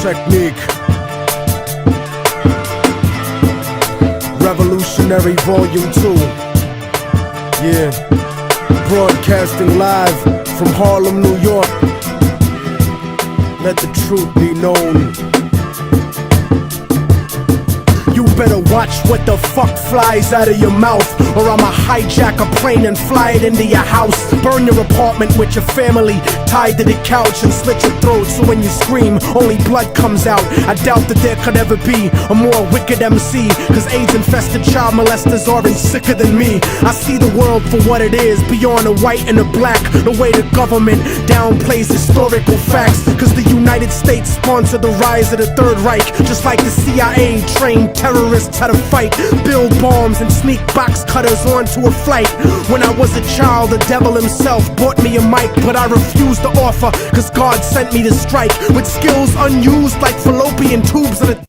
technique. Revolutionary Volume 2. Yeah. Broadcasting live from Harlem, New York. Let the truth be known. You better watch what the fuck flies out of your mouth, or I'ma hijack a plane and fly it into your house. Burn your apartment with your family, tied to the couch, and slit your throat so when you scream, only blood comes out. I doubt that there could ever be a more wicked MC, cause AIDS-infested child molesters aren't sicker than me. I see the world for what it is, beyond a white and a black. The way the government downplays historical facts, cause the United States sponsored the rise of the Third Reich, just like the CIA trained terrorists how to fight, build bombs and sneak box cutters onto a flight. When I was a child, the devil himself bought me a mic, but I refused to offer, cause God sent me to strike with skills unused like fallopian tubes and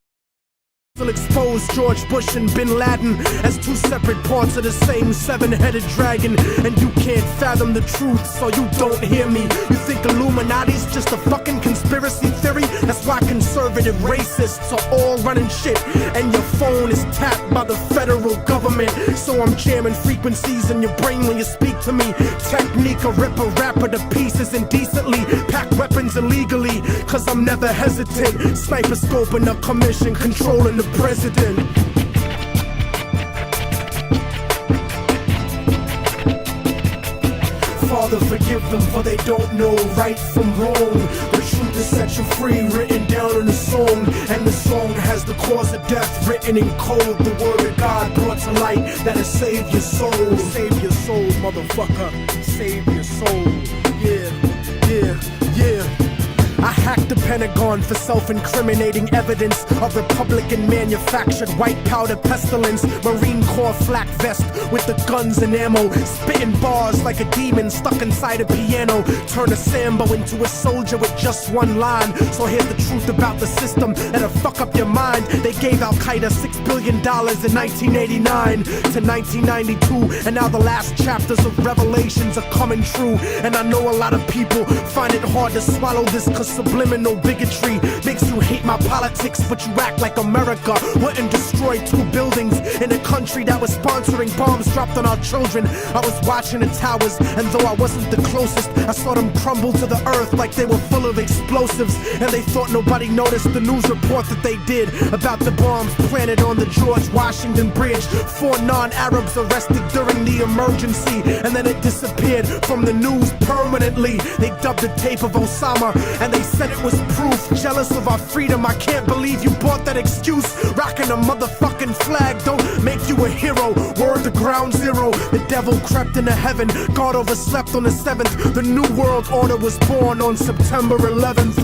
will expose George Bush and Bin Laden as two separate parts of the same seven-headed dragon. And you can't fathom the truth, so you don't hear me. You think Illuminati's just a fucking conspiracy theory? That's why conservative racists are all running shit, and your phone is tapped by the federal government. So I'm jamming frequencies in your brain when you speak to me. Technique, a rip a rapper to pieces indecently, pack weapons illegally, cause I'm never hesitant. Sniper scoping a commission, controlling the president. Father, forgive them, for they don't know right from wrong. The truth is set you free, written down in a song, and the song has the cause of death written in code. The word of God brought to light that'll save your soul. Save your soul, motherfucker. Save your soul. Yeah, yeah, yeah. I hacked the Pentagon for self-incriminating evidence of Republican-manufactured white powder pestilence. Marine Corps flak vest with the guns and ammo, spitting bars like a demon stuck inside a piano. Turn a Sambo into a soldier with just one line. So here's the truth about the system that'll fuck up your mind. They gave Al-Qaeda $6 billion in 1989 to 1992, and now the last chapters of Revelations are coming true. And I know a lot of people find it hard to swallow this, cause subliminal bigotry makes you hate my politics, but you act like America wouldn't destroy 2 buildings in a country that was sponsoring bombs dropped on our children. I was watching the towers, and though I wasn't the closest, I saw them crumble to the earth like they were full of explosives. And they thought nobody noticed the news report that they did about the bombs planted on the George Washington Bridge. 4 non-Arabs arrested during the emergency, and then it disappeared from the news permanently. They dubbed the tape of Osama, and they said it was proof. Jealous of our freedom, I can't believe you bought that excuse. Rocking a motherfucking flag don't make you a hero. Word to ground zero, the devil crept into heaven. God overslept on the 7th. The new world order was born on September 11th.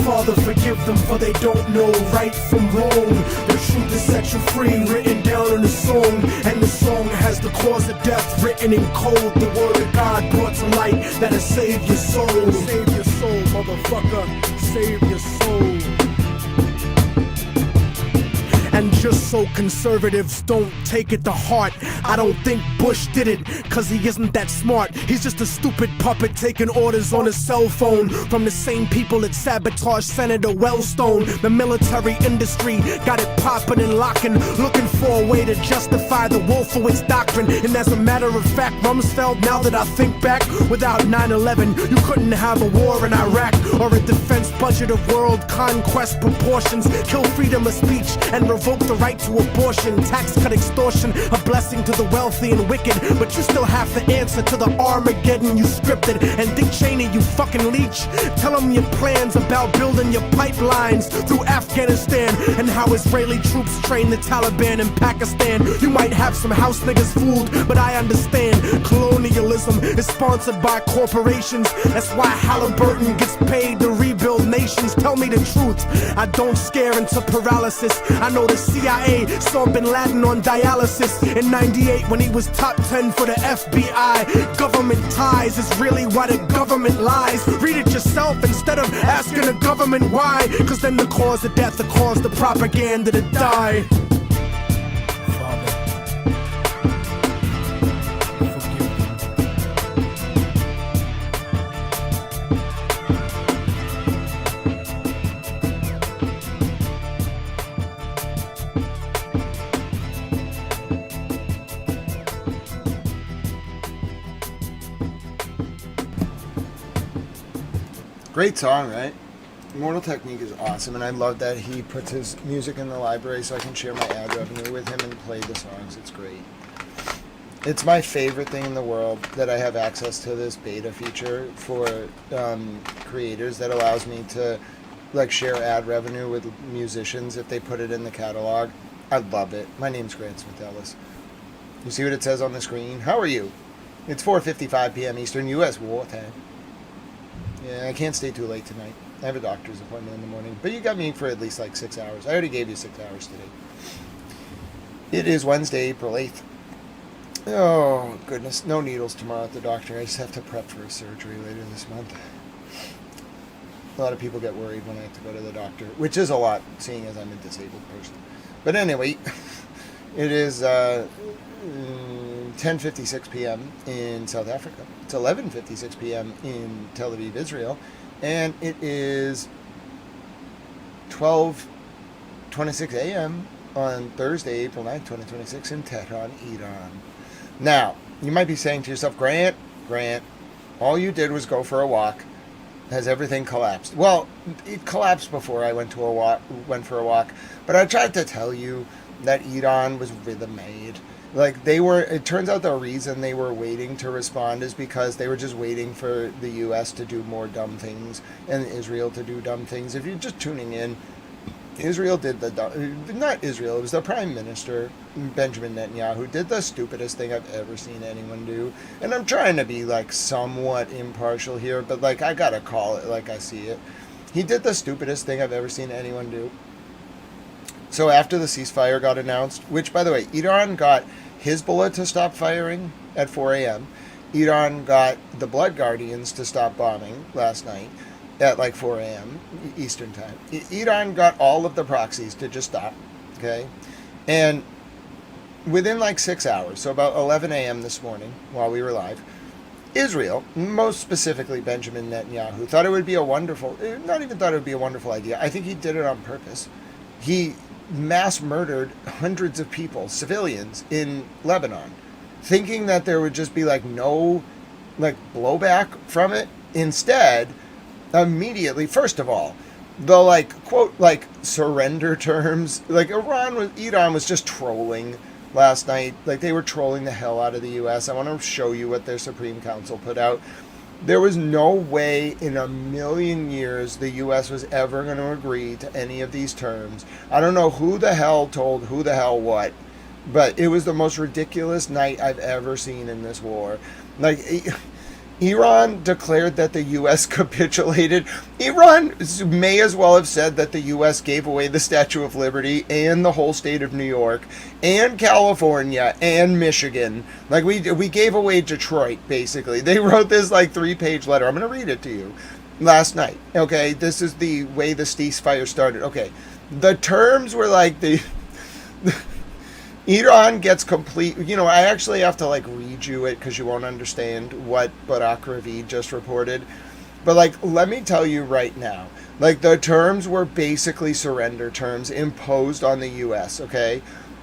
Father, forgive them, for they don't know right from wrong. The truth is set you free, written down in a song, and the song has the cause of death written in code. The word of God brought to light that'll save your soul. Save your soul, motherfucker. Save your soul. And just so conservatives don't take it to heart, I don't think Bush did it, cause he isn't that smart. He's just a stupid puppet taking orders on his cell phone from the same people that sabotaged Senator Wellstone. The military industry got it popping and locking, looking for a way to justify the Wolfowitz doctrine. And as a matter of fact, Rumsfeld, now that I think back, without 9/11, you couldn't have a war in Iraq or a defense budget of world conquest proportions. Kill freedom of speech and revoke the right to abortion, tax cut extortion, a blessing to the wealthy and wicked. But you still have the answer to the Armageddon you scripted. And Dick Cheney, you fucking leech, tell him your plans about building your pipelines through Afghanistan, and how Israeli troops train the Taliban in Pakistan. You might have some house niggas fooled, but I understand colonialism is sponsored by corporations. That's why Halliburton gets paid to rebuild nations. Tell me the truth, I don't scare into paralysis. I know the CIA saw Bin Laden on dialysis in 98 when he was top 10 for the FBI. Government ties is really why the government lies. Read it yourself instead of asking the government why, cause then the cause of death will cause the propaganda to die. Father, forgive them. Great song, right? Mortal Technique is awesome, and I love that he puts his music in the library so I can share my ad revenue with him and play the songs. It's great. It's my favorite thing in the world that I have access to this beta feature for creators that allows me to like share ad revenue with musicians if they put it in the catalog. I love it. My name's Grant Smith Ellis. You see what it says on the screen? How are you? It's 4:55 p.m. Eastern, U.S. wartime. Yeah, I can't stay too late tonight. I have a doctor's appointment in the morning. But you got me for at least like 6 hours. I already gave you 6 hours today. It is Wednesday, April 8th. Oh, goodness. No needles tomorrow at the doctor. I just have to prep for a surgery later this month. A lot of people get worried when I have to go to the doctor, which is a lot, seeing as I'm a disabled person. But anyway, it is 10:56 p.m. in South Africa. It's 11:56 p.m. in Tel Aviv, Israel. And it is 12:26 a.m. on Thursday, April 9th, 2026 in Tehran, Iran. Now, you might be saying to yourself, Grant, all you did was go for a walk. Has everything collapsed? Well, it collapsed before I went for a walk. But I tried to tell you that Iran was rhythm made. Like it turns out the reason they were waiting to respond is because they were just waiting for the U.S. to do more dumb things and Israel to do dumb things. If you're just tuning in, Israel did not Israel, it was the Prime Minister, Benjamin Netanyahu, did the stupidest thing I've ever seen anyone do. And I'm trying to be like somewhat impartial here, but like I gotta call it like I see it. He did the stupidest thing I've ever seen anyone do. So after the ceasefire got announced, which by the way, Iran got Hezbollah to stop firing at 4 a.m. Iran got the Blood Guardians to stop bombing last night at like 4 a.m. Eastern time. Iran got all of the proxies to just stop, okay? And within like 6 hours, so about 11 a.m. this morning while we were live, Israel, most specifically Benjamin Netanyahu, thought it would be a wonderful, not even thought it would be a wonderful idea. I think he did it on purpose. He mass murdered hundreds of people, civilians, in Lebanon, thinking that there would just be like no like blowback from it. Instead, immediately, first of all, the like quote like surrender terms, like Iran was just trolling last night. Like they were trolling the hell out of the US. I want to show you what their Supreme Council put out. There was no way in a million years the U.S. was ever going to agree to any of these terms. I don't know who the hell told who the hell what, but it was the most ridiculous night I've ever seen in this war. Like, Iran declared that the U.S. capitulated. Iran may as well have said that the U.S. gave away the Statue of Liberty and the whole state of New York and California and Michigan. Like, we gave away Detroit, basically. They wrote this, like, 3-page letter. I'm going to read it to you. Last night, okay? This is the way the ceasefire started. Okay. The terms were, like, Iran gets complete, I actually have to like read you it because you won't understand what Barak Ravid just reported. But like, let me tell you right now, like the terms were basically surrender terms imposed on the U.S., okay?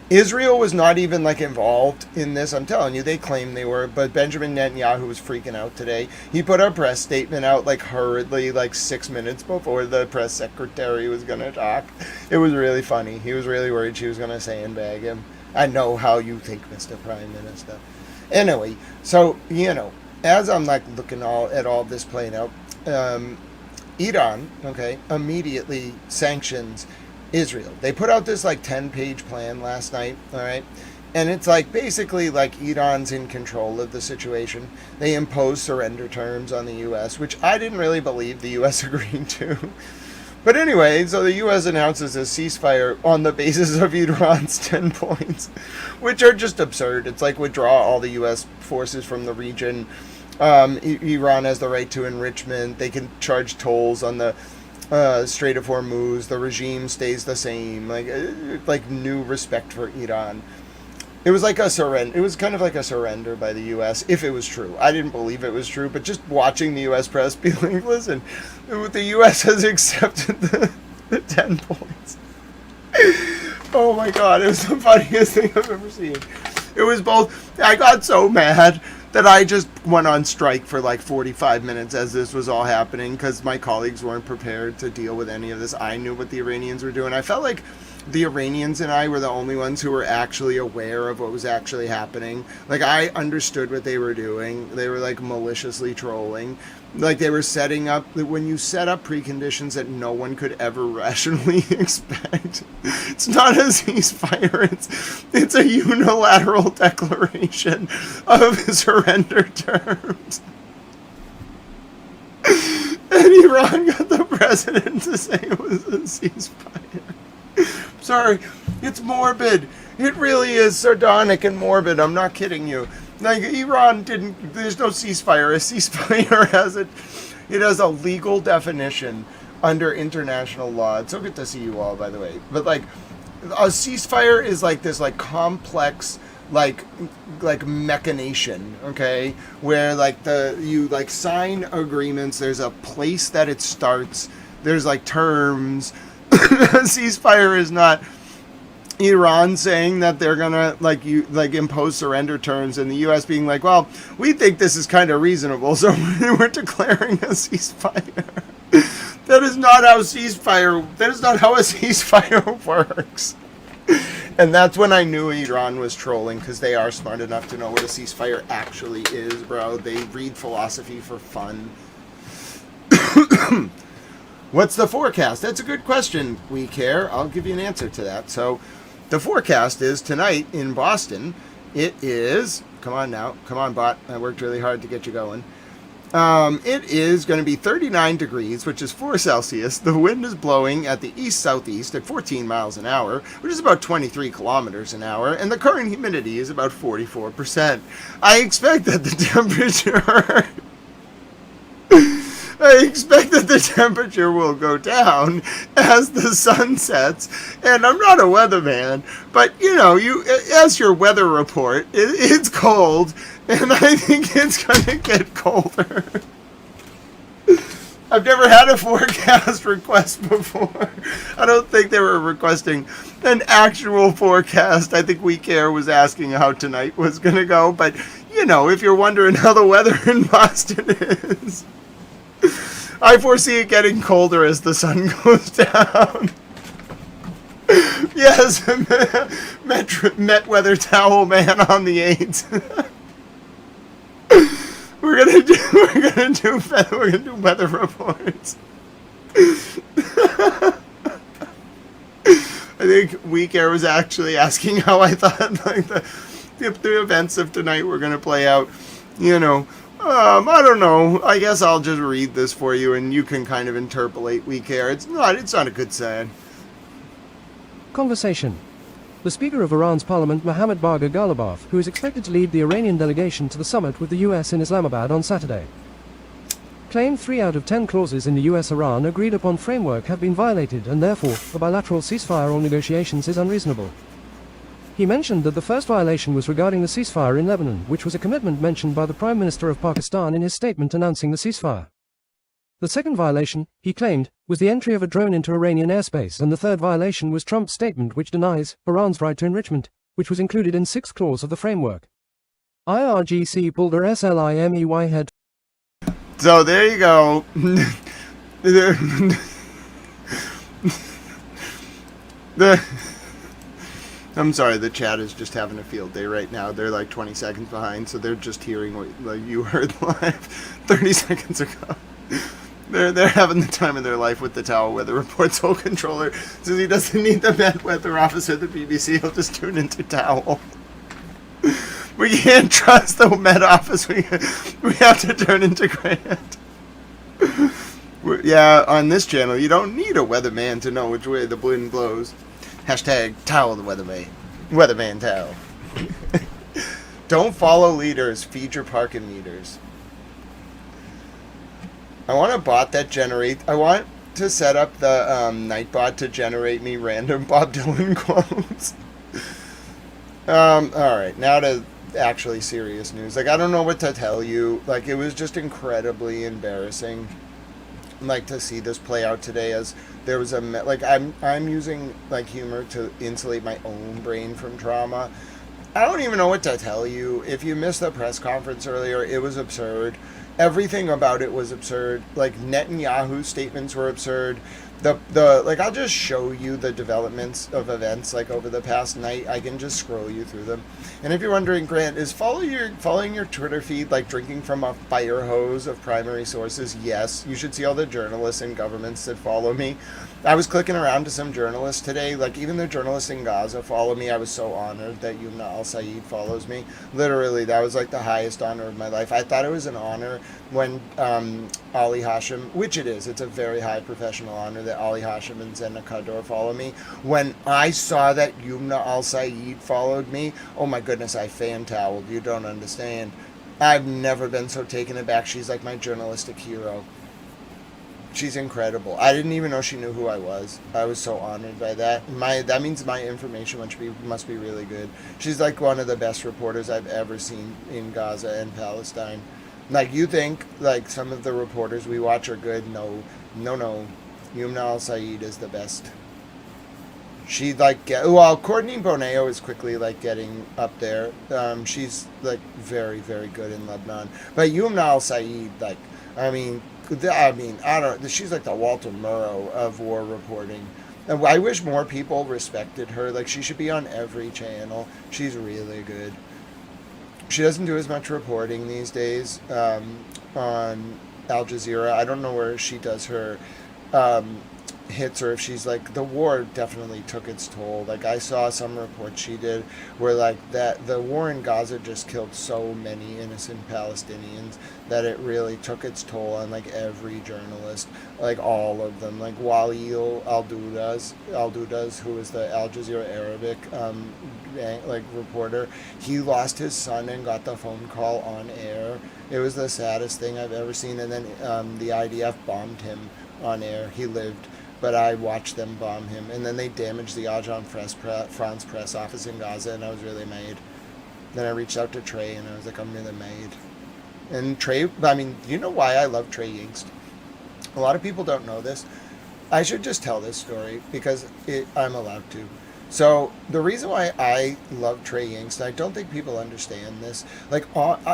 Israel was not even like involved in this. I'm telling you, they claim they were, but Benjamin Netanyahu was freaking out today. He put a press statement out like hurriedly, like 6 minutes before the press secretary was going to talk. It was really funny. He was really worried she was going to sandbag him. I know how you think, Mr. Prime Minister. Anyway, so, as I'm like looking at all this playing out, Iran, okay, immediately sanctions Israel. They put out this like 10-page plan last night, all right? And it's like basically like Iran's in control of the situation. They impose surrender terms on the U.S., which I didn't really believe the U.S. agreed to. But anyway, so the U.S. announces a ceasefire on the basis of Iran's 10 points, which are just absurd. It's like withdraw all the U.S. forces from the region. Iran has the right to enrichment. They can charge tolls on the Strait of Hormuz. The regime stays the same. Like new respect for Iran. It was like a surrender. It was kind of like a surrender by the U.S. if it was true. I didn't believe it was true, but just watching the U.S. press be like, listen, the U.S. has accepted the 10 points. Oh my God, it was the funniest thing I've ever seen. It was both, I got so mad that I just went on strike for like 45 minutes as this was all happening because my colleagues weren't prepared to deal with any of this. I knew what the Iranians were doing. I felt like the Iranians and I were the only ones who were actually aware of what was actually happening. Like, I understood what they were doing. They were like maliciously trolling. Like, they were setting up, when you set up preconditions that no one could ever rationally expect, it's not a ceasefire, it's a unilateral declaration of surrender terms. And Iran got the president to say it was a ceasefire. Sorry, it's morbid. It really is sardonic and morbid. I'm not kidding you. Like, Iran didn't, there's no ceasefire. A ceasefire has a legal definition under international law. It's so good to see you all, by the way. But like, a ceasefire is like this like complex like machination, okay? Where like you like sign agreements, there's a place that it starts, there's like terms. A ceasefire is not Iran saying that they're gonna impose surrender terms, and the U.S. being like, well, we think this is kind of reasonable, so we're declaring a ceasefire. That is not how a ceasefire works. And that's when I knew Iran was trolling, because they are smart enough to know what a ceasefire actually is, bro. They read philosophy for fun. What's the forecast? That's a good question, We Care. I'll give you an answer to that. So the forecast is tonight in Boston. It is, come on now, come on bot, I worked really hard to get you going. It is going to be 39 degrees, which is 4 Celsius. The wind is blowing at the east-southeast at 14 miles an hour, which is about 23 kilometers an hour, and the current humidity is about 44%. I expect that the temperature will go down as the sun sets. And I'm not a weatherman, but as your weather report, it's cold, and I think it's going to get colder. I've never had a forecast request before. I don't think they were requesting an actual forecast. I think We Care was asking how tonight was going to go. But, if you're wondering how the weather in Boston is, I foresee it getting colder as the sun goes down. Yes, Met Weather Towel Man on the 8s. We're gonna do weather reports. I think We Care was actually asking how I thought the events of tonight were gonna play out. I don't know. I guess I'll just read this for you, and you can kind of interpolate We Care. It's not a good sign. Conversation. The Speaker of Iran's Parliament, Mohammad Bagher Ghalibaf, who is expected to lead the Iranian delegation to the summit with the US in Islamabad on Saturday, claimed 3 out of 10 clauses in the US-Iran agreed upon framework have been violated, and therefore a bilateral ceasefire or negotiations is unreasonable. He mentioned that the first violation was regarding the ceasefire in Lebanon, which was a commitment mentioned by the Prime Minister of Pakistan in his statement announcing the ceasefire. The second violation, he claimed, was the entry of a drone into Iranian airspace, and the third violation was Trump's statement which denies Iran's right to enrichment, which was included in 6th clause of the framework. IRGC pulled her SLIMEY head. So there you go. I'm sorry, the chat is just having a field day right now. They're like 20 seconds behind, so they're just hearing what you heard live 30 seconds ago. They're having the time of their life with the Towel Weather Report's whole controller. Since he doesn't need the Met Weather Officer of the BBC, he'll just tune into Towel. We can't trust the Met Office. We have to turn into Grant. Yeah, on this channel, you don't need a weatherman to know which way the wind blows. Hashtag Towel the Weatherman. Weatherman Towel. Don't follow leaders. Feed your parking meters. I want a bot that generates... I want to set up the Nightbot to generate me random Bob Dylan quotes. Alright, now to actually serious news. I don't know what to tell you. It was just incredibly embarrassing. To see this play out today, as there was I'm using humor to insulate my own brain from trauma, I don't even know what to tell you. If you missed the press conference earlier, it was absurd. Everything about it was absurd. Like, Netanyahu's statements were absurd. Like, I'll just show you the developments of events like over the past night. I can just scroll you through them. And if you're wondering, Grant, is following your Twitter feed like drinking from a fire hose of primary sources? Yes. You should see all the journalists and governments that follow me. I was clicking around to some journalists today. Like, even the journalists in Gaza follow me. I was so honored that Yumna al-Sayed follows me. Literally, that was like the highest honor of my life. I thought it was an honor when Ali Hashim, which it is, it's a very high professional honor that Ali Hashim and Zena Kador follow me. When I saw that Yumna al-Sayed followed me, oh my goodness, I fan-toweled. You don't understand. I've never been so taken aback. She's like my journalistic hero. She's incredible. I didn't even know she knew who I was. I was so honored by that. That means my information must be really good. She's like one of the best reporters I've ever seen in Gaza and Palestine. Like, you think like some of the reporters we watch are good? No. Yumna al-Sayed is the best. She Courtney Boneo is quickly like getting up there. She's like very, very good in Lebanon. But Yumna al-Sayed, like, I mean, I don't. She's like the Walter Murrow of war reporting. And I wish more people respected her. Like, she should be on every channel. She's really good. She doesn't do as much reporting these days on Al Jazeera. I don't know where she does her hits, or if she's like, the war definitely took its toll. Like, I saw some reports she did where like that the war in Gaza just killed so many innocent Palestinians that it really took its toll on like every journalist, like all of them. Like Wael Al-Dudas, who is the Al Jazeera Arabic like reporter, he lost his son and got the phone call on air. It was the saddest thing I've ever seen. And then the IDF bombed him on air. He lived, but I watched them bomb him. And then they damaged the Agence France press office in Gaza, and I was really mad. Then I reached out to Trey, and I was like, I'm really mad. And Trey, I mean, you know why I love Trey Yingst? A lot of people don't know this. I should just tell this story because I'm allowed to. So the reason why I love Trey Yingst, I don't think people understand this. Like,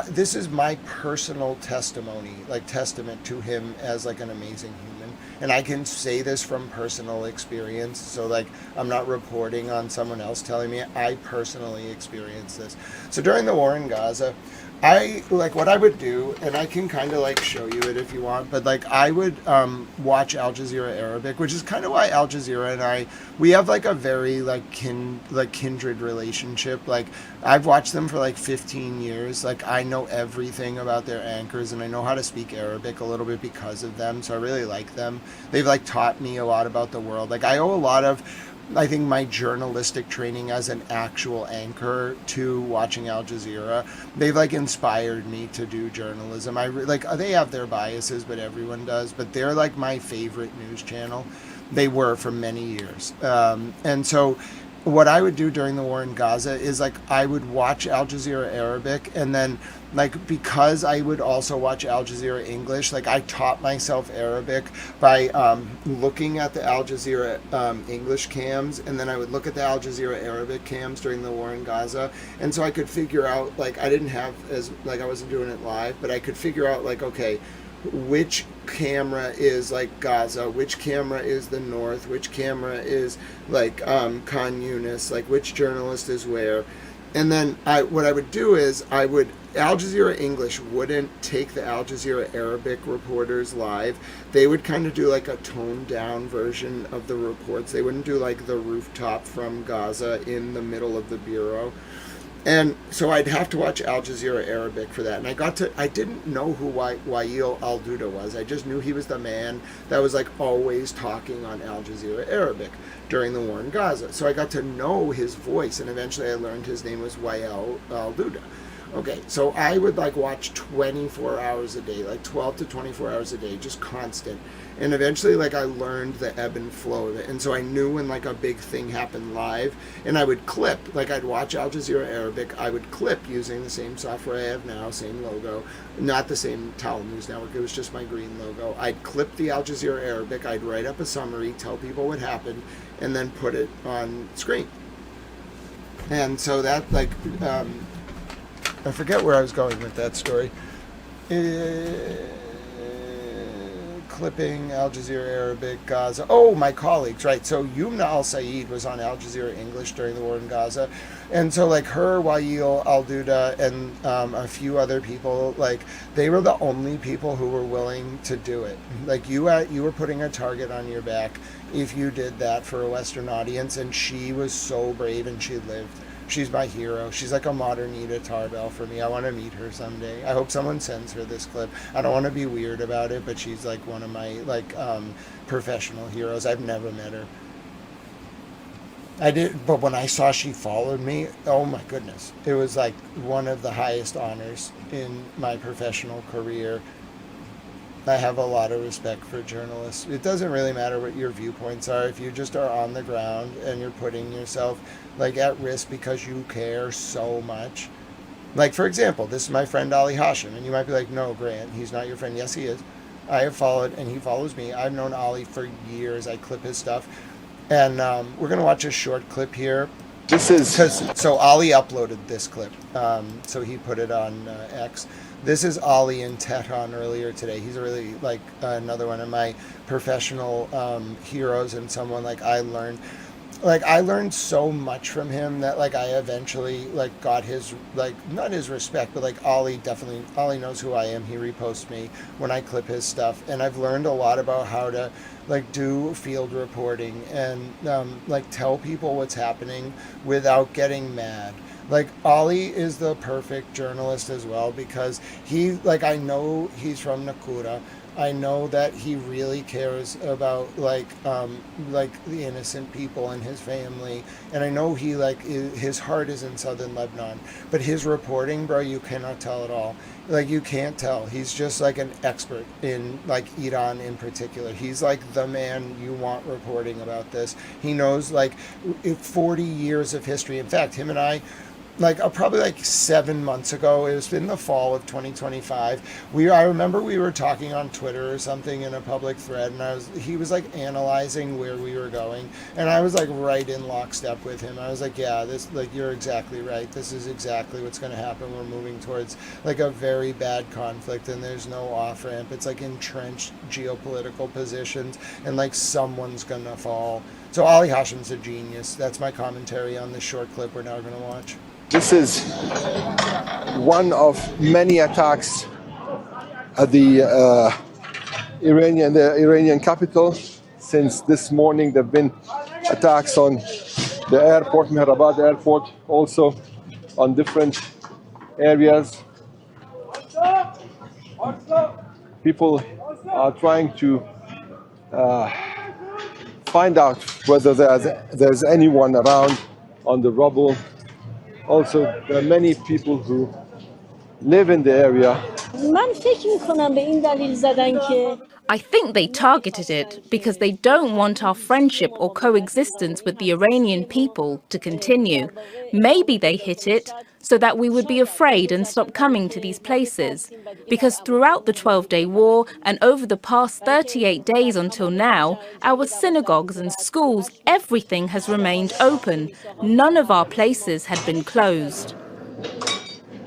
this is my personal testimony, like testament to him as like an amazing human. And I can say this from personal experience. So like, I'm not reporting on someone else telling me. I personally experienced this. So during the war in Gaza, what I would do, and I can kind of like show you it if you want, but like I would watch Al Jazeera Arabic, which is kind of why Al Jazeera and we have like a very like kindred relationship. Like, I've watched them for like 15 years. Like, I know everything about their anchors, and I know how to speak Arabic a little bit because of them. So I really like them. They've like taught me a lot about the world. Like, I owe a lot of, I think, my journalistic training as an actual anchor to watching Al Jazeera. They've like inspired me to do journalism. They have their biases, but everyone does. But they're like my favorite news channel. They were for many years. And so what I would do during the war in Gaza is like I would watch Al Jazeera Arabic, and then like because I would also watch Al Jazeera English, like I taught myself Arabic by looking at the Al Jazeera English cams, and then I would look at the Al Jazeera Arabic cams during the war in Gaza, and so I could figure out, like, I didn't have as, like, I wasn't doing it live, but I could figure out like, okay, which camera is like Gaza, which camera is the north, which camera is like Khan Yunis, like which journalist is where. And then what I would do is Al Jazeera English wouldn't take the Al Jazeera Arabic reporters live. They would kind of do like a toned down version of the reports. They wouldn't do like the rooftop from Gaza in the middle of the bureau. And so I'd have to watch Al Jazeera Arabic for that. And I didn't know who Wael Al-Duda was. I just knew he was the man that was like always talking on Al Jazeera Arabic during the war in Gaza. So I got to know his voice, and eventually I learned his name was Wael Al-Duda. Okay, so I would like watch 24 hours a day, like 12 to 24 hours a day, just constant. And eventually, like, I learned the ebb and flow of it. And so I knew when like a big thing happened live, and I would clip, like I'd watch Al Jazeera Arabic, I would clip using the same software I have now, same logo, not the same Tal News Network, it was just my green logo. I'd clip the Al Jazeera Arabic, I'd write up a summary, tell people what happened, and then put it on screen. And so that, like, I forget where I was going with that story. Clipping, Al Jazeera Arabic, Gaza. Oh, my colleagues, right. So Yumna Al-Saeed was on Al Jazeera English during the war in Gaza. And so, like, her, Wael Al-Duda, and a few other people, like, they were the only people who were willing to do it. Like, you were putting a target on your back if you did that for a Western audience, and she was so brave, and she lived. She's my hero. She's like a modern Nita Tarbell for me. I want to meet her someday. I hope someone sends her this clip. I don't want to be weird about it, but she's like one of my professional heroes. I've never met her. I did, but when I saw she followed me, oh my goodness. It was like one of the highest honors in my professional career. I have a lot of respect for journalists. It doesn't really matter what your viewpoints are. If you just are on the ground and you're putting yourself like at risk because you care so much. Like, for example, this is my friend Ali Hashim, and you might be like, no, Grant, he's not your friend. Yes, he is. I have followed, and he follows me. I've known Ali for years. I clip his stuff. And we're going to watch a short clip here. So Ali uploaded this clip. So he put it on X. This is Ali in Tehran earlier today. He's really like another one of my professional heroes, and someone like I learned so much from him that like I eventually like got his, like, not his respect, but like Ali knows who I am. He reposts me when I clip his stuff, and I've learned a lot about how to like do field reporting and like tell people what's happening without getting mad. Like, Ali is the perfect journalist as well, because he, like, I know he's from Nakura. I know that he really cares about like the innocent people and his family, and I know he his heart is in southern Lebanon. But his reporting, bro, you cannot tell at all. Like, you can't tell. He's just like an expert in like Iran in particular. He's like the man you want reporting about this. He knows like 40 years of history. In fact, him and I, like probably like 7 months ago, it was in the fall of 2025. I remember we were talking on Twitter or something in a public thread, and he was like analyzing where we were going, and I was like right in lockstep with him. I was like, yeah, this, like, you're exactly right. This is exactly what's going to happen. We're moving towards like a very bad conflict, and there's no off ramp. It's like entrenched geopolitical positions, and like someone's gonna fall. So Ali Hashim's a genius. That's my commentary on this short clip we're now going to watch. This is one of many attacks at the Iranian capital. Since this morning, there have been attacks on the airport, Mehrabad airport, also on different areas. People are trying to find out whether there's anyone around on the rubble. Also, there are many people who live in the area. I think they targeted it because they don't want our friendship or coexistence with the Iranian people to continue. Maybe they hit it so that we would be afraid and stop coming to these places. Because throughout the 12-day war and over the past 38 days until now, our synagogues and schools, everything has remained open. None of our places had been closed.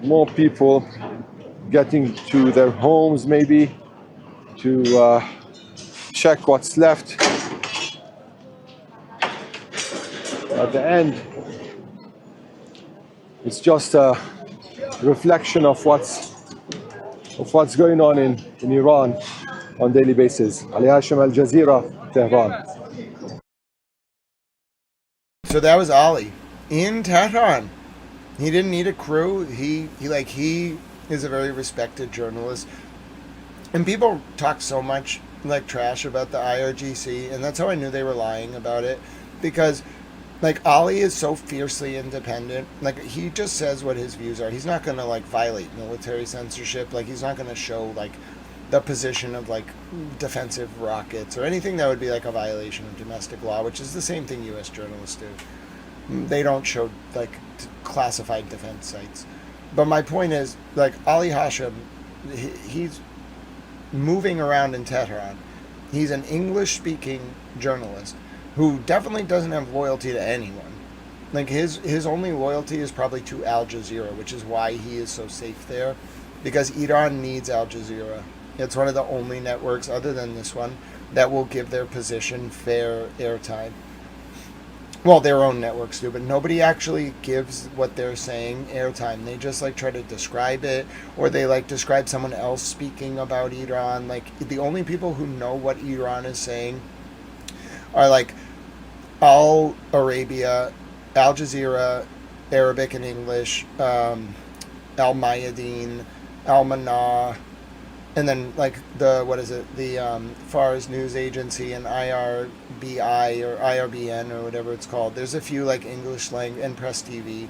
More people getting to their homes, maybe, to check what's left. At the end, it's just a reflection of what's going on in Iran on a daily basis. Ali Hashim, Al Jazeera, Tehran. So that was Ali in Tehran. He didn't need a crew. He is a very respected journalist. And people talk so much like trash about the IRGC, and that's how I knew they were lying about it, because like Ali is so fiercely independent. Like, he just says what his views are. He's not going to like violate military censorship. Like, he's not going to show like the position of like defensive rockets or anything that would be like a violation of domestic law, which is the same thing U.S. journalists do. They don't show like classified defense sites. But my point is, like, Ali Hashim, he's moving around in Tehran. He's an English-speaking journalist who definitely doesn't have loyalty to anyone. Like his only loyalty is probably to Al Jazeera, which is why he is so safe there, because Iran needs Al Jazeera. It's one of the only networks other than this one that will give their position fair airtime. Well, their own networks do, but nobody actually gives what they're saying airtime. They just like try to describe it, or they like describe someone else speaking about Iran. Like the only people who know what Iran is saying are like Al Arabia, Al Jazeera, Arabic and English, Al Mayadeen, Al Manah, and then like the Fars News Agency and IRBI or IRBN or whatever it's called. There's a few like English language and Press TV.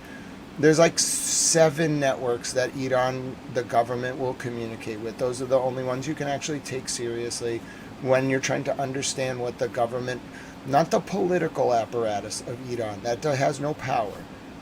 There's like 7 networks that Iran, the government, will communicate with. Those are the only ones you can actually take seriously when you're trying to understand what the government, not the political apparatus of Iran, that has no power.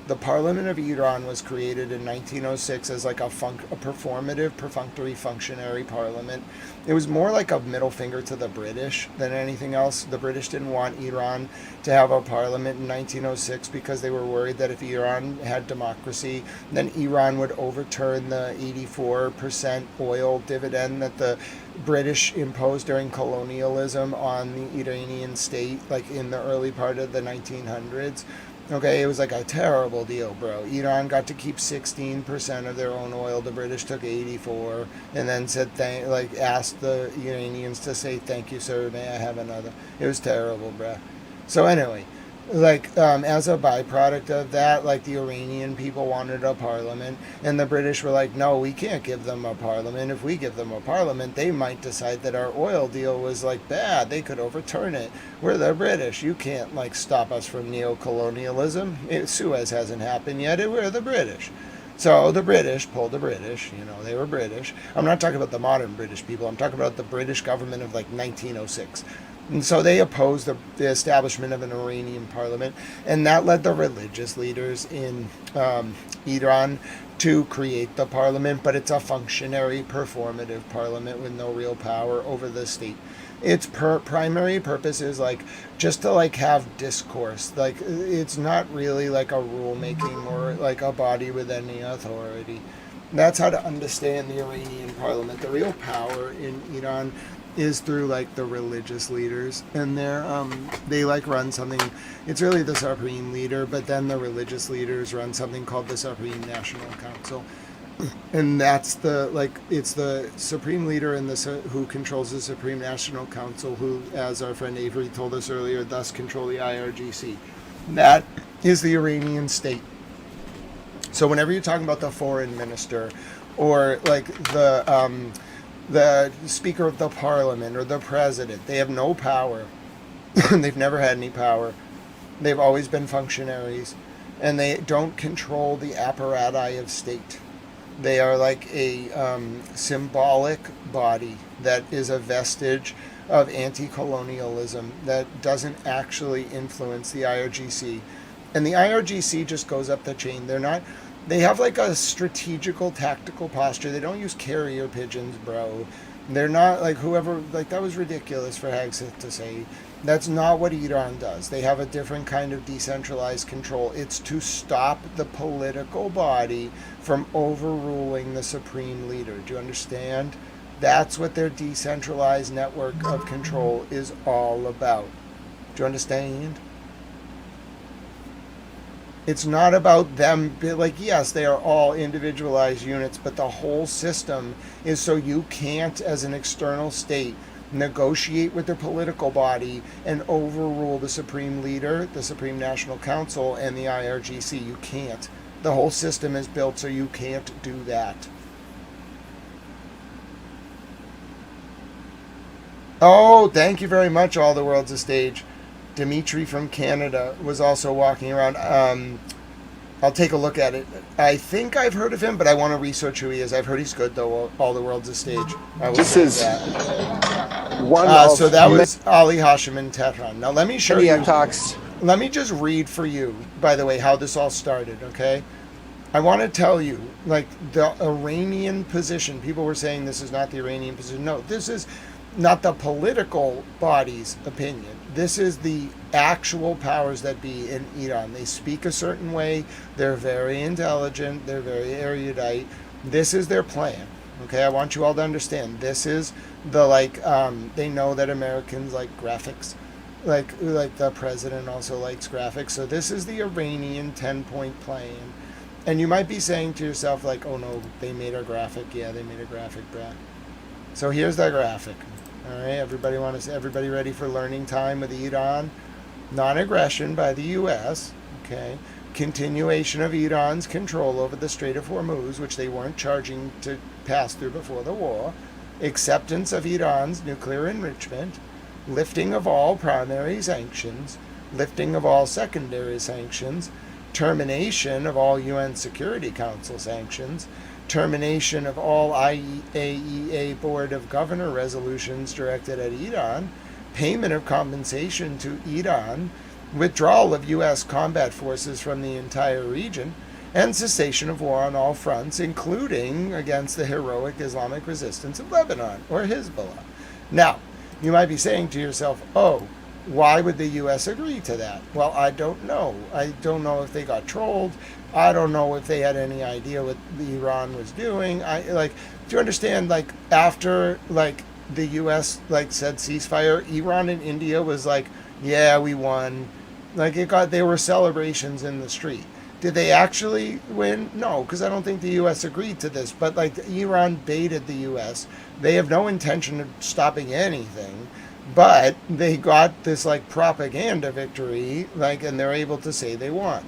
The Parliament of Iran was created in 1906 as like a performative, perfunctory, functionary parliament. It was more like a middle finger to the British than anything else. The British didn't want Iran to have a parliament in 1906 because they were worried that if Iran had democracy, then Iran would overturn the 84% oil dividend that the British imposed during colonialism on the Iranian state, like in the early part of the 1900s. Okay, it was like a terrible deal, bro. Iran got to keep 16% of their own oil. The British took 84, and then said asked the Iranians to say thank you, sir. May I have another? It was terrible, bro. So anyway, as a byproduct of that, like the Iranian people wanted a parliament, and the British were like, no, we can't give them a parliament. If we give them a parliament, they might decide that our oil deal was like bad. They could overturn it. We're the British. You can't like stop us from neo-colonialism. Suez hasn't happened yet. We're the British. So the British pulled the British, they were British. I'm not talking about the modern British people. I'm talking about the British government of like 1906. And so they opposed the establishment of an Iranian parliament, and that led the religious leaders in Iran to create the parliament, but it's a functionary, performative parliament with no real power over the state. Its primary purpose is just to have discourse. It's not really like a rulemaking or like a body with any authority. That's how to understand the Iranian parliament. The real power in Iran is through the religious leaders, and they run something. It's really the supreme leader, but then the religious leaders run something called the Supreme National Council, and that's it's the supreme leader and who controls the Supreme National Council, who, as our friend Avery told us earlier, thus control the IRGC. That is the Iranian state. So whenever you're talking about the foreign minister or the Speaker of the Parliament or the President, they have no power. They've never had any power. They've always been functionaries, and they don't control the apparatus of state. They are like a symbolic body that is a vestige of anti-colonialism that doesn't actually influence the IRGC. And the IRGC just goes up the chain. They have a strategical, tactical posture. They don't use carrier pigeons, bro. They're not whoever, that was ridiculous for Hagseth to say. That's not what Iran does. They have a different kind of decentralized control. It's to stop the political body from overruling the supreme leader. Do you understand? That's what their decentralized network of control is all about. Do you understand? It's not about them, yes, they are all individualized units, but the whole system is so you can't, as an external state, negotiate with their political body and overrule the supreme leader, the Supreme National Council, and the IRGC. You can't. The whole system is built so you can't do that. Oh, thank you very much, All the World's a Stage. Dimitri from Canada was also walking around. I'll take a look at it. I think I've heard of him, but I want to research who he is. I've heard he's good, though. All the World's a Stage. This is one so that was Ali Hashim in Tehran. Now let me show you. Attacks. Let me just read for you, by the way, how this all started, okay? I want to tell you, the Iranian position. People were saying this is not the Iranian position. No, this is not the political body's opinion. This is the actual powers that be in Iran. They speak a certain way. They're very intelligent. They're very erudite. This is their plan. Okay, I want you all to understand. This is the they know that Americans like graphics. Like the president also likes graphics. So this is the Iranian 10-point plan. And you might be saying to yourself, like, oh no, they made a graphic. Yeah, they made a graphic, Brad. So here's the graphic. All right, everybody ready for learning time with Iran? Non-aggression by the U.S. Okay, continuation of Iran's control over the Strait of Hormuz, which they weren't charging to pass through before the war. Acceptance of Iran's nuclear enrichment. Lifting of all primary sanctions. Lifting of all secondary sanctions. Termination of all UN Security Council sanctions. Termination of all IAEA Board of Governor resolutions directed at Iran, payment of compensation to Iran, withdrawal of U.S. combat forces from the entire region, and cessation of war on all fronts, including against the heroic Islamic resistance of Lebanon, or Hezbollah. Now, you might be saying to yourself, oh, why would the U.S. agree to that? Well, I don't know. I don't know if they got trolled. I don't know if they had any idea what Iran was doing. Do you understand? After the U.S. said ceasefire, Iran and India was yeah, we won. There were celebrations in the street. Did they actually win? No, because I don't think the U.S. agreed to this. But Iran baited the U.S. They have no intention of stopping anything. But they got this propaganda victory, and they're able to say they won.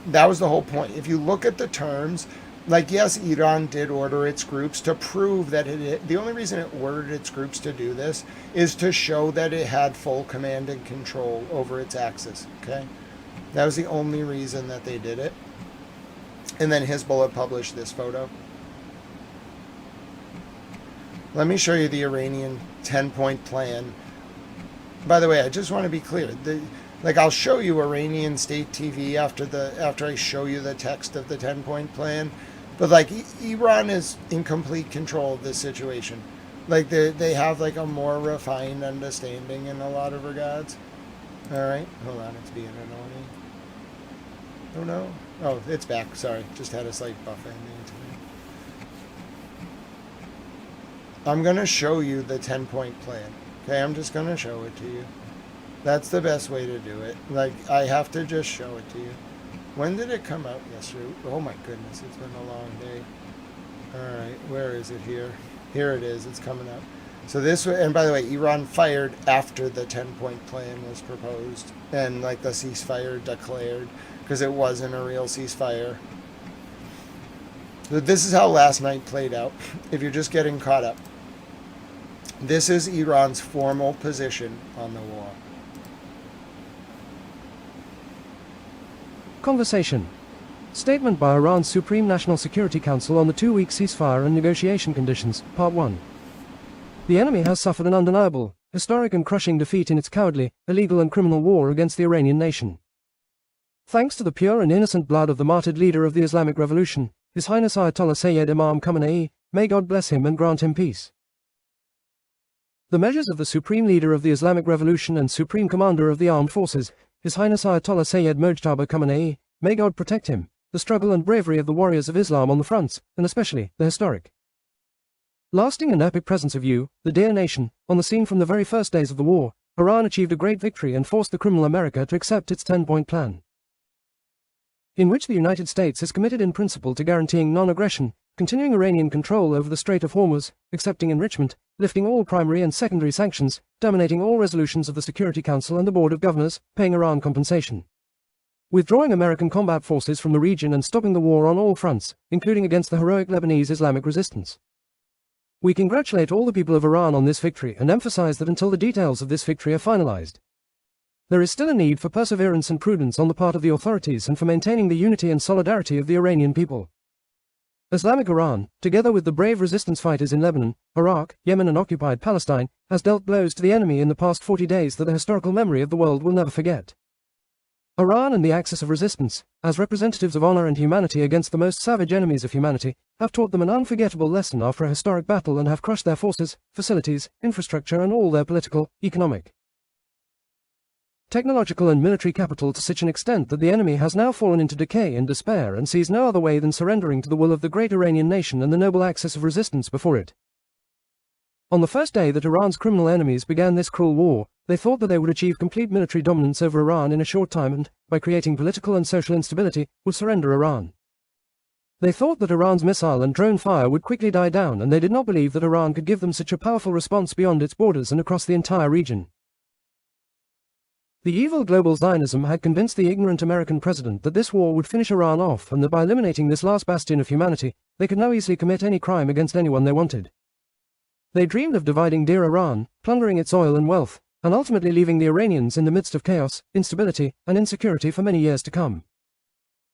That was the whole point. If you look at the terms, yes, Iran did order its groups to prove that the only reason it ordered its groups to do this is to show that it had full command and control over its axis. Okay, that was the only reason that they did it. And then Hezbollah published this photo. Let me show you the Iranian 10-point plan. By the way, I just want to be clear. I'll show you Iranian state TV after I show you the text of the 10-point plan. But Iran is in complete control of this situation. They have a more refined understanding in a lot of regards. All right, hold on, it's being annoying. Oh no, oh it's back. Sorry, just had a slight buffer ending to me. I'm gonna show you the 10-point plan. Okay, I'm just gonna show it to you. That's the best way to do it. I have to just show it to you. When did it come out yesterday? Oh my goodness, it's been a long day. All right, where is it here? Here it is, it's coming up. So this, and by the way, Iran fired after the 10-point plan was proposed and the ceasefire declared, because it wasn't a real ceasefire. So this is how last night played out, if you're just getting caught up. This is Iran's formal position on the war. Conversation. Statement by Iran's Supreme National Security Council on the 2-week ceasefire and negotiation conditions, Part 1. The enemy has suffered an undeniable, historic and crushing defeat in its cowardly, illegal and criminal war against the Iranian nation. Thanks to the pure and innocent blood of the martyred leader of the Islamic Revolution, His Highness Ayatollah Sayyid Imam Khamenei, may God bless him and grant him peace. The measures of the Supreme Leader of the Islamic Revolution and Supreme Commander of the Armed Forces, His Highness Ayatollah Sayyid Mojtaba Khamenei, may God protect him, the struggle and bravery of the warriors of Islam on the fronts, and especially the historic, lasting and epic presence of you, the dear nation, on the scene from the very first days of the war. Iran achieved a great victory and forced the criminal America to accept its 10-point plan, in which the United States is committed in principle to guaranteeing non-aggression, continuing Iranian control over the Strait of Hormuz, accepting enrichment, lifting all primary and secondary sanctions, terminating all resolutions of the Security Council and the Board of Governors, paying Iran compensation, withdrawing American combat forces from the region and stopping the war on all fronts, including against the heroic Lebanese Islamic resistance. We congratulate all the people of Iran on this victory and emphasize that until the details of this victory are finalized, there is still a need for perseverance and prudence on the part of the authorities and for maintaining the unity and solidarity of the Iranian people. Islamic Iran, together with the brave resistance fighters in Lebanon, Iraq, Yemen and occupied Palestine, has dealt blows to the enemy in the past 40 days that the historical memory of the world will never forget. Iran and the axis of resistance, as representatives of honor and humanity against the most savage enemies of humanity, have taught them an unforgettable lesson after a historic battle and have crushed their forces, facilities, infrastructure and all their political, economic, technological and military capital to such an extent that the enemy has now fallen into decay and despair and sees no other way than surrendering to the will of the great Iranian nation and the noble axis of resistance before it. On the first day that Iran's criminal enemies began this cruel war, they thought that they would achieve complete military dominance over Iran in a short time and, by creating political and social instability, would surrender Iran. They thought that Iran's missile and drone fire would quickly die down, and they did not believe that Iran could give them such a powerful response beyond its borders and across the entire region. The evil global Zionism had convinced the ignorant American president that this war would finish Iran off and that by eliminating this last bastion of humanity, they could now easily commit any crime against anyone they wanted. They dreamed of dividing dear Iran, plundering its oil and wealth, and ultimately leaving the Iranians in the midst of chaos, instability, and insecurity for many years to come.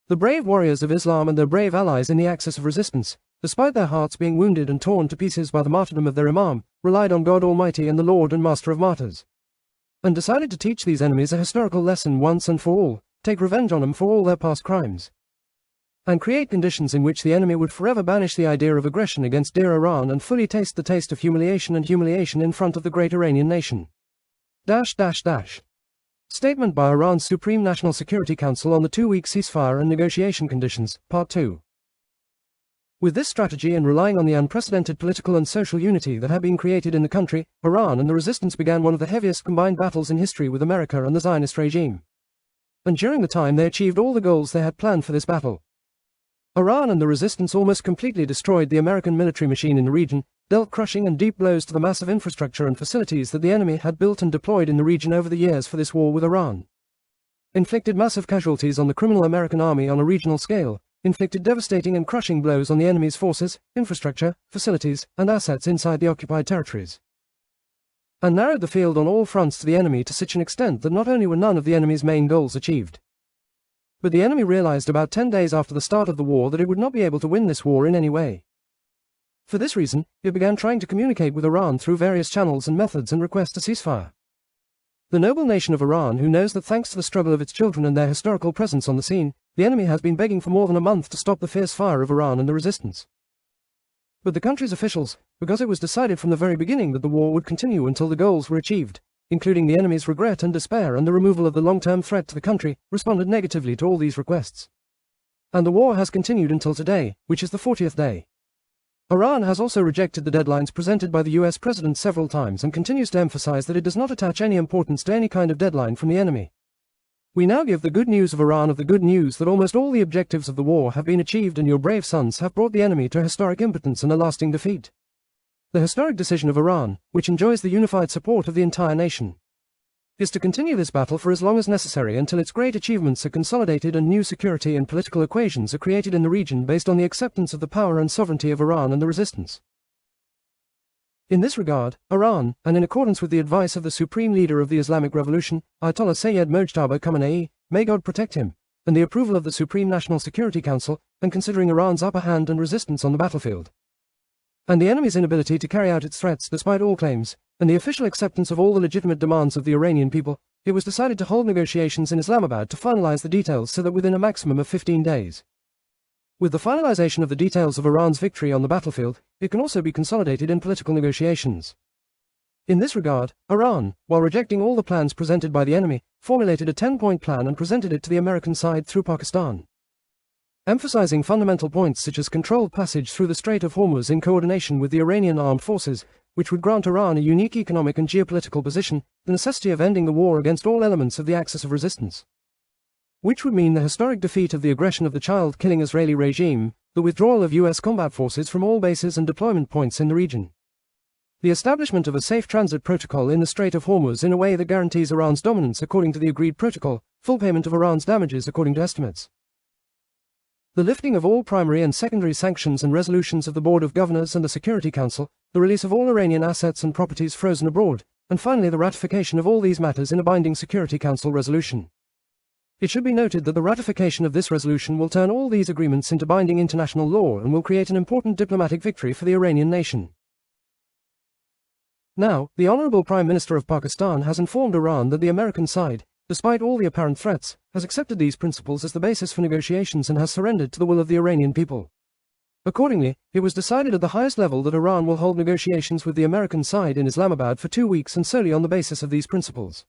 The brave warriors of Islam and their brave allies in the axis of resistance, despite their hearts being wounded and torn to pieces by the martyrdom of their Imam, relied on God Almighty and the Lord and Master of Martyrs, and decided to teach these enemies a historical lesson once and for all, take revenge on them for all their past crimes, and create conditions in which the enemy would forever banish the idea of aggression against dear Iran and fully taste the taste of humiliation in front of the great Iranian nation. Statement by Iran's Supreme National Security Council on the 2-week ceasefire and negotiation conditions, Part 2. With this strategy and relying on the unprecedented political and social unity that had been created in the country, Iran and the resistance began one of the heaviest combined battles in history with America and the Zionist regime. And during the time they achieved all the goals they had planned for this battle. Iran and the resistance almost completely destroyed the American military machine in the region, dealt crushing and deep blows to the massive infrastructure and facilities that the enemy had built and deployed in the region over the years for this war with Iran. Inflicted massive casualties on the criminal American army on a regional scale, inflicted devastating and crushing blows on the enemy's forces, infrastructure, facilities, and assets inside the occupied territories, and narrowed the field on all fronts to the enemy to such an extent that not only were none of the enemy's main goals achieved, but the enemy realized about 10 days after the start of the war that it would not be able to win this war in any way. For this reason, it began trying to communicate with Iran through various channels and methods and request a ceasefire. The noble nation of Iran, who knows that thanks to the struggle of its children and their historical presence on the scene, the enemy has been begging for more than a month to stop the fierce fire of Iran and the resistance. But the country's officials, because it was decided from the very beginning that the war would continue until the goals were achieved, including the enemy's regret and despair and the removal of the long-term threat to the country, responded negatively to all these requests. And the war has continued until today, which is the 40th day. Iran has also rejected the deadlines presented by the US president several times and continues to emphasize that it does not attach any importance to any kind of deadline from the enemy. We now give the good news of Iran of the good news that almost all the objectives of the war have been achieved and your brave sons have brought the enemy to historic impotence and a lasting defeat. The historic decision of Iran, which enjoys the unified support of the entire nation, is to continue this battle for as long as necessary until its great achievements are consolidated and new security and political equations are created in the region based on the acceptance of the power and sovereignty of Iran and the resistance. In this regard, Iran, and in accordance with the advice of the supreme leader of the Islamic Revolution, Ayatollah Sayyid Mojtaba Khamenei, may God protect him, and the approval of the Supreme National Security Council, and considering Iran's upper hand and resistance on the battlefield, and the enemy's inability to carry out its threats despite all claims, and the official acceptance of all the legitimate demands of the Iranian people, it was decided to hold negotiations in Islamabad to finalize the details so that within a maximum of 15 days. With the finalization of the details of Iran's victory on the battlefield, it can also be consolidated in political negotiations. In this regard, Iran, while rejecting all the plans presented by the enemy, formulated a 10-point plan and presented it to the American side through Pakistan, emphasizing fundamental points such as controlled passage through the Strait of Hormuz in coordination with the Iranian armed forces, which would grant Iran a unique economic and geopolitical position, the necessity of ending the war against all elements of the axis of resistance, which would mean the historic defeat of the aggression of the child-killing Israeli regime, the withdrawal of US combat forces from all bases and deployment points in the region, the establishment of a safe transit protocol in the Strait of Hormuz in a way that guarantees Iran's dominance according to the agreed protocol, full payment of Iran's damages according to estimates, the lifting of all primary and secondary sanctions and resolutions of the Board of Governors and the Security Council, the release of all Iranian assets and properties frozen abroad, and finally the ratification of all these matters in a binding Security Council resolution. It should be noted that the ratification of this resolution will turn all these agreements into binding international law and will create an important diplomatic victory for the Iranian nation. Now, the Honorable Prime Minister of Pakistan has informed Iran that the American side, despite all the apparent threats, has accepted these principles as the basis for negotiations and has surrendered to the will of the Iranian people. Accordingly, it was decided at the highest level that Iran will hold negotiations with the American side in Islamabad for 2 weeks and solely on the basis of these principles.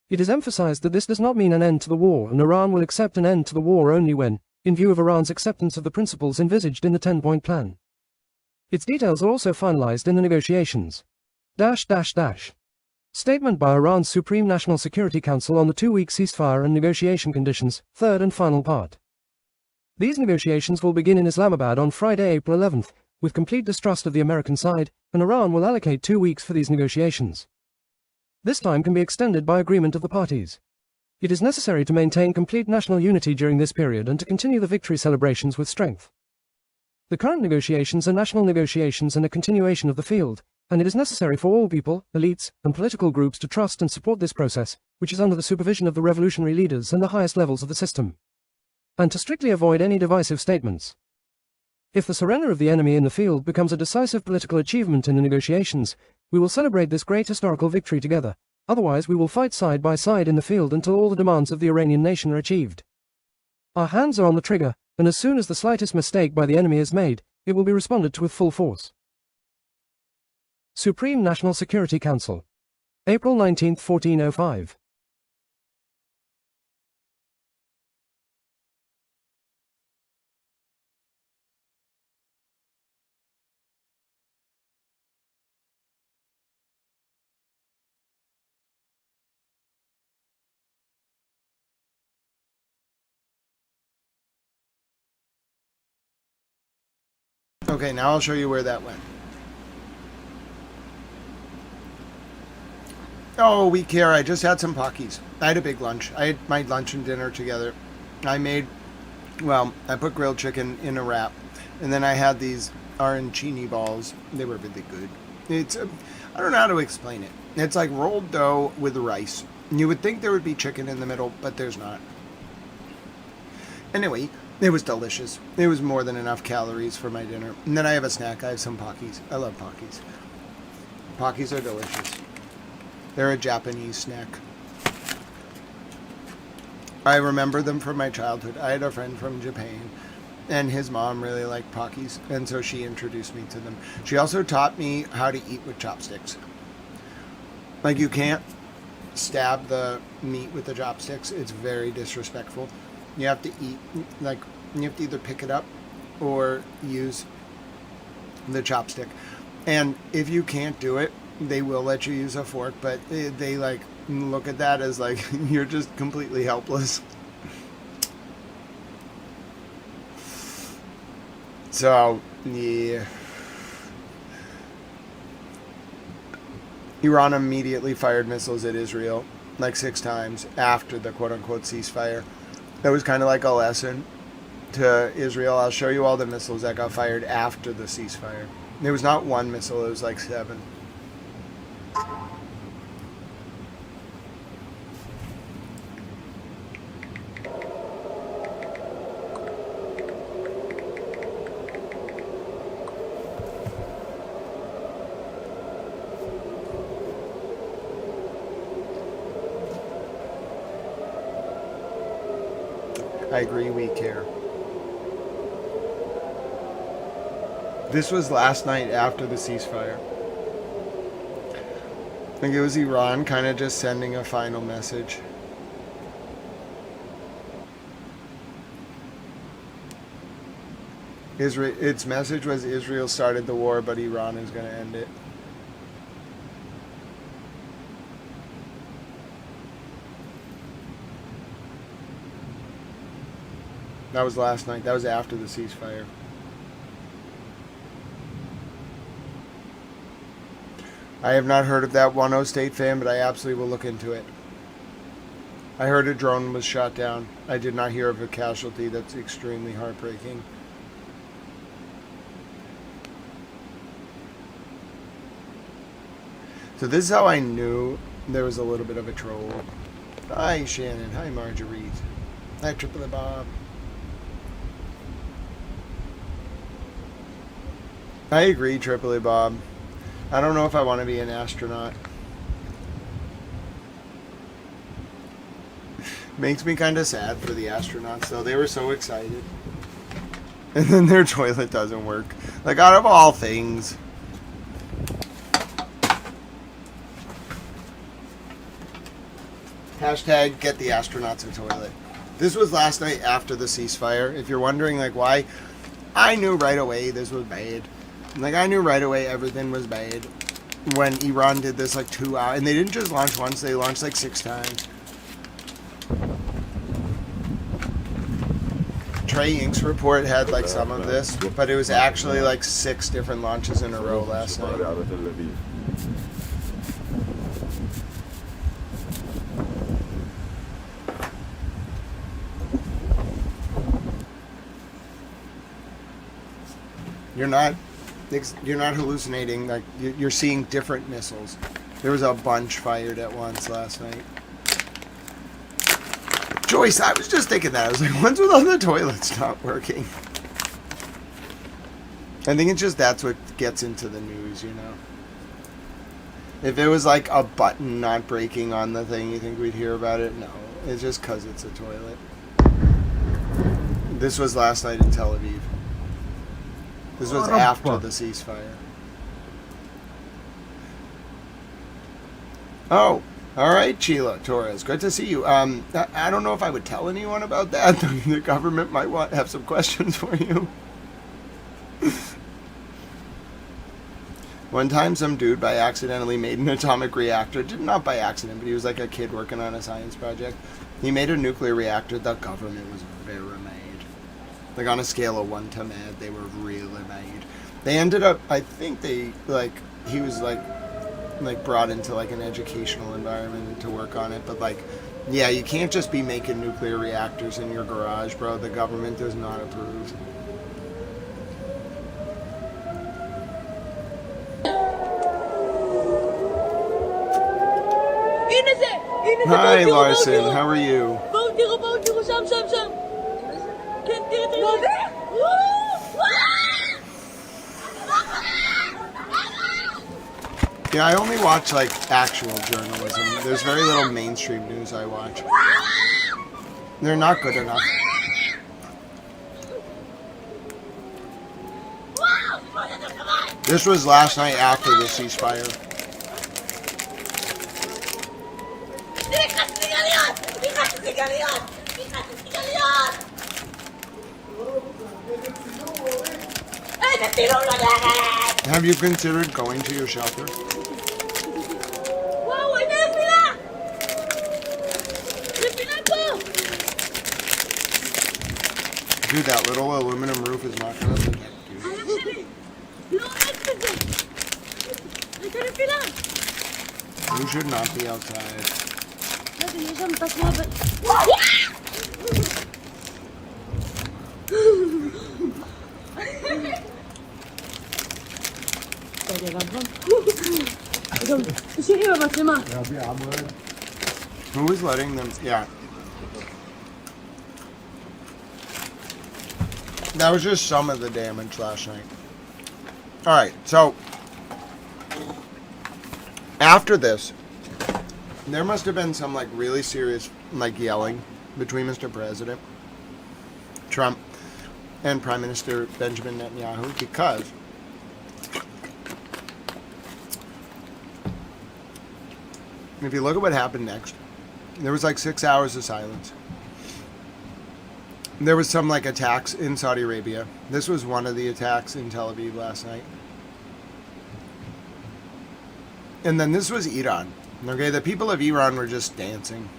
It is emphasized that this does not mean an end to the war, and Iran will accept an end to the war only when, in view of Iran's acceptance of the principles envisaged in the 10-point plan. Its details are also finalized in the negotiations. Statement by Iran's Supreme National Security Council on the 2-week ceasefire and negotiation conditions, third and final part. These negotiations will begin in Islamabad on Friday, April 11th, with complete distrust of the American side, and Iran will allocate 2 weeks for these negotiations. This time can be extended by agreement of the parties. It is necessary to maintain complete national unity during this period and to continue the victory celebrations with strength. The current negotiations are national negotiations and a continuation of the field, and it is necessary for all people, elites, and political groups to trust and support this process, which is under the supervision of the revolutionary leaders and the highest levels of the system, and to strictly avoid any divisive statements. If the surrender of the enemy in the field becomes a decisive political achievement in the negotiations, we will celebrate this great historical victory together. Otherwise, we will fight side by side in the field until all the demands of the Iranian nation are achieved. Our hands are on the trigger, and as soon as the slightest mistake by the enemy is made, it will be responded to with full force. Supreme National Security Council. April 19, 1405. Okay, now I'll show you where that went. Oh, we care. I just had some Pockies. I had a big lunch. I had my lunch and dinner together. I put grilled chicken in a wrap. And then I had these arancini balls. They were really good. I don't know how to explain it. It's like rolled dough with rice. You would think there would be chicken in the middle, but there's not. Anyway, it was delicious. It was more than enough calories for my dinner. And then I have a snack. I have some Pockies. I love Pockies. Pockies are delicious. They're a Japanese snack. I remember them from my childhood. I had a friend from Japan, and his mom really liked Pockies, and so she introduced me to them. She also taught me how to eat with chopsticks. Like, you can't stab the meat with the chopsticks. It's very disrespectful. You have to eat, like, you have to either pick it up or use the chopstick. And if you can't do it, they will let you use a fork, but they like look at that as like you're just completely helpless. So, yeah. Iran immediately fired missiles at Israel, like 6 times after the quote-unquote ceasefire. That was kind of like a lesson to Israel. I'll show you all the missiles that got fired after the ceasefire. There was not one missile, it was like 7. I agree, we care. This was last night after the ceasefire. I think it was Iran kind of just sending a final message. Its message was Israel started the war, but Iran is going to end it. That was last night. That was after the ceasefire. I have not heard of that 1-0 State fan, but I absolutely will look into it. I heard a drone was shot down. I did not hear of a casualty. That's extremely heartbreaking. So this is how I knew there was a little bit of a troll. Hi, Shannon. Hi, Marjorie. Hi, Triple Bob. I agree, Tripoli Bob. I don't know if I want to be an astronaut. Makes me kind of sad for the astronauts, though. They were so excited. And then their toilet doesn't work. Like, out of all things. Hashtag get the astronauts a toilet. This was last night after the ceasefire. If you're wondering, like, why, I knew right away this was bad. Like, I knew right away everything was bad when Iran did this, like, 2 hours. And they didn't just launch once, they launched, like, 6 times. Trey Inks' report had, like, some of this, but it was actually, like, 6 different launches in a row last night. You're not hallucinating. Like, you're seeing different missiles. There was a bunch fired at once last night. Joyce, I was just thinking that. I was like, when's with all the toilets not working? I think it's just that's what gets into the news, you know. If it was like a button not breaking on the thing, you think we'd hear about it? No, it's just because it's a toilet. This was last night in Tel Aviv. This was after the ceasefire. Oh, all right, Sheila Torres. Good to see you. I don't know if I would tell anyone about that. The government might have some questions for you. One time, some dude by accidentally made an atomic reactor. Not by accident, but he was like a kid working on a science project. He made a nuclear reactor. The government was very mad. Like, on a scale of 1 to mad, they were really mad. They ended up, I think he was like brought into like an educational environment to work on it. But like, yeah, you can't just be making nuclear reactors in your garage, bro. The government does not approve. Hi, Larson. How are you? Yeah, I only watch like actual journalism. There's very little mainstream news I watch. They're not good enough. This was last night after the ceasefire. Have you considered going to your shelter? Dude, that little aluminum roof is not going to protect you. You should not be outside. Who is letting them? Yeah. That was just some of the damage last night. Alright, so after this, there must have been some like really serious like yelling between Mr. President Trump and Prime Minister Benjamin Netanyahu, because if you look at what happened next, there was like 6 hours of silence. There was some like attacks in Saudi Arabia. This was one of the attacks in Tel Aviv last night. And then this was Iran. Okay, the people of Iran were just dancing.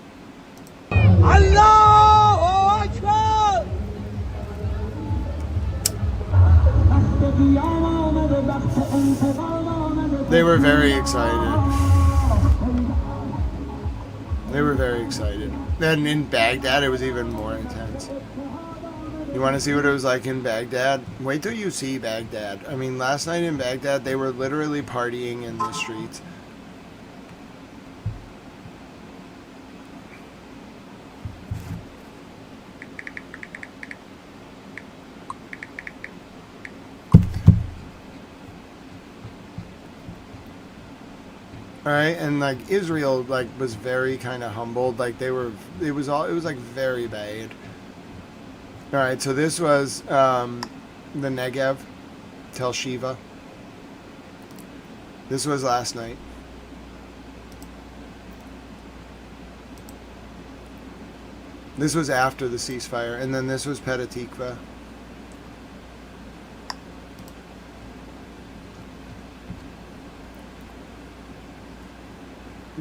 Allahu Akbar! They were very excited. They were very excited. And in Baghdad, it was even more intense. You want to see what it was like in Baghdad? Wait till you see Baghdad. I mean, last night in Baghdad, they were literally partying in the streets. All right, and like Israel like was very kind of humbled. Like it was like very bad. All right, so this was the Negev, Tel Shiva. This was last night. This was after the ceasefire, and then this was Petah Tikva.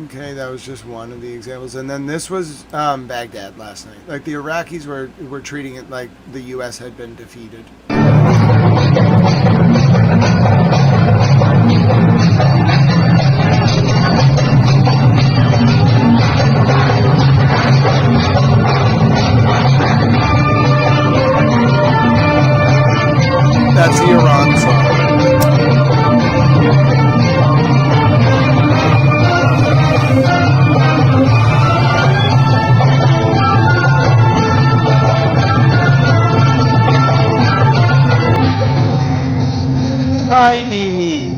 Okay, that was just one of the examples. And then this was Baghdad last night. Like the Iraqis were treating it like the U.S. had been defeated. That's the Iran song. Hi, Mimi.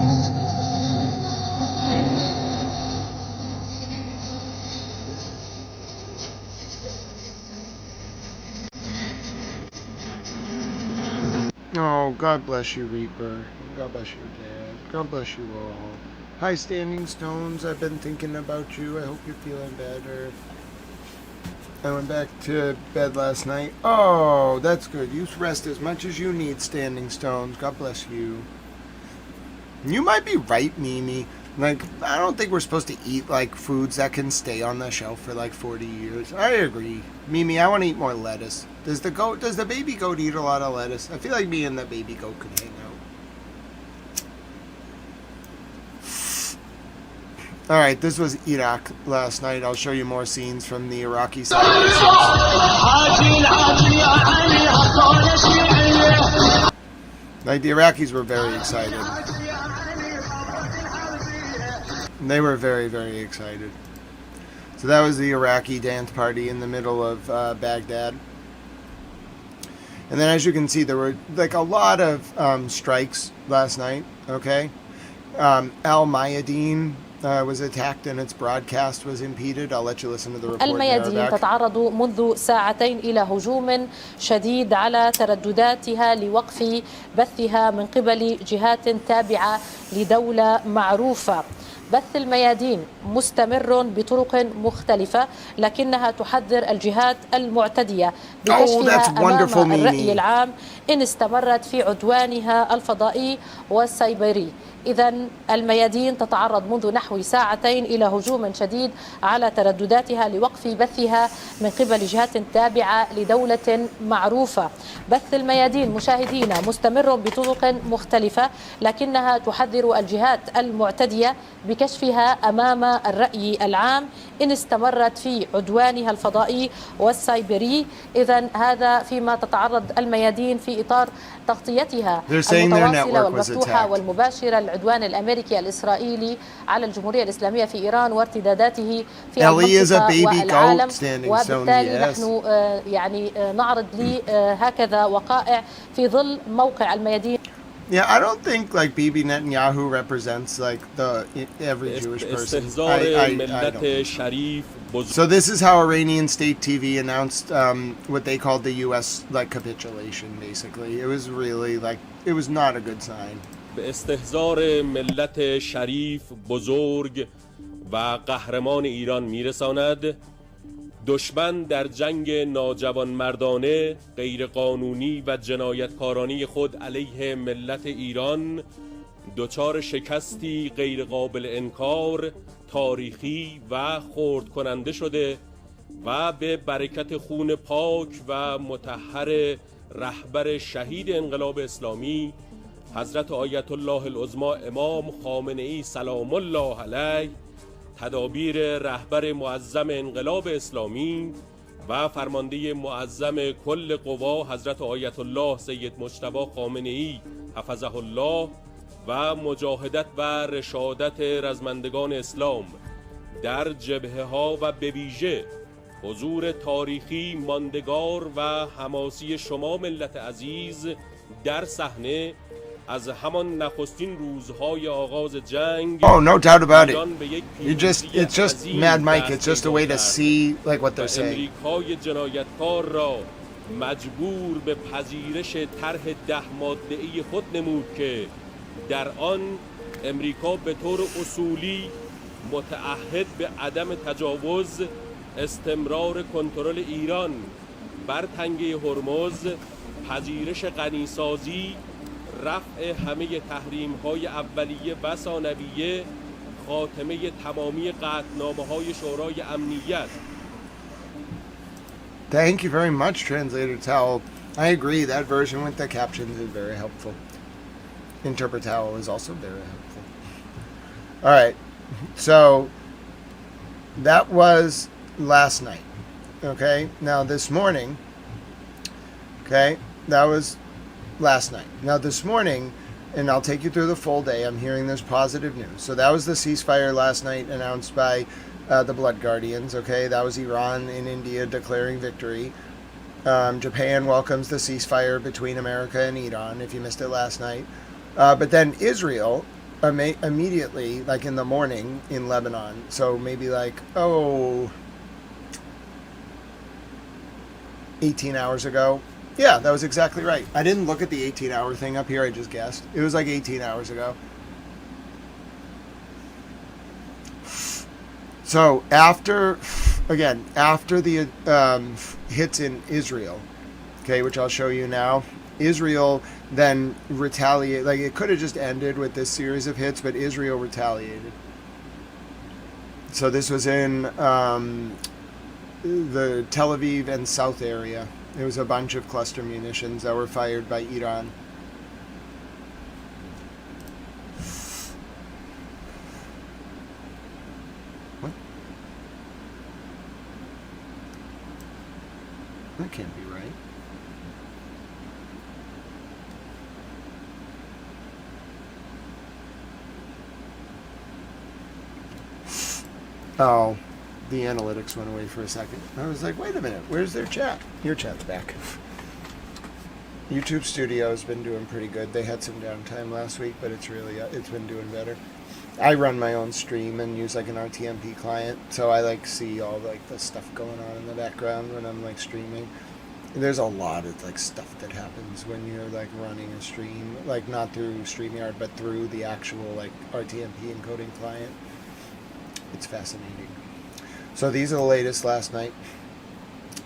Oh, God bless you, Reaper. God bless you, Dad. God bless you all. Hi, Standing Stones. I've been thinking about you. I hope you're feeling better. I went back to bed last night. Oh, that's good. You rest as much as you need, Standing Stones. God bless you. You might be right, Mimi. Like, I don't think we're supposed to eat, like, foods that can stay on the shelf for, like, 40 years. I agree. Mimi, I want to eat more lettuce. Does the baby goat eat a lot of lettuce? I feel like me and the baby goat could hang out. Alright, this was Iraq last night. I'll show you more scenes from the Iraqi side. Like, the Iraqis were very excited. They were very, very excited. So that was the Iraqi dance party in the middle of Baghdad. And then as you can see, there were like a lot of strikes last night, okay? Al Mayadeen was attacked and its broadcast was impeded. I'll let you listen to the report. الميادين تتعرض منذ ساعتين إلى هجوم شديد على تردداتها لوقف بثها من قبل جهات تابعة لدولة معروفة. بث الميادين مستمر بطرق مختلفة لكنها تحذر الجهات المعتدية بكشفها أمام الرأي العام إن استمرت في عدوانها الفضائي والسيبري. إذن الميادين تتعرض منذ نحو ساعتين إلى هجوم شديد على تردداتها لوقف بثها من قبل جهات تابعة لدولة معروفة. بث الميادين مشاهدينا مستمر بطرق مختلفة لكنها تحذر الجهات المعتدية بكشفها أمام الرأي العام إن استمرت في عدوانها الفضائي والسيبري. إذن هذا فيما تتعرض الميادين في إطار تغطيتها المتواصلة والمفتوحة والمباشرة للعدوان الأمريكي الإسرائيلي على الجمهورية الإسلامية في إيران وارتداداتها في المنطقة والعالم. وبالتالي نحن يعني نعرض هكذا وقائع في ظل موقع الميادين. Yeah, I don't think like Bibi Netanyahu represents like every Jewish person. I don't. So this is how Iranian state TV announced what they called the U.S. like capitulation. Basically, it was really like it was not a good sign. به استحضار ملت شریف بزرگ و قهرمان ایران میرساند. دشمن در جنگ ناجوانمردانه، غیرقانونی و جنایتکارانه خود علیه ملت ایران دچار شکستی غیرقابل انکار، تاریخی و خرد کننده شده و به برکت خون پاک و مطهر رهبر شهید انقلاب اسلامی حضرت آیت الله العظما امام خامنه‌ای سلام الله علیه، تدابیر رهبر معظم انقلاب اسلامی و فرمانده معظم کل قوا حضرت آیت الله سید مجتبی خامنه‌ای حفظه الله و مجاهدت و رشادت رزمندگان اسلام در جبهه‌ها و به ویژه حضور تاریخی ماندگار و حماسی شما ملت عزیز در صحنه از همان نخستین روزهای آغاز جنگ Oh, no doubt about it. ایران به یک It's just Mad Mike. It's just a way to see like what they're saying. امریکای جنایتکار را مجبور به پذیرش طرح 10 ماده‌ای خود نمود که در آن امریکا به طور اصولی متعهد به عدم تجاوز، استمرار کنترل ایران بر تنگه هرمز، پذیرش غنیسازی، رفع همه تحریم‌های اولیه و ثانویه، خاتمه تمامی قطعنامه‌های شورای امنیت. Thank you very much, Translator Towel. I agree. That version with the captions is very helpful. Interpret Towel is also very helpful. All right. So that was last night. Okay. Now this morning. Okay. That was last night. Now this morning, and I'll take you through the full day, I'm hearing this positive news. So that was the ceasefire last night announced by the Blood Guardians. Okay. That was Iran and India declaring victory. Japan welcomes the ceasefire between America and Iran, if you missed it last night. But then Israel immediately, like in the morning in Lebanon, so maybe like, 18 hours ago. Yeah, that was exactly right. I didn't look at the 18-hour thing up here, I just guessed. It was like 18 hours ago. So after the hits in Israel, okay, which I'll show you now, Israel then retaliated. Like, it could have just ended with this series of hits, but Israel retaliated. So this was in the Tel Aviv and South area. There was a bunch of cluster munitions that were fired by Iran. What? That can't be right. Oh, the analytics went away for a second. I was like, wait a minute, where's their chat? Your chat's back. YouTube Studio has been doing pretty good. They had some downtime last week, but it's been doing better. I run my own stream and use like an RTMP client, so I like see all like the stuff going on in the background when I'm like streaming. And there's a lot of like stuff that happens when you're like running a stream, like not through StreamYard, but through the actual like RTMP encoding client. It's fascinating. So these are the latest last night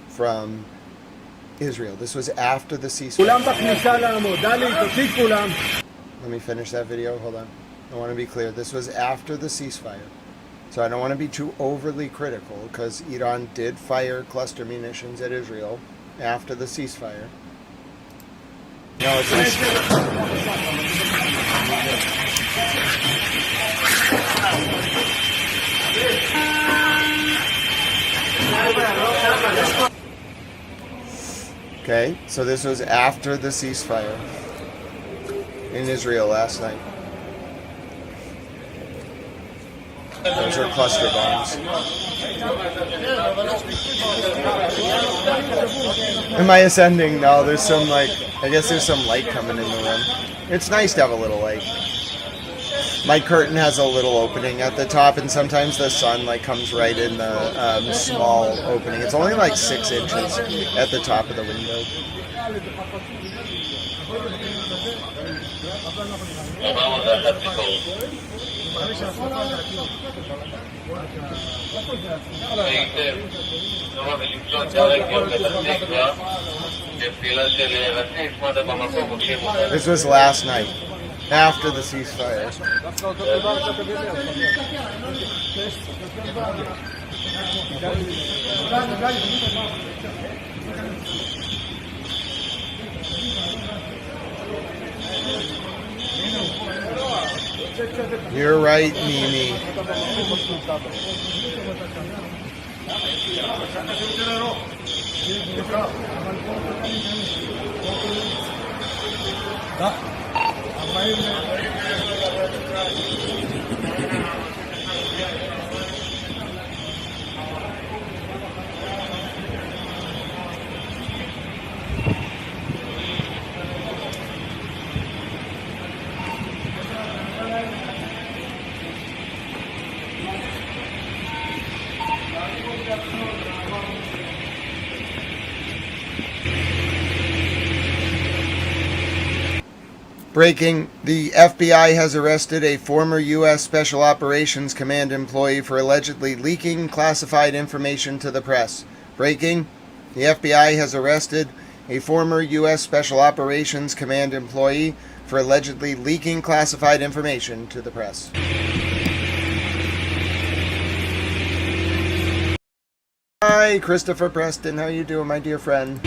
from Israel. This was after the ceasefire. Let me finish that video. Hold on. I want to be clear. This was after the ceasefire. So I don't want to be too overly critical because Iran did fire cluster munitions at Israel after the ceasefire. No, it's okay, so this was after the ceasefire in Israel last night. Those are cluster bombs. Am I ascending? No, there's some I guess there's some light coming in the room. It's nice to have a little light. My curtain has a little opening at the top, and sometimes the sun comes right in the small opening. It's only like 6 inches at the top of the window. This was last night, after the ceasefire. You're right, Mimi. Breaking, the FBI has arrested a former U.S. Special Operations Command employee for allegedly leaking classified information to the press. Breaking, the FBI has arrested a former U.S. Special Operations Command employee for allegedly leaking classified information to the press. Hi, Christopher Preston. How you doing, my dear friend?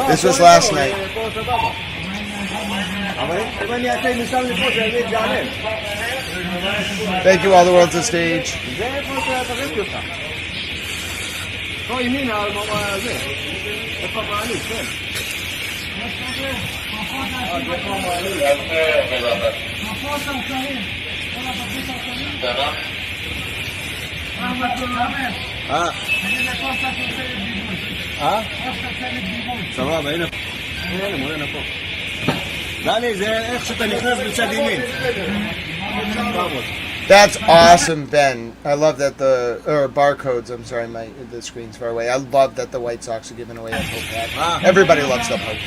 This was last night. Thank you, all the world's a stage. That's awesome, Ben. I love that barcodes. I'm sorry, the screen's far away. I love that the White Sox are giving away that Pope hat. Everybody loves the Pope.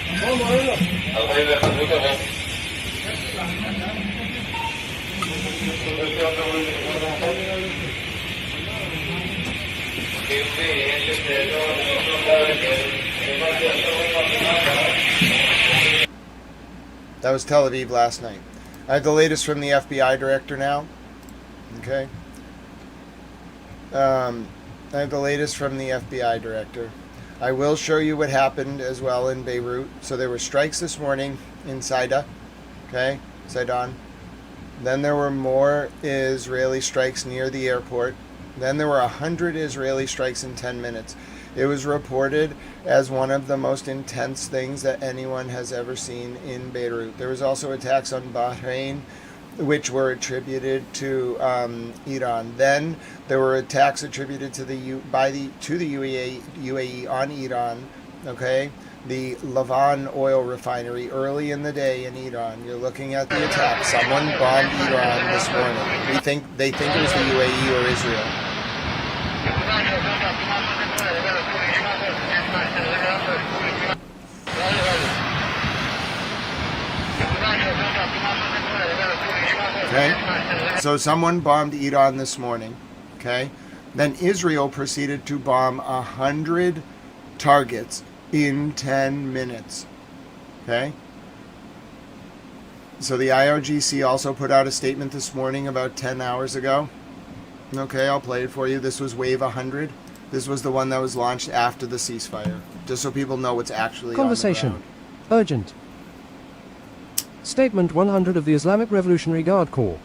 That was Tel Aviv last night. I have the latest from the FBI director now. Okay. I have the latest from the FBI director. I will show you what happened as well in Beirut. So there were strikes this morning in Saida. Okay. Sidon. Then there were more Israeli strikes near the airport. Then there were 100 Israeli strikes in 10 minutes. It was reported as one of the most intense things that anyone has ever seen in Beirut. There was also attacks on Bahrain, which were attributed to Iran. Then there were attacks attributed to the UAE on Iran. Okay, the Lebanon oil refinery early in the day in Iran. You're looking at the attack. Someone bombed Iran this morning. They think it was the UAE or Israel. Okay, so someone bombed Iran this morning. Okay, then Israel proceeded to bomb 100 targets in 10 minutes. Okay, so the IRGC also put out a statement this morning about 10 hours ago. Okay, I'll play it for you. This was Wave 100. This was the one that was launched after the ceasefire, just so people know what's actually Conversation. on the ground. Urgent. Statement 100 of the Islamic Revolutionary Guard Corps.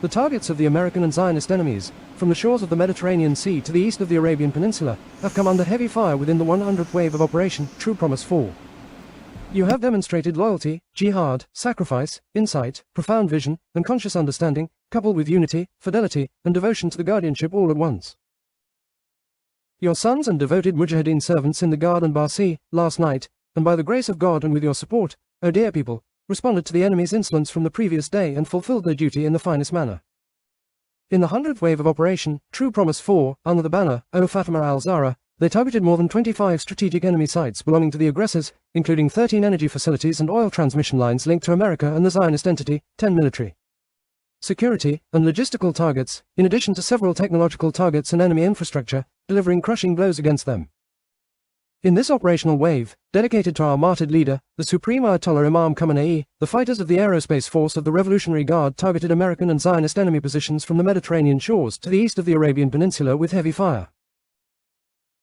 The targets of the American and Zionist enemies, from the shores of the Mediterranean Sea to the east of the Arabian Peninsula, have come under heavy fire within the 100th wave of Operation True Promise 4. You have demonstrated loyalty, jihad, sacrifice, insight, profound vision, and conscious understanding, coupled with unity, fidelity, and devotion to the guardianship all at once. Your sons and devoted Mujahideen servants in the Guard and Barsi, last night, and by the grace of God and with your support, O dear people, responded to the enemy's insolence from the previous day and fulfilled their duty in the finest manner. In the 100th wave of Operation True Promise 4, under the banner, O Fatima al-Zahra, they targeted more than 25 strategic enemy sites belonging to the aggressors, including 13 energy facilities and oil transmission lines linked to America and the Zionist entity, 10 military, security, and logistical targets, in addition to several technological targets and enemy infrastructure, delivering crushing blows against them. In this operational wave, dedicated to our martyred leader, the Supreme Ayatollah Imam Khamenei, the fighters of the Aerospace Force of the Revolutionary Guard targeted American and Zionist enemy positions from the Mediterranean shores to the east of the Arabian Peninsula with heavy fire.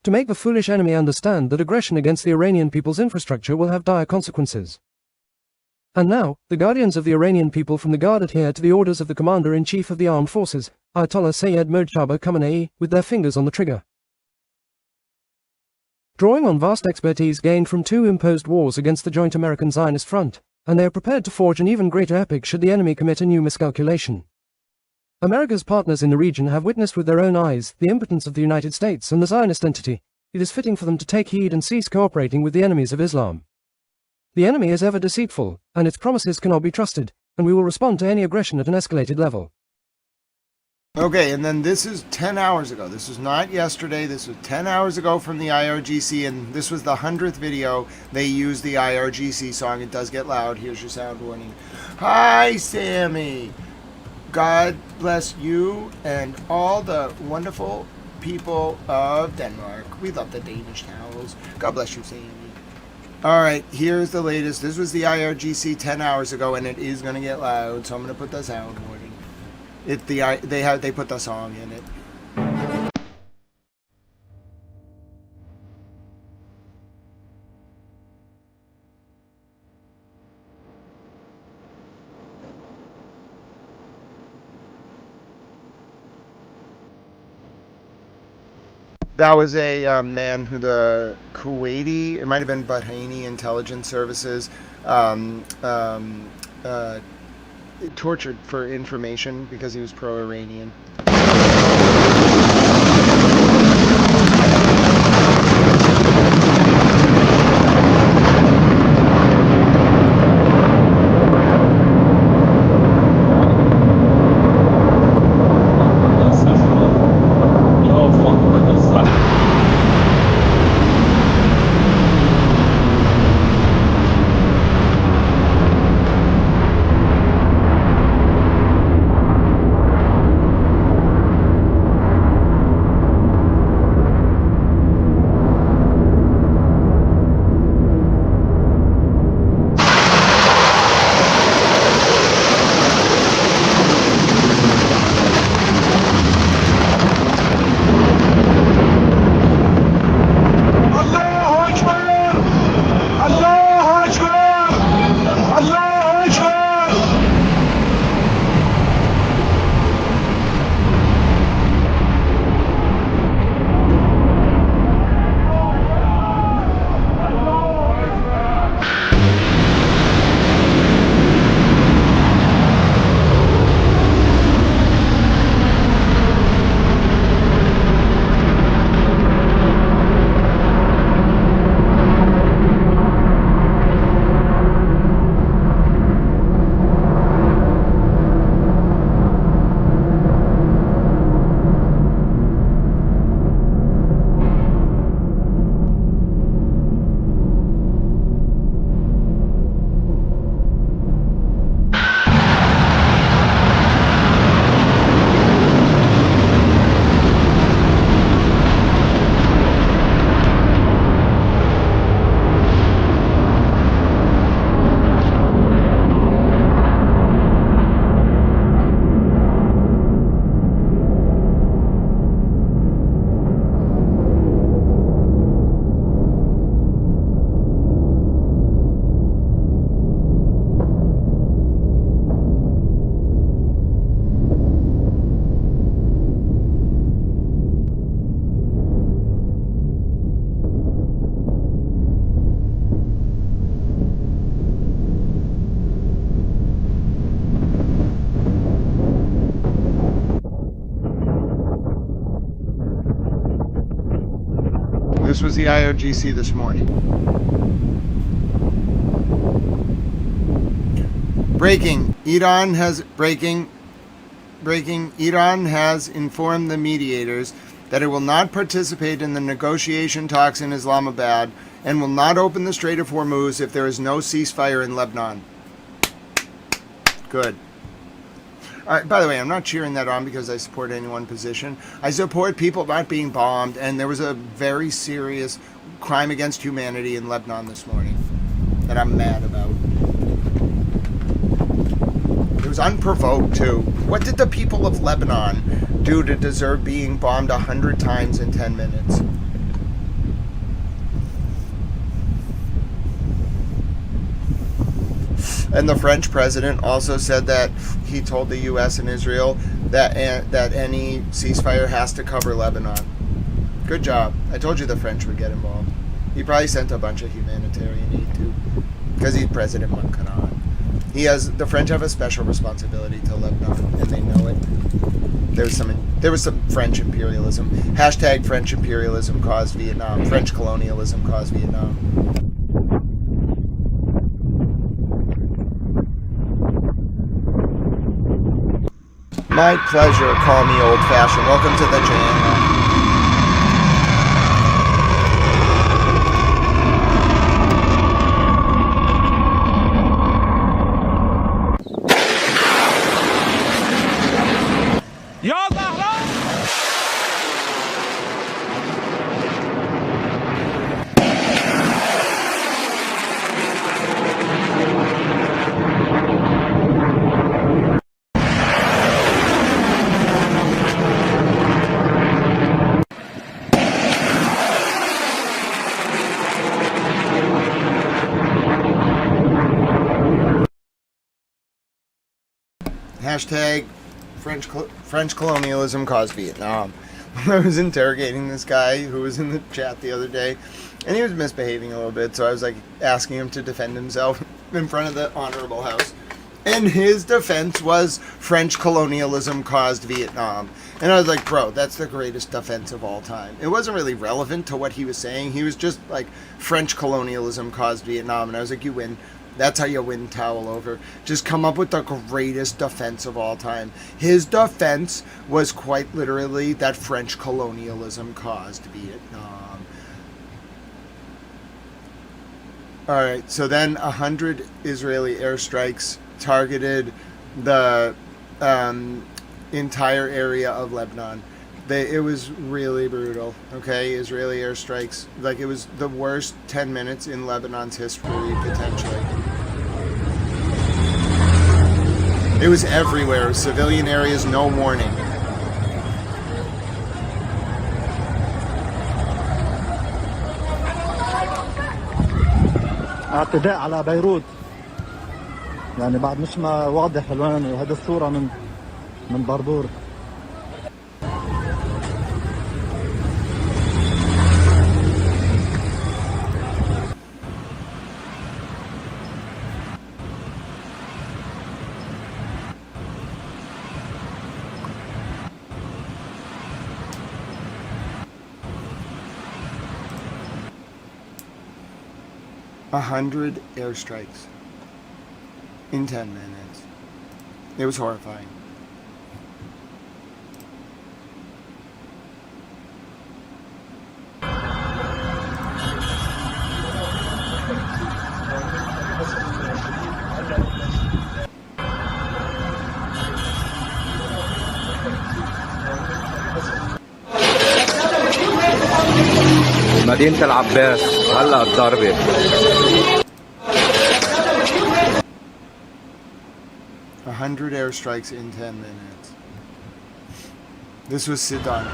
To make the foolish enemy understand that aggression against the Iranian people's infrastructure will have dire consequences. And now, the guardians of the Iranian people from the Guard adhere to the orders of the Commander-in-Chief of the Armed Forces, Ayatollah Sayyid Mojtaba Khamenei, with their fingers on the trigger. Drawing on vast expertise gained from 2 imposed wars against the joint American Zionist front, and they are prepared to forge an even greater epic should the enemy commit a new miscalculation. America's partners in the region have witnessed with their own eyes the impotence of the United States and the Zionist entity, it is fitting for them to take heed and cease cooperating with the enemies of Islam. The enemy is ever deceitful, and its promises cannot be trusted, and we will respond to any aggression at an escalated level. Okay, and then this is 10 hours ago. This was not yesterday. This was 10 hours ago from the IRGC, and this was the 100th video. They used the IRGC song. It does get loud. Here's your sound warning. Hi, Sammy. God bless you and all the wonderful people of Denmark. We love the Danish towels. God bless you, Sammy. All right, here's the latest. This was the IRGC 10 hours ago, and it is going to get loud, so I'm going to put the sound warning. They put the song in it. That was a man who the Kuwaiti, it might have been Bahraini intelligence services, tortured for information because he was pro-Iranian. This was the IRGC this morning. Breaking. Iran has informed the mediators that it will not participate in the negotiation talks in Islamabad and will not open the Strait of Hormuz if there is no ceasefire in Lebanon. Good. By the way, I'm not cheering that on because I support any one position. I support people not being bombed, and there was a very serious crime against humanity in Lebanon this morning that I'm mad about. It was unprovoked, too. What did the people of Lebanon do to deserve being bombed 100 times in 10 minutes? And the French president also said that he told the U.S. and Israel that any ceasefire has to cover Lebanon. Good job. I told you the French would get involved. He probably sent a bunch of humanitarian aid too, because he's President Macron. The French have a special responsibility to Lebanon, and they know it. there was some French imperialism. Hashtag French imperialism caused Vietnam. French colonialism caused Vietnam. My pleasure. Call me old-fashioned. Welcome to the channel. Hashtag French colonialism caused Vietnam. I was interrogating this guy who was in the chat the other day, and he was misbehaving a little bit, so I was like asking him to defend himself in front of the Honorable House. And his defense was French colonialism caused Vietnam. And I was like, bro, that's the greatest defense of all time. It wasn't really relevant to what he was saying. He was just like, French colonialism caused Vietnam. And I was like, you win. That's how you win towel over. Just come up with the greatest defense of all time. His defense was quite literally that French colonialism caused Vietnam. Alright, so then 100 Israeli airstrikes targeted the entire area of Lebanon. It was really brutal, okay? Israeli airstrikes. Like, it was the worst 10 minutes in Lebanon's history, potentially. It was everywhere. Civilian areas, no warning. اعتداء على بيروت يعني بعد مش ما واضح الوان هذه الصورة من بردور. A 100 airstrikes in 10 minutes. It was horrifying. مدينة العباس هلا الضربة 100 airstrikes in 10 minutes. This was Sidon.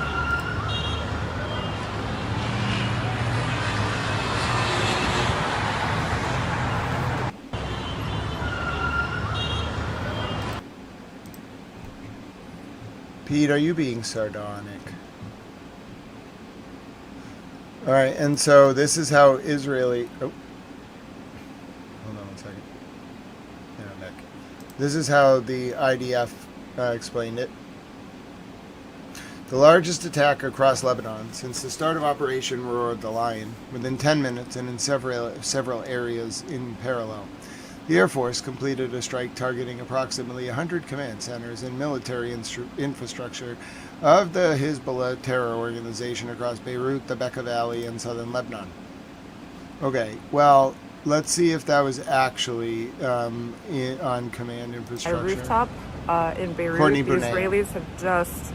Pete, are you being sardonic? Alright, and so this is how Israeli... Oh. Hold on one second. Yeah, I'm back. This is how the IDF explained it. The largest attack across Lebanon since the start of Operation Roar the Lion, within 10 minutes and in several areas in parallel. The Air Force completed a strike targeting approximately 100 command centers and military infrastructure of the Hezbollah terror organization across Beirut, the Bekaa Valley, and southern Lebanon. Okay, well, let's see if that was actually on command infrastructure. A rooftop in Beirut. Courtney The Burnett. Israelis have just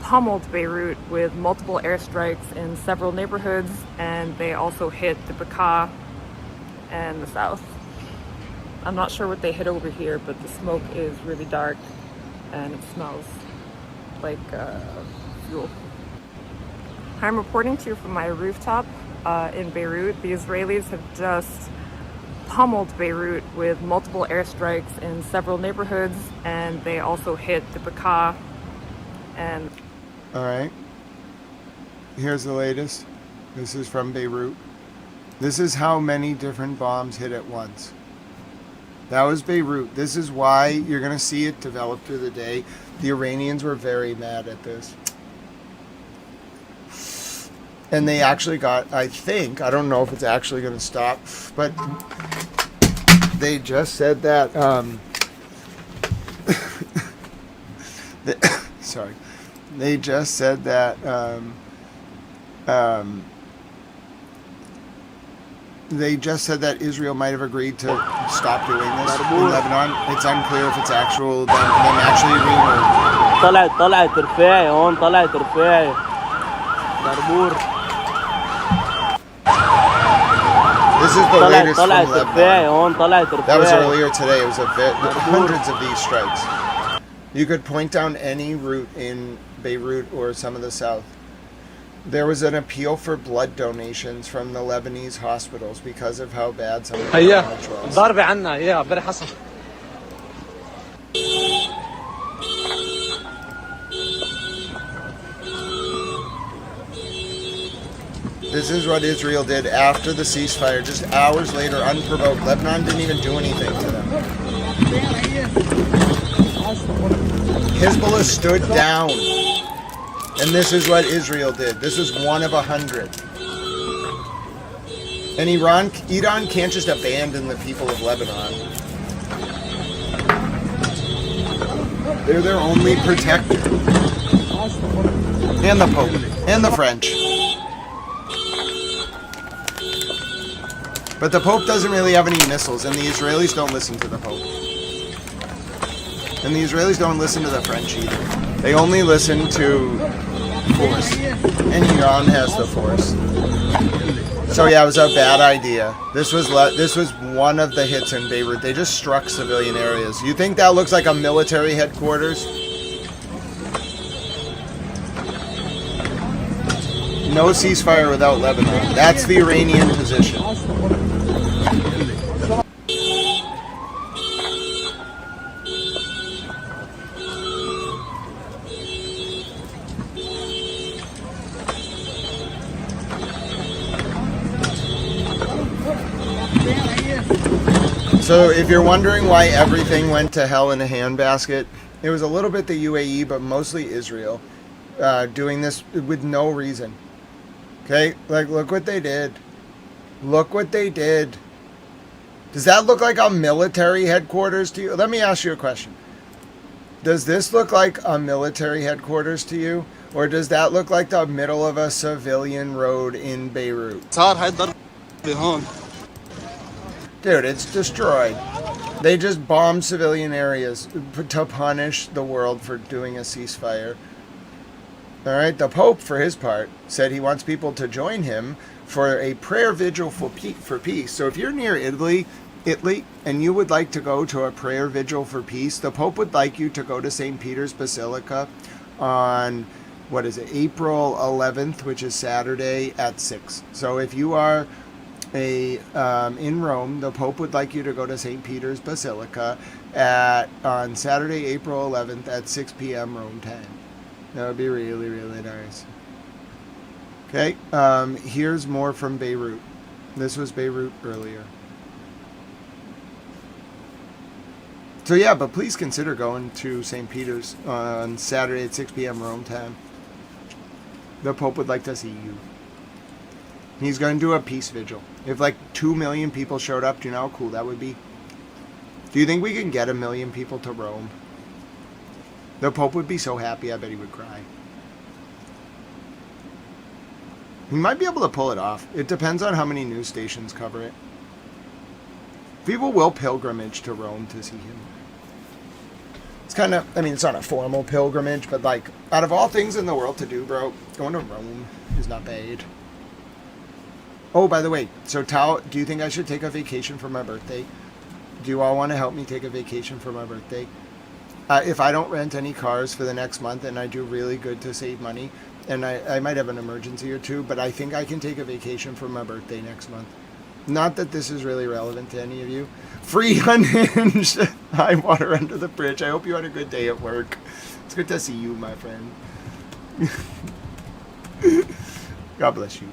pummeled Beirut with multiple airstrikes in several neighborhoods, and they also hit the Bekaa and the south. I'm not sure what they hit over here, but the smoke is really dark and it smells like fuel. I'm reporting to you from my rooftop in Beirut. The Israelis have just pummeled Beirut with multiple airstrikes in several neighborhoods, and they also hit the Bekaa and... Alright. Here's the latest. This is from Beirut. This is how many different bombs hit at once. That was Beirut. This is why you're going to see it develop through the day. The Iranians were very mad at this. And they actually got, I don't know if it's actually going to stop, but they just said that, sorry. They just said that, Israel might have agreed to stop doing this in Lebanon. It's unclear if it's them actually agreeing or... طلعت رفاعي هون طلعت رفاعي داربور. This is the latest from Lebanon. That was earlier today. It was hundreds of these strikes. You could point down any route in Beirut or some of the south. There was an appeal for blood donations from the Lebanese hospitals because of how bad some of the damage was. ضربة عنا يا بري حصل. This is what Israel did after the ceasefire, just hours later, unprovoked. Lebanon didn't even do anything to them. Hezbollah stood down. And this is what Israel did. This was one of 100. And Iran can't just abandon the people of Lebanon. They're their only protector. And the Pope. And the French. But the Pope doesn't really have any missiles, and the Israelis don't listen to the Pope. And the Israelis don't listen to the French either. They only listen to force. And Iran has the force. So yeah, it was a bad idea. This was one of the hits in Beirut. They just struck civilian areas. You think that looks like a military headquarters? No ceasefire without Lebanon. That's the Iranian position. So if you're wondering why everything went to hell in a handbasket, it was a little bit the UAE, but mostly Israel, doing this with no reason. Okay, like look what they did. Look what they did. Does that look like a military headquarters to you? Let me ask you a question. Does this look like a military headquarters to you? Or does that look like the middle of a civilian road in Beirut? Dude, it's destroyed. They just bombed civilian areas to punish the world for doing a ceasefire. Alright, the Pope, for his part, said he wants people to join him for a prayer vigil for peace. So if you're near Italy, and you would like to go to a prayer vigil for peace, the Pope would like you to go to St. Peter's Basilica on, April 11th, which is Saturday at 6. So if you are in Rome, the Pope would like you to go to St. Peter's Basilica on Saturday, April 11th at 6 p.m. Rome time. That would be really, really nice. Okay, here's more from Beirut. This was Beirut earlier. So yeah, but please consider going to St. Peter's on Saturday at 6 p.m. Rome time. The Pope would like to see you. He's going to do a peace vigil. If like 2 million people showed up, do you know how cool that would be? Do you think we can get 1 million people to Rome? The Pope would be so happy, I bet he would cry. He might be able to pull it off. It depends on how many news stations cover it. People will pilgrimage to Rome to see him. It's kind of, it's not a formal pilgrimage, but like, out of all things in the world to do, bro, going to Rome is not bad. Oh, by the way, so Tao, do you think I should take a vacation for my birthday? Do you all want to help me take a vacation for my birthday? If I don't rent any cars for the next month and I do really good to save money, and I might have an emergency or two, but I think I can take a vacation for my birthday next month. Not that this is really relevant to any of you. Free Unhinged. High water under the bridge. I hope you had a good day at work. It's good to see you, my friend. God bless you.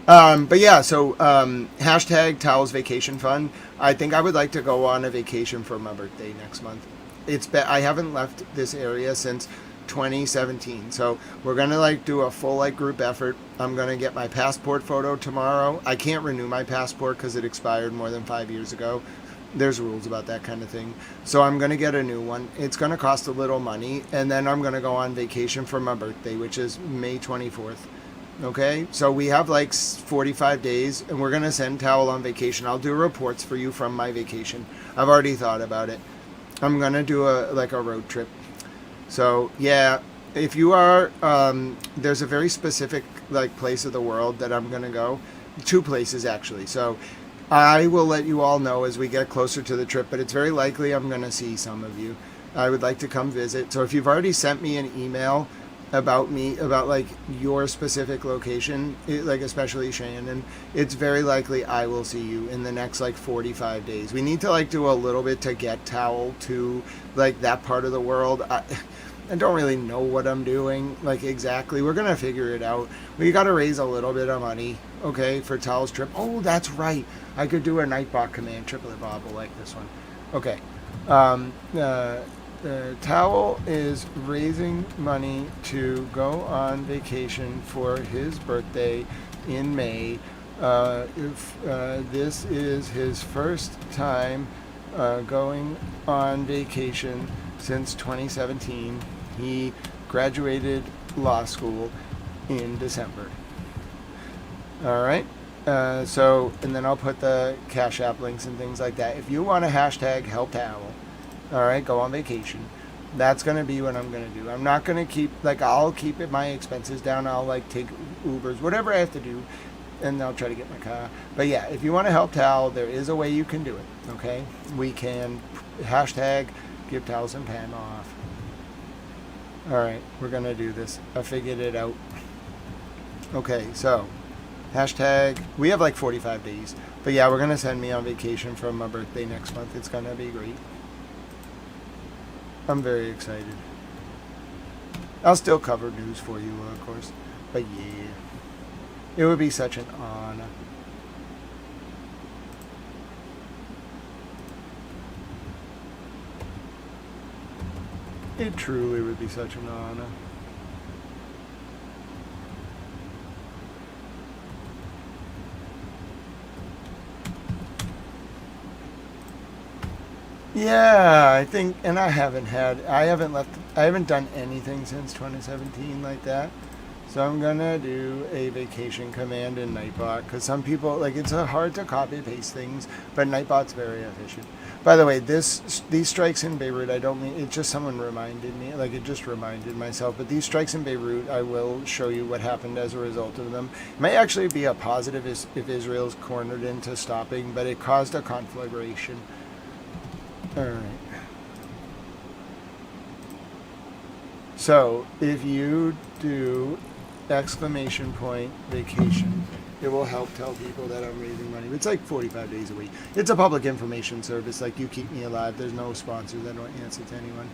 But yeah, so hashtag Towels Vacation Fund. I think I would like to go on a vacation for my birthday next month. I haven't left this area since 2017, so we're gonna like do a full like group effort. I'm gonna get my passport photo tomorrow. I can't renew my passport because it expired more than 5 years ago. There's rules about that kind of thing. So I'm going to get a new one. It's going to cost a little money. And then I'm going to go on vacation for my birthday, which is May 24th. Okay? So we have like 45 days and we're going to send Towel on vacation. I'll do reports for you from my vacation. I've already thought about it. I'm going to do a road trip. So yeah, if you are, there's a very specific like place of the world that I'm going to go. 2 places actually. So I will let you all know as we get closer to the trip, but it's very likely I'm going to see some of you. I would like to come visit. So if you've already sent me an email about like your specific location, like especially Shannon, it's very likely I will see you in the next like 45 days. We need to like do a little bit to get Towel to like that part of the world. I don't really know what I'm doing, like exactly. We're going to figure it out. We got to raise a little bit of money, okay, for Towel's trip. Oh, that's right. I could do a Nightbot command. Triplet Bob will like this one. Okay. Towel is raising money to go on vacation for his birthday in May. This is his first time going on vacation since 2017. He graduated law school in December. All right. And then I'll put the Cash App links and things like that. If you want to hashtag help Towel, all right, go on vacation. That's going to be what I'm going to do. I'm not going to keep, like, I'll keep my expenses down. I'll, like, take Ubers, whatever I have to do, and I'll try to get my car. But, yeah, if you want to help Towel, there is a way you can do it, okay? We can hashtag give Towel some time off. All right, we're going to do this. I figured it out. Okay, so hashtag, we have like 45 days. But yeah, we're going to send me on vacation for my birthday next month. It's going to be great. I'm very excited. I'll still cover news for you, of course. But yeah, it would be such an honor. It truly would be such an honor. Yeah, I think, and I haven't done anything since 2017 like that. So I'm gonna do a vacation command in Nightbot because some people, like, it's hard to copy paste things, but Nightbot's very efficient. By the way, these strikes in Beirut, I don't mean, it's just someone reminded me, like it just reminded myself, but these strikes in Beirut, I will show you what happened as a result of them. It may actually be a positive if Israel's cornered into stopping, but it caused a conflagration. All right. So if you do !vacation, it will help tell people that I'm raising money. It's like 45 days a week. It's a public information service, like You Keep Me Alive. There's no sponsors. I don't answer to anyone.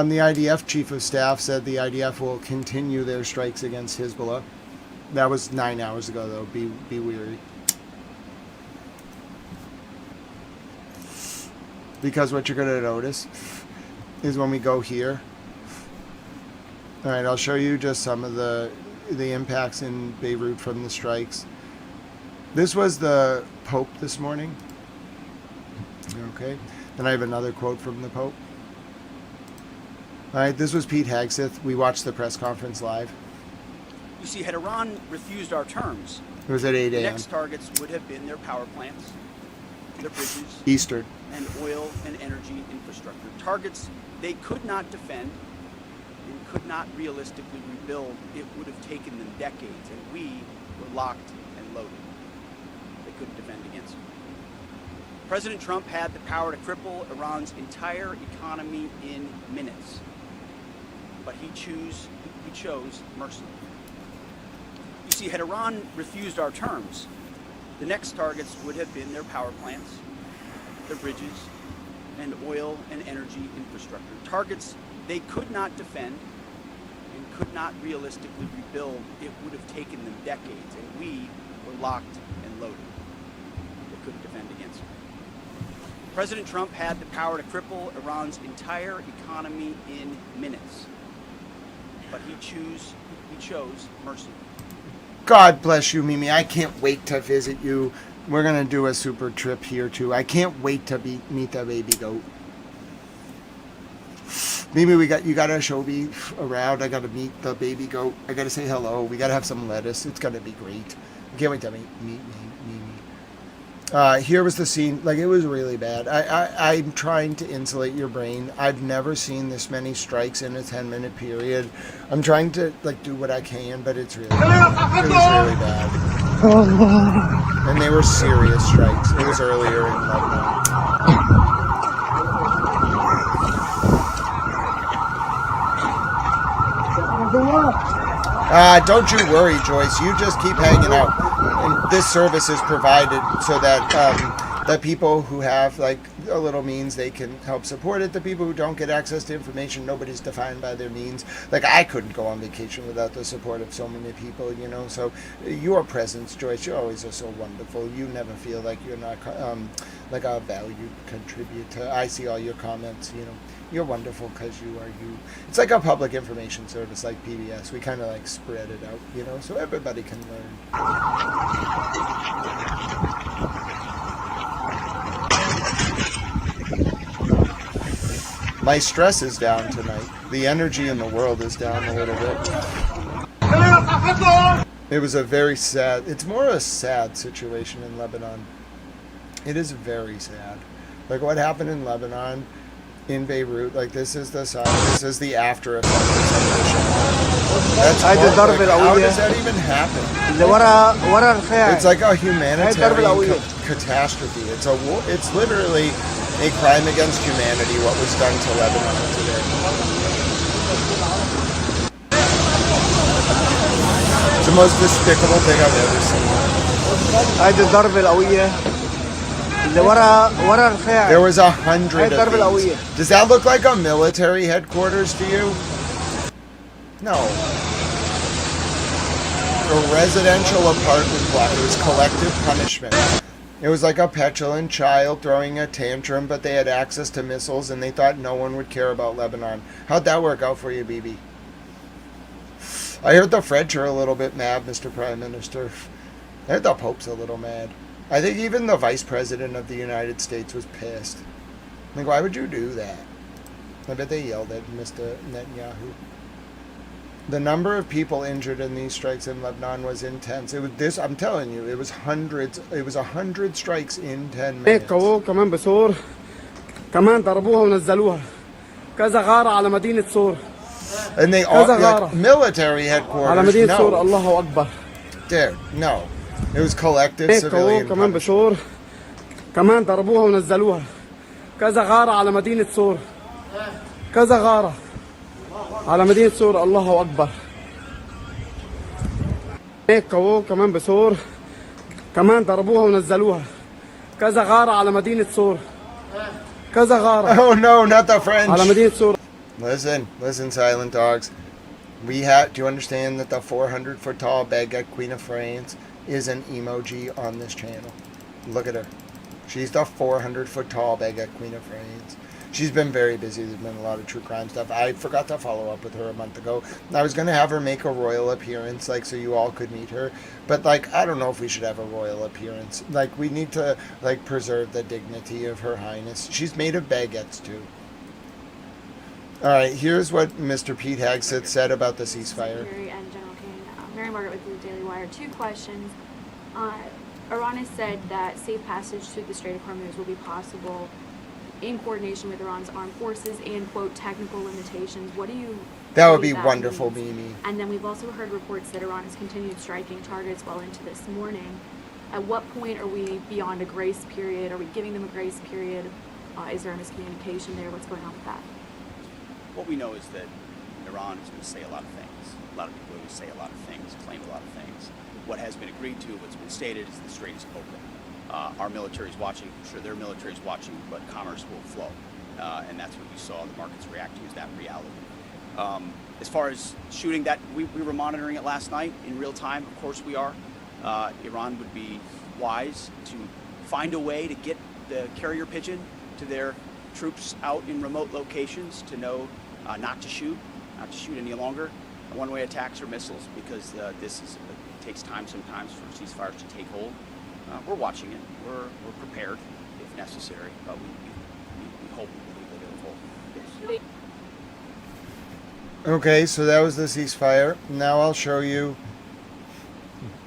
The IDF chief of staff said the IDF will continue their strikes against Hezbollah. That was 9 hours ago, though. Be weary. Because what you're going to notice is when we go here. All right, I'll show you just some of the impacts in Beirut from the strikes. This was the Pope this morning. Okay. Then I have another quote from the Pope. All right, this was Pete Hegseth. We watched the press conference live. You see, had Iran refused our terms, it was at 8 a.m. The next targets would have been their power plants, their bridges, Eastern, and oil and energy infrastructure. Targets they could not defend and could not realistically rebuild. It would have taken them decades, and we were locked and loaded. They couldn't defend against it. President Trump had the power to cripple Iran's entire economy in minutes, but he chose mercy. You see, had Iran refused our terms, the next targets would have been their power plants, their bridges, and oil and energy infrastructure. Targets they could not defend and could not realistically rebuild, it would have taken them decades, and we were locked and loaded. They couldn't defend against it. President Trump had the power to cripple Iran's entire economy in minutes, but he chose mercy. God bless you, Mimi. I can't wait to visit you. We're going to do a super trip here, too. I can't wait to meet the baby goat. Mimi, you got to show me around. I got to meet the baby goat. I got to say hello. We got to have some lettuce. It's going to be great. I can't wait to meet Mimi. Here was the scene. Like, it was really bad. I'm trying to insulate your brain. I've never seen this many strikes in a 10-minute period. I'm trying to, like, do what I can, but it was really bad. And they were serious strikes. It was earlier in Lebanon. Don't you worry, Joyce. You just keep hanging out. And this service is provided so that the people who have like a little means, they can help support it. The people who don't get access to information, nobody's defined by their means. Like, I couldn't go on vacation without the support of so many people, you know. So your presence, Joyce, you always are so wonderful. You never feel like you're not like a valued contributor. I see all your comments, you know. You're wonderful because you are you. It's like a public information service like PBS. We kind of like spread it out, you know, so everybody can learn. My stress is down tonight. The energy in the world is down a little bit. It was a very sad, it's more a sad situation in Lebanon. It is very sad. Like what happened in Lebanon, in Beirut, like this is the side, this is the after effect of separation. That's horrible. Like, how does that even happen? It's like a humanitarian catastrophe. It's a war. It's literally a crime against humanity what was done to Lebanon today. It's the most despicable thing I've ever seen. There was 100 of these. Does that look like a military headquarters to you? No. A residential apartment block. It was collective punishment. It was like a petulant child throwing a tantrum, but they had access to missiles and they thought no one would care about Lebanon. How'd that work out for you, Bibi? I heard the French are a little bit mad, Mr. Prime Minister. I heard the Pope's a little mad. I think even the Vice President of the United States was pissed. Like, why would you do that? I bet they yelled at Mr. Netanyahu. The number of people injured in these strikes in Lebanon was intense. It was this. I'm telling you, it was hundreds. It was 100 strikes in 10 minutes. كمان بصور كمان ضربوها ونزلوها كذا غارة على مدينة صور. And they all like military headquarters. على مدينة صور الله أكبر. Dude, no. It was collective civilian كمان بصور كمان ضربوها ونزلوها كذا غارة على مدينة صور كذا غارة على مدينة صور الله أكبر. كمان بصور كمان ضربوها ونزلوها كذا غارة على مدينة صور كذا غارة. Oh no, not the French. على مدينة صور. Listen, silent dogs. Do you understand that the 400-foot tall baguette Queen of France is an emoji on this channel? Look at her. She's the 400-foot tall baguette Queen of France. She's been very busy. There's been a lot of true crime stuff. I forgot to follow up with her a month ago. I was going to have her make a royal appearance, like, so you all could meet her. But, like, I don't know if we should have a royal appearance. Like, we need to, like, preserve the dignity of Her Highness. She's made of baguettes, too. All right, here's what Mr. Pete Hegseth said about the ceasefire. Secretary and General King, Mary Margaret with the Daily Wire. 2 questions. Iran has said that safe passage through the Strait of Hormuz will be possible in coordination with Iran's armed forces and, quote, technical limitations. What do you... That would be wonderful, Mimi. And then we've also heard reports that Iran has continued striking targets well into this morning. At what point are we beyond a grace period? Are we giving them a grace period? Is there a miscommunication there? What's going on with that? What we know is that Iran is going to say a lot of things. A lot of people are going to say a lot of things, claim a lot of things. What has been agreed to, what's been stated, is the strait is open. Our military is watching. I'm sure their military is watching, but commerce will flow. And that's what you saw the markets react to, is that reality. As far as shooting, that we were monitoring it last night in real time. Of course we are. Iran would be wise to find a way to get the carrier pigeon to their troops out in remote locations to know not to shoot any longer one-way attacks or missiles, because this takes time sometimes for ceasefires to take hold. We're watching it. We're prepared if necessary, but we hope and believe that it'll hold. Yes. Okay, so that was the ceasefire. Now I'll show you.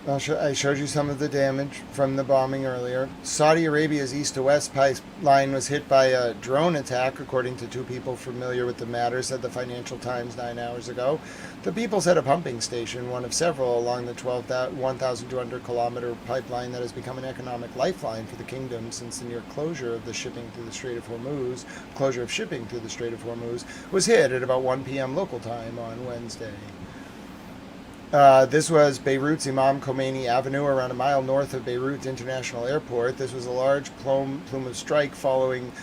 I showed you some of the damage from the bombing earlier. Saudi Arabia's east to west pipeline was hit by a drone attack, according to two people familiar with the matter, said the Financial Times 9 hours ago. The people said a pumping station, one of several along the 1,200 kilometer pipeline that has become an economic lifeline for the kingdom since the near closure of shipping through the Strait of Hormuz, was hit at about 1 p.m. local time on Wednesday. This was Beirut's Imam Khomeini Avenue, around a mile north of Beirut International Airport. This was a large plume of smoke following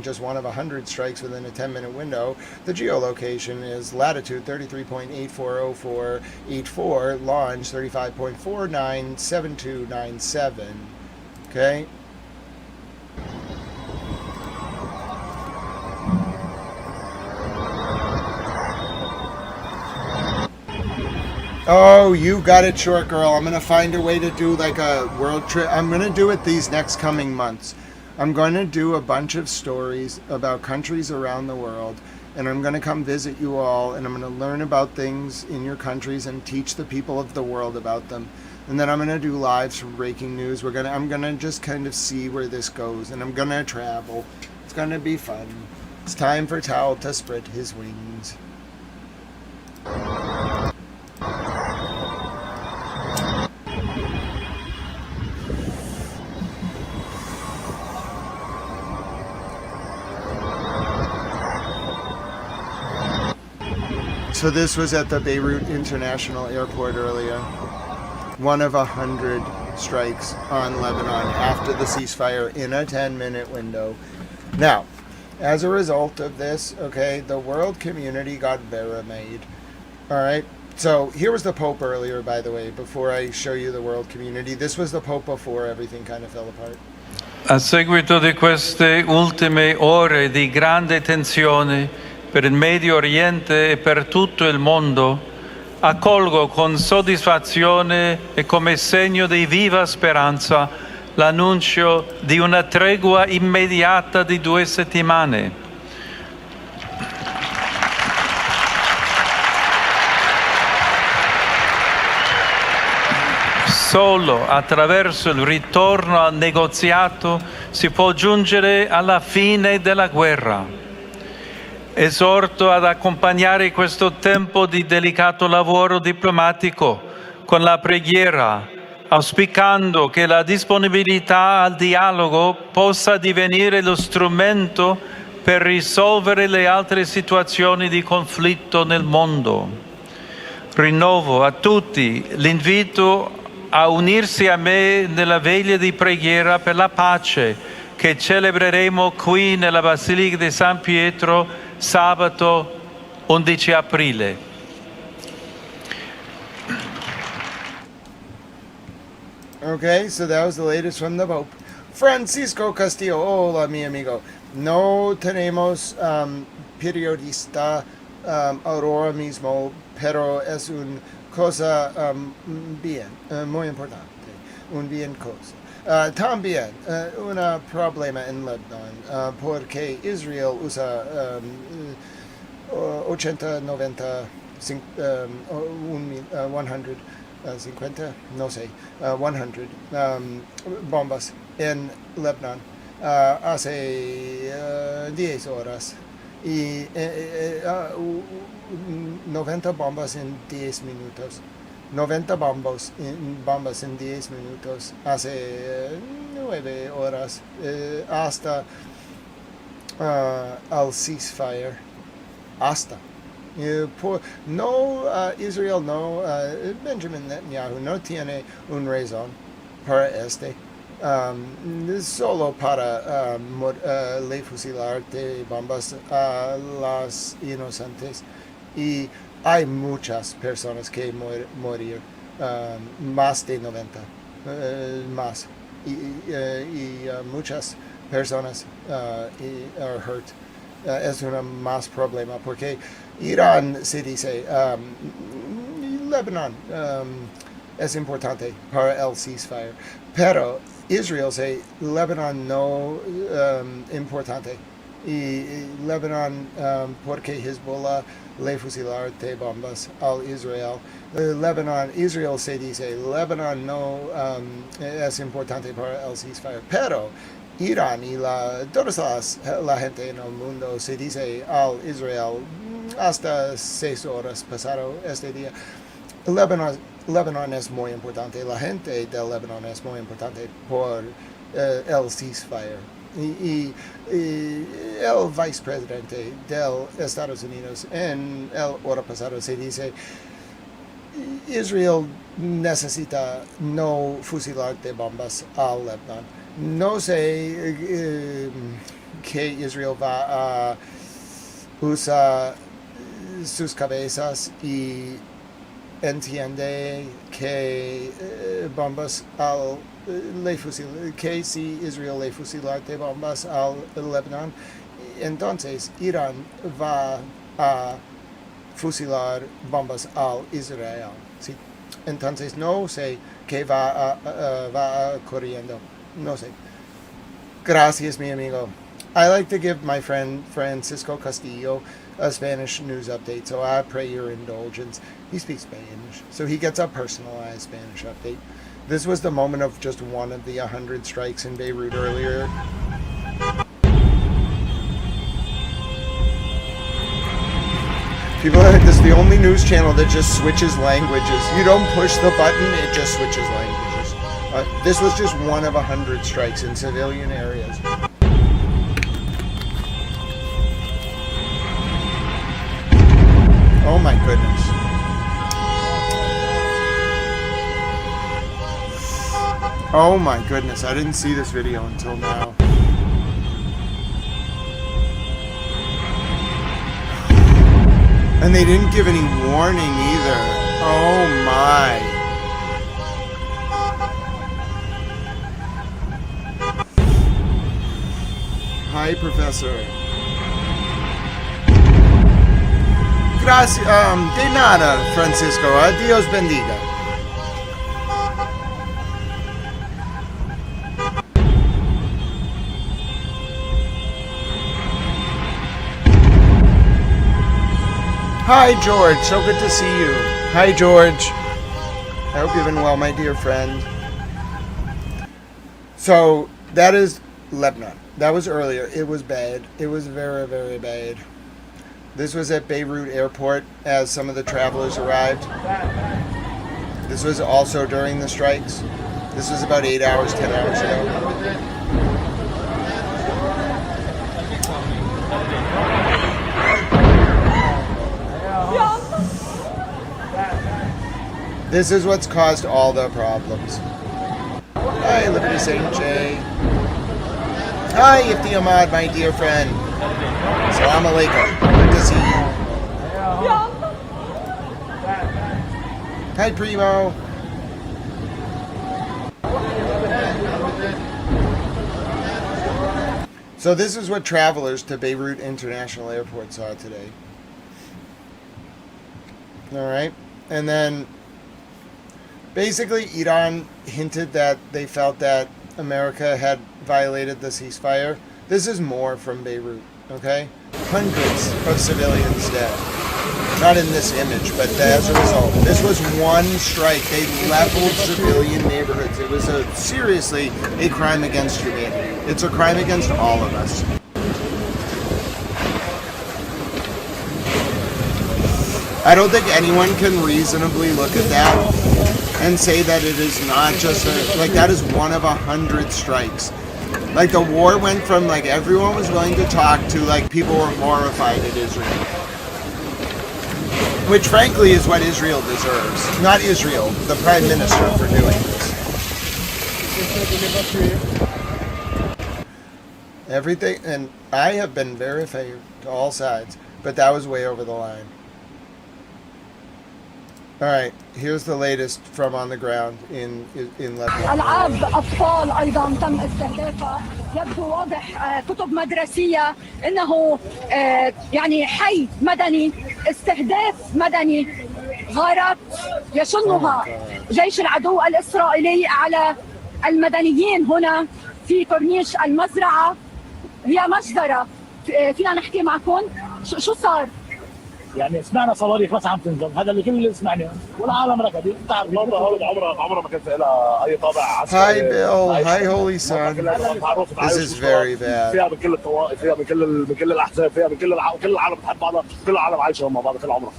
just one of 100 strikes within a 10-minute window. The geolocation is latitude 33.840484, launch 35.497297. Okay. Oh, you got it short, girl. I'm going to find a way to do like a world trip. I'm going to do it these next coming months. I'm going to do a bunch of stories about countries around the world, and I'm going to come visit you all, and I'm going to learn about things in your countries and teach the people of the world about them. And then I'm going to do lives from breaking news. I'm going to just kind of see where this goes, and I'm going to travel. It's going to be fun. It's time for Tal to spread his wings. So this was at the Beirut International Airport earlier. One of 100 strikes on Lebanon after the ceasefire in a 10-minute window. Now, as a result of this, okay, the world community got very made. All right. So here was the Pope earlier, by the way, before I show you the world community. This was the Pope before everything kind of fell apart. A seguito di queste ultime ore di grande tensione per il Medio Oriente e per tutto il mondo, accolgo con soddisfazione e come segno di viva speranza l'annuncio di una tregua immediata di 2 settimane. Solo attraverso il ritorno al negoziato si può giungere alla fine della guerra. Esorto ad accompagnare questo tempo di delicato lavoro diplomatico con la preghiera, auspicando che la disponibilità al dialogo possa divenire lo strumento per risolvere le altre situazioni di conflitto nel mondo. Rinnovo a tutti l'invito a unirsi a me nella veglia di preghiera per la pace che celebreremo qui nella Basilica di San Pietro sabato 11 aprile. Okay, so that was the latest from the Pope. Francisco Castillo, hola mi amigo. No tenemos periodista ahora mismo, pero es una cosa bien, muy importante, un bien cosa. También un problema en Lebanon, porque Israel usa 80, 90, 150, no sé, 100 bombas en Lebanon hace 10 horas y 90 bombas en 10 minutos. 90 bombas en 10 minutos hace 9 horas hasta al ceasefire. Hasta. Israel no, Benjamin Netanyahu no tiene una razón para solo para fusilar de bombas a las inocentes. y hay muchas personas que morir, más de 90, más, y muchas personas are hurt. Es un más problema porque Irán se dice, Lebanon es importante para el ceasefire, pero Israel se Lebanon no importante, y Lebanon porque Hezbollah le fusilar de bombas al Israel. Lebanon, Israel se dice Lebanon no es importante para el ceasefire, pero Irán y toda la gente en el mundo se dice al Israel hasta 6 horas pasado este día. Lebanon es muy importante, la gente de Lebanon es muy importante por el ceasefire. Y el vicepresidente de Estados Unidos en el hora pasado se dice Israel necesita no fusilar de bombas al Lebanon. No sé que Israel va a usar sus cabezas y entiende que bombas al que si Israel le fusilar de bombas al Lebanon, entonces Irán va a fusilar bombas al Israel. ¿Sí? Entonces no sé qué va corriendo. No sé. Gracias, mi amigo. I like to give my friend Francisco Castillo a Spanish news update, so I pray your indulgence. He speaks Spanish, so he gets a personalized Spanish update. This was the moment of just one of the 100 strikes in Beirut earlier. People, this is the only news channel that just switches languages. You don't push the button, it just switches languages. This was just one of 100 strikes in civilian areas. Oh my goodness. Oh my goodness, I didn't see this video until now. And they didn't give any warning either. Oh my. Hi, Professor. Gracias. De nada, Francisco. Dios bendiga. Hi, George. So good to see you. Hi, George. I hope you've been well, my dear friend. So, that is Lebanon. That was earlier. It was bad. It was very, very bad. This was at Beirut Airport as some of the travelers arrived. This was also during the strikes. This was about 8 hours, 10 hours ago. This is what's caused all the problems. Hi, Liberty St. J. Hi, Ifti Ahmad, my dear friend. Salam alaikum. Good to see you. Hi, Primo. So this is what travelers to Beirut International Airport saw today. All right. And then basically Iran hinted that they felt that America had violated the ceasefire. This is more from Beirut, okay? Hundreds of civilians dead. Not in this image, but as a result. This was one strike. They leveled civilian neighborhoods. It was seriously a crime against humanity. It's a crime against all of us. I don't think anyone can reasonably look at that and say that it is not just that is one of 100 strikes. Like, the war went from everyone was willing to talk to people were horrified at Israel, which frankly is what Israel deserves. Not Israel, the Prime Minister, for doing this. Everything, and I have been very fair to all sides, but that was way over the line. All right, here's the latest from on the ground in Lebanon. ألعاب أطفال أيضا تم استهدافها. يبدو واضح كتب مدرسية إنه يعني حي مدني، استهداف مدني، غارات يشنها جيش العدو الإسرائيلي على المدنيين هنا في كورنيش المزرعة. هي مجزرة. فينا نحكي معكم شو صار؟ يعني سمعنا صواريخ بس عم تنزل، هذا اللي كل اللي سمعناه والعالم ركضت. بتعرف لندن هول عمرها ما كان لها اي طابع عسكري. Hi Bill, hi holy son. This is very bad. فيها من كل الطوائف، فيها من كل الاحزاب، فيها من كل العالم بتحب بعضها، كل العالم عايشه مع بعض كل عمرها.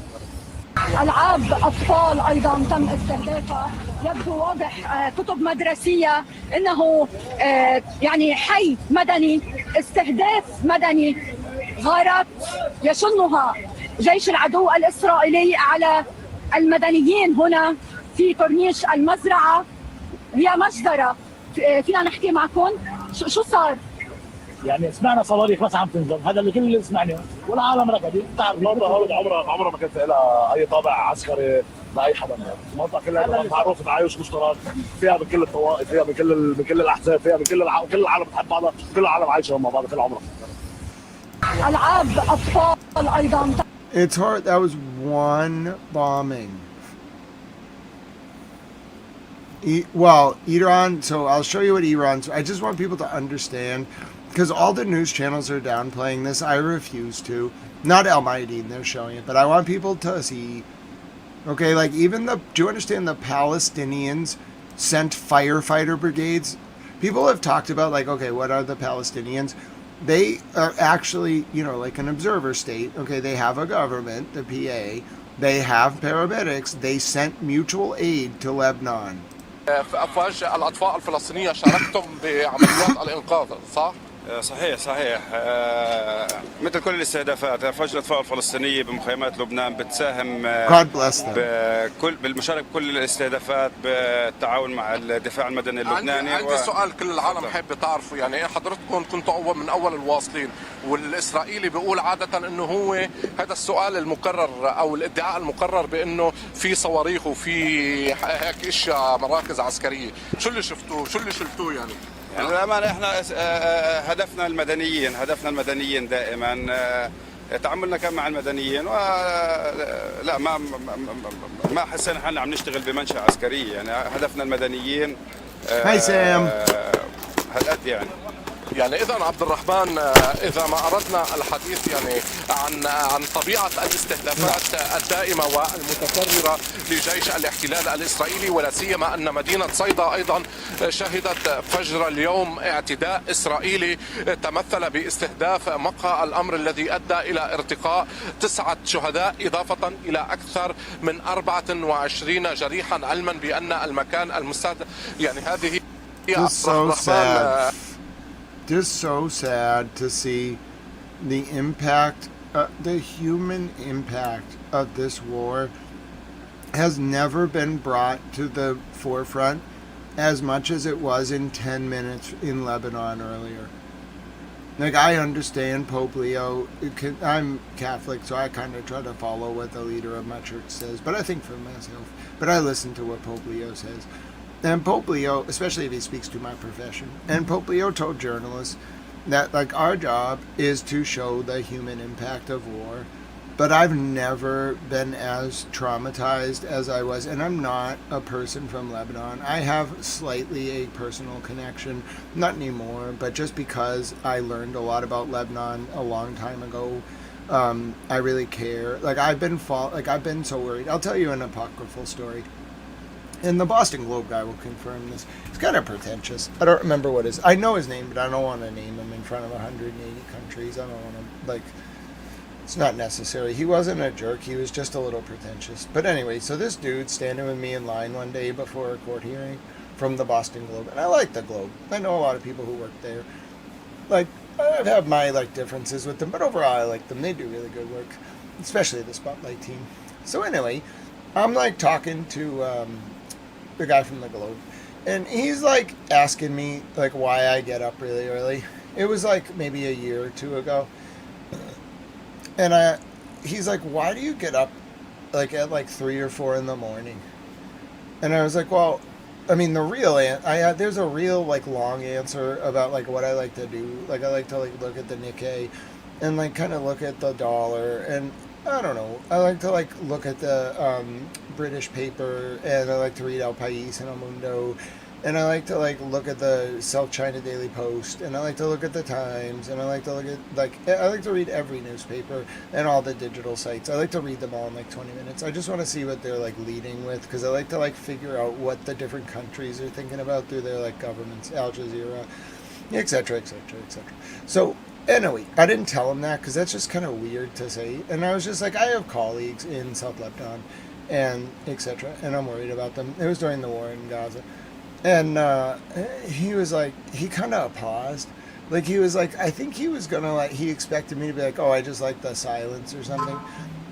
ألعاب أطفال أيضا تم استهدافها. يبدو واضح كتب مدرسية إنه يعني حي مدني، استهداف مدني، غارات يشنها جيش العدو الإسرائيلي على المدنيين هنا في كورنيش المزرعة. هي مجزرة. فينا نحكي معكم شو صار؟ يعني سمعنا صواريخ بس عم تنزل، هذا اللي كل اللي سمعناه والعالم ركضت. بتعرف لندن هول عمرها ما كان لها اي طابع عسكري لاي حدا. المنطقه كلها معروف تعايش مشترك، فيها من كل الطوائف، فيها من كل الاحزاب، فيها من كل العالم بتحب بعضها، كل العالم عايشه مع بعض كل عمرها. ألعاب أطفال أيضا. It's hard. That was one bombing. Well, Iran, so I'll show you what Iran's. I just want people to understand, because all the news channels are downplaying this. I refuse to. Not Al Mayadeen, they're showing it, but I want people to see. Okay, like even do you understand the Palestinians sent firefighter brigades? People have talked about, like, okay, what are the Palestinians? They are actually, like an observer state. Okay, they have a government, the PA. They have paramedics. They sent mutual aid to Lebanon. في أفواج الأطفال الفلسطينية شاركتم بعمليات الإنقاذ، صح؟ صحيح. مثل كل الاستهدافات، أفواج الأطفال الفلسطينية بمخيمات لبنان بتساهم بالمشاركة بكل الاستهدافات بالتعاون مع الدفاع المدني اللبناني. عندي سؤال كل العالم حابة تعرفه، يعني حضرتكم كنتوا من أول الواصلين، والإسرائيلي بيقول عادة إنه هو هذا السؤال المكرر أو الادعاء المكرر بإنه في صواريخ وفي هيك أشياء مراكز عسكرية. شو اللي شفتوه يعني؟ للأمانة احنا هدفنا المدنيين دائما. تعاملنا كان مع المدنيين لا ما حسينا حالنا عم نشتغل بمنشأة عسكرية، يعني هدفنا المدنيين. هاي سام. هالقد يعني إذا عبد الرحمن، إذا ما أردنا الحديث يعني عن طبيعة الاستهدافات الدائمة والمتكررة لجيش الاحتلال الإسرائيلي، ولا سيما أن مدينة صيدا أيضا شهدت فجر اليوم اعتداء إسرائيلي تمثل باستهداف مقهى الأمر الذي أدى إلى ارتقاء 9 شهداء إضافة إلى أكثر من 24 جريحا، علما بأن المكان المستهدف يعني هذه هي Just so sad to see the impact, the human impact of this war has never been brought to the forefront as much as it was in 10 minutes in Lebanon earlier. Like, I understand Pope Leo. I'm Catholic, so I kind of try to follow what the leader of my church says, but I think for myself. But I listen to what Pope Leo says. And Pope Leo, especially if he speaks to my profession, and Pope Leo told journalists that, like, our job is to show the human impact of war. But I've never been as traumatized as I was, and I'm not a person from Lebanon. I have slightly a personal connection, not anymore, but just because I learned a lot about Lebanon a long time ago, I really care. Like, I've been so worried. I'll tell you an apocryphal story. And the Boston Globe guy will confirm this. He's kind of pretentious. I don't remember what I know his name, but I don't want to name him in front of 180 countries. I don't want to, like, it's not necessary. He wasn't a jerk. He was just a little pretentious. But anyway, so this dude standing with me in line one day before a court hearing from the Boston Globe. And I like the Globe. I know a lot of people who work there. Like, I've had my, like, differences with them, but overall I like them. They do really good work, especially the Spotlight team. So anyway, I'm, like, talking to the guy from the Globe, and he's like asking me like why I get up really early. It was like maybe a year or two ago, and he's like, why do you get up like at like 3 or 4 in the morning. And I was like, well, I mean, there's a real like long answer about like what I like to do. Like I like to like look at the Nikkei and like kind of look at the dollar, and I don't know. I like to like look at the British paper, and I like to read El País and El Mundo, and I like to like look at the South China Daily Post, and I like to look at the Times, and I like to look at I like to read every newspaper and all the digital sites. I like to read them all in like 20 minutes. I just want to see what they're like leading with, because I like to like figure out what the different countries are thinking about through their like governments, Al Jazeera, etc., etc., etc. So anyway, I didn't tell him that because that's just kind of weird to say, and I was just like, I have colleagues in South Lebanon, and etc., and I'm worried about them. It was during the war in Gaza. And he was like, he kind of paused. Like, he was like, I think he was going to, like, he expected me to be like, oh, I just like the silence or something.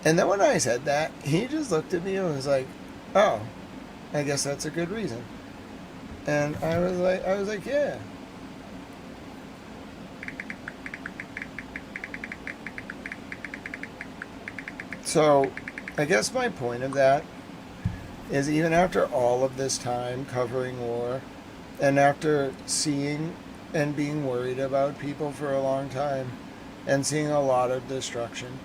And then when I said that, he just looked at me and was like, oh, I guess that's a good reason. And I was like, yeah. So, I guess my point of that is, even after all of this time covering war, and after seeing and being worried about people for a long time, and seeing a lot of destruction,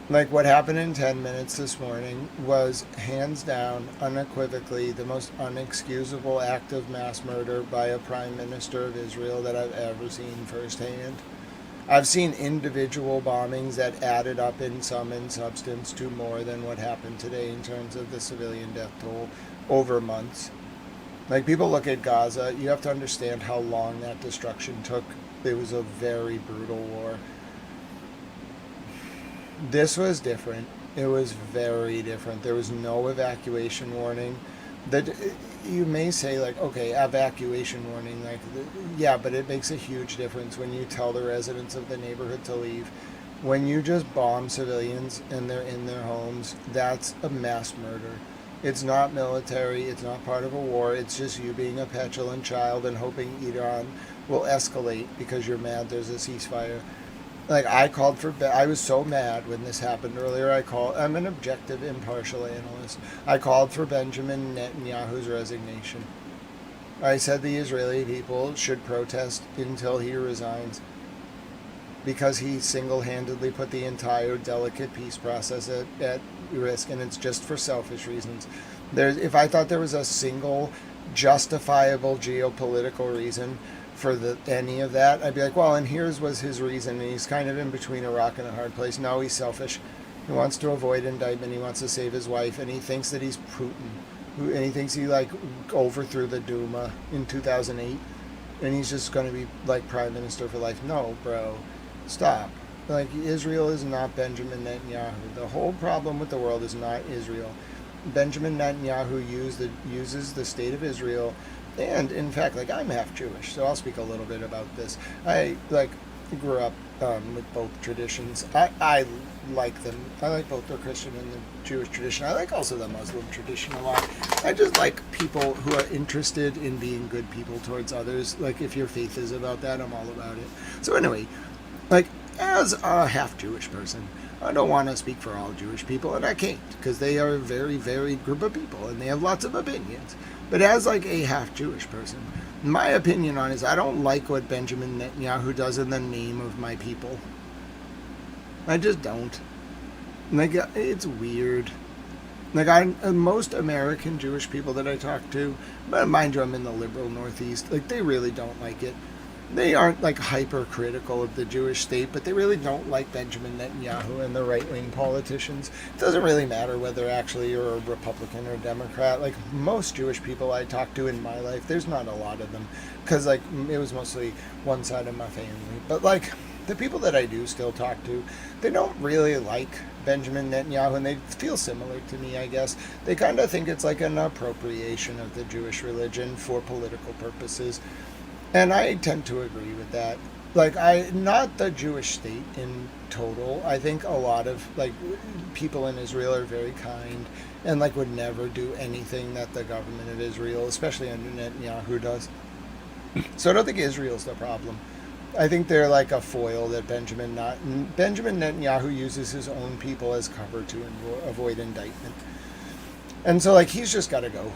like what happened in 10 minutes this morning was hands down, unequivocally, the most unexcusable act of mass murder by a prime minister of Israel that I've ever seen firsthand. I've seen individual bombings that added up in sum and substance to more than what happened today in terms of the civilian death toll over months. Like, people look at Gaza, you have to understand how long that destruction took. It was a very brutal war. This was different. It was very different. There was no evacuation warning. You may say, like, okay, evacuation warning, like, yeah, but it makes a huge difference when you tell the residents of the neighborhood to leave. When you just bomb civilians and they're in their homes, that's a mass murder. It's not military, it's not part of a war, it's just you being a petulant child and hoping Iran will escalate because you're mad there's a ceasefire. Like, I was so mad when this happened earlier. I'm an objective, impartial analyst. I called for Benjamin Netanyahu's resignation. I said the Israeli people should protest until he resigns, because he single-handedly put the entire delicate peace process at risk, and it's just for selfish reasons. If I thought there was a single justifiable geopolitical reason for any of that, I'd be like, well, and was his reason, and he's kind of in between a rock and a hard place. No, he's selfish. He wants to avoid indictment. He wants to save his wife, and he thinks that he's Putin, and he thinks he like overthrew the Duma in 2008, and he's just going to be like prime minister for life. No, bro, stop. Like, Israel is not Benjamin Netanyahu. The whole problem with the world is not Israel. Benjamin Netanyahu uses the state of Israel. And in fact, like, I'm half Jewish, so I'll speak a little bit about this. I grew up with both traditions. I like them. I like both the Christian and the Jewish tradition. I like also the Muslim tradition a lot. I just like people who are interested in being good people towards others. Like, if your faith is about that, I'm all about it. So anyway, like, as a half Jewish person, I don't want to speak for all Jewish people, and I can't, because they are a very varied group of people, and they have lots of opinions. But as like a half Jewish person, my opinion on it is I don't like what Benjamin Netanyahu does in the name of my people. I just don't. Like, it's weird. Like, most American Jewish people that I talk to, but mind you, I'm in the liberal Northeast, like, they really don't like it. They aren't like hypercritical of the Jewish state, but they really don't like Benjamin Netanyahu and the right-wing politicians. It doesn't really matter whether actually you're a Republican or Democrat. Like, most Jewish people I talk to in my life, there's not a lot of them, because like it was mostly one side of my family. But like, the people that I do still talk to, they don't really like Benjamin Netanyahu, and they feel similar to me, I guess. They kind of think it's like an appropriation of the Jewish religion for political purposes. And I tend to agree with that. Like, not the Jewish state in total. I think a lot of, like, people in Israel are very kind and, like, would never do anything that the government of Israel, especially under Netanyahu, does. So I don't think Israel's the problem. I think they're like a foil that Benjamin Netanyahu uses his own people as cover to avoid indictment. And so, like, he's just got to go.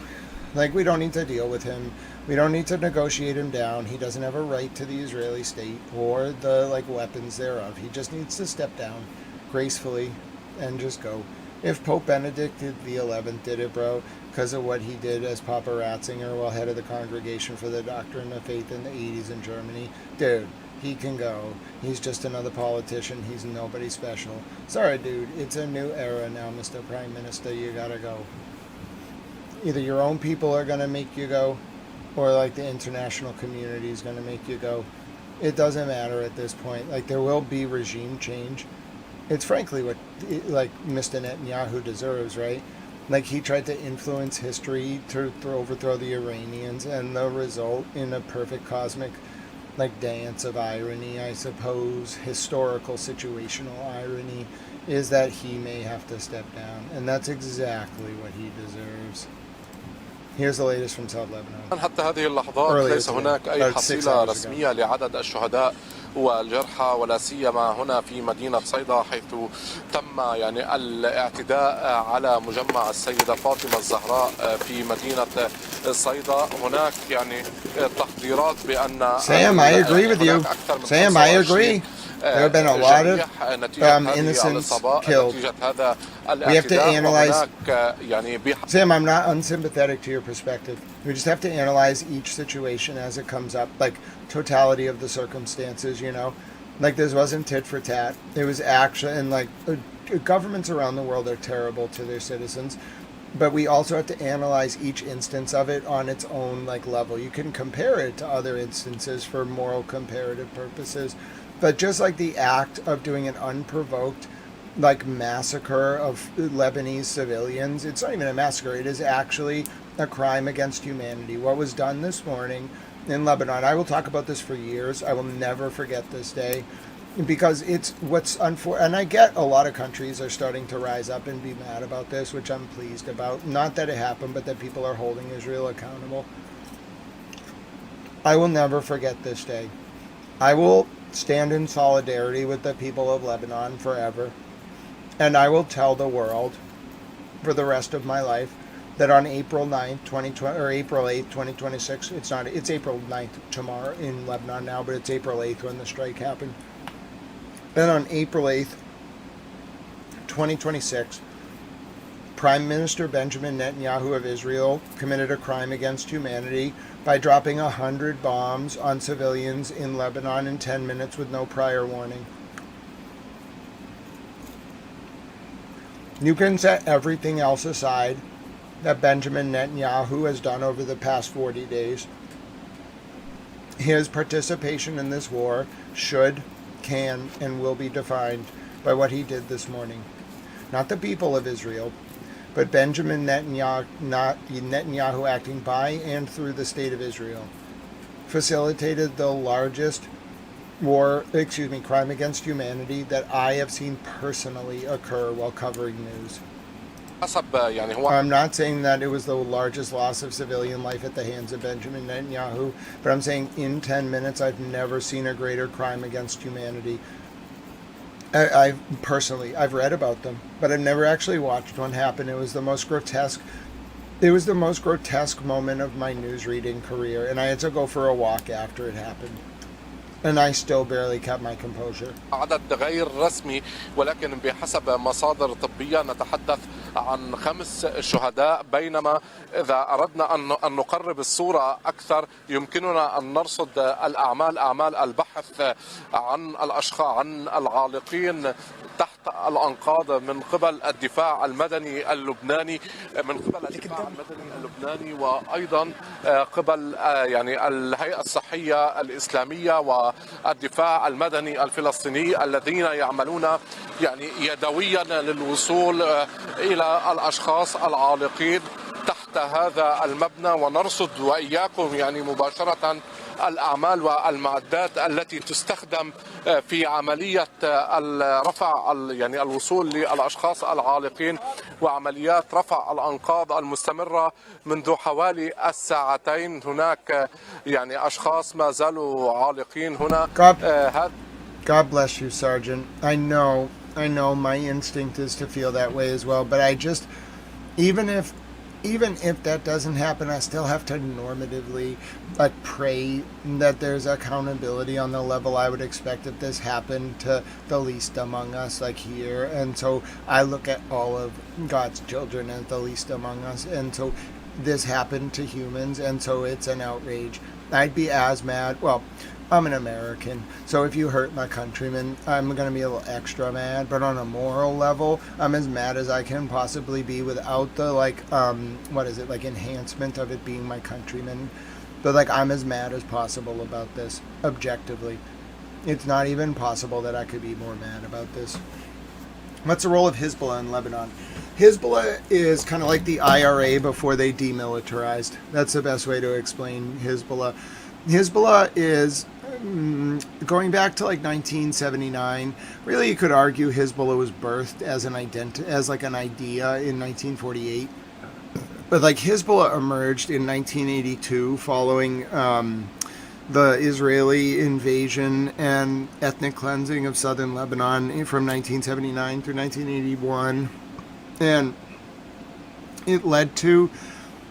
Like, we don't need to deal with him. We don't need to negotiate him down. He doesn't have a right to the Israeli state or the, like, weapons thereof. He just needs to step down gracefully and just go. If Pope Benedict XI did it, bro, because of what he did as Papa Ratzinger while head of the Congregation for the Doctrine of Faith in the 80s in Germany, dude, he can go. He's just another politician. He's nobody special. Sorry, dude. It's a new era now, Mr. Prime Minister. You gotta go. Either your own people are going to make you go, or like the international community is going to make you go. It doesn't matter at this point. Like, there will be regime change. It's frankly what, like, Mr. Netanyahu deserves, right? Like, he tried to influence history to overthrow the Iranians, and the result in a perfect cosmic, like, dance of irony, I suppose, historical situational irony, is that he may have to step down. And that's exactly what he deserves. Here's the latest from South Lebanon. حتى هذه اللحظات ليس هناك أي حصيلة رسمية لعدد الشهداء والجرحى، ولا سيما هنا في مدينة صيدا، حيث تم يعني الاعتداء على مجمع السيدة فاطمة الزهراء في مدينة صيدا. هناك يعني تحذيرات بأن Sam, I agree with you. Sam, I agree. There have been a lot of innocents killed. We have to analyze. Sam, I'm not unsympathetic to your perspective. We just have to analyze each situation as it comes up, like totality of the circumstances, you know? Like, this wasn't tit for tat. It was actually, and like, governments around the world are terrible to their citizens. But we also have to analyze each instance of it on its own, like, level. You can compare it to other instances for moral comparative purposes. But just like the act of doing an unprovoked, like, massacre of Lebanese civilians, it's not even a massacre, it is actually a crime against humanity. What was done this morning in Lebanon, I will talk about this for years. I will never forget this day, because it's what's unfortunate. And I get a lot of countries are starting to rise up and be mad about this, which I'm pleased about. Not that it happened, but that people are holding Israel accountable. I will never forget this day. I will stand in solidarity with the people of Lebanon forever. And I will tell the world for the rest of my life that on April 9th, 2020, or April 8th, 2026, it's April 9th tomorrow in Lebanon now, but it's April 8th when the strike happened. And on April 8th, 2026, Prime Minister Benjamin Netanyahu of Israel committed a crime against humanity by dropping 100 bombs on civilians in Lebanon in 10 minutes with no prior warning. You can set everything else aside that Benjamin Netanyahu has done over the past 40 days. His participation in this war should, can, and will be defined by what he did this morning. Not the people of Israel, but Benjamin Netanyahu acting by and through the state of Israel facilitated the largest crime against humanity that I have seen personally occur while covering news. I'm not saying that it was the largest loss of civilian life at the hands of Benjamin Netanyahu, but I'm saying in 10 minutes I've never seen a greater crime against humanity. I've read about them, but I've never actually watched one happen. It was the most grotesque moment of my news reading career, and I had to go for a walk after it happened. And I still barely kept my composure. عدد غير رسمي، ولكن بحسب مصادر طبية نتحدث عن 5 شهداء، بينما إذا أردنا أن نقرب الصورة أكثر يمكننا أن نرصد أعمال البحث عن الأشخاص، عن العالقين تحت الأنقاض من قبل الدفاع المدني اللبناني، وأيضا قبل يعني الهيئة الصحية الإسلامية والدفاع المدني الفلسطيني، الذين يعملون يعني يدويا للوصول إلى الأشخاص العالقين تحت هذا المبنى، ونرصد وإياكم يعني مباشرة الأعمال والمعدات التي تستخدم في عملية الرفع يعني الوصول للأشخاص العالقين وعمليات رفع الأنقاض المستمرة منذ حوالي الساعتين. هناك يعني أشخاص ما زالوا عالقين هنا. God bless you, Sergeant. I know my instinct is to feel that way as well, but I just, even if that doesn't happen, I still have to normatively pray that there's accountability on the level I would expect if this happened to the least among us, like here. And so I look at all of God's children as the least among us, and so this happened to humans, and so it's an outrage. I'd be as mad. Well, I'm an American, so if you hurt my countrymen, I'm going to be a little extra mad, but on a moral level, I'm as mad as I can possibly be without the, enhancement of it being my countrymen. But, I'm as mad as possible about this, objectively. It's not even possible that I could be more mad about this. What's the role of Hezbollah in Lebanon? Hezbollah is kind of like the IRA before they demilitarized. That's the best way to explain Hezbollah. Hezbollah is going back to 1979. Really, you could argue Hezbollah was birthed as an idea in 1948. But Hezbollah emerged in 1982 following the Israeli invasion and ethnic cleansing of southern Lebanon from 1979 through 1981. And it led to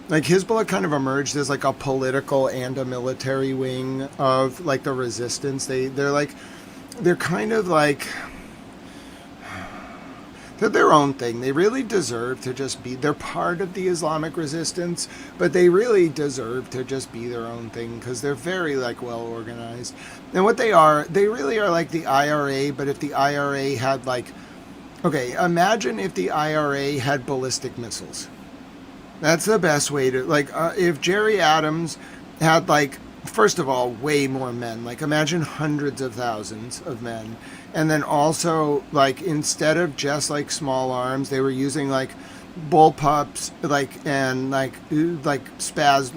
Hezbollah kind of emerged as a political and a military wing of the resistance. They're kind of they're their own thing. They really deserve to just be, they're part of the Islamic resistance, but they really deserve to just be their own thing because they're very well organized. And what they really are like the IRA, but if the IRA had imagine if the IRA had ballistic missiles. That's the best way to, if Jerry Adams had, first of all, way more men. Imagine hundreds of thousands of men. And then also, instead of just, small arms, they were using, bullpups, and, spaz,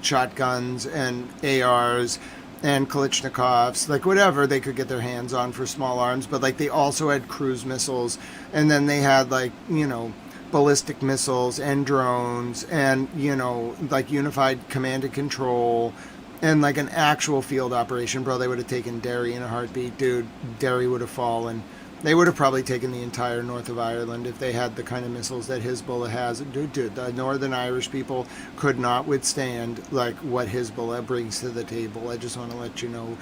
shotguns and ARs and Kalashnikovs, whatever they could get their hands on for small arms. But, they also had cruise missiles. And then they had, ballistic missiles and drones and unified command and control and an actual field operation. Bro, they would have taken Derry in a heartbeat. Dude, Derry would have fallen. They would have probably taken the entire north of Ireland if they had the kind of missiles that Hezbollah has. Dude, the Northern Irish people could not withstand what Hezbollah brings to the table. I just want to let you know.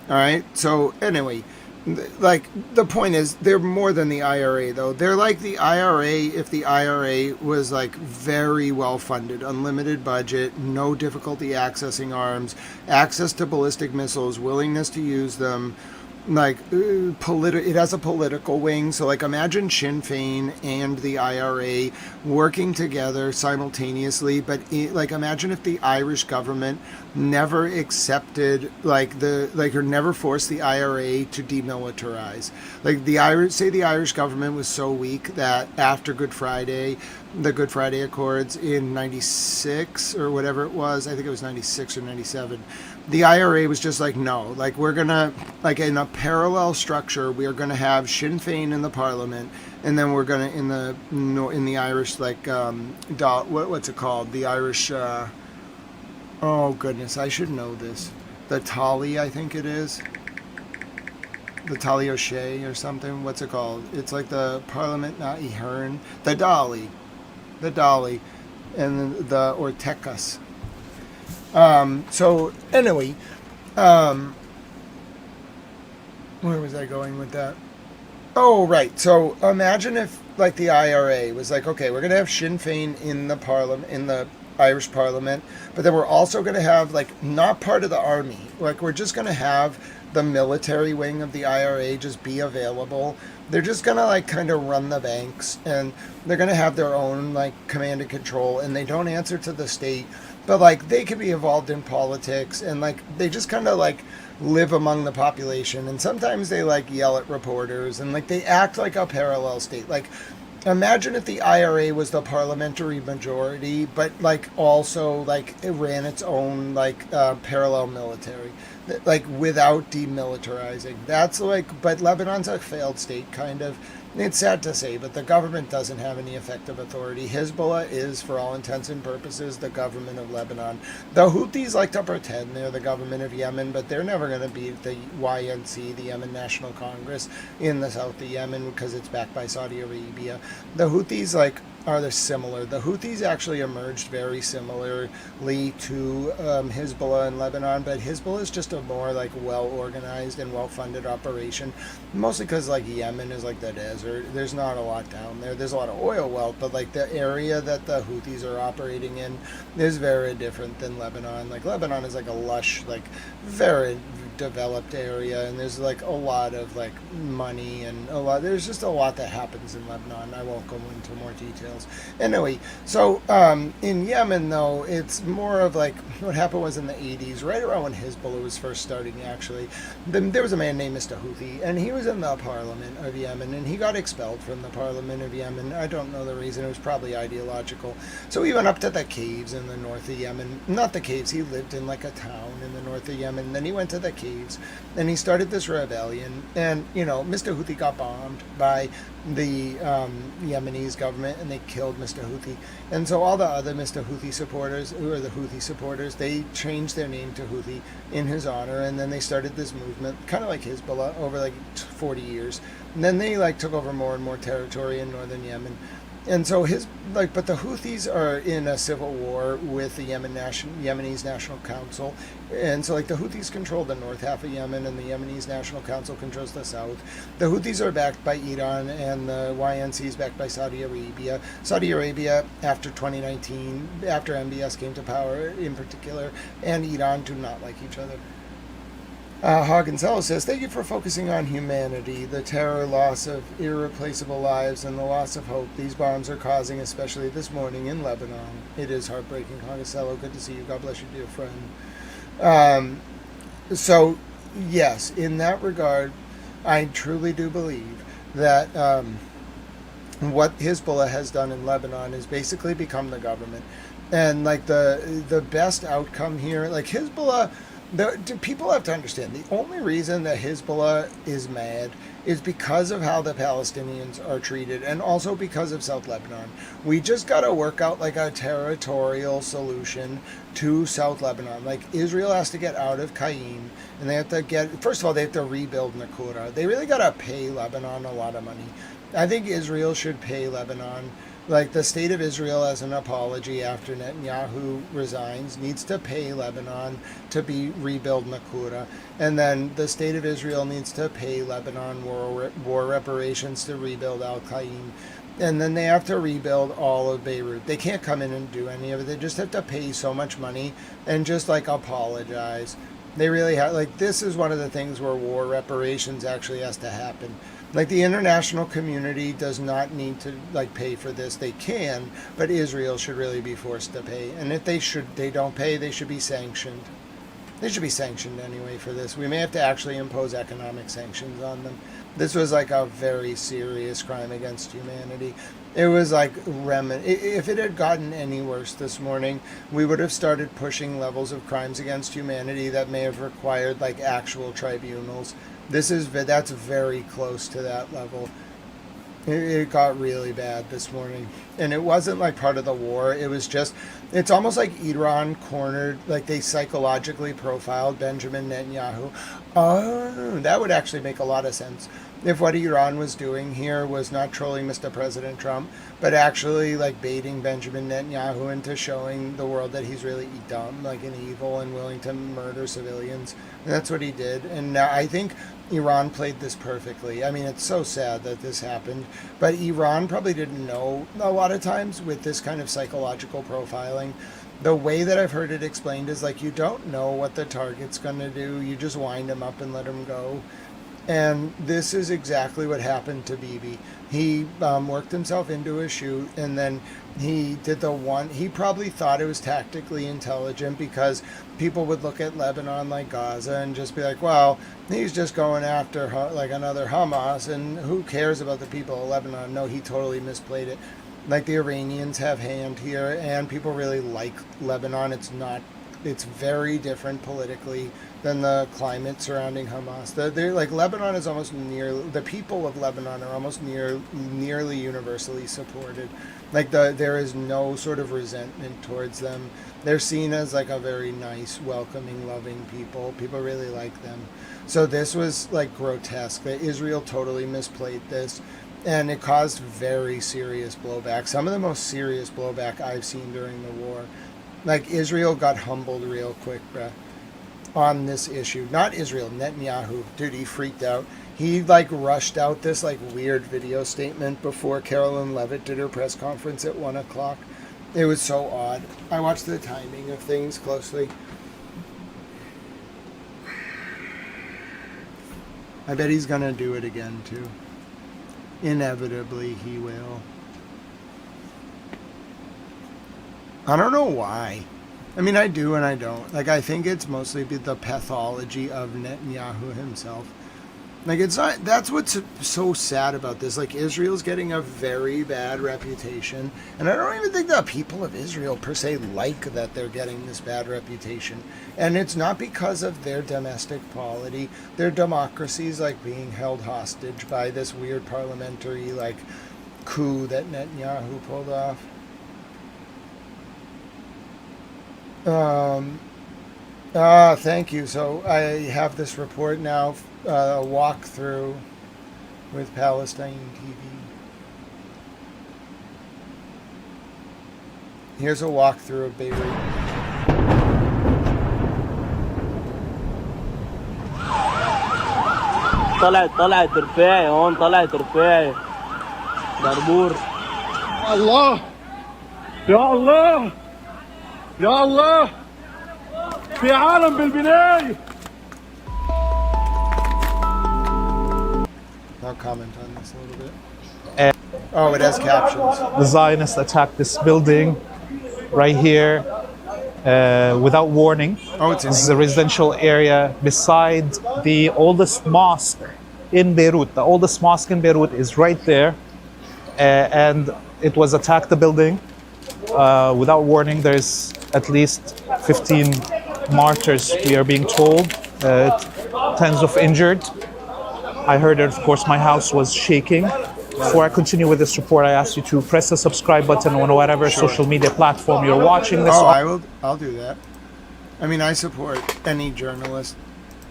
All right, so anyway, the point is, they're more than the IRA, though. They're like the IRA if the IRA was, very well-funded, unlimited budget, no difficulty accessing arms, access to ballistic missiles, willingness to use them, it has a political wing. So imagine Sinn Féin and the IRA working together simultaneously, but imagine if the Irish government never accepted or never forced the IRA to demilitarize. The Irish government was so weak that after Good Friday, the Good Friday Accords in 96 or whatever it was, I think it was 96 or 97, the IRA was just no, we're gonna, in a parallel structure, we are gonna have Sinn Féin in the parliament, and then we're gonna in the Irish what's it called, the Irish oh goodness, I should know this, the Tally, I think it is, the Tally O'Shea or something, what's it called, it's the parliament, not Ihern, the Dolly, and the Ortecas. So anyway, where was I going with that? Oh, right. So imagine if the IRA was okay, we're going to have Sinn Féin in the parliament, in the Irish parliament, but then we're also going to have not part of the army. We're just going to have the military wing of the IRA just be available. They're just going to kind of run the banks, and they're going to have their own command and control, and they don't answer to the state. But they could be involved in politics, and they just kind of live among the population, and sometimes they yell at reporters, and they act like a parallel state. imagine if the IRA was the parliamentary majority, but like also like it ran its own like parallel military, like without demilitarizing. That's like, but Lebanon's a failed state, kind of. It's sad to say, but the government doesn't have any effective authority. Hezbollah is, for all intents and purposes, the government of Lebanon. The Houthis like to pretend they're the government of Yemen, but they're never going to beat the YNC, the Yemen National Congress, in the south of Yemen because it's backed by Saudi Arabia. The Houthis are similar. The Houthis actually emerged very similarly to Hezbollah in Lebanon, but Hezbollah is just a more like well-organized and well-funded operation, mostly because like Yemen is like the desert. There's not a lot down there. There's a lot of oil wealth, but like the area that the Houthis are operating in is very different than Lebanon. Like Lebanon is like a lush, like very developed area, and there's like a lot of like money and there's just a lot that happens in Lebanon. I won't go into more details. Anyway, so in Yemen though, it's more of like what happened was in the 80s, right around when Hezbollah was first starting actually, there was a man named Mr. Houthi, and he was in the parliament of Yemen, and he got expelled from the parliament of Yemen. I don't know the reason. It was probably ideological. So he went up to the caves in the north of Yemen. Not the caves, he lived in like a town in the north of Yemen. Then he went to the caves and he started this rebellion, and Mr. Houthi got bombed by the Yemenese government, and they killed Mr. Houthi. And so all the other Mr. Houthi supporters, who are the Houthi supporters, they changed their name to Houthi in his honor, and then they started this movement, kind of like Hezbollah, over like 40 years. And then they like took over more and more territory in northern Yemen. And so but the Houthis are in a civil war with the Yemenese National Council, and so like the Houthis control the north half of Yemen, and the Yemenese National Council controls the south. The Houthis are backed by Iran, and the YNC is backed by Saudi Arabia. Saudi Arabia, after 2019, after MBS came to power in particular, and Iran do not like each other. Hoggensello says, thank you for focusing on humanity, the terror, loss of irreplaceable lives, and the loss of hope these bombs are causing, especially this morning in Lebanon. It is heartbreaking, Hoggensello. Good to see you. God bless you, dear friend. So, yes, in that regard, I truly do believe that what Hezbollah has done in Lebanon is basically become the government. And, like, the best outcome here, like, Hezbollah... people have to understand, the only reason that Hezbollah is mad is because of how the Palestinians are treated, and also because of South Lebanon. We just got to work out like a territorial solution to South Lebanon. Like, Israel has to get out of Qaim, and they have to first of all, they have to rebuild Naqoura. They really got to pay Lebanon a lot of money. I think Israel should pay Lebanon. Like, the state of Israel, as an apology after Netanyahu resigns, needs to pay Lebanon to rebuild Naqoura. And then the state of Israel needs to pay Lebanon war reparations to rebuild Al-Qaim. And then they have to rebuild all of Beirut. They can't come in and do any of it. They just have to pay so much money and just, like, apologize. They really have, like, this is one of the things where war reparations actually has to happen. Like, the international community does not need to, like, pay for this. They can, but Israel should really be forced to pay. And if they don't pay, they should be sanctioned. They should be sanctioned anyway for this. We may have to actually impose economic sanctions on them. This was like a very serious crime against humanity. It was like if it had gotten any worse this morning, we would have started pushing levels of crimes against humanity that may have required like actual tribunals. That's very close to that level. It got really bad this morning. And it wasn't like part of the war. It was just, it's almost like Iran cornered, like they psychologically profiled Benjamin Netanyahu. Oh, that would actually make a lot of sense. If what Iran was doing here was not trolling Mr. President Trump, but actually like baiting Benjamin Netanyahu into showing the world that he's really dumb, like an evil and willing to murder civilians. And that's what he did. And now I think Iran played this perfectly. I mean, it's so sad that this happened, but Iran probably didn't know a lot of times with this kind of psychological profiling. The way that I've heard it explained is like, you don't know what the target's going to do. You just wind him up and let him go. And this is exactly what happened to Bibi. He worked himself into a shoot, and then He did he probably thought it was tactically intelligent because people would look at Lebanon like Gaza and just be like, well, he's just going after like another Hamas, and who cares about the people of Lebanon? No, he totally misplayed it. Like, the Iranians have hand here, and people really like Lebanon. It's very different politically than the climate surrounding Hamas. They're like, Lebanon is almost the people of Lebanon are almost nearly universally supported. Like, there is no sort of resentment towards them. They're seen as like a very nice, welcoming, loving people. People really like them. So this was like grotesque. Israel totally misplayed this, and it caused very serious blowback. Some of the most serious blowback I've seen during the war. Like, Israel got humbled real quick, bruh, on this issue. Not Israel, Netanyahu. Dude, he freaked out. He, like, rushed out this, like, weird video statement before Carolyn Levitt did her press conference at 1 o'clock. It was so odd. I watched the timing of things closely. I bet he's gonna do it again, too. Inevitably, he will. I don't know why. I mean, I do and I don't. Like, I think it's mostly the pathology of Netanyahu himself. Like, it's not, that's what's so sad about this. Like, Israel's getting a very bad reputation, and I don't even think the people of Israel per se like that they're getting this bad reputation. And it's not because of their domestic polity. Their democracy's like being held hostage by this weird parliamentary like coup that Netanyahu pulled off. Thank you. So I have this report now, a walkthrough with Palestine TV. Here's a walkthrough of Beirut. طلعت رفاعي هون طلعت رفاعي داربور الله يا الله يا الله في عالم بالبناية. I'll comment on this a little bit. Oh, it has captions. The Zionists attacked this building right here without warning. Oh, it's This is a residential area beside the oldest mosque in Beirut. The oldest mosque in Beirut is right there, and it was attacked, the building, without warning. There's at least 15 martyrs, we are being told, tens of injured. I heard that, of course, my house was shaking. Before I continue with this report, I ask you to press the subscribe button on whatever social media platform you're watching this on. I'll do that. I mean, I support any journalist.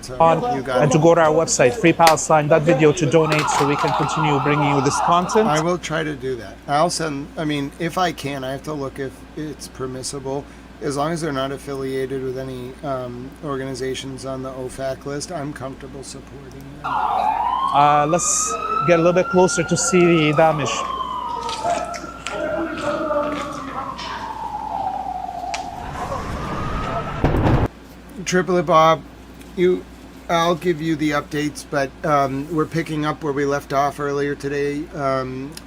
So and to go to our website, freepalestine.video, to donate so we can continue bringing you this content. I will try to do that. I'll send, I mean, if I can, I have to look if it's permissible. As long as they're not affiliated with any organizations on the OFAC list, I'm comfortable supporting them. Let's get a little bit closer to see the damage. Triplet Bob, I'll give you the updates, but we're picking up where we left off earlier today.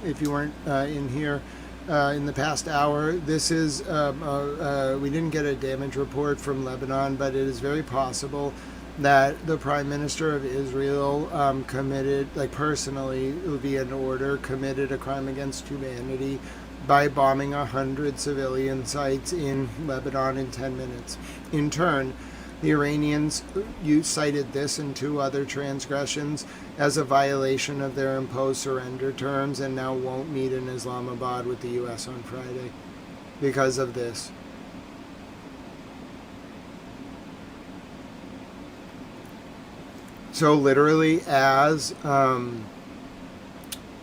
If you weren't in here in the past hour, this is we didn't get a damage report from Lebanon, but it is very possible that the Prime Minister of Israel committed, like personally, it would be an order, committed a crime against humanity by bombing 100 civilian sites in Lebanon in 10 minutes. In turn, the Iranians cited this and two other transgressions as a violation of their imposed surrender terms and now won't meet in Islamabad with the U.S. on Friday because of this. So literally, as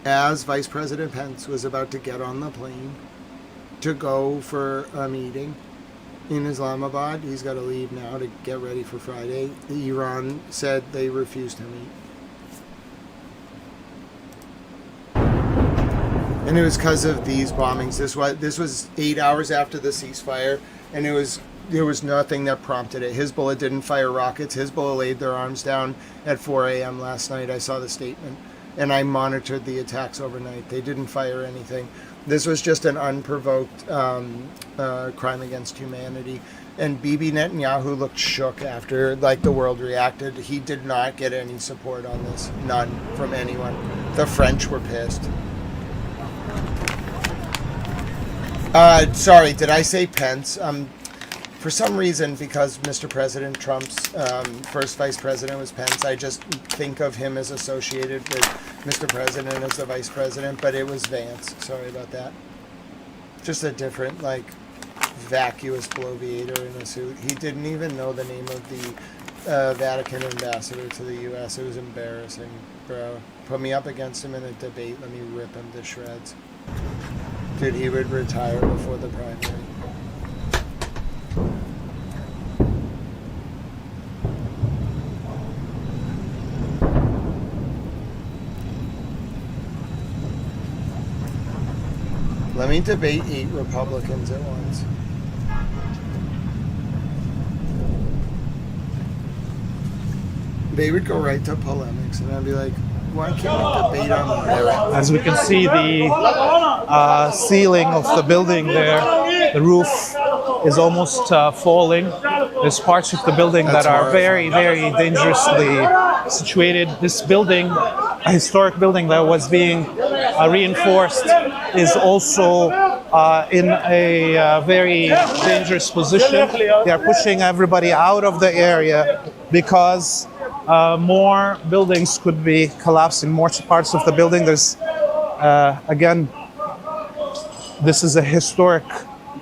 Vice President Pence was about to get on the plane to go for a meeting in Islamabad, he's got to leave now to get ready for Friday. Iran said they refused to meet. And it was because of these bombings. This was 8 hours after the ceasefire, and there was nothing that prompted it. Hezbollah didn't fire rockets. Hezbollah laid their arms down at 4 a.m. last night. I saw the statement, and I monitored the attacks overnight. They didn't fire anything. This was just an unprovoked crime against humanity. And Bibi Netanyahu looked shook after, like, the world reacted. He did not get any support on this. None from anyone. The French were pissed. Sorry, did I say Pence? For some reason, because Mr. President Trump's first vice president was Pence, I just think of him as associated with Mr. President as the vice president, but it was Vance. Sorry about that. Just a different, like, vacuous bloviator in a suit. He didn't even know the name of the Vatican ambassador to the U.S. It was embarrassing, bro. Put me up against him in a debate, let me rip him to shreds. Dude, he would retire before the primary. Let me debate 8 Republicans at once. They would go right to polemics, and I'd be like, why can't we debate on merit? As we can see, the ceiling of the building there, the roof is almost falling. There's parts of the building that are very, very dangerously situated. This building, a historic building that was being reinforced, is also in a very dangerous position. They are pushing everybody out of the area because more buildings could be collapsing, more parts of the building. There's, again, this is a historic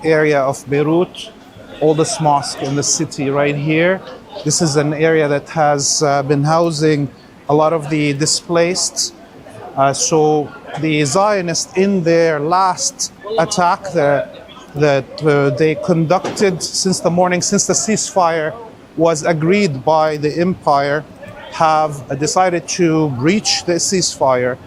area of Beirut, oldest mosque in the city right here. This is an area that has been housing a lot of the displaced. So the Zionists, in their last attack that they conducted since the morning, since the ceasefire was agreed by the empire, have decided to breach the ceasefire,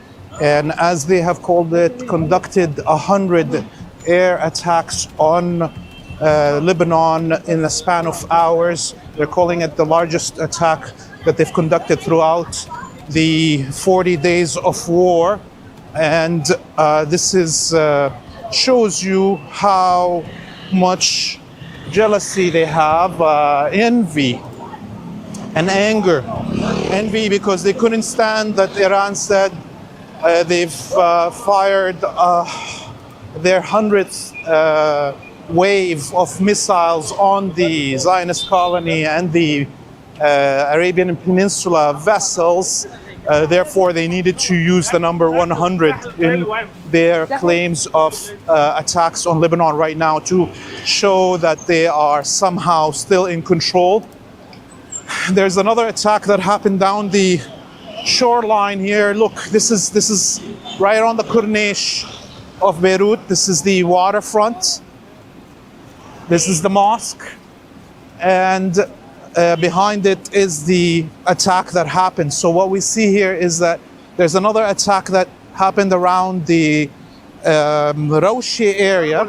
and as they have called it, conducted 100 air attacks on Lebanon in a span of hours. They're calling it the largest attack that they've conducted throughout the 40 days of war. And this is shows you how much jealousy they have, envy and anger. Envy because they couldn't stand that Iran said they've fired their 100th wave of missiles on the Zionist colony and the Arabian Peninsula vessels. Therefore, they needed to use the number 100 in their claims of attacks on Lebanon right now to show that they are somehow still in control. There's another attack that happened down the shoreline here. Look, this is right on the Corniche of Beirut. This is the waterfront. This is the mosque. And behind it is the attack that happened. So what we see here is that there's another attack that happened around the Rawshi area.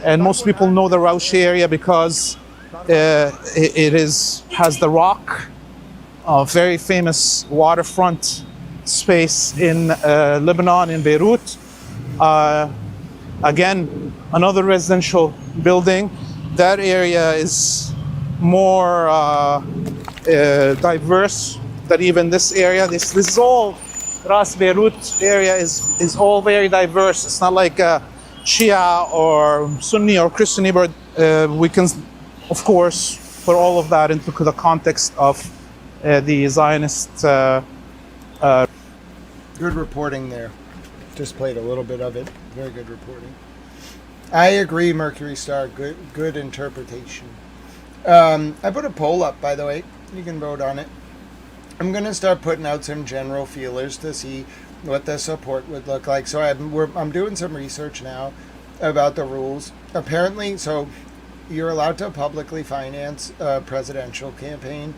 And most people know the Rawshi area because it has the Rock, a very famous waterfront space in Lebanon, in Beirut. Again, another residential building. That area is more diverse than even this area. This is all, Ras Beirut area is all very diverse. It's not like Shia or Sunni or Christian, but we can, of course, put all of that into the context of the Zionist. Good reporting there. Just played a little bit of it. Very good reporting. I agree, Mercury Star. Good interpretation. I put a poll up, by the way. You can vote on it. I'm going to start putting out some general feelers to see what the support would look like. So I'm doing some research now about the rules. Apparently, so you're allowed to publicly finance a presidential campaign.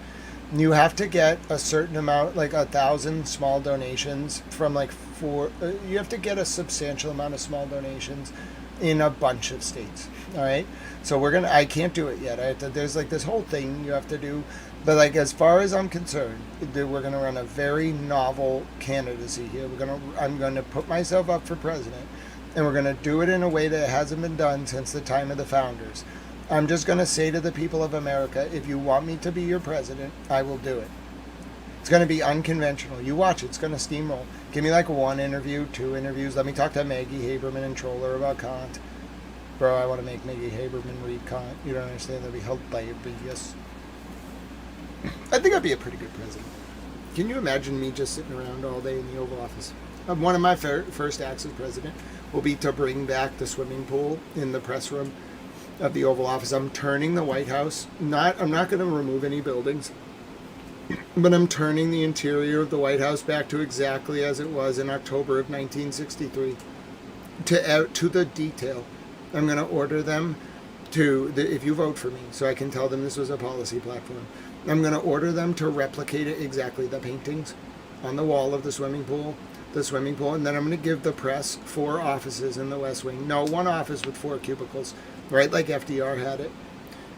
You have to get a certain amount, like 1,000 small donations from you have to get a substantial amount of small donations in a bunch of states. All right. So I can't do it yet. There's like this whole thing you have to do But like, as far as I'm concerned, we're going to run a very novel candidacy here. I'm going to put myself up for president, and we're going to do it in a way that hasn't been done since the time of the founders. I'm just going to say to the people of America, if you want me to be your president, I will do it. It's going to be unconventional. You watch it. It's going to steamroll. Give me like 1 interview, 2 interviews. Let me talk to Maggie Haberman and Troller about Kant. Bro, I want to make Maggie Haberman read Kant. You don't understand? That'd be hilarious. I think I'd be a pretty good president. Can you imagine me just sitting around all day in the Oval Office? One of my first acts as president will be to bring back the swimming pool in the press room of the Oval Office. I'm turning the White House. I'm not going to remove any buildings, but I'm turning the interior of the White House back to exactly as it was in October of 1963, to the detail. I'm going to order them if you vote for me, so I can tell them this was a policy platform, I'm going to order them to replicate it exactly, the paintings on the wall of the swimming pool, and then I'm going to give the press 4 offices in the West Wing. No, 1 office with 4 cubicles, right, like FDR had it.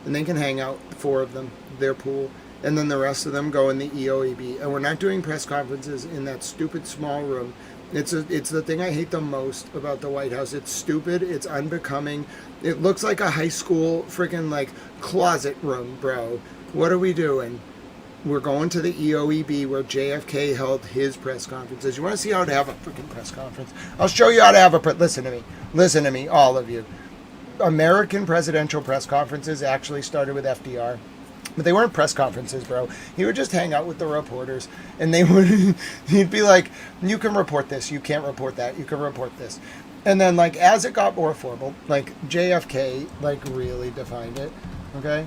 And they can hang out, 4 of them, their pool, and then the rest of them go in the EOEB. And we're not doing press conferences in that stupid small room. It's the thing I hate the most about the White House. It's stupid. It's unbecoming. It looks like a high school freaking like closet room, bro. What are we doing? We're going to the EOEB where JFK held his press conferences. You want to see how to have a freaking press conference? I'll show you how to have a listen to me. Listen to me, all of you. American presidential press conferences actually started with FDR. But they weren't press conferences, bro. He would just hang out with the reporters, and he'd be like, you can report this, you can't report that, you can report this. And then, like, as it got more formal, like, JFK, like, really defined it, okay?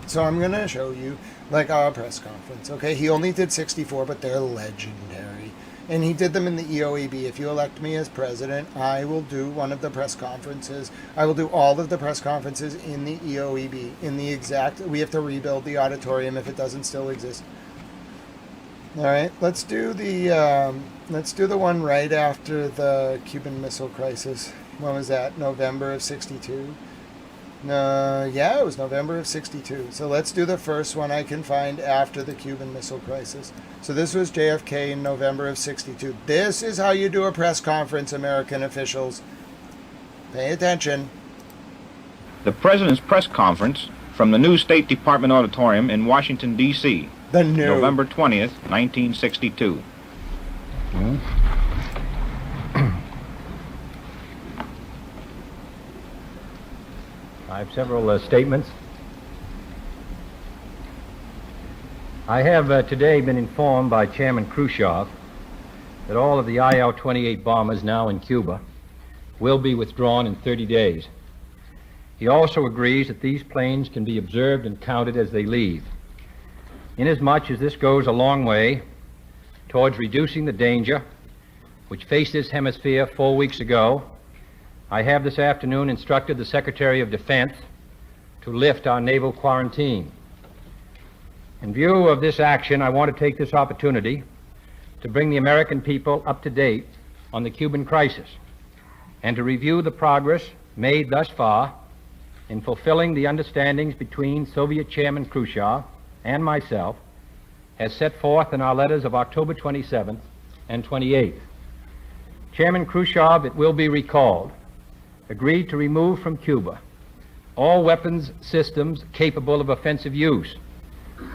So I'm going to show you, like, a press conference, okay? He only did 64, but they're legendary. And he did them in the EOEB. If you elect me as president, I will do one of the press conferences. I will do all of the press conferences in the EOEB. We have to rebuild the auditorium if it doesn't still exist. All right, let's do the one right after the Cuban Missile Crisis. When was that? November of 62? Yeah, it was November of 62. So let's do the first one I can find after the Cuban Missile Crisis. So this was JFK in November of 62. This is how you do a press conference, American officials. Pay attention. The President's press conference from the new State Department Auditorium in Washington, D.C. November 20th, 1962. I have several statements. I have today been informed by Chairman Khrushchev that all of the IL-28 bombers now in Cuba will be withdrawn in 30 days. He also agrees that these planes can be observed and counted as they leave. Inasmuch as this goes a long way towards reducing the danger which faced this hemisphere 4 weeks ago, I have this afternoon instructed the Secretary of Defense to lift our naval quarantine. In view of this action, I want to take this opportunity to bring the American people up to date on the Cuban crisis and to review the progress made thus far in fulfilling the understandings between Soviet Chairman Khrushchev and myself as set forth in our letters of October 27th and 28th. Chairman Khrushchev, it will be recalled, agreed to remove from Cuba all weapons systems capable of offensive use,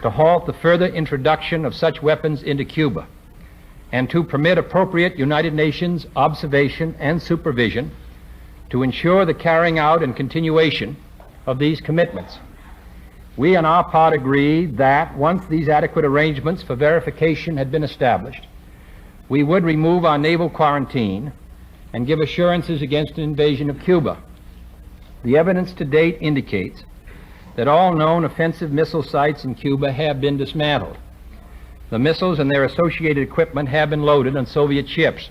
to halt the further introduction of such weapons into Cuba, and to permit appropriate United Nations observation and supervision to ensure the carrying out and continuation of these commitments. We on our part agreed that once these adequate arrangements for verification had been established, we would remove our naval quarantine and give assurances against an invasion of Cuba. The evidence to date indicates that all known offensive missile sites in Cuba have been dismantled. The missiles and their associated equipment have been loaded on Soviet ships,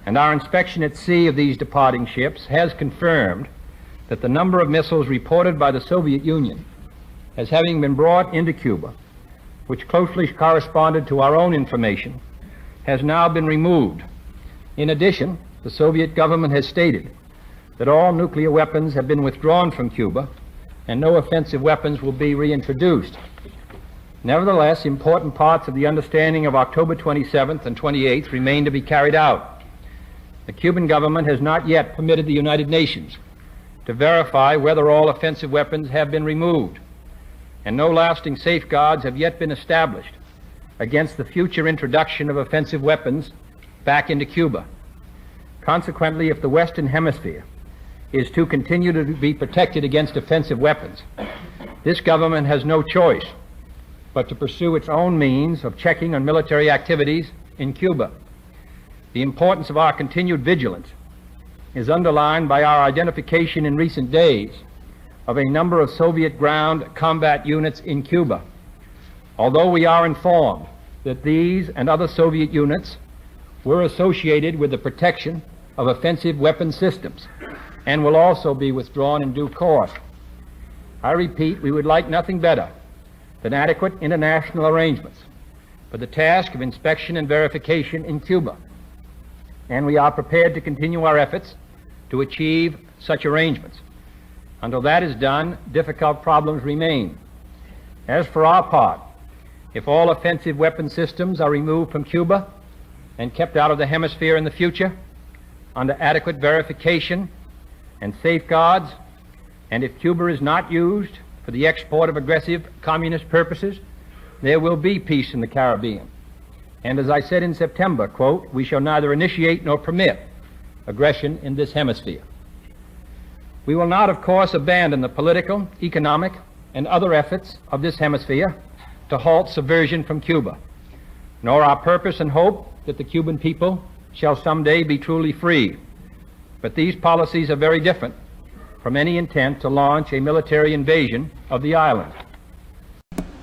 and our inspection at sea of these departing ships has confirmed that the number of missiles reported by the Soviet Union as having been brought into Cuba, which closely corresponded to our own information, has now been removed. In addition, the Soviet government has stated that all nuclear weapons have been withdrawn from Cuba and no offensive weapons will be reintroduced. Nevertheless, important parts of the understanding of October 27th and 28th remain to be carried out. The Cuban government has not yet permitted the United Nations to verify whether all offensive weapons have been removed, and no lasting safeguards have yet been established against the future introduction of offensive weapons back into Cuba. Consequently, if the Western Hemisphere is to continue to be protected against offensive weapons, this government has no choice but to pursue its own means of checking on military activities in Cuba. The importance of our continued vigilance is underlined by our identification in recent days of a number of Soviet ground combat units in Cuba. Although we are informed that these and other Soviet units were associated with the protection of offensive weapon systems and will also be withdrawn in due course, I repeat, we would like nothing better than adequate international arrangements for the task of inspection and verification in Cuba, and we are prepared to continue our efforts to achieve such arrangements. Until that is done, difficult problems remain. As for our part, if all offensive weapon systems are removed from Cuba and kept out of the hemisphere in the future, under adequate verification and safeguards, and if Cuba is not used for the export of aggressive communist purposes, there will be peace in the Caribbean. And as I said in September, quote, we shall neither initiate nor permit aggression in this hemisphere. We will not, of course, abandon the political, economic, and other efforts of this hemisphere to halt subversion from Cuba, nor our purpose and hope that the Cuban people shall someday be truly free. But these policies are very different from any intent to launch a military invasion of the island.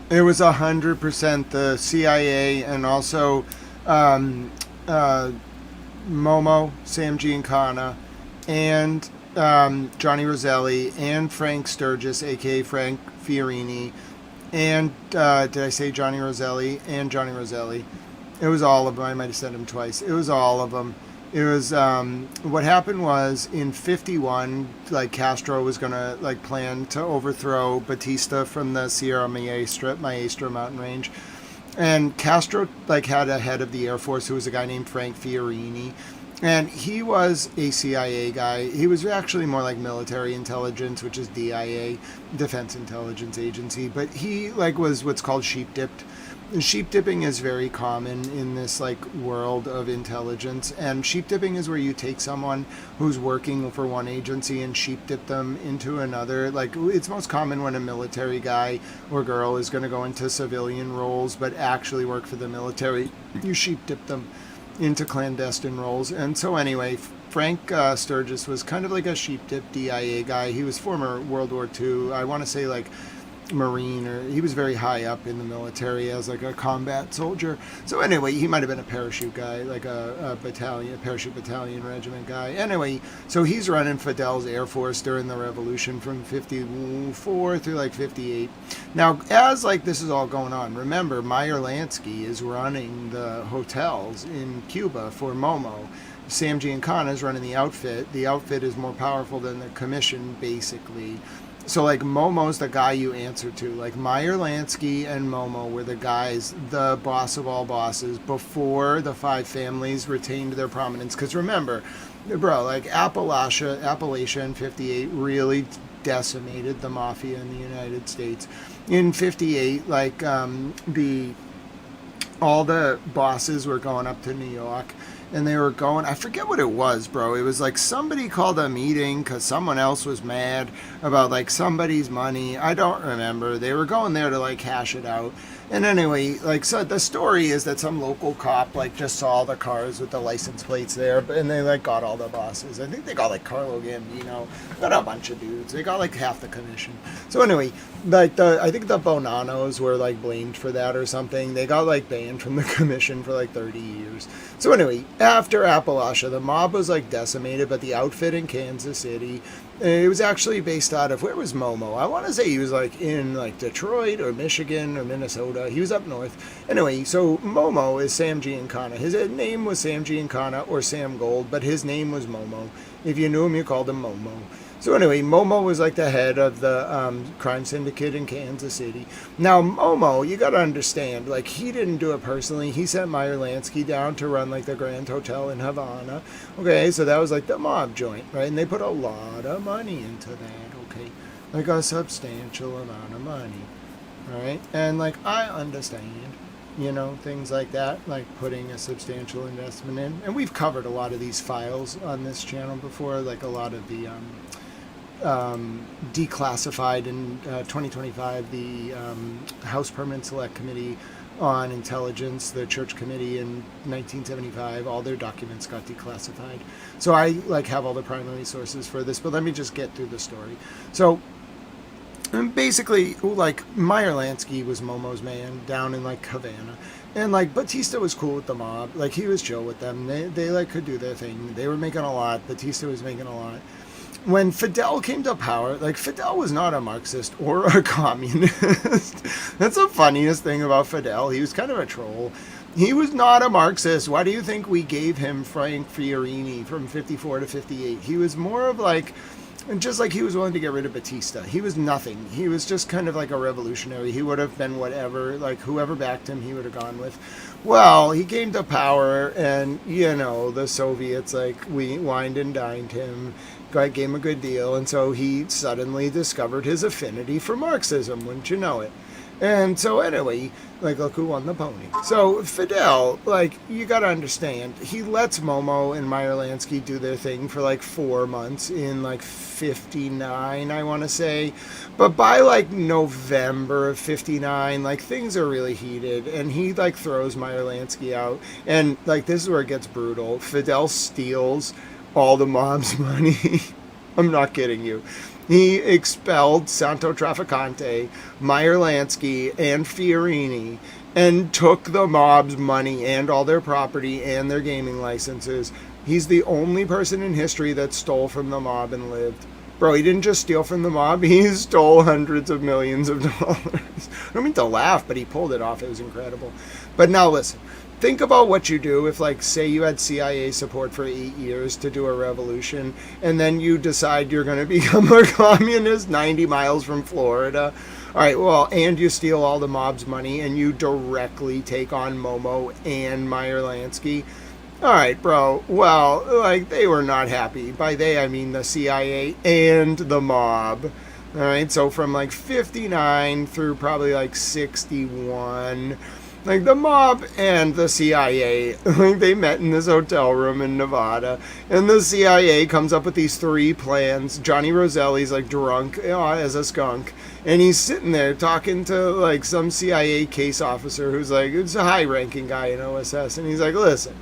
It was 100% the CIA and also Momo, Sam Giancana, and Johnny Roselli, and Frank Sturgis, aka Frank Fiorini, and did I say Johnny Roselli? And Johnny Roselli. It was all of them. I might have said him twice. It was all of them. It was what happened was in '51, like Castro was gonna like plan to overthrow Batista from the Sierra Maestra mountain range, and Castro like had a head of the Air Force who was a guy named Frank Fiorini, and he was a CIA guy. He was actually more like military intelligence, which is DIA, Defense Intelligence Agency, but he like was what's called sheep dipped. Sheep dipping is very common in this like world of intelligence, and sheep dipping is where you take someone who's working for one agency and sheep dip them into another. Like it's most common when a military guy or girl is going to go into civilian roles but actually work for the military. You sheep dip them into clandestine roles. And so anyway, Frank Sturgis was kind of like a sheep dip DIA guy. He was former World War II, I want to say like Marine, or he was very high up in the military as like a combat soldier. So anyway, he might have been a parachute guy, like a parachute battalion regiment guy. Anyway, so he's running Fidel's Air Force during the revolution from 54 through like 58. Now, as like this is all going on, remember Meyer Lansky is running the hotels in Cuba for Momo. Sam Giancana is running the outfit. The outfit is more powerful than the commission, basically. So, like, Momo's the guy you answer to. Like, Meyer Lansky and Momo were the guys, the boss of all bosses, before the five families retained their prominence. Because remember, bro, like, Appalachia in 58 really decimated the mafia in the United States. In 58, like, all the bosses were going up to New York. And they were going, I forget what it was, bro. It was like somebody called a meeting because someone else was mad about like somebody's money. I don't remember. They were going there to like hash it out. And anyway, like, so the story is that some local cop like just saw the cars with the license plates there, and they like got all the bosses. I think they got like Carlo Gambino, got a bunch of dudes. They got like half the commission. So anyway, like I think the Bonanos were like blamed for that or something. They got like banned from the commission for like 30 years. So anyway, after Appalachia, the mob was like decimated, but the outfit in Kansas City, it was actually based out of, where was Momo? I want to say he was like in like Detroit or Michigan or Minnesota. He was up north. Anyway, so Momo is Sam Giancana. His name was Sam Giancana or Sam Gold, but his name was Momo. If you knew him, you called him Momo. So anyway, Momo was like the head of the crime syndicate in Kansas City. Now, Momo, you got to understand, like, he didn't do it personally. He sent Meyer Lansky down to run, like, the Grand Hotel in Havana. Okay, so that was, like, the mob joint, right? And they put a lot of money into that, okay? Like, a substantial amount of money, all right? And, like, I understand, you know, things like that, like putting a substantial investment in. And we've covered a lot of these files on this channel before, like a lot of the declassified in 2025, the House Permanent Select Committee on Intelligence, the Church Committee in 1975, all their documents got declassified. So I like have all the primary sources for this, but let me just get through the story. So basically, like, Meyer Lansky was Momo's man down in, like, Havana. And, like, Batista was cool with the mob. Like, he was chill with them. They like, could do their thing. They were making a lot. Batista was making a lot. When Fidel came to power, like, Fidel was not a Marxist or a communist. That's the funniest thing about Fidel. He was kind of a troll. He was not a Marxist. Why do you think we gave him Frank Fiorini from 54 to 58? He was more of, like... And just like he was willing to get rid of Batista, he was nothing. He was just kind of like a revolutionary. He would have been whatever, like whoever backed him, he would have gone with. Well, he came to power and, you know, the Soviets, like, we wined and dined him, gave him a good deal. And so he suddenly discovered his affinity for Marxism, wouldn't you know it? And so anyway, like, look who won the pony. So Fidel, like, you got to understand, he lets Momo and Meyer Lansky do their thing for like 4 months in like 59, I want to say. But by like November of 59, like, things are really heated, and he like throws Meyer Lansky out. And like, this is where it gets brutal. Fidel steals all the mob's money. I'm not kidding you. He expelled Santo Trafficante, Meyer Lansky, and Fiorini, and took the mob's money and all their property and their gaming licenses. He's the only person in history that stole from the mob and lived. Bro, he didn't just steal from the mob, he stole hundreds of millions of dollars. I don't mean to laugh, but he pulled it off. It was incredible. But now listen. Think about what you do if, like, say you had CIA support for 8 years to do a revolution, and then you decide you're going to become a communist 90 miles from Florida. All right, well, and you steal all the mob's money, and you directly take on Momo and Meyer Lansky. All right, bro, well, like, they were not happy. By they, I mean the CIA and the mob. All right, so from, like, 59 through probably, like, 61... Like, the mob and the CIA, like, they met in this hotel room in Nevada, and the CIA comes up with these 3 plans. Johnny Roselli's, like, drunk as a skunk, and he's sitting there talking to, like, some CIA case officer who's, like, it's a high-ranking guy in OSS, and he's like, listen,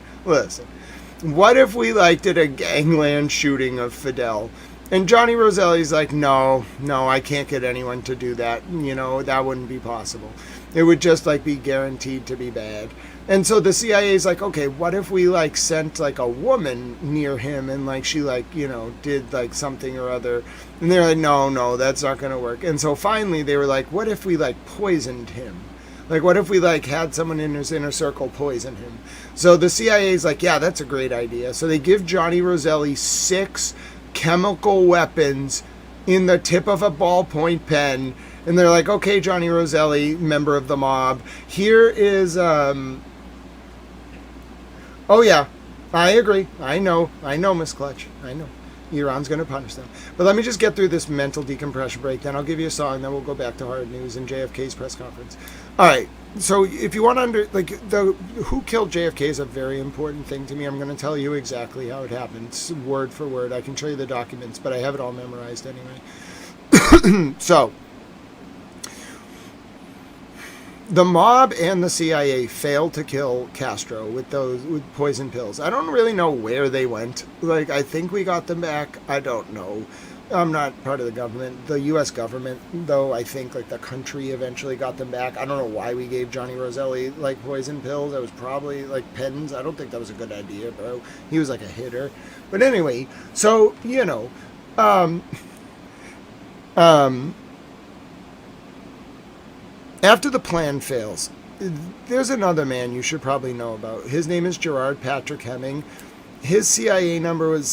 what if we, like, did a gangland shooting of Fidel? And Johnny Roselli's like, no, I can't get anyone to do that. You know, that wouldn't be possible. It would just, like, be guaranteed to be bad. And so the CIA's like, okay, what if we, like, sent, like, a woman near him and, like, she, like, you know, did, like, something or other. And they're like, no, that's not going to work. And so finally they were like, what if we, like, poisoned him? Like, what if we, like, had someone in his inner circle poison him? So the CIA's like, yeah, that's a great idea. So they give Johnny Roselli 6 chemical weapons in the tip of a ballpoint pen. And they're like, okay, Johnny Roselli, member of the mob, here is, oh yeah, I agree. I know, Miss Clutch. I know. Iran's going to punish them. But let me just get through this mental decompression break. Then I'll give you a song. Then we'll go back to hard news and JFK's press conference. All right. So if you want to who killed JFK is a very important thing to me. I'm going to tell you exactly how it happened, word for word. I can show you the documents, but I have it all memorized anyway. So the mob and the CIA failed to kill Castro with poison pills. I don't really know where they went. Like, I think we got them back. I don't know. I'm not part of the government. The U.S. government, though, I think, like, the country eventually got them back. I don't know why we gave Johnny Roselli, like, poison pills. That was probably, like, pens. I don't think that was a good idea, bro. He was, like, a hitter. But anyway, so, you know, after the plan fails, there's another man you should probably know about. His name is Gerard Patrick Hemming. His CIA number was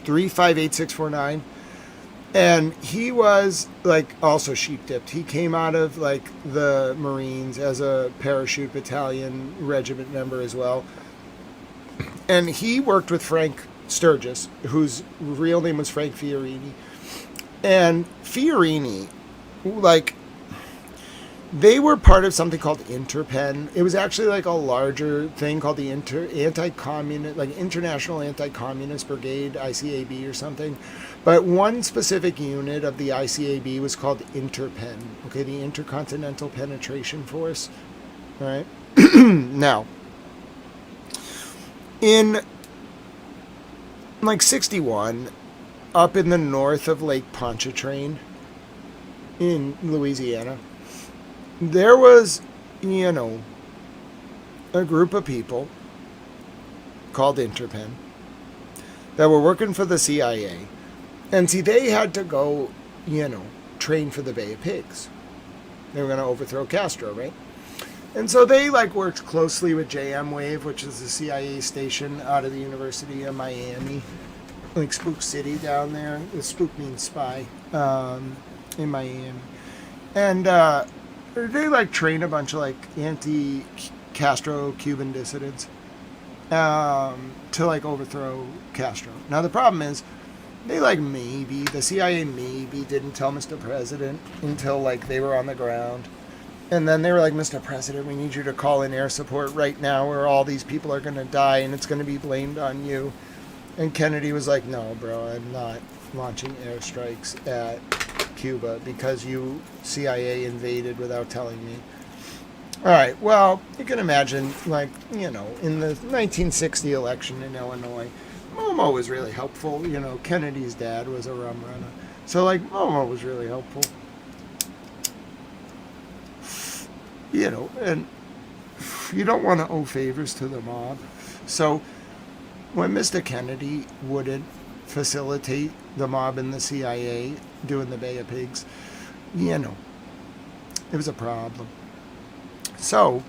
358649. And he was like also sheep dipped. He came out of like the Marines as a parachute battalion regiment member as well. And he worked with Frank Sturgis, whose real name was Frank Fiorini. And Fiorini, like, they were part of something called Interpen. It was actually like a larger thing called the Anti-Communist, like International Anti-Communist Brigade, ICAB or something. But one specific unit of the ICAB was called Interpen, okay, the Intercontinental Penetration Force, all right? Now, in like 61, up in the north of Lake Pontchartrain in Louisiana, there was, you know, a group of people called Interpen that were working for the CIA. And see, they had to go, you know, train for the Bay of Pigs. They were going to overthrow Castro, right? And so they, like, worked closely with JM Wave, which is the CIA station out of the University of Miami, like Spook City down there. Spook means spy, in Miami. And they, like, trained a bunch of, like, anti-Castro Cuban dissidents to, like, overthrow Castro. Now, the problem is, the CIA maybe didn't tell Mr. President until, like, they were on the ground. And then they were like, Mr. President, we need you to call in air support right now or all these people are going to die and it's going to be blamed on you. And Kennedy was like, no, bro, I'm not launching airstrikes at Cuba because you CIA invaded without telling me. All right, well, you can imagine, like, you know, in the 1960 election in Illinois, Momo was really helpful. You know, Kennedy's dad was a rum runner. So, like, Momo was really helpful. You know, and you don't want to owe favors to the mob. So, when Mr. Kennedy wouldn't facilitate the mob and the CIA doing the Bay of Pigs, you know, it was a problem. So,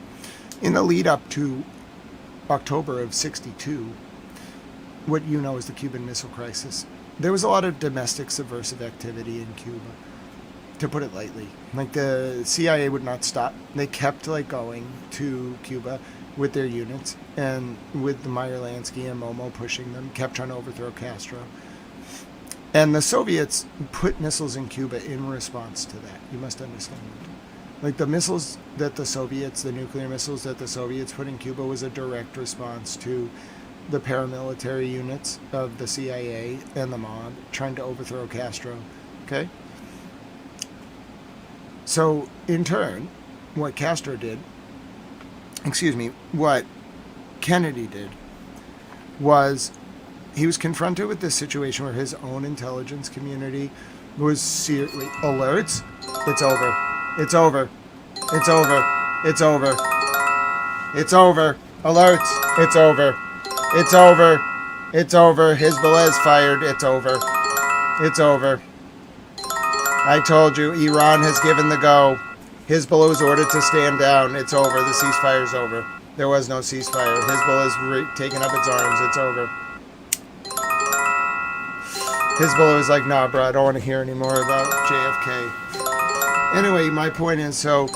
in the lead up to October of 62, what you know is the Cuban Missile Crisis, there was a lot of domestic subversive activity in Cuba, to put it lightly. Like, the CIA would not stop. They kept, like, going to Cuba with their units, and with the Meyer-Lansky and Momo pushing them, kept trying to overthrow Castro. And the Soviets put missiles in Cuba in response to that. You must understand that. Like, the missiles that the Soviets, the nuclear missiles that the Soviets put in Cuba was a direct response to the paramilitary units of the CIA and the mob trying to overthrow Castro. Okay? So, in turn, what Kennedy did was he was confronted with this situation where his own intelligence community was seriously alerts. It's over. It's over. It's over. It's over. It's over. Alerts. It's over. It's over. It's over. Hezbollah is fired. It's over. It's over. I told you, Iran has given the go. Hezbollah was ordered to stand down. It's over. The ceasefire's over. There was no ceasefire. Hezbollah's taken up its arms. It's over. Hezbollah was like, nah, bro, I don't want to hear any more about JFK. Anyway, my point is, so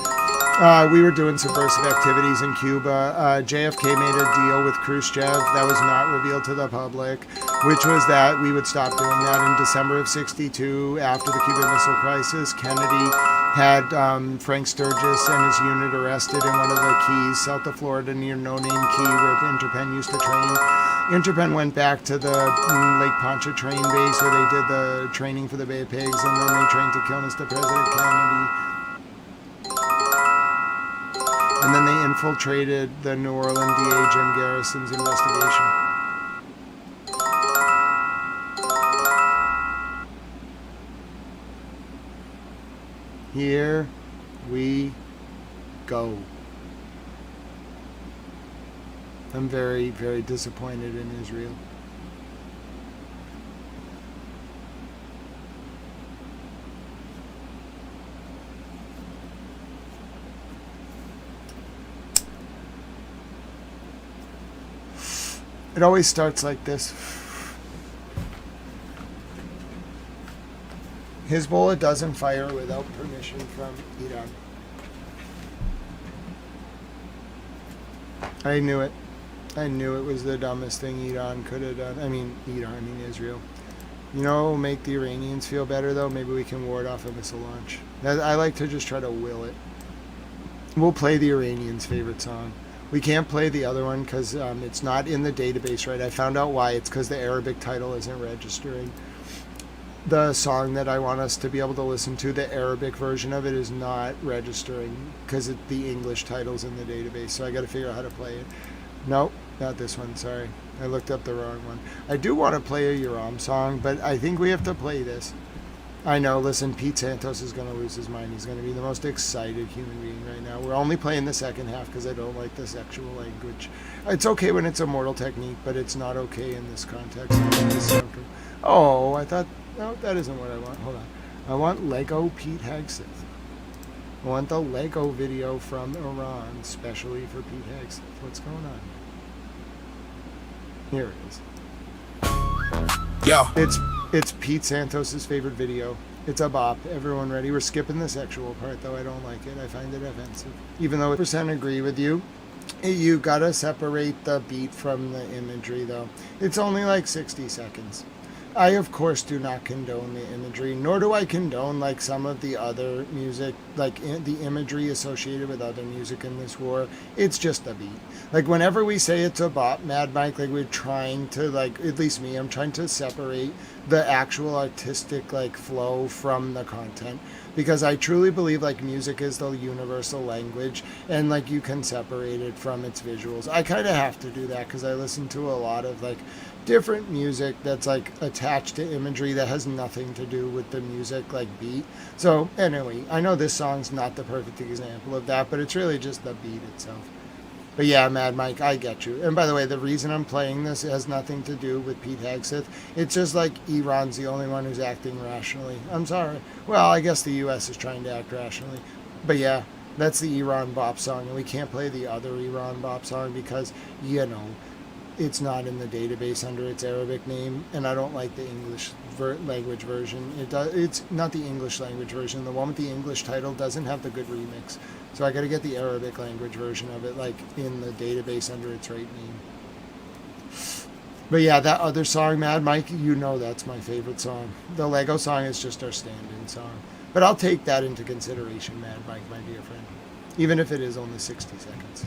we were doing subversive activities in Cuba. JFK made a deal with Khrushchev that was not revealed to the public, which was that we would stop doing that in December of 62 after the Cuban Missile Crisis. Kennedy had Frank Sturgis and his unit arrested in one of the keys south of Florida near No Name Key where Interpen used to train. Interpen went back to the Lake Pontchartrain base where they did the training for the Bay of Pigs, and then they trained to kill Mr. President Kennedy. And then they infiltrated the New Orleans DA Jim Garrison's investigation. Here we go. I'm very, very disappointed in Israel. It always starts like this. Hezbollah doesn't fire without permission from Iran. I knew it. I knew it was the dumbest thing Iran could have done. I mean Israel. You know, make the Iranians feel better though. Maybe we can ward off a missile launch. I like to just try to will it. We'll play the Iranians' favorite song. We can't play the other one because it's not in the database, right? I found out why. It's because the Arabic title isn't registering. The song that I want us to be able to listen to, the Arabic version of it, is not registering because the English title's in the database. So I got to figure out how to play it. Nope, not this one. Sorry. I looked up the wrong one. I do want to play a Yoram song, but I think we have to play this. I know, listen, Pete Santos is going to lose his mind. He's going to be the most excited human being right now. We're only playing the second half because I don't like the sexual language. It's okay when it's a Mortal Technique, but it's not okay in this context. Oh, I thought... No, that isn't what I want. Hold on. I want Lego Pete Hegseth. I want the Lego video from Iran, specially for Pete Hegseth. What's going on? Here it is. Yo. It's Pete Santos's favorite video. It's a bop. Everyone ready? We're skipping the sexual part, though. I don't like it. I find it offensive. Even though I % agree with you, you gotta separate the beat from the imagery, though. It's only like 60 seconds. I, of course, do not condone the imagery, nor do I condone, like, some of the other music, like, the imagery associated with other music in this war. It's just a beat. Like, whenever we say it's a bop, Mad Mike, like, we're trying to, like, at least me, I'm trying to separate the actual artistic, like, flow from the content. Because I truly believe, like, music is the universal language, and, like, you can separate it from its visuals. I kind of have to do that, because I listen to a lot of, like, different music that's like attached to imagery that has nothing to do with the music, like beat. So anyway, I know this song's not the perfect example of that, but it's really just the beat itself. But yeah, Mad Mike, I get you. And by the way, the reason I'm playing this has nothing to do with Pete Hegseth. It's just like Iran's the only one who's acting rationally. I'm sorry. Well, I guess the US is trying to act rationally. But yeah, that's the Iran bop song, and we can't play the other Iran bop song because, you know, it's not in the database under its Arabic name, and I don't like the English language version. It's not the English language version. The one with the English title doesn't have the good remix. So I got to get the Arabic language version of it, like, in the database under its right name. But yeah, that other song, Mad Mike, you know that's my favorite song. The Lego song is just our stand-in song. But I'll take that into consideration, Mad Mike, my dear friend. Even if it is only 60 seconds.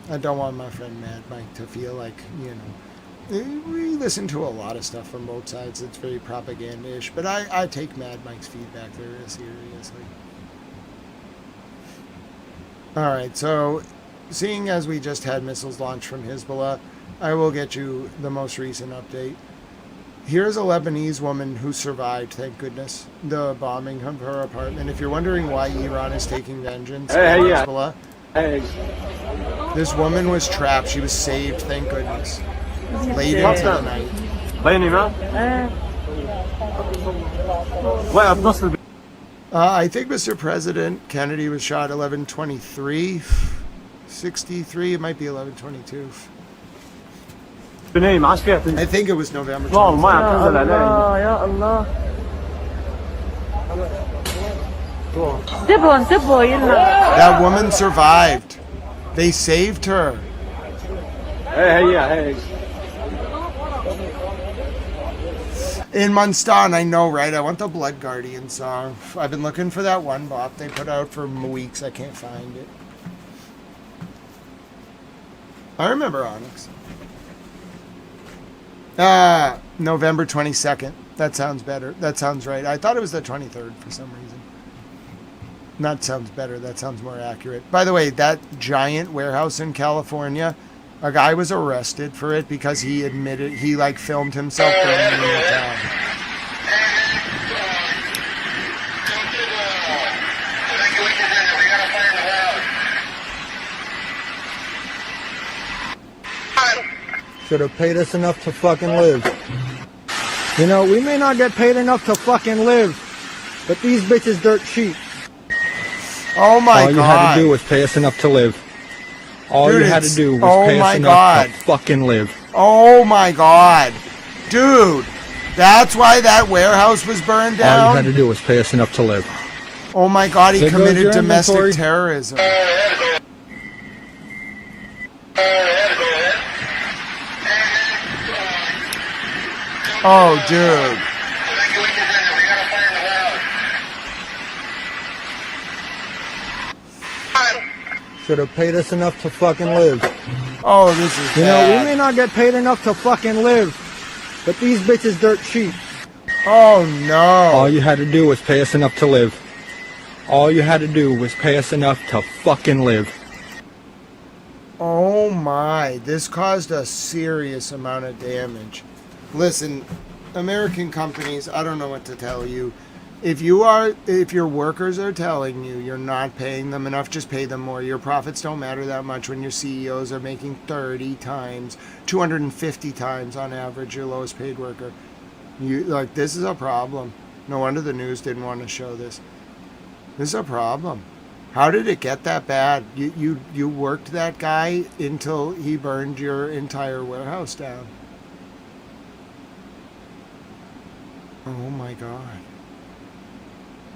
I don't want my friend Mad Mike to feel like, you know, we listen to a lot of stuff from both sides. It's very propaganda-ish, but I take Mad Mike's feedback very seriously. All right, so seeing as we just had missiles launched from Hezbollah, I will get you the most recent update. Here's a Lebanese woman who survived, thank goodness, the bombing of her apartment. If you're wondering why Iran is taking vengeance on Hezbollah, this woman was trapped. She was saved, thank goodness. Late into the night. I think Mr. President Kennedy was shot 11:23, 63. It might be 11:22. I think it was November 23rd. That woman survived. They saved her. In Munstan, I know, right? I want the Blood Guardian song. I've been looking for that one bop they put out for weeks. I can't find it. I remember Onyx. November 22nd. That sounds better. That sounds right. I thought it was the 23rd for some reason. That sounds better. That sounds more accurate. By the way, that giant warehouse in California, a guy was arrested for it because he admitted he like filmed himself burning the town. Should have paid us enough to fucking live. You know, we may not get paid enough to fucking live, but these bitches dirt cheap. Oh my God. All you had to do was pay us enough to live. All Dude, you had to do was pay us enough to fucking live. Oh my God. Dude, That's why that warehouse was burned down? All you had to do was pay us enough to live. Oh my God, he There goes committed your domestic inventory. terrorism. Oh, dude. Should have paid us enough to fucking live. Oh, this is You bad. know, we may not get paid enough to fucking live, but these bitches dirt cheap. Oh no. All you had to do was pay us enough to live. All you had to do was pay us enough to fucking live. Oh my, this caused a serious amount of damage. Listen, American companies, I don't know what to tell you. If your workers are telling you you're not paying them enough, just pay them more. Your profits don't matter that much when your CEOs are making 30 times, 250 times on average your lowest paid worker. This is a problem. No wonder the news didn't want to show this. This is a problem. How did it get that bad? You worked that guy until he burned your entire warehouse down. Oh my God.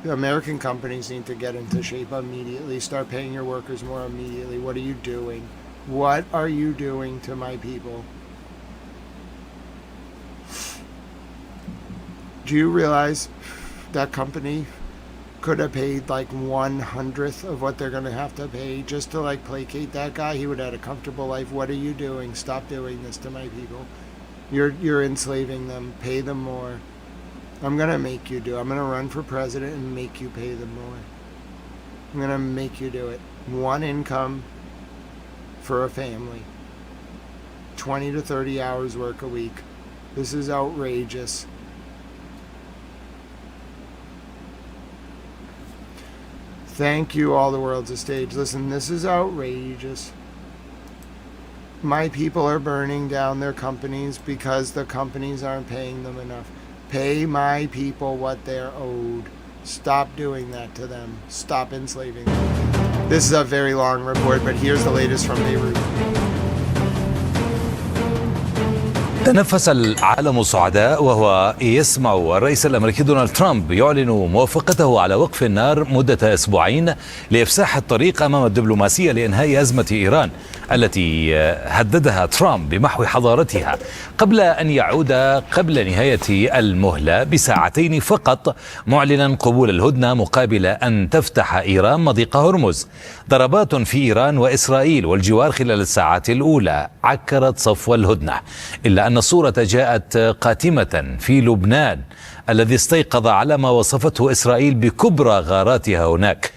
The American companies need to get into shape immediately. Start paying your workers more immediately. What are you doing? What are you doing to my people? Do you realize that company could have paid like 1/100th of what they're going to have to pay just to like placate that guy? He would have had a comfortable life. What are you doing? Stop doing this to my people. You're enslaving them. Pay them more. I'm going to make you do it. I'm going to run for president and make you pay them more. I'm going to make you do it. One income for a family. 20 to 30 hours work a week. This is outrageous. Thank you, all the world's a stage. Listen, this is outrageous. My people are burning down their companies because the companies aren't paying them enough. Pay my people what they're owed. Stop doing that to them. Stop enslaving them. This is a very long report, but here's the latest from Beirut. تنفس العالم الصعداء وهو يسمع الرئيس الأمريكي دونالد ترامب يعلن موافقته على وقف النار مدة أسبوعين لإفساح الطريق أمام الدبلوماسية لإنهاء أزمة إيران التي هددها ترامب بمحو حضارتها قبل أن يعود قبل نهاية المهلة بساعتين فقط معلنا قبول الهدنة مقابل أن تفتح إيران مضيق هرمز. ضربات في إيران وإسرائيل والجوار خلال الساعات الأولى عكرت صفو الهدنة، إلا أن الصورة جاءت قاتمة في لبنان الذي استيقظ على ما وصفته إسرائيل بكبرى غاراتها هناك.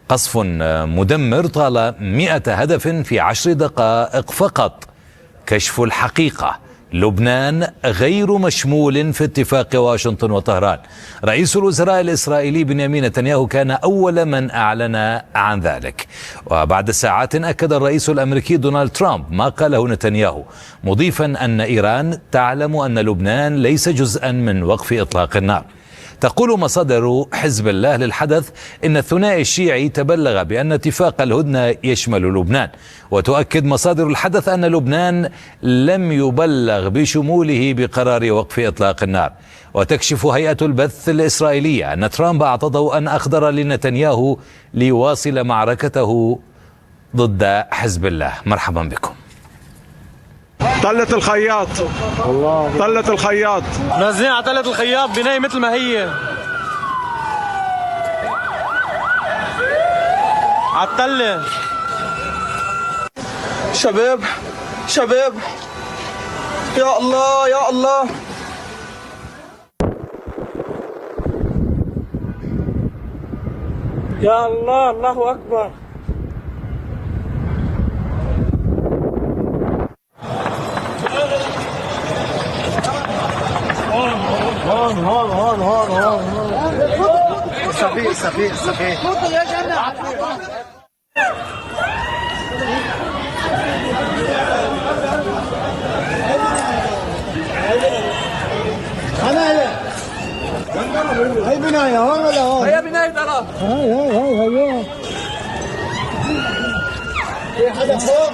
قصف مدمر طال 100 هدف في 10 دقائق فقط. كشف الحقيقة: لبنان غير مشمول في اتفاق واشنطن وطهران. رئيس الوزراء الإسرائيلي بنيامين نتنياهو كان أول من أعلن عن ذلك، وبعد ساعات أكد الرئيس الأمريكي دونالد ترامب ما قاله نتنياهو، مضيفا أن إيران تعلم أن لبنان ليس جزءا من وقف إطلاق النار. تقول مصادر حزب الله للحدث إن الثنائي الشيعي تبلغ بأن اتفاق الهدنة يشمل لبنان، وتؤكد مصادر الحدث أن لبنان لم يبلغ بشموله بقرار وقف إطلاق النار. وتكشف هيئة البث الإسرائيلية أن ترامب أعطى ضوءا أخضر لنتنياهو ليواصل معركته ضد حزب الله. مرحبا بكم. طلة الخياط، طلة الخياط نازلين على طلة الخياط بناية مثل ما هي عالطلة. شباب شباب، يا الله يا الله. يا الله، الله أكبر. هون هون هون هون هون صفي صفي صفي. هاي بناية هون ولا هون؟ هي بناية ترى. هاي في حدا فوق؟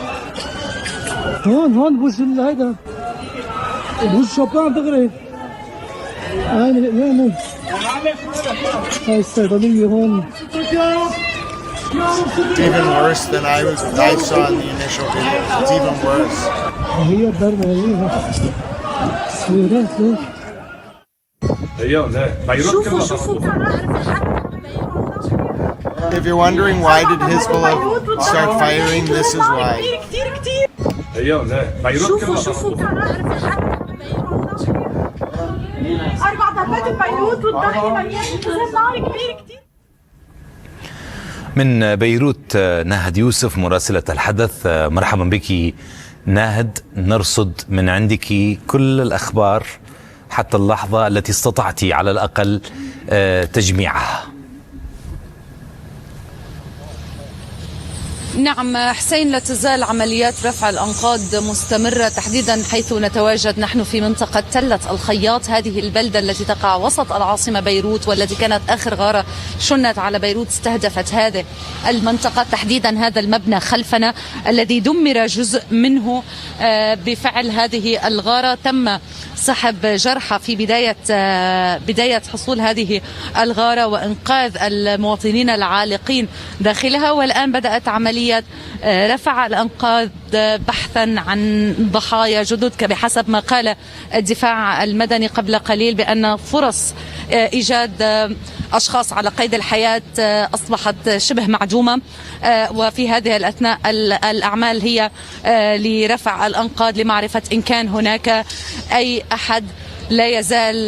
هون بوش هيدا بوش شبان دغري. هاي الصيدلية هون. It's even worse than I saw in the initial videos. It's even worse. هي الضربة If you're wondering why did Hezbollah start firing, this is why. شوفوا 4 ضربات ببيروت والضحية مليان نار كبير كتير. من بيروت ناهد يوسف مراسلة الحدث، مرحبا بك ناهد. نرصد من عندك كل الأخبار حتى اللحظة التي استطعتي على الأقل تجميعها. نعم حسين، لا تزال عمليات رفع الأنقاض مستمرة، تحديدا حيث نتواجد نحن في منطقة تلة الخياط، هذه البلدة التي تقع وسط العاصمة بيروت والتي كانت آخر غارة شنت على بيروت استهدفت هذه المنطقة، تحديدا هذا المبنى خلفنا الذي دمر جزء منه بفعل هذه الغارة. تم سحب جرحى في بداية حصول هذه الغارة وإنقاذ المواطنين العالقين داخلها، والآن بدأت عملية رفع الأنقاض بحثا عن ضحايا جدد، بحسب ما قال الدفاع المدني قبل قليل بأن فرص إيجاد أشخاص على قيد الحياة أصبحت شبه معدومة، وفي هذه الأثناء الأعمال هي لرفع الأنقاض لمعرفة إن كان هناك أي أحد لا يزال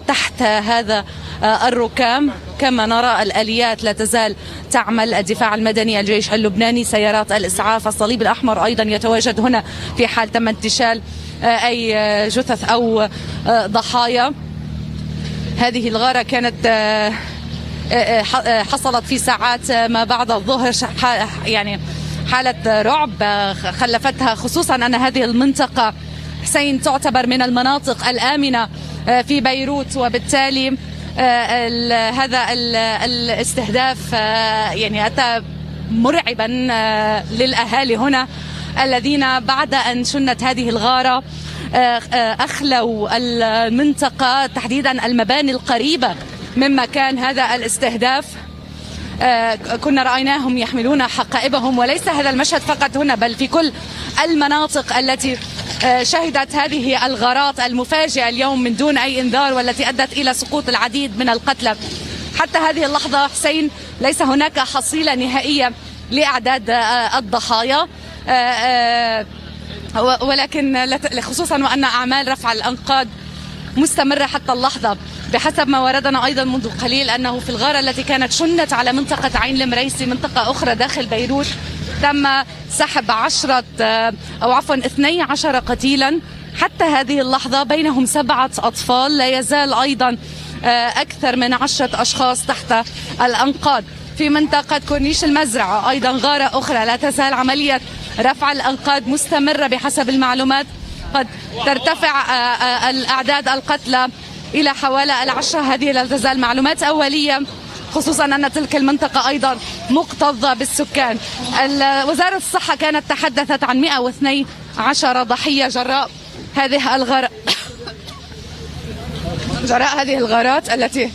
تحت هذا الركام. كما نرى الآليات لا تزال تعمل، الدفاع المدني، الجيش اللبناني، سيارات الإسعاف، الصليب الأحمر أيضا يتواجد هنا في حال تم انتشال أي جثث أو ضحايا. هذه الغارة كانت حصلت في ساعات ما بعد الظهر، يعني حالة رعب خلفتها، خصوصا أن هذه المنطقة حسين تعتبر من المناطق الآمنة في بيروت، وبالتالي هذا الاستهداف يعني أتى مرعبا للأهالي هنا الذين بعد أن شنت هذه الغارة أخلوا المنطقة، تحديدا المباني القريبة من مكان هذا الاستهداف. كنا رأيناهم يحملون حقائبهم، وليس هذا المشهد فقط هنا بل في كل المناطق التي شهدت هذه الغارات المفاجئة اليوم من دون أي إنذار، والتي أدت إلى سقوط العديد من القتلى. حتى هذه اللحظة حسين ليس هناك حصيلة نهائية لأعداد الضحايا، ولكن خصوصا وأن أعمال رفع الأنقاض مستمرة حتى اللحظة. بحسب ما وردنا أيضا منذ قليل أنه في الغارة التي كانت شنت على منطقة عين المريسي، منطقة أخرى داخل بيروت، تم سحب 12 قتيلا حتى هذه اللحظة، بينهم 7 أطفال. لا يزال أيضا أكثر من 10 أشخاص تحت الأنقاض. في منطقة كورنيش المزرعة أيضا غارة أخرى، لا تزال عملية رفع الأنقاض مستمرة. بحسب المعلومات قد ترتفع الأعداد القتلى إلى حوالي 10. هذه لا تزال معلومات أولية، خصوصا أن تلك المنطقة أيضا مكتظة بالسكان. وزارة الصحة كانت تحدثت عن 112 ضحية جراء هذه الغارات التي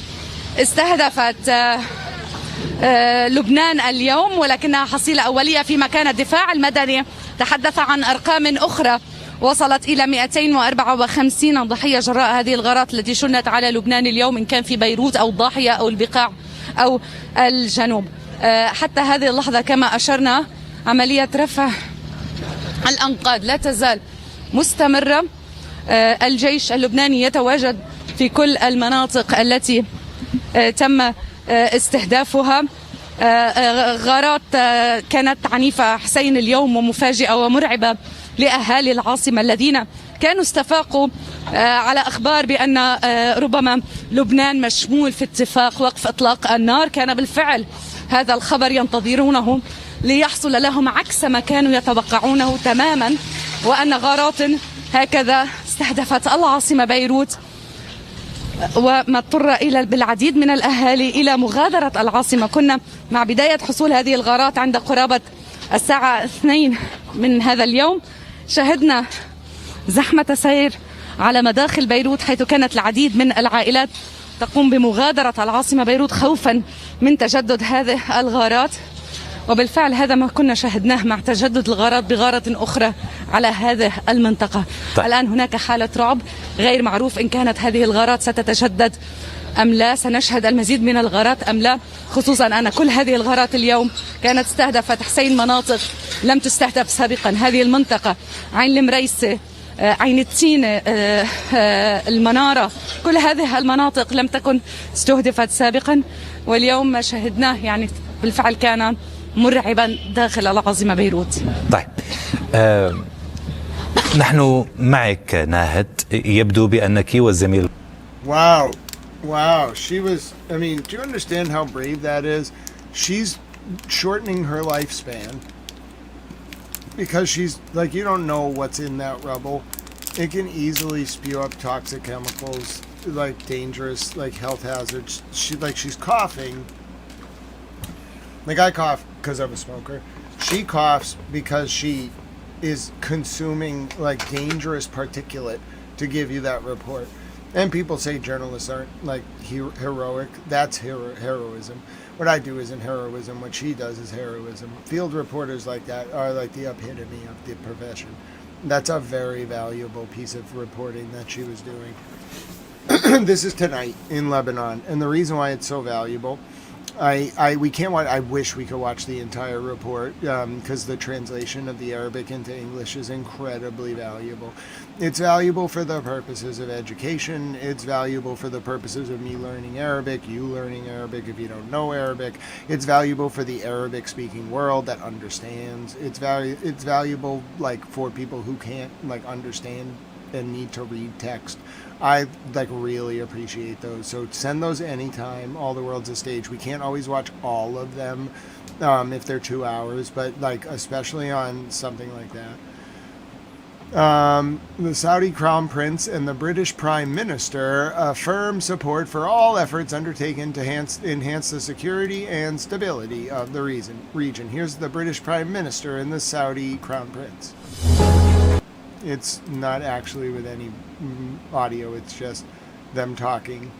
استهدفت لبنان اليوم، ولكنها حصيلة أولية، فيما كان الدفاع المدني تحدث عن أرقام أخرى وصلت إلى 254 ضحية جراء هذه الغارات التي شنت على لبنان اليوم، إن كان في بيروت أو الضاحية أو البقاع أو الجنوب. حتى هذه اللحظة كما أشرنا عملية رفع الأنقاض لا تزال مستمرة. الجيش اللبناني يتواجد في كل المناطق التي تم استهدافها. غارات كانت عنيفة حسين اليوم ومفاجئة ومرعبة لأهالي العاصمة الذين كانوا استفاقوا على أخبار بأن ربما لبنان مشمول في اتفاق وقف إطلاق النار. كان بالفعل هذا الخبر ينتظرونه ليحصل لهم عكس ما كانوا يتوقعونه تماما، وأن غارات هكذا استهدفت العاصمة بيروت، وما اضطر بالعديد من الأهالي إلى مغادرة العاصمة. كنا مع بداية حصول هذه الغارات عند قرابة الساعة 2 من هذا اليوم شهدنا زحمة سير على مداخل بيروت، حيث كانت العديد من العائلات تقوم بمغادرة العاصمة بيروت خوفا من تجدد هذه الغارات. وبالفعل هذا ما كنا شاهدناه مع تجدد الغارات بغارة أخرى على هذه المنطقة. الآن هناك حالة رعب، غير معروف إن كانت هذه الغارات ستتجدد أم لا، سنشهد المزيد من الغارات أم لا، خصوصا أن كل هذه الغارات اليوم كانت استهدفت حسين مناطق لم تستهدف سابقا. هذه المنطقة، عين المريسة، عين التينة، المنارة، كل هذه المناطق لم تكن استهدفت سابقا، واليوم ما شاهدناه يعني بالفعل كان مرعبا داخل العاصمة بيروت. طيب نحن معك ناهد، يبدو بأنك والزميل. Wow, she was, I mean, do you understand how brave that is? She's shortening her lifespan because she's, like, you don't know what's in that rubble. It can easily spew up toxic chemicals, like dangerous, like health hazards. She's coughing. Like, I cough because I'm a smoker. She coughs because she is consuming, like, dangerous particulate to give you that report. And people say journalists aren't, like, heroic. That's heroism. What I do isn't heroism. What she does is heroism. Field reporters like that are like the epitome of the profession. That's a very valuable piece of reporting that she was doing. This is tonight in Lebanon. And the reason why it's so valuable, we can't watch. I wish we could watch the entire report because the translation of the Arabic into English is incredibly valuable. It's valuable for the purposes of education. It's valuable for the purposes of me learning Arabic, you learning Arabic if you don't know Arabic. It's valuable for the Arabic-speaking world that understands. It's valuable, like, for people who can't, like, understand and need to read text. I, like, really appreciate those. So send those anytime. All the World's a Stage. We can't always watch all of them if they're 2 hours, but, like, especially on something like that. The Saudi Crown Prince and the British Prime Minister affirm support for all efforts undertaken to enhance the security and stability of the region. Here's the British Prime Minister and the Saudi Crown Prince. It's not actually with any audio, it's just them talking.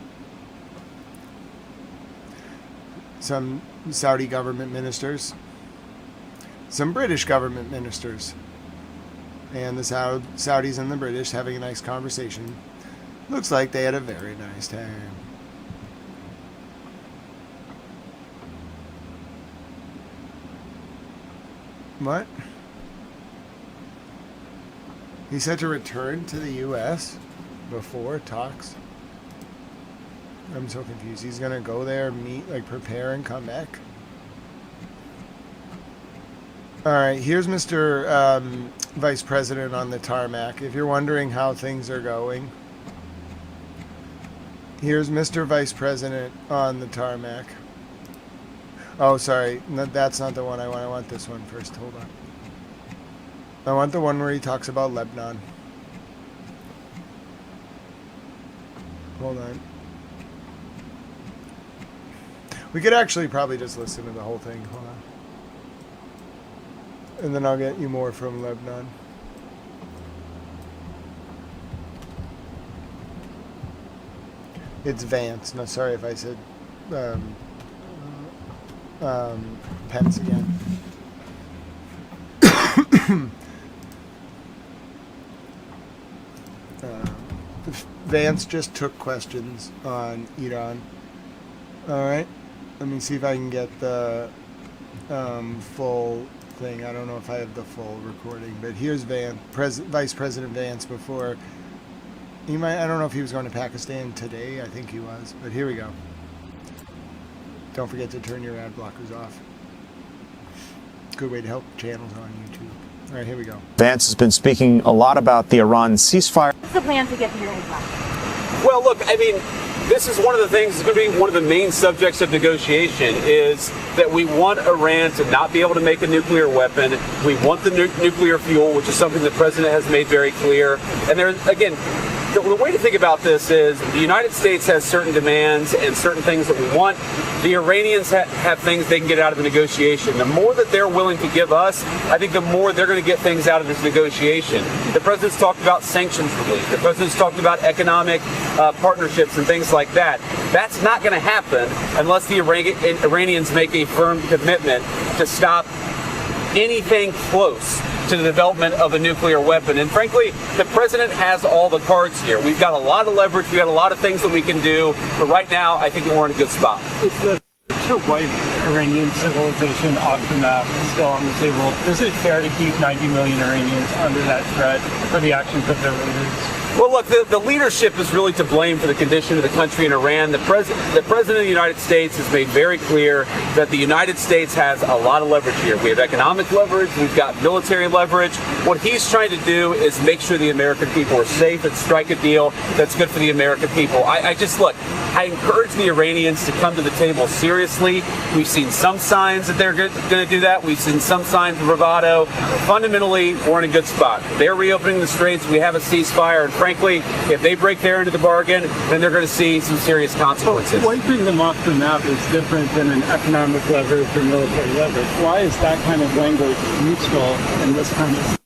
Some Saudi government ministers, some British government ministers, and the Saudis and the British having a nice conversation. Looks like they had a very nice time. What? He said to return to the U.S. before talks? I'm so confused. He's going to go there, meet, like, prepare, and come back? Alright, here's Mr. Vice President on the tarmac. If you're wondering how things are going, here's Mr. Vice President on the tarmac. Oh, sorry. No, that's not the one I want. I want this one first. Hold on. I want the one where he talks about Lebanon. Hold on. We could actually probably just listen to the whole thing. Hold on. And then I'll get you more from Lebanon. It's Vance. No, sorry if I said Pence again. Vance just took questions on Iran. Alright. Let me see if I can get the full thing. I don't know if I have the full recording, but here's Vice President Vance before. I don't know if he was going to Pakistan today. I think he was. But here we go. Don't forget to turn your ad blockers off. Good way to help channels on YouTube. All right, here we go. Vance has been speaking a lot about the Iran ceasefire. What's the plan to get to your Islam? Well, look, I mean, this is one of the things that's going to be one of the main subjects of negotiation is that we want Iran to not be able to make a nuclear weapon. We want the nuclear fuel, which is something the president has made very clear. And there's, again, the way to think about this is the United States has certain demands and certain things that we want. The Iranians have things they can get out of the negotiation. The more that they're willing to give us, I think the more they're going to get things out of this negotiation. The president's talked about sanctions relief. The president's talked about economic partnerships and things like that. That's not going to happen unless the Iranians make a firm commitment to stop anything close to the development of a nuclear weapon. And frankly, the president has all the cards here. We've got a lot of leverage. We've got a lot of things that we can do. But right now, I think we're in a good spot. If the white Iranian civilization off the map is still on the table, is it fair to keep 90 million Iranians under that threat for the actions of their leaders? Well, look, the leadership is really to blame for the condition of the country in Iran. The president of the United States has made very clear that the United States has a lot of leverage here. We have economic leverage. We've got military leverage. What he's trying to do is make sure the American people are safe and strike a deal that's good for the American people. I encourage the Iranians to come to the table seriously. We've seen some signs that they're going to do that. We've seen some signs of bravado. Fundamentally, we're in a good spot. They're reopening the straits. We have a ceasefire. And frankly, if they break their end of the bargain, then they're going to see some serious consequences. Wiping them off the map is different than an economic leverage or military leverage. Why is that kind of language useful in this kind of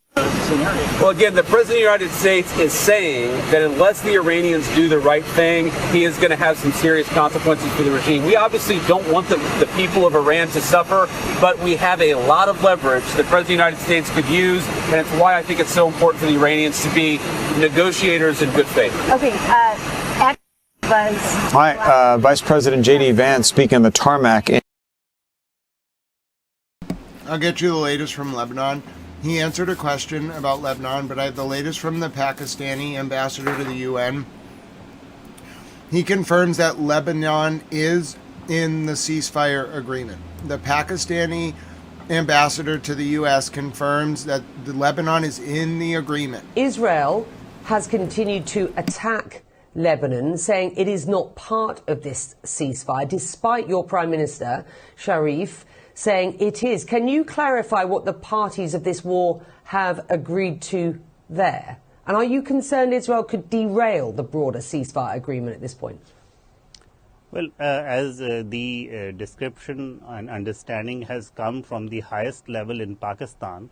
scenario? Well, again, the President of the United States is saying that unless the Iranians do the right thing, he is going to have some serious consequences for the regime. We obviously don't want the people of Iran to suffer, but we have a lot of leverage the President of the United States could use, and it's why I think it's so important for the Iranians to be negotiators in good faith. Okay, Hi, Vice President J.D. Vance speaking on the tarmac. I'll get you the latest from Lebanon. He answered a question about Lebanon, but I have the latest from the Pakistani ambassador to the UN. He confirms that Lebanon is in the ceasefire agreement. The Pakistani ambassador to the U.S. confirms that Lebanon is in the agreement. Israel has continued to attack Lebanon, saying it is not part of this ceasefire, despite your Prime Minister, Sharif, saying it is. Can you clarify what the parties of this war have agreed to there? And are you concerned Israel could derail the broader ceasefire agreement at this point? Well, as the description and understanding has come from the highest level in Pakistan,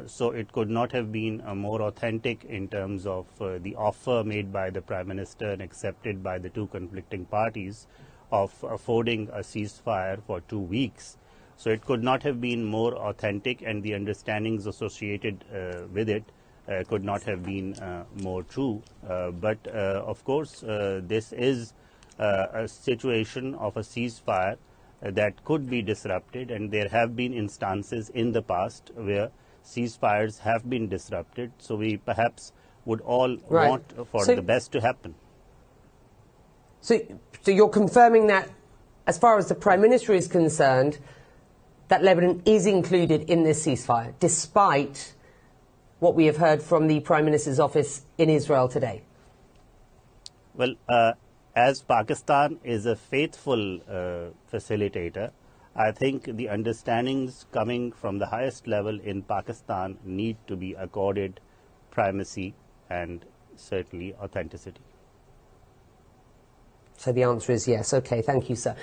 so it could not have been more authentic in terms of the offer made by the Prime Minister and accepted by the two conflicting parties of affording a ceasefire for 2 weeks. So it could not have been more authentic, and the understandings associated with it could not have been more true. But of course, this is a situation of a ceasefire that could be disrupted, and there have been instances in the past where ceasefires have been disrupted. So we perhaps would all want for the best to happen. So you're confirming that, as far as the Prime Minister is concerned, that Lebanon is included in this ceasefire, despite what we have heard from the Prime Minister's office in Israel today? Well, as Pakistan is a faithful facilitator, I think the understandings coming from the highest level in Pakistan need to be accorded primacy and certainly authenticity. So the answer is yes. Okay, thank you, sir.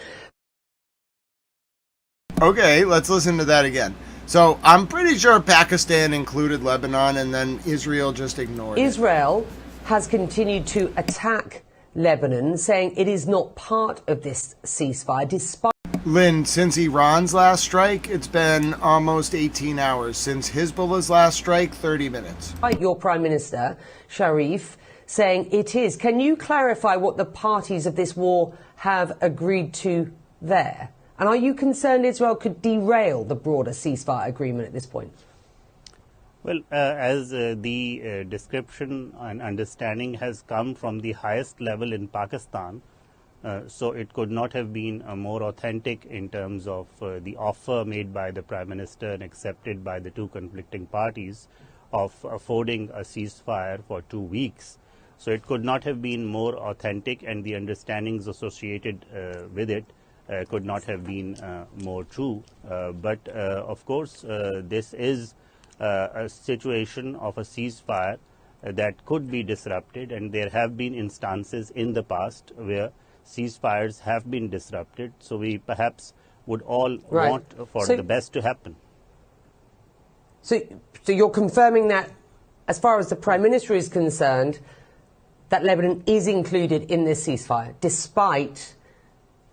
Okay, let's listen to that again. So I'm pretty sure Pakistan included Lebanon and then Israel just ignored it. Israel has continued to attack Lebanon, saying it is not part of this ceasefire, despite... Lynn, since Iran's last strike, it's been almost 18 hours. Since Hezbollah's last strike, 30 minutes. Your Prime Minister, Sharif, saying it is. Can you clarify what the parties of this war have agreed to there? And are you concerned Israel could derail the broader ceasefire agreement at this point? Well, as the description and understanding has come from the highest level in Pakistan, so it could not have been more authentic in terms of the offer made by the Prime Minister and accepted by the two conflicting parties of affording a ceasefire for 2 weeks. So it could not have been more authentic, and the understandings associated with it could not have been more true. But of course, this is a situation of a ceasefire that could be disrupted, and there have been instances in the past where ceasefires have been disrupted. So we perhaps would all want for the best to happen. So you're confirming that, as far as the Prime Minister is concerned, that Lebanon is included in this ceasefire, despite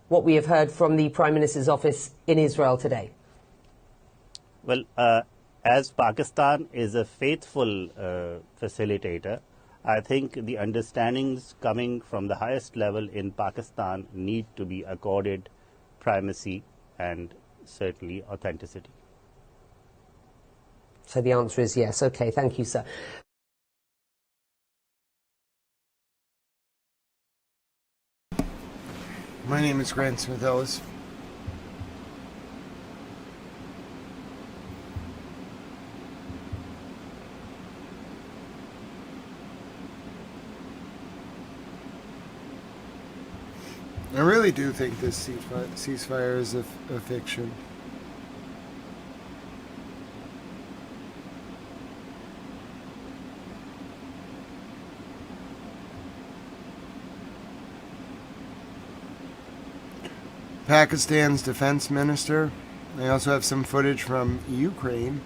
what we have heard from the Prime Minister's office in Israel today? Well, as Pakistan is a faithful facilitator, I think the understandings coming from the highest level in Pakistan need to be accorded primacy and certainly authenticity. So the answer is yes. Okay, thank you, sir. My name is Grant Smith Ellis. I really do think this ceasefire is a fiction. Pakistan's defense minister. They also have some footage from Ukraine,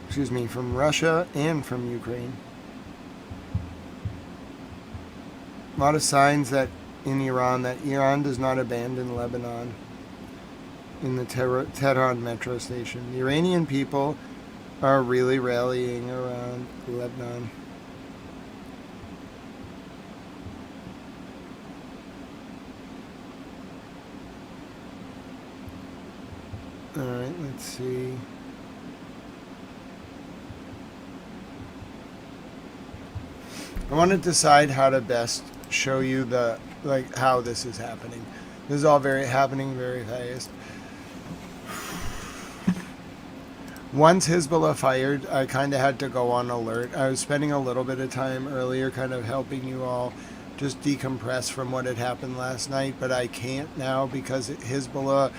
from Russia and from Ukraine. A lot of signs that Iran does not abandon Lebanon in the Tehran metro station. The Iranian people are really rallying around Lebanon. All right, let's see. I want to decide how to best show you how this is happening. This is all happening very fast. Once Hezbollah fired, I kind of had to go on alert. I was spending a little bit of time earlier kind of helping you all just decompress from what had happened last night, but I can't now because Hezbollah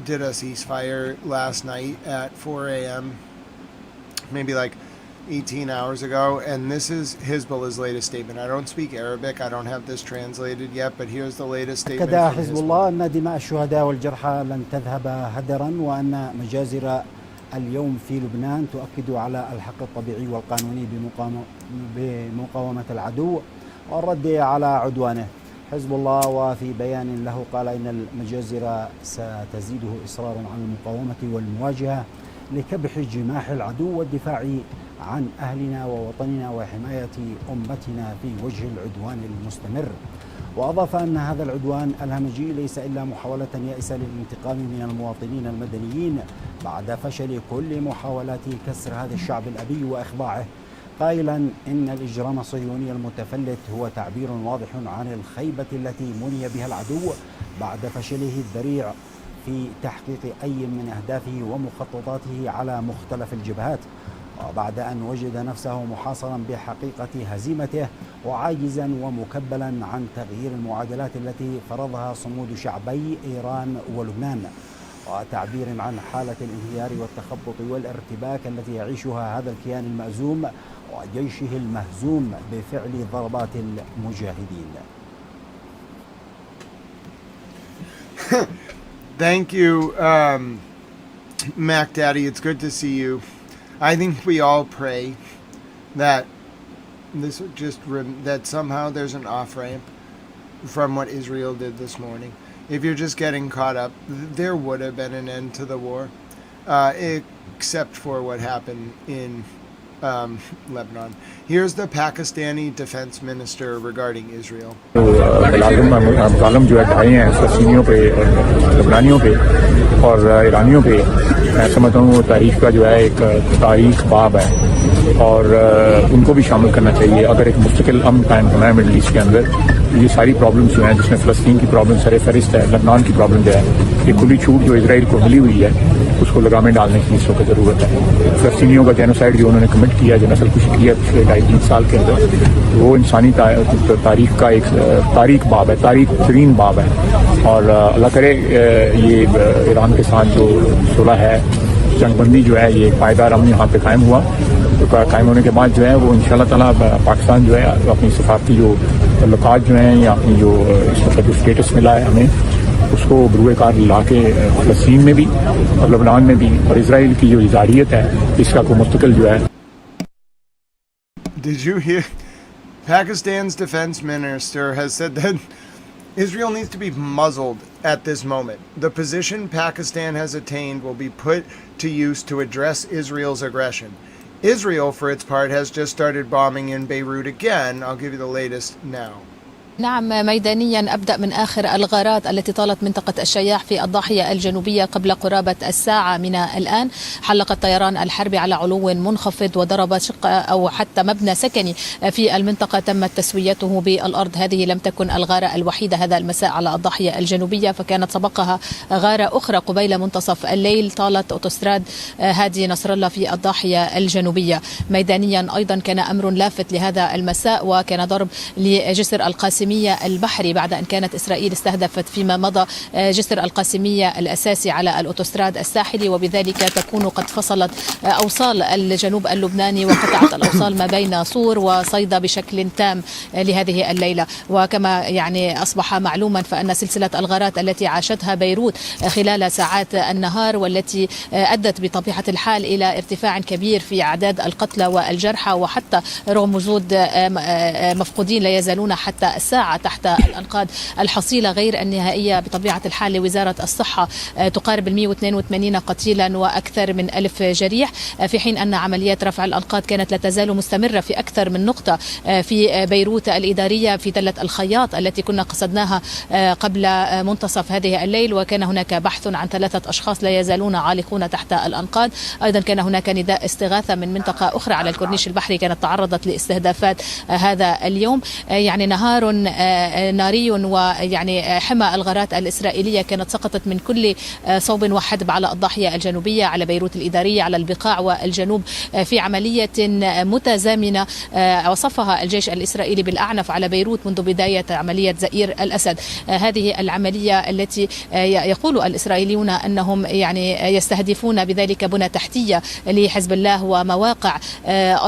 did a ceasefire last night at 4 a.m., maybe like 18 hours ago, and this is Hezbollah's latest statement. I don't speak Arabic, I don't have this translated yet, but here's the latest statement from أكد حزب الله أن دماء الشهداء والجرحى لن تذهب هدرا، وأن مجازر اليوم في لبنان تؤكد على الحق الطبيعي والقانوني بمقاومة العدو والرد على عدوانه. حزب الله وفي بيان له قال إن المجازر ستزيده إصرارا على المقاومة والمواجهة لكبح جماح العدو والدفاع عن أهلنا ووطننا وحماية أمتنا في وجه العدوان المستمر. وأضاف أن هذا العدوان الهمجي ليس إلا محاولة يائسة للانتقام من المواطنين المدنيين بعد فشل كل محاولات كسر هذا الشعب الأبي وإخضاعه، قائلا إن الإجرام الصهيوني المتفلت هو تعبير واضح عن الخيبة التي مني بها العدو بعد فشله الذريع في تحقيق أي من أهدافه ومخططاته على مختلف الجبهات، وبعد أن وجد نفسه محاصرا بحقيقة هزيمته وعاجزا ومكبلا عن تغيير المعادلات التي فرضها صمود شعبي إيران ولبنان، وتعبير عن حالة الانهيار والتخبط والارتباك التي يعيشها هذا الكيان المأزوم وجيشه المهزوم بفعل ضربات المجاهدين. Thank you, Mac Daddy. It's good to see you. I think we all pray that that somehow there's an off-ramp from what Israel did this morning. If you're just getting caught up, there would have been an end to the war, except for what happened in Lebanon. Here's the Pakistani defense minister regarding Israel. मुकालम जो है ढाए हैं फलस्तीनियों पे और लबनानियों पे और ईरानियों पे, मैं समझता हूँ वो तारीख का जो है एक तारीख बाब है और उनको भी शामिल करना चाहिए अगर एक मुस्तकिल अमन कायम होना है मिडल ईस्ट के अंदर। ये सारी प्रॉब्लम्स जो हैं जिसमें फ़लस्तीन की प्रॉब्लम सर फहरिस्त है, लबनान की प्रॉब्लम जो है, ये खुली छूट जो इजराइल को मिली हुई है उसको लगामे डालने की इस वक्त ज़रूरत है। फ़लस्तीनियों का जेनोसाइड जो उन्होंने कमिट किया, जो नस्ल कुशी किया पिछले 2.5-3 साल के अंदर, वो इंसानी तारीख का एक तारीख बाब है, तारीख तरीन बाब है। और अल्लाह करे ये ईरान के साथ जो सुलह है, जंगबंदी जो है, ये पायदार अमन यहाँ पे कायम हुआ कायम होने के बाद जो है वो इंशाल्लाह ताला पाकिस्तान जो है अपनी सफारती जो तल्लुकात जो हैं या अपनी जो इस वक्त जो स्टेटस मिला है हमें उसको बरूए कार ला के फ़लस्तीन में भी और लेबनान में भी और इसराइल की जो इजारियत है इसका को मुस्तकिल जो है. Did you hear? Pakistan's defense minister has said that Israel needs to be muzzled at this moment. The position Pakistan has attained will be put to use to address Israel's aggression. Israel, for its part, has just started bombing in Beirut again. I'll give you the latest now. نعم، ميدانيا أبدأ من آخر الغارات التي طالت منطقة الشياح في الضاحية الجنوبية قبل قرابة الساعة من الآن. حلق الطيران الحربي على علو منخفض وضرب شقة أو حتى مبنى سكني في المنطقة تمت تسويته بالأرض. هذه لم تكن الغارة الوحيدة هذا المساء على الضاحية الجنوبية، فكانت سبقها غارة أخرى قبيل منتصف الليل طالت أوتوستراد هادي نصر الله في الضاحية الجنوبية. ميدانيا أيضا كان أمر لافت لهذا المساء، وكان ضرب لجسر القاسمية البحري بعد أن كانت إسرائيل استهدفت فيما مضى جسر القاسمية الأساسي على الأوتوستراد الساحلي، وبذلك تكون قد فصلت أوصال الجنوب اللبناني وقطعت الأوصال ما بين صور وصيدا بشكل تام لهذه الليلة. وكما يعني أصبح معلوما فأن سلسلة الغارات التي عاشتها بيروت خلال ساعات النهار والتي أدت بطبيعة الحال إلى ارتفاع كبير في أعداد القتلى والجرحى، وحتى رغم وجود مفقودين لا يزالون حتى الساعة تحت الأنقاض. الحصيلة غير النهائية بطبيعة الحال لوزارة الصحة تقارب 182 قتيلا وأكثر من 1000 جريح، في حين أن عمليات رفع الأنقاض كانت لا تزال مستمرة في أكثر من نقطة في بيروت الإدارية، في تلة الخياط التي كنا قصدناها قبل منتصف هذه الليل، وكان هناك بحث عن 3 أشخاص لا يزالون عالقون تحت الأنقاض. أيضا كان هناك نداء استغاثة من منطقة أخرى على الكورنيش البحري كانت تعرضت لاستهدافات هذا اليوم. يعني نهار ناري، ويعني حمى الغارات الإسرائيلية كانت سقطت من كل صوب وحدب على الضاحية الجنوبية، على بيروت الإدارية، على البقاع والجنوب، في عملية متزامنة وصفها الجيش الإسرائيلي بالأعنف على بيروت منذ بداية عملية زئير الأسد. هذه العملية التي يقول الإسرائيليون أنهم يعني يستهدفون بذلك بنى تحتية لحزب الله ومواقع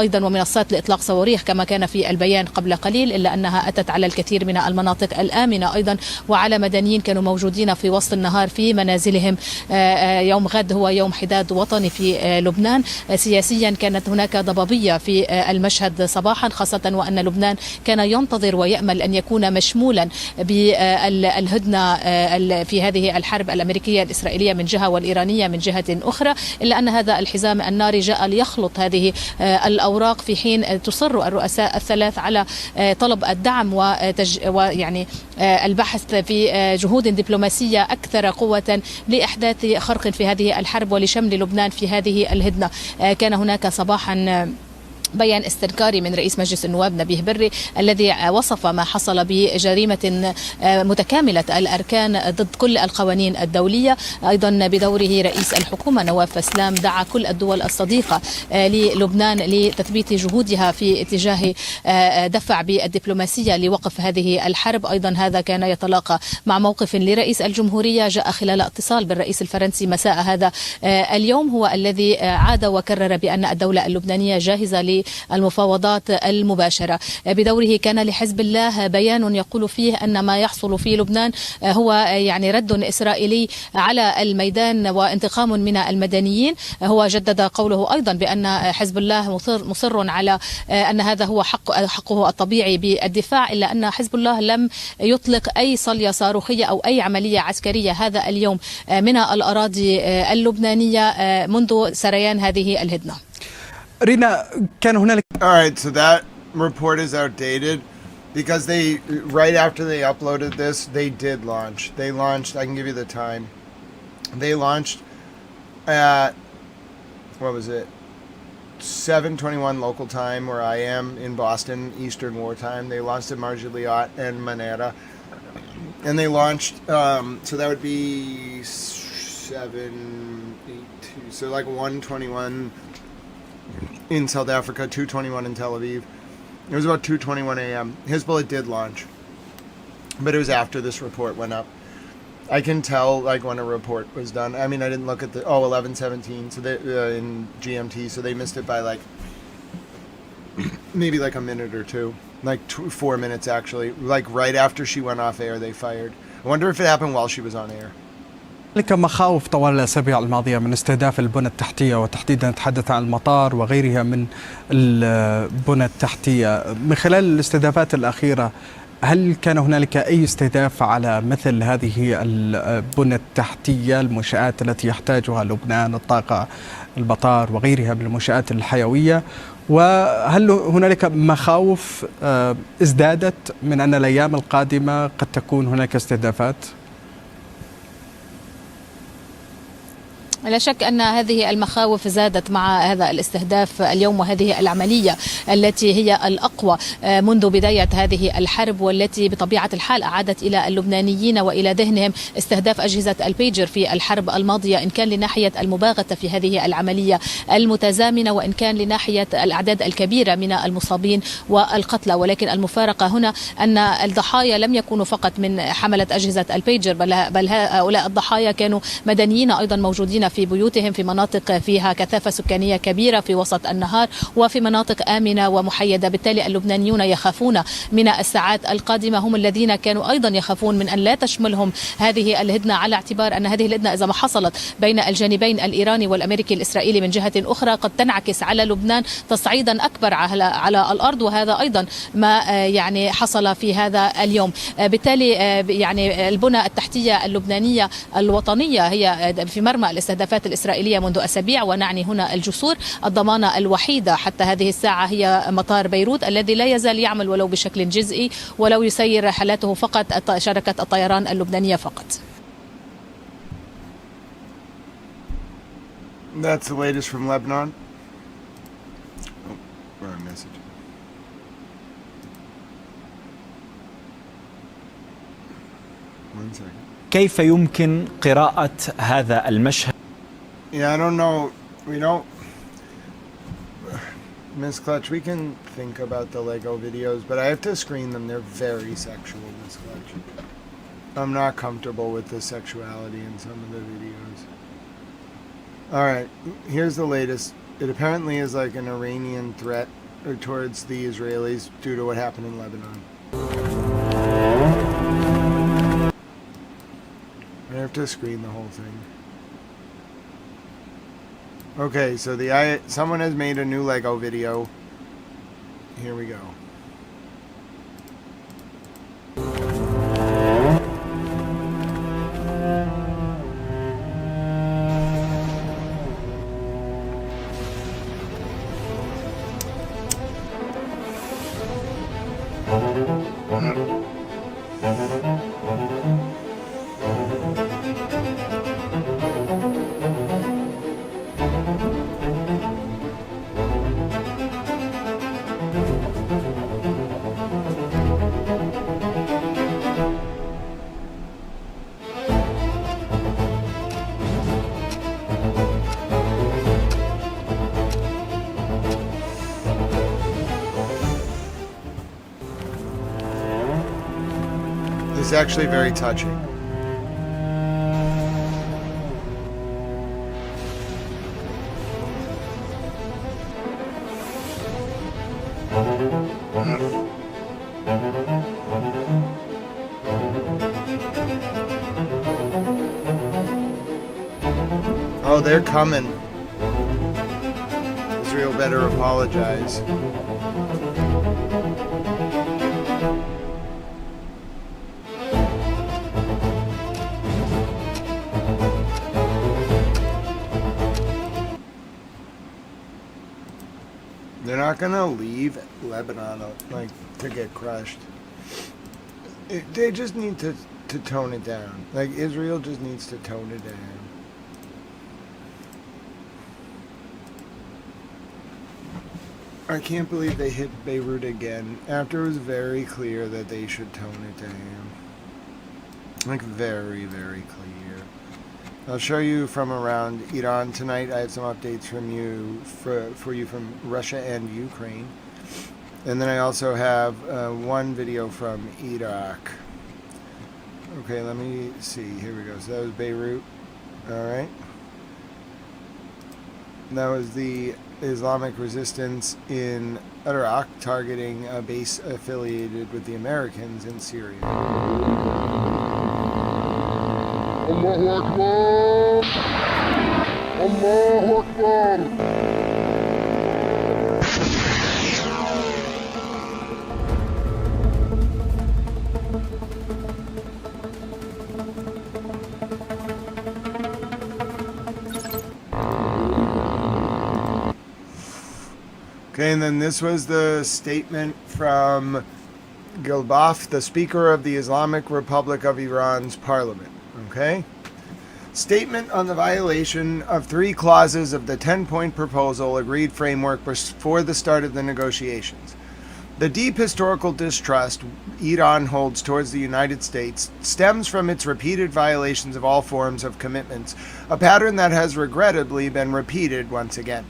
أيضا ومنصات لإطلاق صواريخ كما كان في البيان قبل قليل، إلا أنها أتت على الكثير من المناطق الآمنة أيضا وعلى مدنيين كانوا موجودين في وسط النهار في منازلهم. يوم غد هو يوم حداد وطني في لبنان. سياسيا كانت هناك ضبابية في المشهد صباحا، خاصة وأن لبنان كان ينتظر ويأمل أن يكون مشمولا بالهدنة في هذه الحرب الأمريكية الإسرائيلية من جهة والإيرانية من جهة أخرى، إلا أن هذا الحزام الناري جاء ليخلط هذه الأوراق في حين تصر الرؤساء الثلاث على طلب الدعم ويعني البحث في جهود دبلوماسية أكثر قوة لإحداث خرق في هذه الحرب ولشمل لبنان في هذه الهدنة. كان هناك صباحا بيان استنكاري من رئيس مجلس النواب نبيه بري الذي وصف ما حصل بجريمة متكاملة الأركان ضد كل القوانين الدولية. أيضا بدوره رئيس الحكومة نواف سلام دعا كل الدول الصديقة للبنان لتثبيت جهودها في اتجاه دفع بالدبلوماسية لوقف هذه الحرب. أيضا هذا كان يتلاقى مع موقف لرئيس الجمهورية جاء خلال اتصال بالرئيس الفرنسي مساء هذا اليوم، هو الذي عاد وكرر بأن الدولة اللبنانية جاهزة المفاوضات المباشرة. بدوره كان لحزب الله بيان يقول فيه أن ما يحصل في لبنان هو يعني رد إسرائيلي على الميدان وانتقام من المدنيين. هو جدد قوله أيضا بأن حزب الله مصر على أن هذا هو حقه الطبيعي بالدفاع، إلا أن حزب الله لم يطلق أي صلية صاروخية أو أي عملية عسكرية هذا اليوم من الأراضي اللبنانية منذ سريان هذه الهدنة. رينا كان هنالك. All right, so that report is outdated because they right after they uploaded this, they did launch. They launched. I can give you the time. They launched at what was it? 7:21 local time, where I am in Boston, Eastern War Time. They launched at Marjoliot and Manera, and they launched. So that would be 7:82. So like 1:21. In South Africa, 2:21 in Tel Aviv. It was about 2:21 a.m. Hezbollah did launch, but it was after this report went up. I can tell like when a report was done. I mean, I didn't look at the 11:17, so they in GMT, so they missed it by like maybe like a minute or two, like 4 minutes actually. Like right after she went off air, they fired. I wonder if it happened while she was on air. هنالك مخاوف طوال الأسابيع الماضية من استهداف البنى التحتية، وتحديدا نتحدث عن المطار وغيرها من البنى التحتية. من خلال الاستهدافات الأخيرة هل كان هنالك أي استهداف على مثل هذه البنى التحتية، المنشآت التي يحتاجها لبنان، الطاقة، المطار وغيرها من المنشآت الحيوية؟ وهل هنالك مخاوف ازدادت من أن الأيام القادمة قد تكون هناك استهدافات؟ لا شك أن هذه المخاوف زادت مع هذا الاستهداف اليوم، وهذه العملية التي هي الأقوى منذ بداية هذه الحرب، والتي بطبيعة الحال أعادت إلى اللبنانيين وإلى ذهنهم استهداف أجهزة البيجر في الحرب الماضية، إن كان لناحية المباغتة في هذه العملية المتزامنة، وإن كان لناحية الأعداد الكبيرة من المصابين والقتلى. ولكن المفارقة هنا أن الضحايا لم يكونوا فقط من حملة أجهزة البيجر، بل هؤلاء الضحايا كانوا مدنيين أيضا موجودين في بيوتهم في مناطق فيها كثافة سكانية كبيرة في وسط النهار، وفي مناطق آمنة ومحيدة. بالتالي اللبنانيون يخافون من الساعات القادمة، هم الذين كانوا أيضا يخافون من أن لا تشملهم هذه الهدنة، على اعتبار أن هذه الهدنة إذا ما حصلت بين الجانبين الإيراني والأمريكي الإسرائيلي من جهة أخرى قد تنعكس على لبنان تصعيدا أكبر على الأرض، وهذا أيضا ما يعني حصل في هذا اليوم. بالتالي يعني البنى التحتية اللبنانية الوطنية هي في مرمى الاستهدافات الإسرائيلية منذ أسابيع، ونعني هنا الجسور. الضمانة الوحيدة حتى هذه الساعة هي مطار بيروت الذي لا يزال يعمل ولو بشكل جزئي، ولو يسير رحلاته فقط شركة الطيران اللبنانية فقط. That's the latest from Lebanon. Oh, wrong message. One second. كيف يمكن قراءة هذا المشهد؟ Yeah, I don't know. We don't. Miss Clutch, we can think about the Lego videos, but I have to screen them. They're very sexual, Miss Clutch. I'm not comfortable with the sexuality in some of the videos. Alright, here's the latest. It apparently is like an Iranian threat towards the Israelis due to what happened in Lebanon. I have to screen the whole thing. Okay, so someone has made a new Lego video. Here we go. It's actually very touching. Oh, they're coming. Israel better apologize. They're not gonna leave Lebanon like to get crushed. They just need to tone it down. Like Israel just needs to tone it down. I can't believe they hit Beirut again after it was very clear that they should tone it down. Like very, very clear. I'll show you from around Iran tonight. I have some updates from for you from Russia and Ukraine. And then I also have one video from Iraq. Okay, let me see. Here we go. So that was Beirut. All right. That was the Islamic resistance in Iraq targeting a base affiliated with the Americans in Syria. Allahu Akbar! Allahu Akbar! Okay, and then this was the statement from Gilbaf, the Speaker of the Islamic Republic of Iran's parliament. Okay? Statement on the violation of 3 clauses of the 10-point proposal agreed framework before the start of the negotiations. The deep historical distrust Iran holds towards the United States stems from its repeated violations of all forms of commitments, a pattern that has regrettably been repeated once again.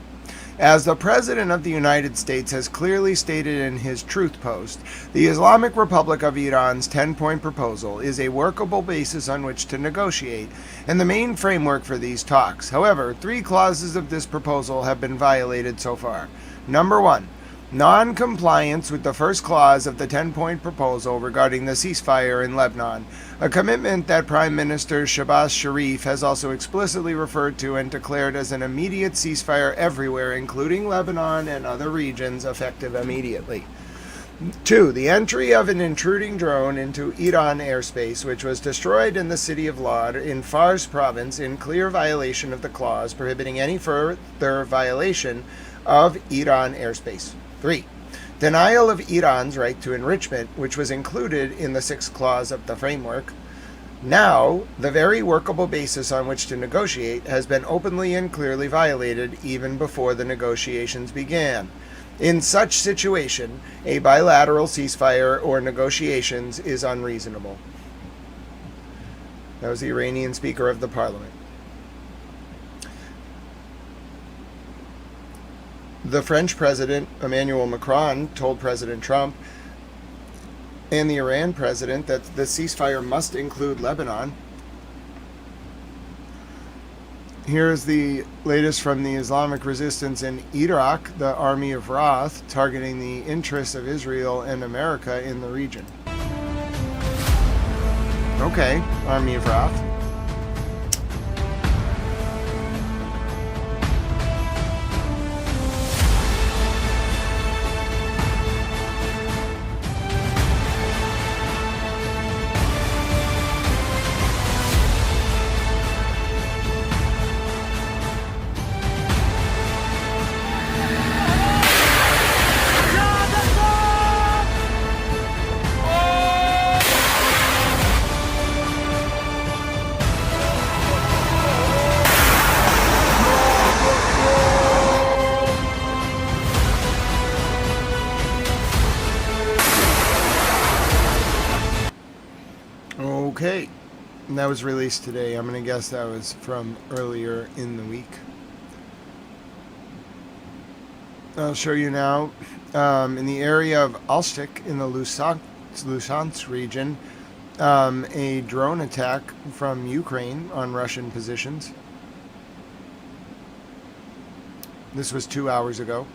As the President of the United States has clearly stated in his Truth Post, the Islamic Republic of Iran's 10-point proposal is a workable basis on which to negotiate, and the main framework for these talks. However, 3 clauses of this proposal have been violated so far. Number 1. Non-compliance with the first clause of the 10-point proposal regarding the ceasefire in Lebanon, a commitment that Prime Minister Shahbaz Sharif has also explicitly referred to and declared as an immediate ceasefire everywhere, including Lebanon and other regions, effective immediately. 2. The entry of an intruding drone into Iran airspace, which was destroyed in the city of Lod in Fars province in clear violation of the clause prohibiting any further violation of Iran airspace. 3. Denial of Iran's right to enrichment, which was included in the 6th clause of the framework. Now, the very workable basis on which to negotiate has been openly and clearly violated even before the negotiations began. In such situation, a bilateral ceasefire or negotiations is unreasonable. That was the Iranian Speaker of the Parliament. The French President, Emmanuel Macron, told President Trump and the Iran President that the ceasefire must include Lebanon. Here's the latest from the Islamic resistance in Iraq, the Army of Wrath, targeting the interests of Israel and America in the region. Okay, Army of Wrath. Okay, and that was released today. I'm going to guess that was from earlier in the week. I'll show you now. In the area of Alshik in the Luhansk region, a drone attack from Ukraine on Russian positions. This was 2 hours ago.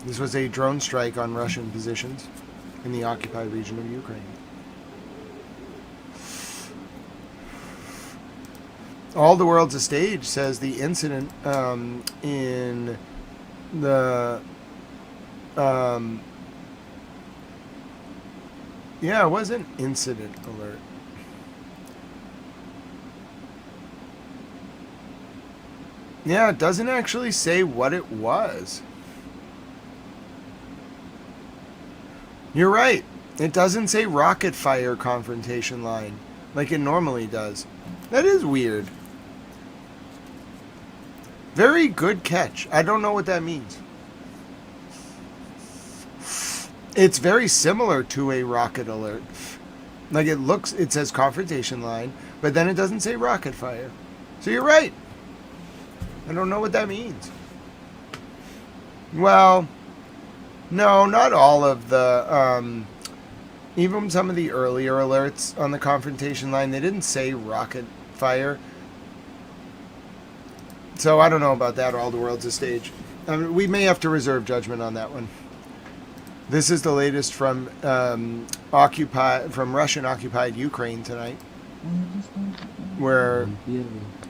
This was a drone strike on Russian positions in the occupied region of Ukraine. All the world's a stage, says the incident in the... yeah, it was an incident alert. Yeah, it doesn't actually say what it was. You're right. It doesn't say rocket fire confrontation line like it normally does. That is weird. Very good catch. I don't know what that means. It's very similar to a rocket alert. Like it says confrontation line, but then it doesn't say rocket fire. So you're right. I don't know what that means. Well, no, not all of the, even some of the earlier alerts on the confrontation line, they didn't say rocket fire. So I don't know about that. All the world's a stage. We may have to reserve judgment on that one. This is the latest from Russian-occupied Ukraine tonight, where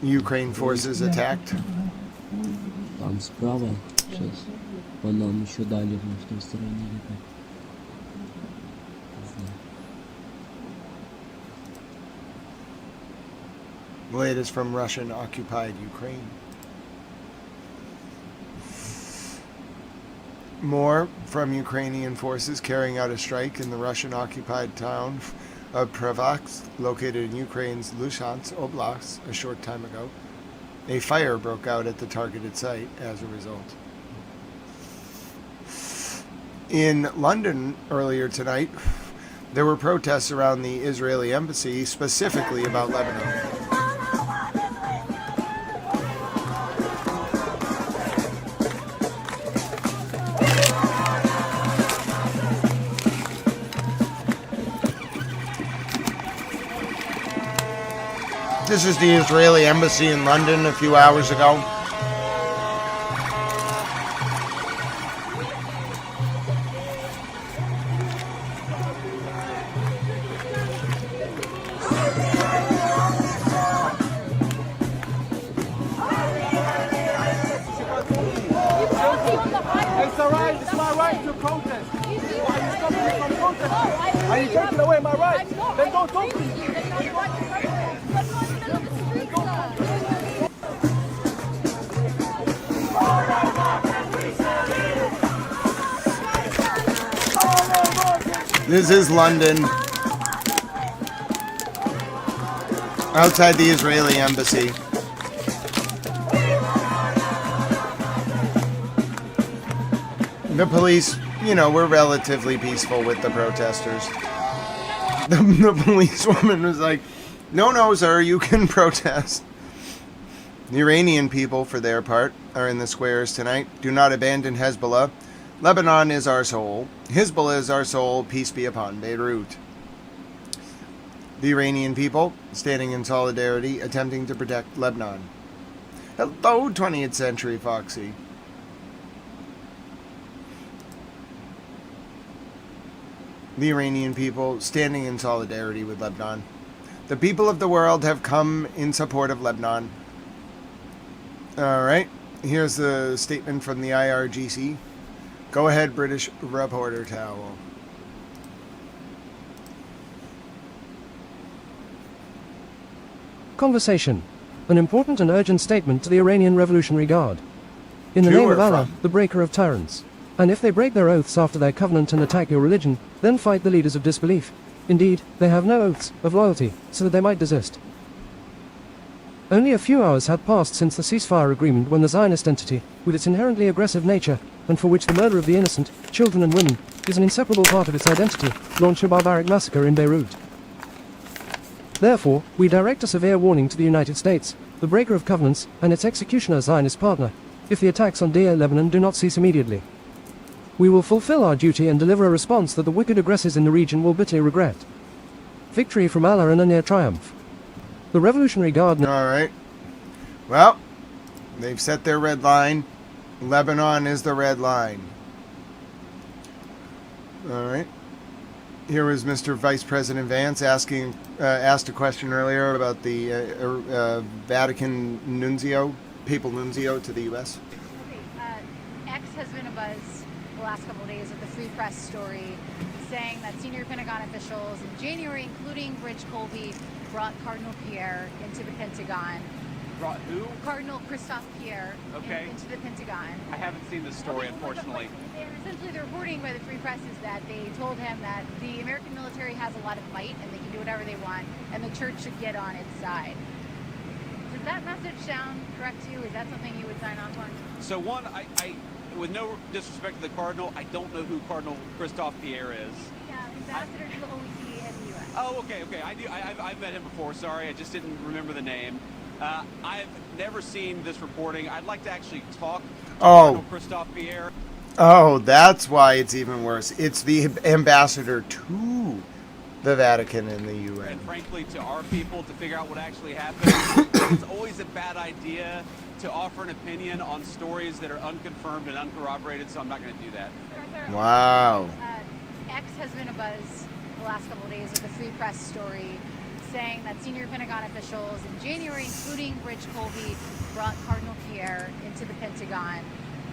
Ukraine forces attacked. Там справа сейчас, по нам еще дали в той стороне летать. The latest from Russian-occupied Ukraine. More from Ukrainian forces carrying out a strike in the Russian-occupied town of Pravaks, located in Ukraine's Luhansk Oblast, a short time ago. A fire broke out at the targeted site as a result. In London earlier tonight, there were protests around the Israeli embassy, specifically about Lebanon. This is the Israeli embassy in London a few hours ago. It's alright, it's my right to protest. Why are you stopping me from protesting? Are you taking away my right? Then don't talk to me. This is London, outside the Israeli embassy. The police, were relatively peaceful with the protesters. The policewoman was like, no, sir, you can protest. The Iranian people, for their part, are in the squares tonight. Do not abandon Hezbollah. Lebanon is our soul. Hezbollah is our soul. Peace be upon Beirut. The Iranian people, standing in solidarity, attempting to protect Lebanon. Hello, 20th Century Foxy. The Iranian people, standing in solidarity with Lebanon. The people of the world have come in support of Lebanon. All right, here's the statement from the IRGC. Go ahead, British reporter towel. Conversation. An important and urgent statement to the Iranian Revolutionary Guard. In the To name or of Allah, from? the breaker of tyrants. And if they break their oaths after their covenant and attack your religion, then fight the leaders of disbelief. Indeed, they have no oaths of loyalty, so that they might desist. Only a few hours had passed since the ceasefire agreement when the Zionist entity, with its inherently aggressive nature, and for which the murder of the innocent, children and women, is an inseparable part of its identity, launched a barbaric massacre in Beirut. Therefore, we direct a severe warning to the United States, the breaker of covenants, and its executioner Zionist partner, if the attacks on dear Lebanon do not cease immediately. We will fulfill our duty and deliver a response that the wicked aggressors in the region will bitterly regret. Victory from Allah and a near triumph. The Revolutionary Guard... All right. Well, they've set their red line. Lebanon is the red line. All right. Here was Mr. Vice President Vance asked a question earlier about the Vatican nuncio, papal nuncio to the U.S. X has been abuzz the last couple of days with the Free Press story, saying that senior Pentagon officials in January, including Rich Colby, brought Cardinal Pierre into the Pentagon. Brought who? Cardinal Christophe Pierre Okay. into the Pentagon. I haven't seen this story, unfortunately. Essentially, the reporting by the Free Press is that they told him that the American military has a lot of might and they can do whatever they want, and the church should get on its side. Does that message sound correct to you? Is that something you would sign off on? So one, I with no disrespect to the Cardinal, I don't know who Cardinal Christophe Pierre is. Yeah, ambassador to the OEC and the U.S. Oh, okay. I do. I've met him before. Sorry, I just didn't remember the name. I've never seen this reporting. I'd like to actually talk to Cardinal Christophe Pierre. Oh, that's why it's even worse. It's the ambassador to the Vatican and the UN. And frankly, to our people to figure out what actually happened. It's always a bad idea to offer an opinion on stories that are unconfirmed and uncorroborated, so I'm not going to do that. Wow. X has been abuzz the last couple of days with the Free Press story saying that senior Pentagon officials in January, including Rich Colby, brought Cardinal Pierre into the Pentagon.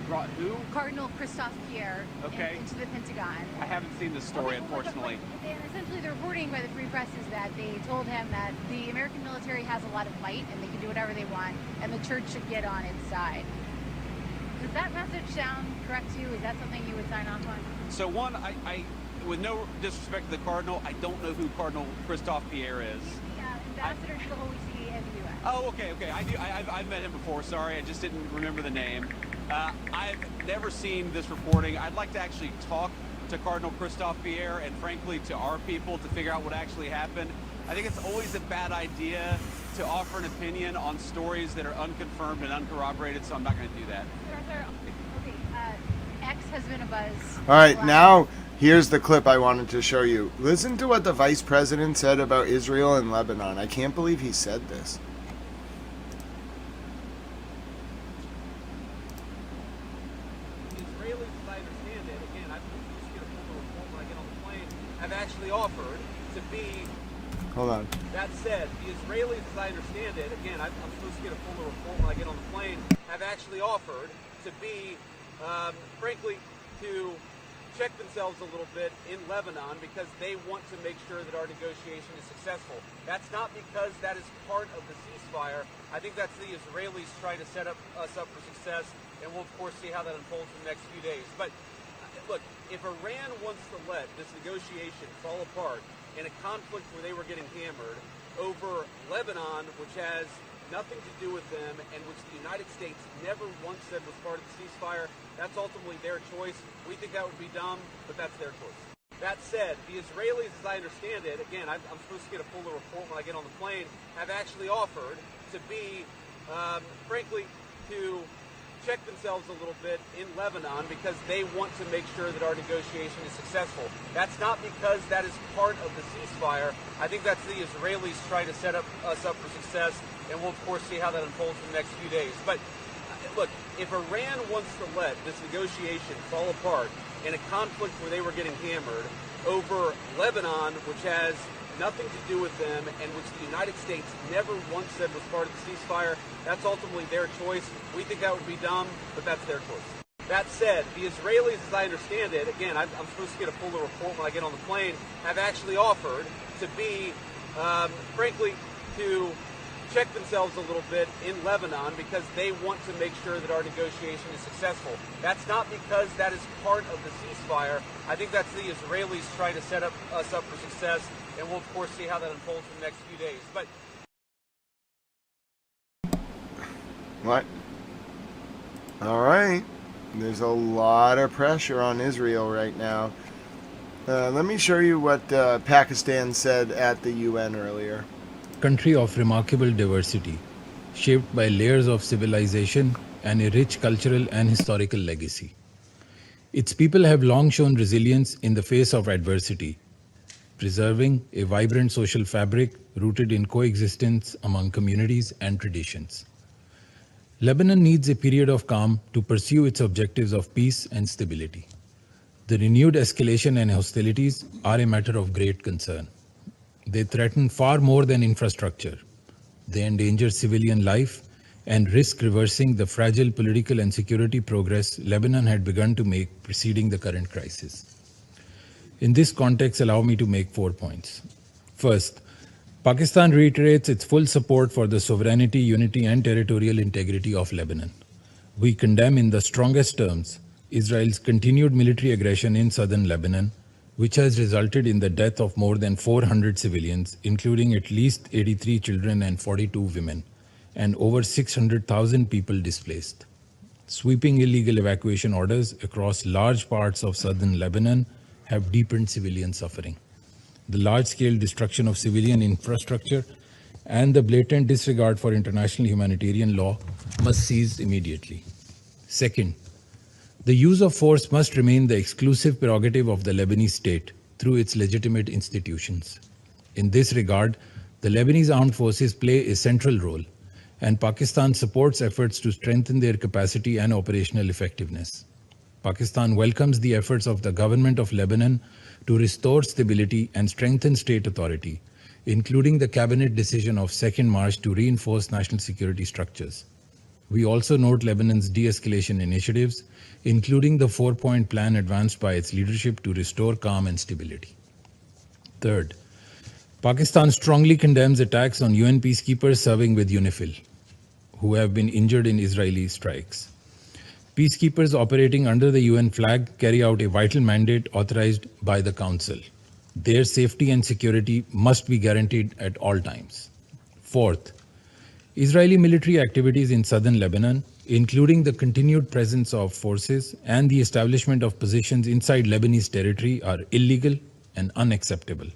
Brought who? Cardinal Christophe Pierre into the Pentagon. I haven't seen this story, unfortunately. And essentially the reporting by the Free Press is that they told him that the American military has a lot of might and they can do whatever they want and the church should get on its side. Does that message sound correct to you? Is that something you would sign off on? So one, I with no disrespect to the Cardinal, I don't know who Cardinal Christophe Pierre is. Ambassador to the Holy See and the U.S. Oh, okay. I've met him before. Sorry, I just didn't remember the name. I've never seen this reporting. I'd like to actually talk to Cardinal Christophe Pierre and frankly to our people to figure out what actually happened. I think it's always a bad idea to offer an opinion on stories that are unconfirmed and uncorroborated, so I'm not going to do that. X has been abuzz. All right, now here's the clip I wanted to show you. Listen to what the vice president said about Israel and Lebanon. I can't believe he said this. Have actually offered to be. Hold on. That said, the Israelis, as I understand it, again, I'm supposed to get a fuller report when I get on the plane, have actually offered to be, frankly, to check themselves a little bit in Lebanon because they want to make sure that our negotiation is successful. That's not because that is part of the ceasefire. I think that's the Israelis trying to set us up for success, and we'll, of course, see how that unfolds in the next few days. But look, if Iran wants to let this negotiation fall apart in a conflict where they were getting hammered over Lebanon, which has nothing to do with them and which the United States never once said was part of the ceasefire, that's ultimately their choice. We think that would be dumb, but that's their choice. That said, the Israelis, as I understand it, again, I'm supposed to get a fuller report when I get on the plane, have actually offered to be, frankly, to check themselves a little bit in Lebanon because they want to make sure that our negotiation is successful. That's not because that is part of the ceasefire. I think that's the Israelis trying to set us up for success, and we'll, of course, see how that unfolds in the next few days. But look, if Iran wants to let this negotiation fall apart in a conflict where they were getting hammered over Lebanon, which has nothing to do with them and which the United States never once said was part of the ceasefire, that's ultimately their choice. We think that would be dumb, but that's their choice. That said, the Israelis, as I understand it, again, I'm supposed to get a fuller report when I get on the plane, have actually offered to be, frankly, to check themselves a little bit in Lebanon because they want to make sure that our negotiation is successful. That's not because that is part of the ceasefire. I think that's the Israelis trying to set us up for success, and we'll, of course, see how that unfolds in the next few days. But what? All right. There's a lot of pressure on Israel right now. Let me show you what Pakistan said at the UN earlier. Country of remarkable diversity, shaped by layers of civilization and a rich cultural and historical legacy. Its people have long shown resilience in the face of adversity, preserving a vibrant social fabric rooted in coexistence among communities and traditions. Lebanon needs a period of calm to pursue its objectives of peace and stability. The renewed escalation and hostilities are a matter of great concern. They threaten far more than infrastructure. They endanger civilian life and risk reversing the fragile political and security progress Lebanon had begun to make preceding the current crisis. In this context, allow me to make 4 points. First, Pakistan reiterates its full support for the sovereignty, unity, and territorial integrity of Lebanon. We condemn in the strongest terms Israel's continued military aggression in southern Lebanon, which has resulted in the death of more than 400 civilians, including at least 83 children and 42 women, and over 600,000 people displaced. Sweeping illegal evacuation orders across large parts of southern Lebanon have deepened civilian suffering. The large-scale destruction of civilian infrastructure and the blatant disregard for international humanitarian law must cease immediately. Second, the use of force must remain the exclusive prerogative of the Lebanese state, through its legitimate institutions. In this regard, the Lebanese armed forces play a central role, and Pakistan supports efforts to strengthen their capacity and operational effectiveness. Pakistan welcomes the efforts of the government of Lebanon to restore stability and strengthen state authority, including the cabinet decision of 2nd March to reinforce national security structures. We also note Lebanon's de-escalation initiatives, including the 4-point plan advanced by its leadership to restore calm and stability. Third, Pakistan strongly condemns attacks on UN peacekeepers serving with UNIFIL, who have been injured in Israeli strikes. Peacekeepers operating under the UN flag carry out a vital mandate authorized by the Council. Their safety and security must be guaranteed at all times. Fourth, Israeli military activities in southern Lebanon, including the continued presence of forces and the establishment of positions inside Lebanese territory, are illegal and unacceptable.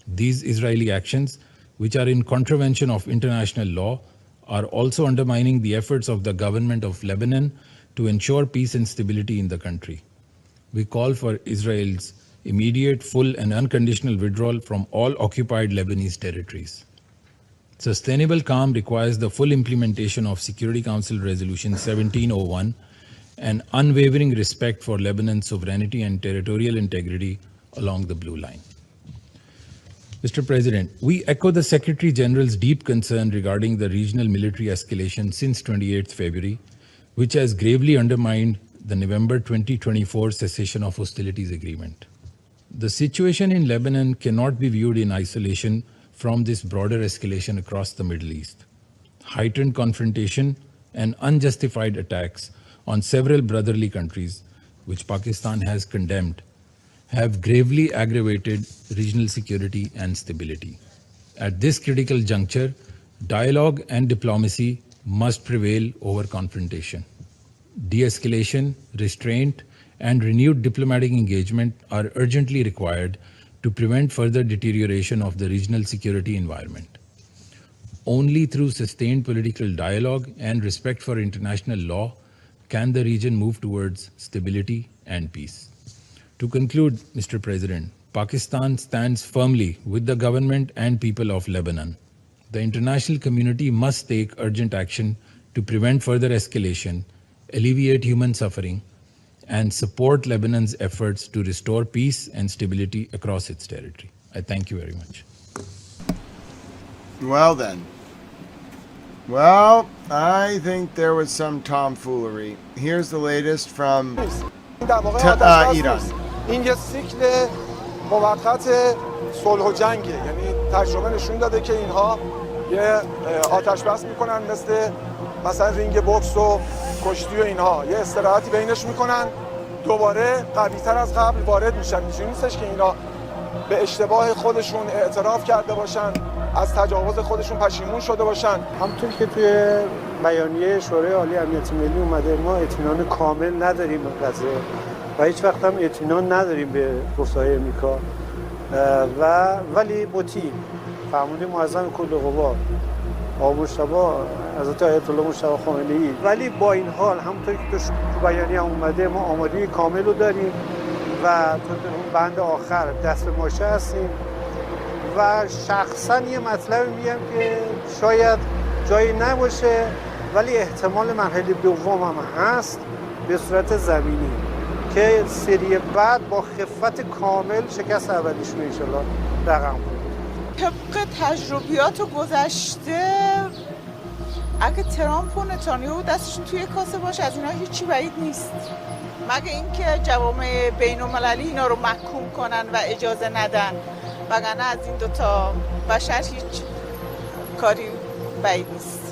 These Israeli actions, which are in contravention of international law, are also undermining the efforts of the government of Lebanon to ensure peace and stability in the country. We call for Israel's immediate, full and unconditional withdrawal from all occupied Lebanese territories. Sustainable calm requires the full implementation of Security Council Resolution 1701 and unwavering respect for Lebanon's sovereignty and territorial integrity along the Blue Line. Mr. President, we echo the Secretary General's deep concern regarding the regional military escalation since 28th February, which has gravely undermined the November 2024 cessation of hostilities agreement. The situation in Lebanon cannot be viewed in isolation from this broader escalation across the Middle East. Heightened confrontation and unjustified attacks on several brotherly countries, which Pakistan has condemned, have gravely aggravated regional security and stability. At this critical juncture, dialogue and diplomacy must prevail over confrontation. De-escalation, restraint, and renewed diplomatic engagement are urgently required to prevent further deterioration of the regional security environment. Only through sustained political dialogue and respect for international law can the region move towards stability and peace. To conclude, Mr. President, Pakistan stands firmly with the government and people of Lebanon. The international community must take urgent action to prevent further escalation, alleviate human suffering, and support Lebanon's efforts to restore peace and stability across its territory. I thank you very much. Well then. Well, I think there was some tomfoolery. Here's the latest from Iran. این یه سیکل موقت صلح و جنگه، یعنی تجربه نشون داده که اینها یه آتش بس میکنن مثلا رینگ بوکس و کشتی و اینها، یه استراحتی بینش میکنن، دوباره قوی‌تر از قبل وارد میشن. اینجوری نیستش که اینا به اشتباه خودشون اعتراف کرده باشن، از تجاوز خودشون پشیمون شده باشن. همونطوری که توی بیانیه شورای عالی امنیت ملی اومده، ما اطمینان کامل نداریم به قضیه و هیچ وقت هم اطمینان نداریم به گفته‌های امریکا ولی مطیع فرمانده معظم کل قوا آقا مجتبی حضرت آیت الله مجتبی خامنه‌ای، ولی با این حال همونطوری که تو بیانیه هم اومده، ما آمادگی کامل رو داریم و تا اون بند آخر دست به ماشه هستیم و شخصا یه مطلب میگم که شاید جایی نباشه ولی احتمال مرحله دوم هم هست به صورت زمینی که سری بعد با خفت کامل شکست اولیش رو انشالله رقم کنیم. طبق تجربیات گذشته اگه ترامپ و نتانیاهو دستشون توی کاسه باشه از اینا هیچی بعید نیست، مگه اینکه جوامع بین‌المللی اینا رو محکوم کنن و اجازه ندن، وگرنه از این دوتا بشر هیچ کاری بعید نیست.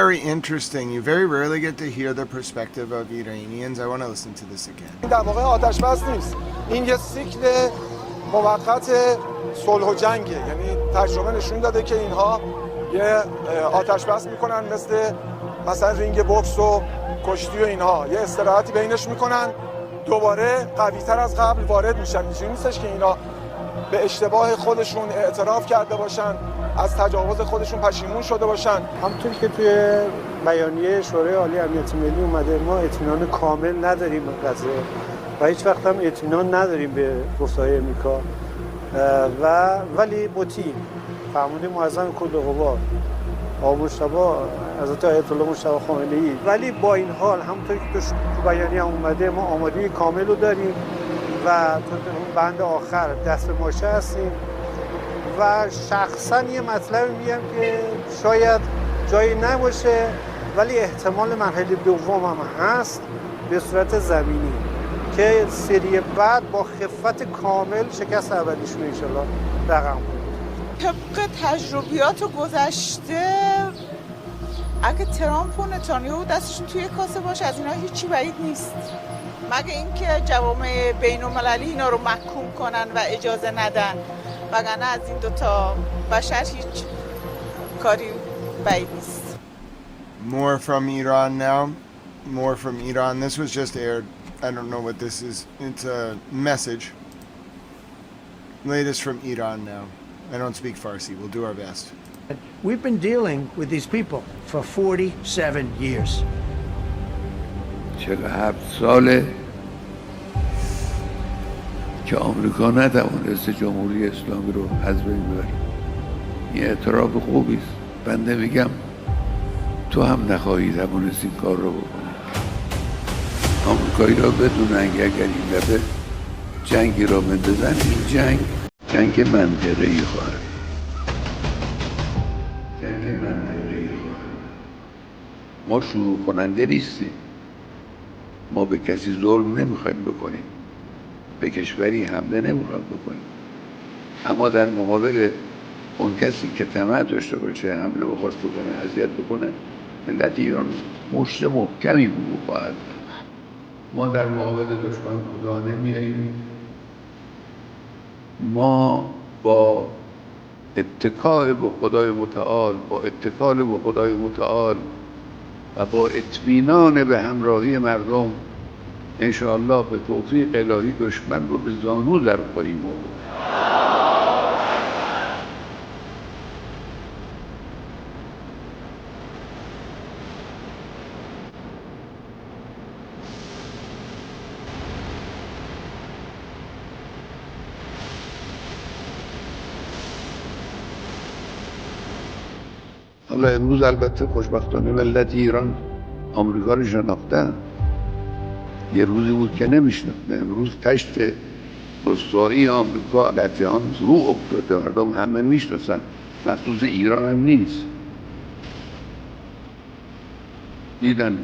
Very interesting. You very rarely get to hear the perspective of Iranians. I want to listen to this again. این در واقع آتش بس نیست. این یه سیکل موقت صلح و جنگه، یعنی تجربه نشون داده که اینها یه آتش بس میکنن مثلا رینگ بوکس و کشتی و اینها، یه استراحتی بینش میکنن، دوباره قوی‌تر از قبل وارد میشن. اینجوری نیستش که اینا به اشتباه خودشون اعتراف کرده باشن، از تجاوز خودشون پشیمون شده باشن. همونطوری که توی بیانیه شورای عالی امنیت ملی اومده، ما اطمینان کامل نداریم به قضیه و و هیچ وقت هم اطمینان نداریم به گفته‌های امریکا ولی مطیعیم. فرمانده معظم کل قوا آقا مجتبی حضرت آیت الله مجتبی خامنه‌ای. ولی با این حال همونطور که تو بیانیه اومده ما آمادگی کامل رو داریم و تا بند آخر دست به ماشه هستیم و شخصا یه مطلب میگم که شاید جایی نباشه ولی احتمال مرحله دوم هم هست به صورت زمینی که سری بعد با خفت کامل شکست اولیشون انشالله رقم کنیم. طبق تجربیات گذشته اگه ترامپ و نتانیاهو دستشون توی کاسه باشه از اینا هیچی بعید نیست، مگه اینکه جوامع بین‌المللی اینا رو محکوم کنن و اجازه ندن، وگرنه از این دوتا بشر هیچ کاری بعید نیست. More from Iran now. More from Iran. This was just aired. I don't know what this is. It's a message. Latest from Iran now. I don't speak Farsi. We'll do our best. We've been dealing with these people for 47 years. 47 ساله که آمریکا نتوانست جمهوری اسلامی رو از بین ببره. این اعتراف خوبی است. بنده میگم تو هم نخواهی توانست این کار رو بکنی. آمریکایی را بدونن که اگر این دفعه جنگی را بندازن این جنگ منطقه‌ای خواهد. جنگ منطقه‌ای خواهد. ما شروع کننده نیستیم. ما به کسی ظلم نمیخوایم بکنیم. به کشوری حمله نمیخوایم بکنیم. اما در مقابل اون کسی که طمع داشته باشه حمله بخواست بکنه، اذیت بکنه، ملت ایران مشت محکمی خواهد. ما در مقابل دشمن خدا نمیاییم. ما با اتکال به خدای متعال، با اتکال به خدای متعال و با اطمینان به همراهی مردم انشاءالله به توفیق الهی دشمن رو به زانو در خواهیم آورد. حالا امروز البته خوشبختانه ملت ایران آمریکا رو شناختن. یه روزی بود که نمیشناختن. امروز تشت رسوایی آمریکا در جهان رو افتاده. مردم همه میشناسن. مخصوص ایران هم نیست. دیدن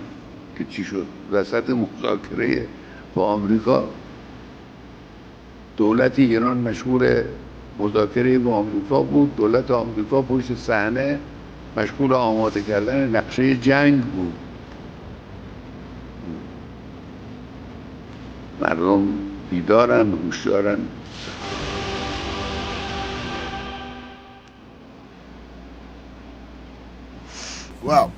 که چی شد وسط مذاکره با آمریکا. دولت ایران مشغول مذاکره با آمریکا بود. دولت آمریکا پشت صحنه مشغول آماده کردن نقشه جنگ بود. مردم بیدارن، هوشیارن. Well,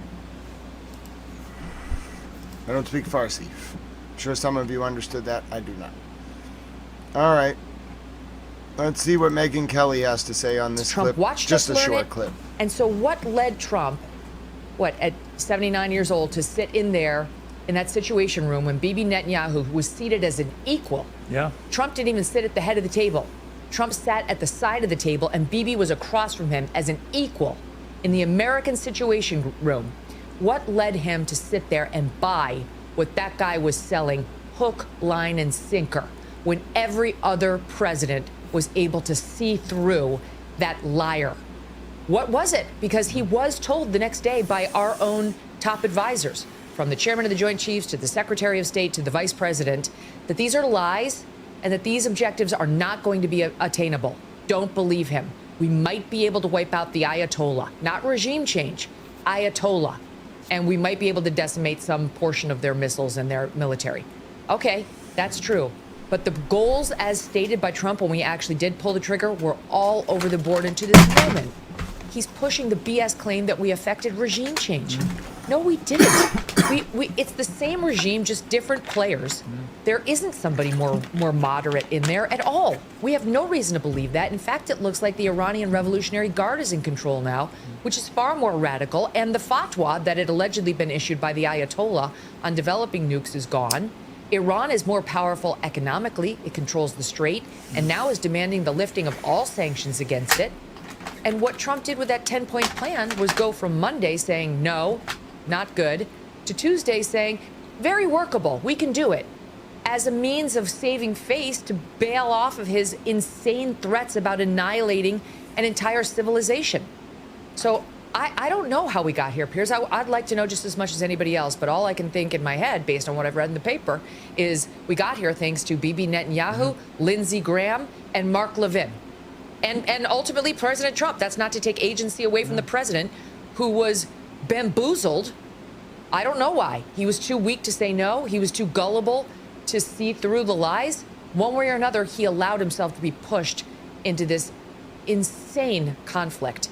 I don't speak Farsi. I'm sure some of you understood that. I do not. All right. Let's see what Megyn Kelly has to say on this Trump clip. watched Just us a learn short it. clip. And so what led Trump, at 79 years old, to sit in there in that situation room when Bibi Netanyahu was seated as an equal? Yeah. Trump didn't even sit at the head of the table. Trump sat at the side of the table and Bibi was across from him as an equal in the American Situation Room. What led him to sit there and buy what that guy was selling hook, line, and sinker when every other president was able to see through that liar? What was it? Because he was told the next day by our own top advisors, from the chairman of the Joint Chiefs to the Secretary of State to the Vice President, that these are lies and that these objectives are not going to be attainable. Don't believe him. We might be able to wipe out the Ayatollah, not regime change, Ayatollah. And we might be able to decimate some portion of their missiles and their military. Okay, that's true. But the goals as stated by Trump when we actually did pull the trigger were all over the board. And to this moment, he's pushing the BS claim that we affected regime change. No, we didn't. It's the same regime, just different players. There isn't somebody more moderate in there at all. We have no reason to believe that. In fact, it looks like the Iranian Revolutionary Guard is in control now, which is far more radical. And the fatwa that had allegedly been issued by the Ayatollah on developing nukes is gone. Iran is more powerful economically. It controls the strait and now is demanding the lifting of all sanctions against it. And what Trump did with that 10-point plan was go from Monday saying, no, not good, to Tuesday saying, very workable, we can do it, as a means of saving face to bail off of his insane threats about annihilating an entire civilization. So I don't know how we got here, Piers. I'd like to know just as much as anybody else, but all I can think in my head, based on what I've read in the paper, is we got here thanks to Bibi Netanyahu, Lindsey Graham, and Mark Levin. And ultimately President Trump. That's not to take agency away from the president, who was bamboozled. I don't know why. He was too weak to say no. He was too gullible to see through the lies. One way or another, he allowed himself to be pushed into this insane conflict.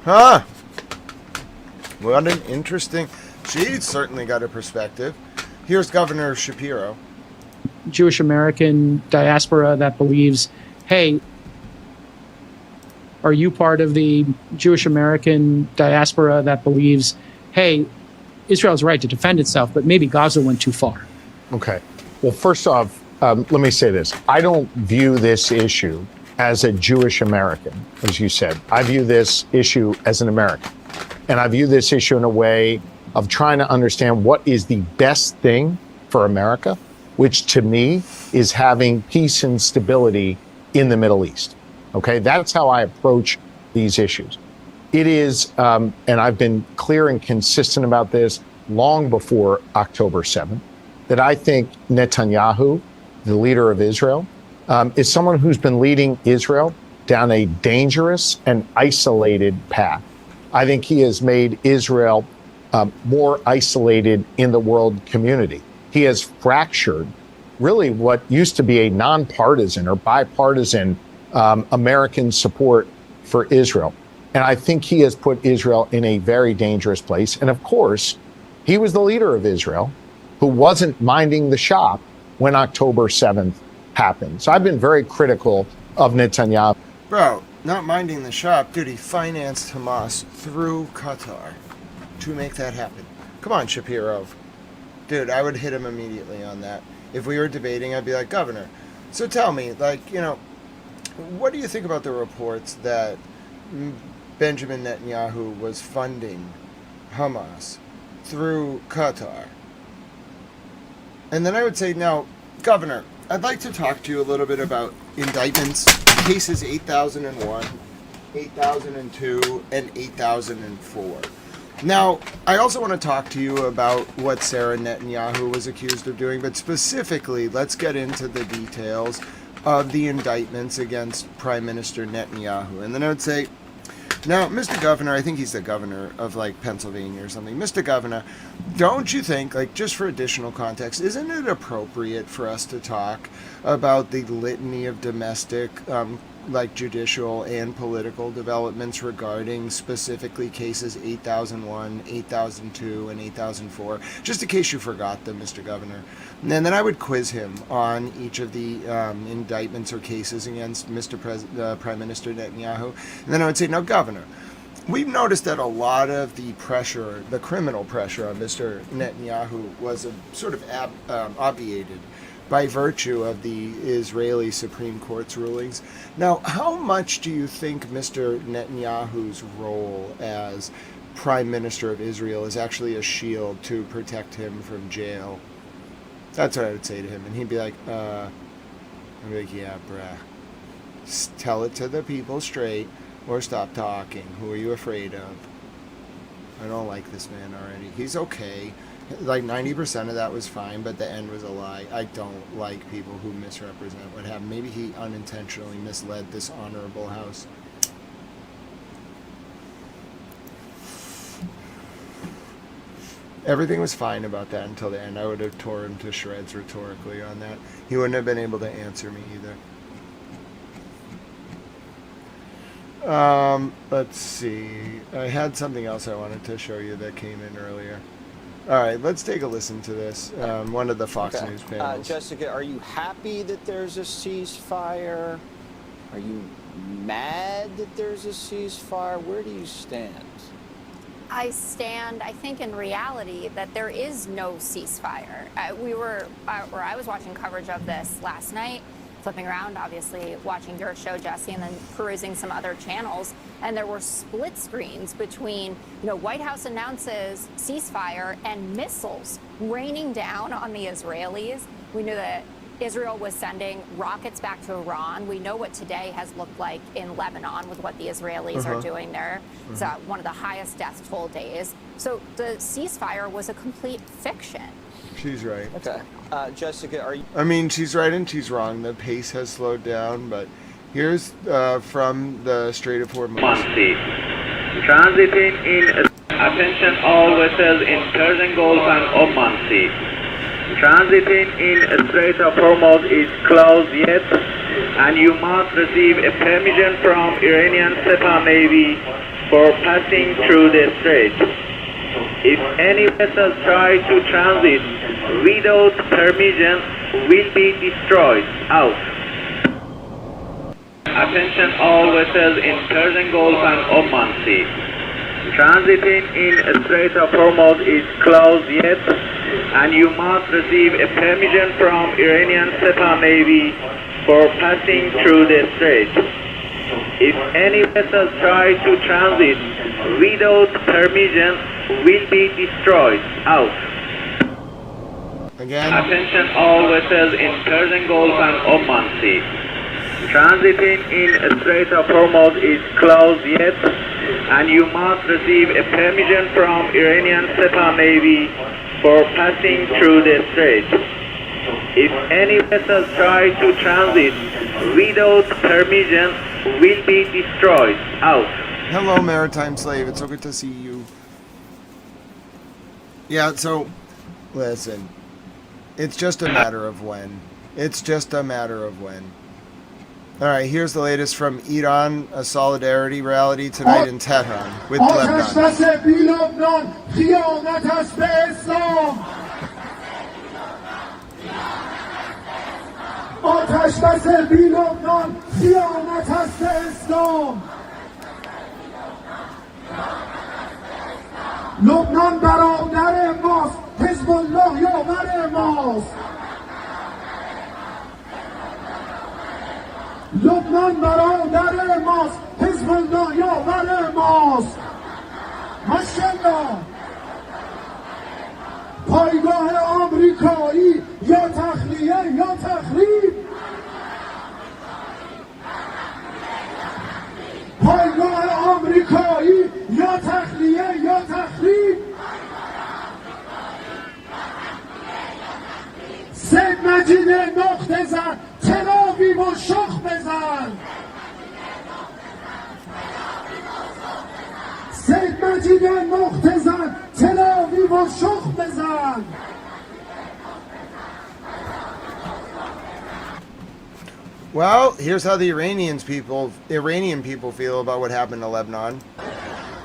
Huh. What an interesting... She's certainly got a perspective. Here's Governor Shapiro. Jewish American diaspora that believes, hey, are you part of the Jewish American diaspora that believes, hey, Israel's right to defend itself, but maybe Gaza went too far? Okay. Well, first off, let me say this. I don't view this issue as a Jewish American, as you said. I view this issue as an American. And I view this issue in a way of trying to understand what is the best thing for America, which to me is having peace and stability in the Middle East. Okay, that's how I approach these issues. It is, and I've been clear and consistent about this long before October 7th, that I think Netanyahu, the leader of Israel, is someone who's been leading Israel down a dangerous and isolated path. I think he has made Israel more isolated in the world community. He has fractured really what used to be a nonpartisan or bipartisan American support for Israel. And I think he has put Israel in a very dangerous place. And of course, he was the leader of Israel who wasn't minding the shop when October 7th happened. So I've been very critical of Netanyahu. Bro, not minding the shop, dude, he financed Hamas through Qatar to make that happen. Come on, Shapiro. Dude, I would hit him immediately on that. If we were debating, I'd be like, Governor, so tell me, what do you think about the reports that Benjamin Netanyahu was funding Hamas through Qatar? And then I would say, now, Governor, I'd like to talk to you a little bit about indictments, cases 8001, 8002, and 8004. Now, I also want to talk to you about what Sarah Netanyahu was accused of doing, but specifically, let's get into the details of the indictments against Prime Minister Netanyahu. And then I would say, now, Mr. Governor, I think he's the governor of, Pennsylvania or something. Mr. Governor, don't you think, just for additional context, isn't it appropriate for us to talk about the litany of domestic, judicial and political developments regarding specifically cases 8001, 8002, and 8004, just in case you forgot them, Mr. Governor. And then I would quiz him on each of the indictments or cases against Prime Minister Netanyahu. And then I would say, now, Governor, we've noticed that a lot of the pressure, the criminal pressure on Mr. Netanyahu was sort of obviated by virtue of the Israeli Supreme Court's rulings. Now, how much do you think Mr. Netanyahu's role as Prime Minister of Israel is actually a shield to protect him from jail? That's what I would say to him. And he'd be like, yeah, bruh. Just tell it to the people straight or stop talking. Who are you afraid of? I don't like this man already. He's okay. 90% of that was fine, but the end was a lie. I don't like people who misrepresent what happened. Maybe he unintentionally misled this honorable house. Everything was fine about that until the end. I would have tore him to shreds rhetorically on that. He wouldn't have been able to answer me either. Let's see. I had something else I wanted to show you that came in earlier. All right, let's take a listen to this. One of the Fox News panels. Jessica, are you happy that there's a ceasefire? Are you mad that there's a ceasefire? Where do you stand? I stand, I think, in reality that there is no ceasefire. I was watching coverage of this last night, flipping around, obviously watching your show, Jesse, and then perusing some other channels. And there were split screens between, White House announces ceasefire and missiles raining down on the Israelis. We knew that Israel was sending rockets back to Iran. We know what today has looked like in Lebanon with what the Israelis are doing there. It's one of the highest death toll days. So the ceasefire was a complete fiction. She's right. Okay. Jessica, are you... I mean, she's right and she's wrong. The pace has slowed down, but here's from the Strait of Hormuz. Transiting in attention all vessels in Persian Gulf and Oman Sea. Transiting in Strait of Hormuz is closed yet, and you must receive a permission from Iranian Sepah Navy for passing through the strait. If any vessels try to transit without permission, will be destroyed. Out. Attention all vessels in Persian Gulf and Oman Sea. Transiting in Strait of Hormuz is closed yet, and you must receive a permission from Iranian Sepah Navy for passing through the strait. If any vessels try to transit without permission, will be destroyed. Out. Again. Attention all vessels in Persian Gulf and Oman Sea. Transiting in Strait of Hormuz is closed yet, and you must receive a permission from Iranian Sepah Navy for passing through the strait. If any vessels try to transit without permission, will be destroyed. Out. Hello, maritime slave. It's so good to see you. Yeah, so, listen. It's just a matter of when. It's just a matter of when. All right, here's the latest from Iran, a solidarity rally tonight in Tehran with Lebanon. لبنان برادر ماست حزب الله یاور ماست لبنان برادر ماست حزب الله یاور ماست ماشاءالله پایگاه آمریکایی یا تخلیه یا تخریب پایگاه آمریکایی یا تخلیه یا تخریب سید مجید نقطه زن تلاویو و شخ بزن سید مجید نقطه زن تلاویو و شخ بزن. Well, here's how the Iranian people feel about what happened to Lebanon.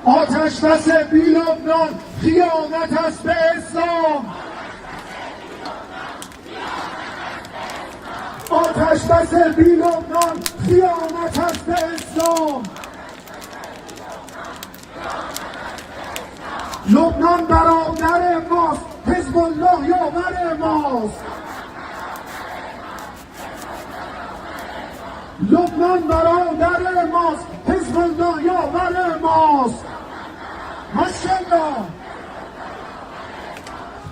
آتش بس بی لبنان خیانت است به اسلام آتش بس بی لبنان خیانت است به اسلام لبنان برادر ماست حزب الله یاور ماست لبنان برادر ماست حزب الله یاور ماست ماشاءالله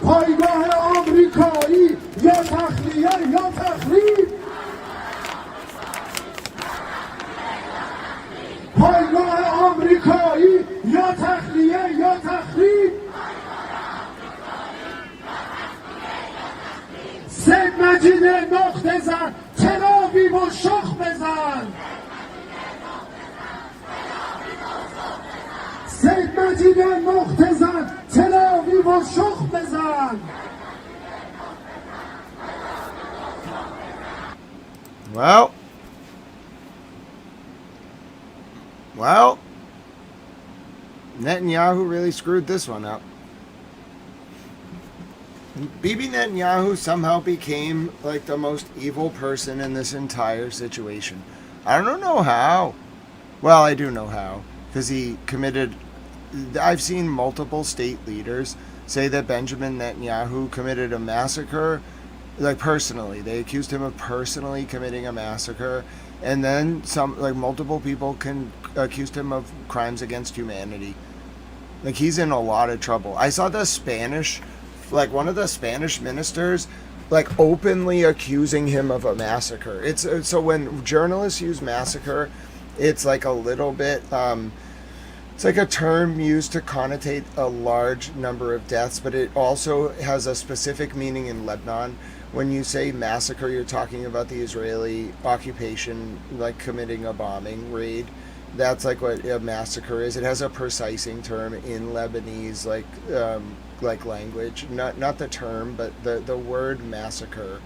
پایگاه آمریکایی یا تخلیه یا تخریب پایگاه آمریکایی یا تخلیه یا تخریب سید مجید نقطه زن تلاویو و شخ بزن سید مجید نقطه زن تلاویو و شخ بزن. Well, Netanyahu really screwed this one up. Bibi Netanyahu somehow became like the most evil person in this entire situation. I don't know how. Well, I do know how, because he committed I've seen multiple state leaders say that Benjamin Netanyahu committed a massacre, like personally. They accused him of personally committing a massacre, and then multiple people accused him of crimes against humanity. Like, he's in a lot of trouble. I saw one of the Spanish ministers openly accusing him of a massacre. It's so when journalists use massacre, it's like a little bit it's like a term used to connotate a large number of deaths, but it also has a specific meaning in Lebanon. When you say massacre, you're talking about the Israeli occupation, committing a bombing raid. That's what a massacre is. It has a precising term in Lebanese, language. Not the term, but the word massacre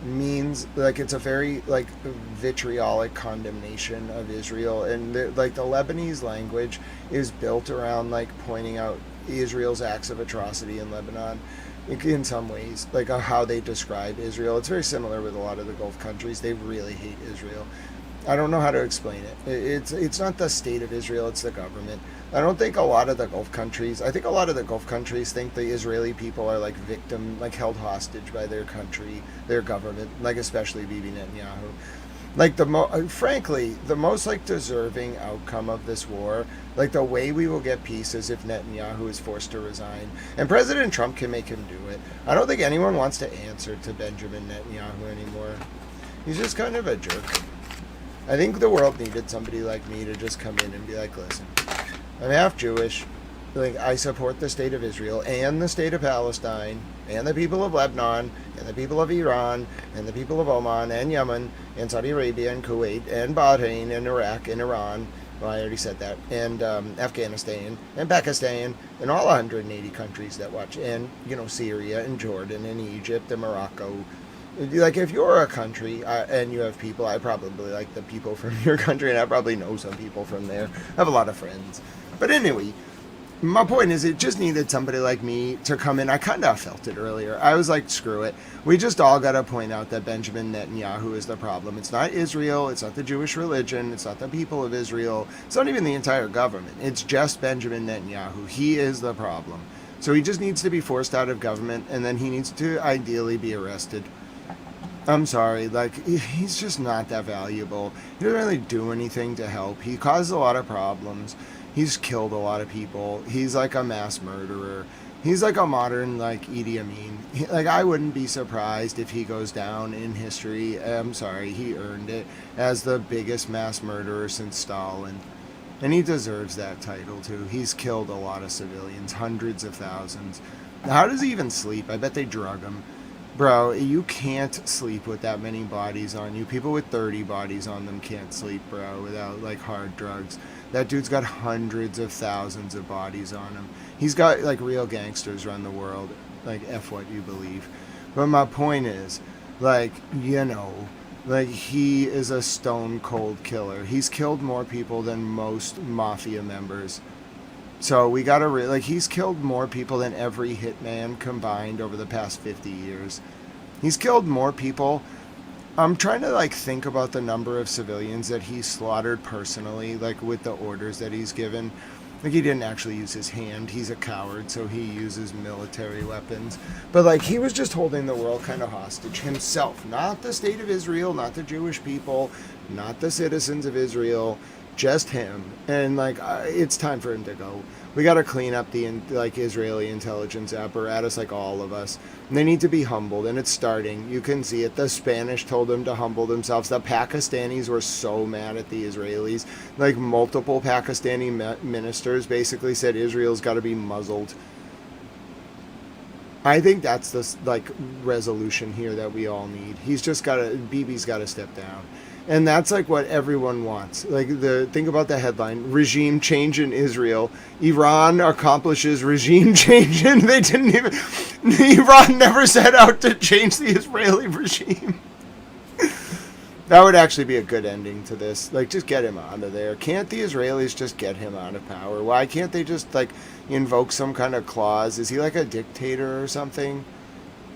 means it's a very vitriolic condemnation of Israel, and the Lebanese language is built around pointing out Israel's acts of atrocity in Lebanon. In some ways, how they describe Israel, it's very similar with a lot of the Gulf countries. They really hate Israel. I don't know how to explain it. It's not the state of Israel, it's the government. I don't think a lot of the Gulf countries, I think a lot of the Gulf countries think the Israeli people are held hostage by their country, their government, especially Bibi Netanyahu. Frankly, the most deserving outcome of this war, the way we will get peace is if Netanyahu is forced to resign. And President Trump can make him do it. I don't think anyone wants to answer to Benjamin Netanyahu anymore. He's just kind of a jerk. I think the world needed somebody like me to just come in and be listen, I'm half Jewish. I support the state of Israel and the state of Palestine and the people of Lebanon and the people of Iran and the people of Oman and Yemen and Saudi Arabia and Kuwait and Bahrain and Iraq and Iran. Well, I already said that. And Afghanistan and Pakistan and all 180 countries that watch. And, Syria and Jordan and Egypt and Morocco. If you're a country and you have people, I probably like the people from your country, and I probably know some people from there. I have a lot of friends. But anyway, my point is it just needed somebody like me to come in. I kind of felt it earlier. I was screw it. We just all got to point out that Benjamin Netanyahu is the problem. It's not Israel. It's not the Jewish religion. It's not the people of Israel. It's not even the entire government. It's just Benjamin Netanyahu. He is the problem. So he just needs to be forced out of government, and then he needs to ideally be arrested. I'm sorry, he's just not that valuable. He doesn't really do anything to help. He causes a lot of problems. He's killed a lot of people. He's a mass murderer. He's a modern Idi Amin. I wouldn't be surprised if he goes down in history. I'm sorry, he earned it as the biggest mass murderer since Stalin. And he deserves that title too. He's killed a lot of civilians, hundreds of thousands. How does he even sleep? I bet they drug him. Bro, you can't sleep with that many bodies on you. People with 30 bodies on them can't sleep, bro, without hard drugs. That dude's got hundreds of thousands of bodies on him. He's got real gangsters run the world. F what you believe. But my point is, he is a stone cold killer. He's killed more people than most mafia members. So we gotta he's killed more people than every hitman combined over the past 50 years. He's killed more people. I'm trying to think about the number of civilians that he slaughtered personally, with the orders that he's given. He didn't actually use his hand. He's a coward, so he uses military weapons. But he was just holding the world kind of hostage himself, not the state of Israel, not the Jewish people, not the citizens of Israel. Just him. And it's time for him to go. We got to clean up the Israeli intelligence apparatus, all of us. And they need to be humbled, and it's starting. You can see it. The Spanish told them to humble themselves. The Pakistanis were so mad at the Israelis. Multiple Pakistani ministers basically said Israel's got to be muzzled. I think that's the resolution here that we all need. Bibi's got to step down. And that's what everyone wants. Think about the headline: regime change in Israel. Iran accomplishes regime change, and they didn't even. Iran never set out to change the Israeli regime. That would actually be a good ending to this. Just get him out of there. Can't the Israelis just get him out of power? Why can't they just invoke some kind of clause? Is he a dictator or something?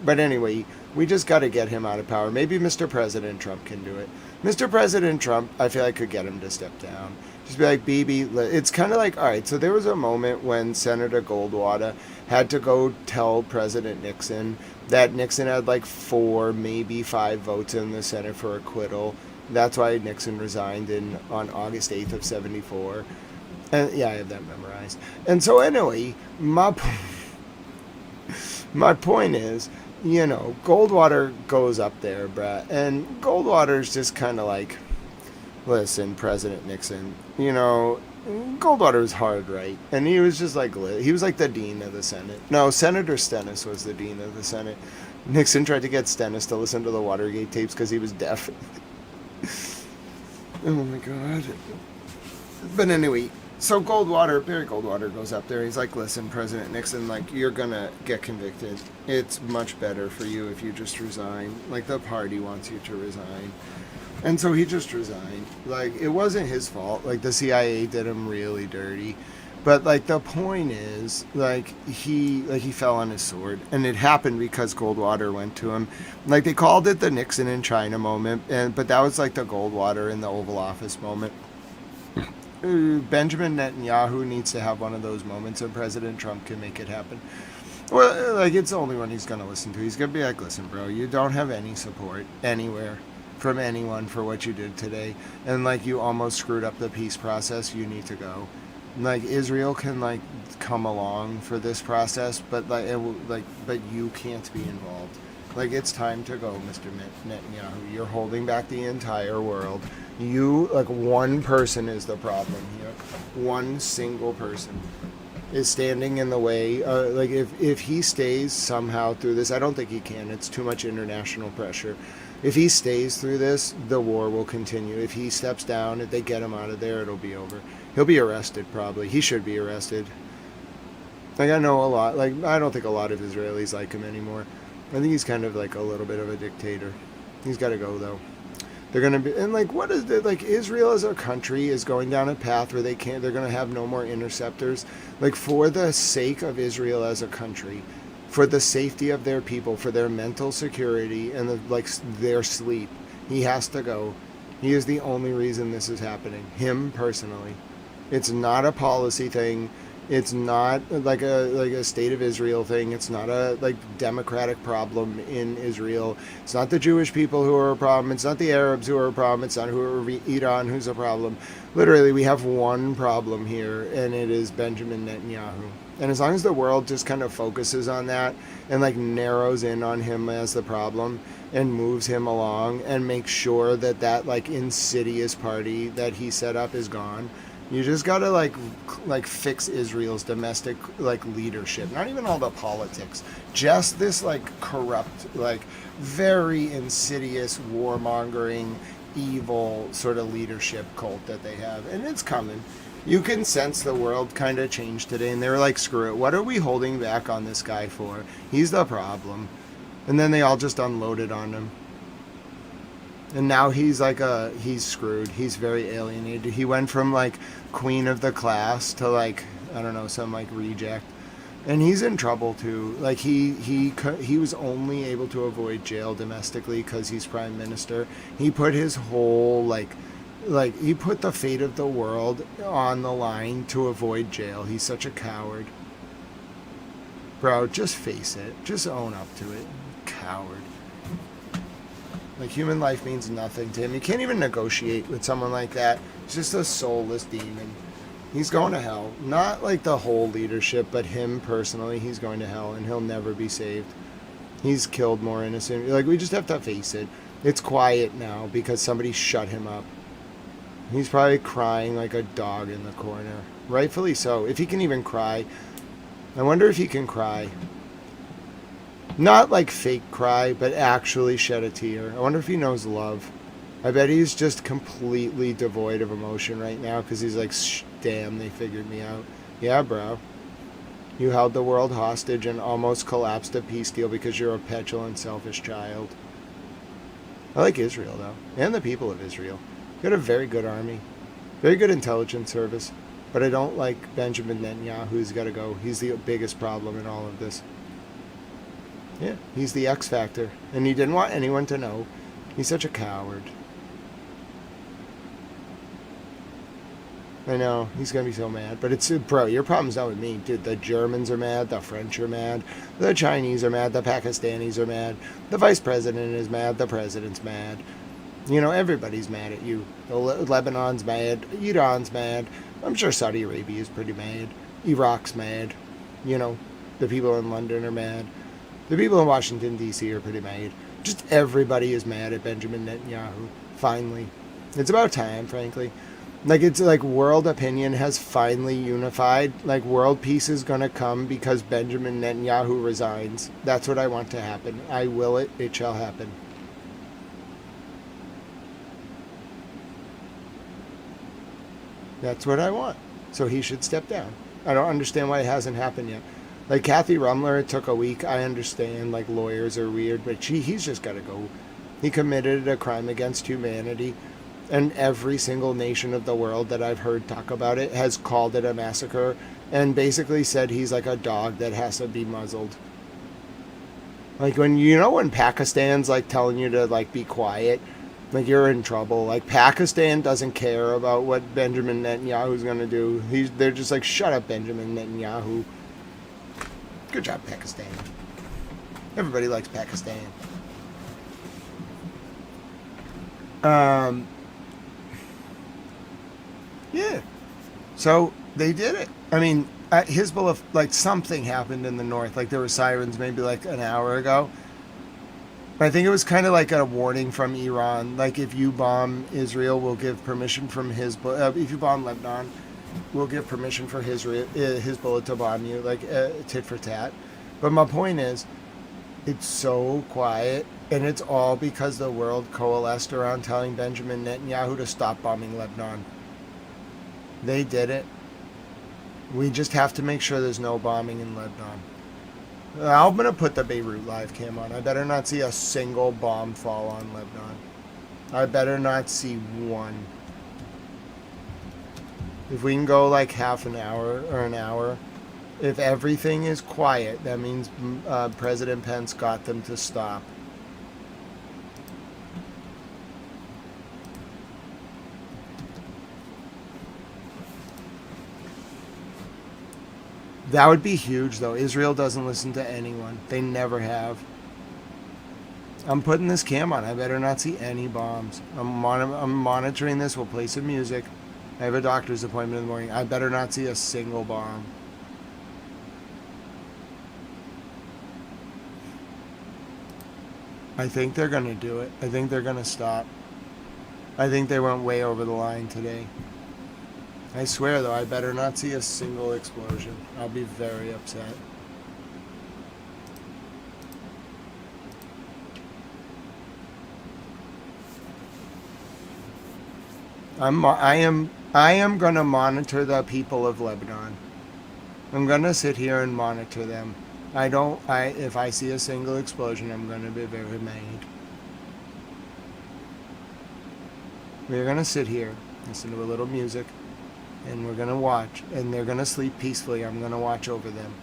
But anyway, we just got to get him out of power. Maybe Mr. President Trump can do it. Mr. President Trump, I feel like could get him to step down. Just be like, Bibi, it's kind of like, all right, so there was a moment when Senator Goldwater had to go tell President Nixon that Nixon had like 4, maybe 5 votes in the Senate for acquittal. That's why Nixon resigned on August 8th of 74. And yeah, I have that memorized. And so anyway, my point is, you know, Goldwater goes up there, bruh, and Goldwater's just kind of like, listen, President Nixon, you know, Goldwater was hard right, and he was just like, he was like the dean of the Senate. No, Senator Stennis was the dean of the Senate. Nixon tried to get Stennis to listen to the Watergate tapes because he was deaf. Oh my God. But anyway, so Barry Goldwater goes up there. He's like, listen, President Nixon, like, you're going to get convicted. It's much better for you if you just resign. Like, the party wants you to resign. And so he just resigned. Like, it wasn't his fault. Like, the CIA did him really dirty. But, like, the point is, like, he fell on his sword. And it happened because Goldwater went to him. Like, they called it the Nixon in China moment. But that was, like, the Goldwater in the Oval Office moment. Benjamin Netanyahu needs to have one of those moments, and President Trump can make it happen. Well, like, it's the only one he's going to listen to. He's going to be like, listen, bro, you don't have any support anywhere from anyone for what you did today, and like, you almost screwed up the peace process. You need to go. Like, Israel can like come along for this process, but like, but you can't be involved. Like, it's time to go, Mr. Netanyahu. You're holding back the entire world. You, like, one person is the problem here. One single person is standing in the way. Like, if he stays somehow through this, I don't think he can. It's too much international pressure. If he stays through this, the war will continue. If he steps down, if they get him out of there, it'll be over. He'll be arrested, probably. He should be arrested. Like, I know a lot. Like, I don't think a lot of Israelis like him anymore. I think he's kind of like a little bit of a dictator. He's got to go, though. They're going to be, and like, what is it? Like, Israel as a country is going down a path where they're going to have no more interceptors. Like, for the sake of Israel as a country, for the safety of their people, for their mental security and their sleep, he has to go. He is the only reason this is happening. Him personally. It's not a policy thing. It's not like a state of Israel thing. It's not a like democratic problem in Israel. It's not the Jewish people who are a problem. It's not the Arabs who are a problem. It's not Iran who's a problem. Literally, we have one problem here, and it is Benjamin Netanyahu. And as long as the world just kind of focuses on that and like narrows in on him as the problem and moves him along and makes sure that that like insidious party that he set up is gone. You just gotta like fix Israel's domestic like leadership, not even all the politics, just this like corrupt, like very insidious, warmongering, evil sort of leadership cult that they have, and it's coming. You can sense the world kind of changed today, and they were like, screw it, what are we holding back on this guy for? He's the problem. And then they all just unloaded on him. And now he's like he's screwed. He's very alienated. He went from like queen of the class to like, I don't know, some like reject. And he's in trouble too. Like he was only able to avoid jail domestically because he's prime minister. He put his whole like he put the fate of the world on the line to avoid jail. He's such a coward. Bro, just face it. Just own up to it. Coward. Like, human life means nothing to him. You can't even negotiate with someone like that. He's just a soulless demon. He's going to hell. Not like the whole leadership, but him personally, he's going to hell, and he'll never be saved. He's killed more innocent. Like, we just have to face it. It's quiet now because somebody shut him up. He's probably crying like a dog in the corner. Rightfully so. If he can even cry. I wonder if he can cry. Not like fake cry, but actually shed a tear. I wonder if he knows love. I bet he's just completely devoid of emotion right now because he's like, damn, they figured me out. Yeah, bro. You held the world hostage and almost collapsed a peace deal because you're a petulant, selfish child. I like Israel, though, and the people of Israel. Got a very good army, very good intelligence service, but I don't like Benjamin Netanyahu, who's got to go. He's the biggest problem in all of this. Yeah, he's the X factor, and he didn't want anyone to know. He's such a coward. I know, he's going to be so mad. But it's, bro, your problem's not with me. Dude, the Germans are mad. The French are mad. The Chinese are mad. The Pakistanis are mad. The vice president is mad. The president's mad. You know, everybody's mad at you. Lebanon's mad. Iran's mad. I'm sure Saudi Arabia is pretty mad. Iraq's mad. You know, the people in London are mad. The people in Washington, D.C. are pretty mad. Just everybody is mad at Benjamin Netanyahu. Finally. It's about time, frankly. Like, it's like world opinion has finally unified. Like, world peace is going to come because Benjamin Netanyahu resigns. That's what I want to happen. I will it. It shall happen. That's what I want. So he should step down. I don't understand why it hasn't happened yet. Like, Kathy Rumler, it took a week. I understand, like, lawyers are weird, but he's just got to go. He committed a crime against humanity. And every single nation of the world that I've heard talk about it has called it a massacre and basically said he's like a dog that has to be muzzled. Like, when Pakistan's like telling you to like be quiet, like you're in trouble. Like, Pakistan doesn't care about what Benjamin Netanyahu's going to do. They're just like, shut up, Benjamin Netanyahu. Good job, Pakistan. Everybody likes Pakistan. Yeah. So they did it. I mean, at Hezbollah, like, something happened in the north. Like, there were sirens maybe like an hour ago. I think it was kind of like a warning from Iran. Like, if you bomb Israel, we'll give permission from Hezbollah. If you bomb Lebanon, we'll give permission for Hezbollah to bomb you. Like, tit for tat. But my point is, it's so quiet. And it's all because the world coalesced around telling Benjamin Netanyahu to stop bombing Lebanon. They did it. We just have to make sure there's no bombing in Lebanon. I'm going to put the Beirut live cam on. I better not see a single bomb fall on Lebanon. I better not see one. If we can go like half an hour or an hour, if everything is quiet, that means President Pence got them to stop. That would be huge, though. Israel doesn't listen to anyone. They never have. I'm putting this cam on. I better not see any bombs. I'm monitoring this. We'll play some music. I have a doctor's appointment in the morning. I better not see a single bomb. I think they're going to do it. I think they're going to stop. I think they went way over the line today. I swear, though, I better not see a single explosion. I'll be very upset. I am going to monitor the people of Lebanon. I'm going to sit here and monitor them. If I see a single explosion, I'm going to be very mad. We're going to sit here, listen to a little music, and we're going to watch, and they're going to sleep peacefully. I'm going to watch over them.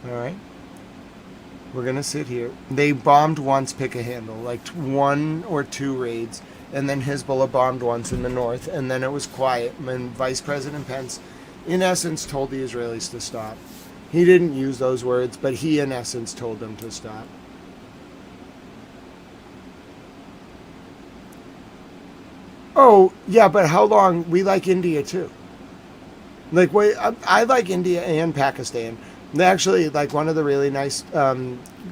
All right. We're going to sit here. They bombed once, pick a handle, like 1 or 2 raids, and then Hezbollah bombed once in the north, and then it was quiet. And Vice President Pence, in essence, told the Israelis to stop. He didn't use those words, but he, in essence, told them to stop. Oh, yeah, but how long? We like India, too. Like, wait, I like India and Pakistan. Actually, like, one of the really nice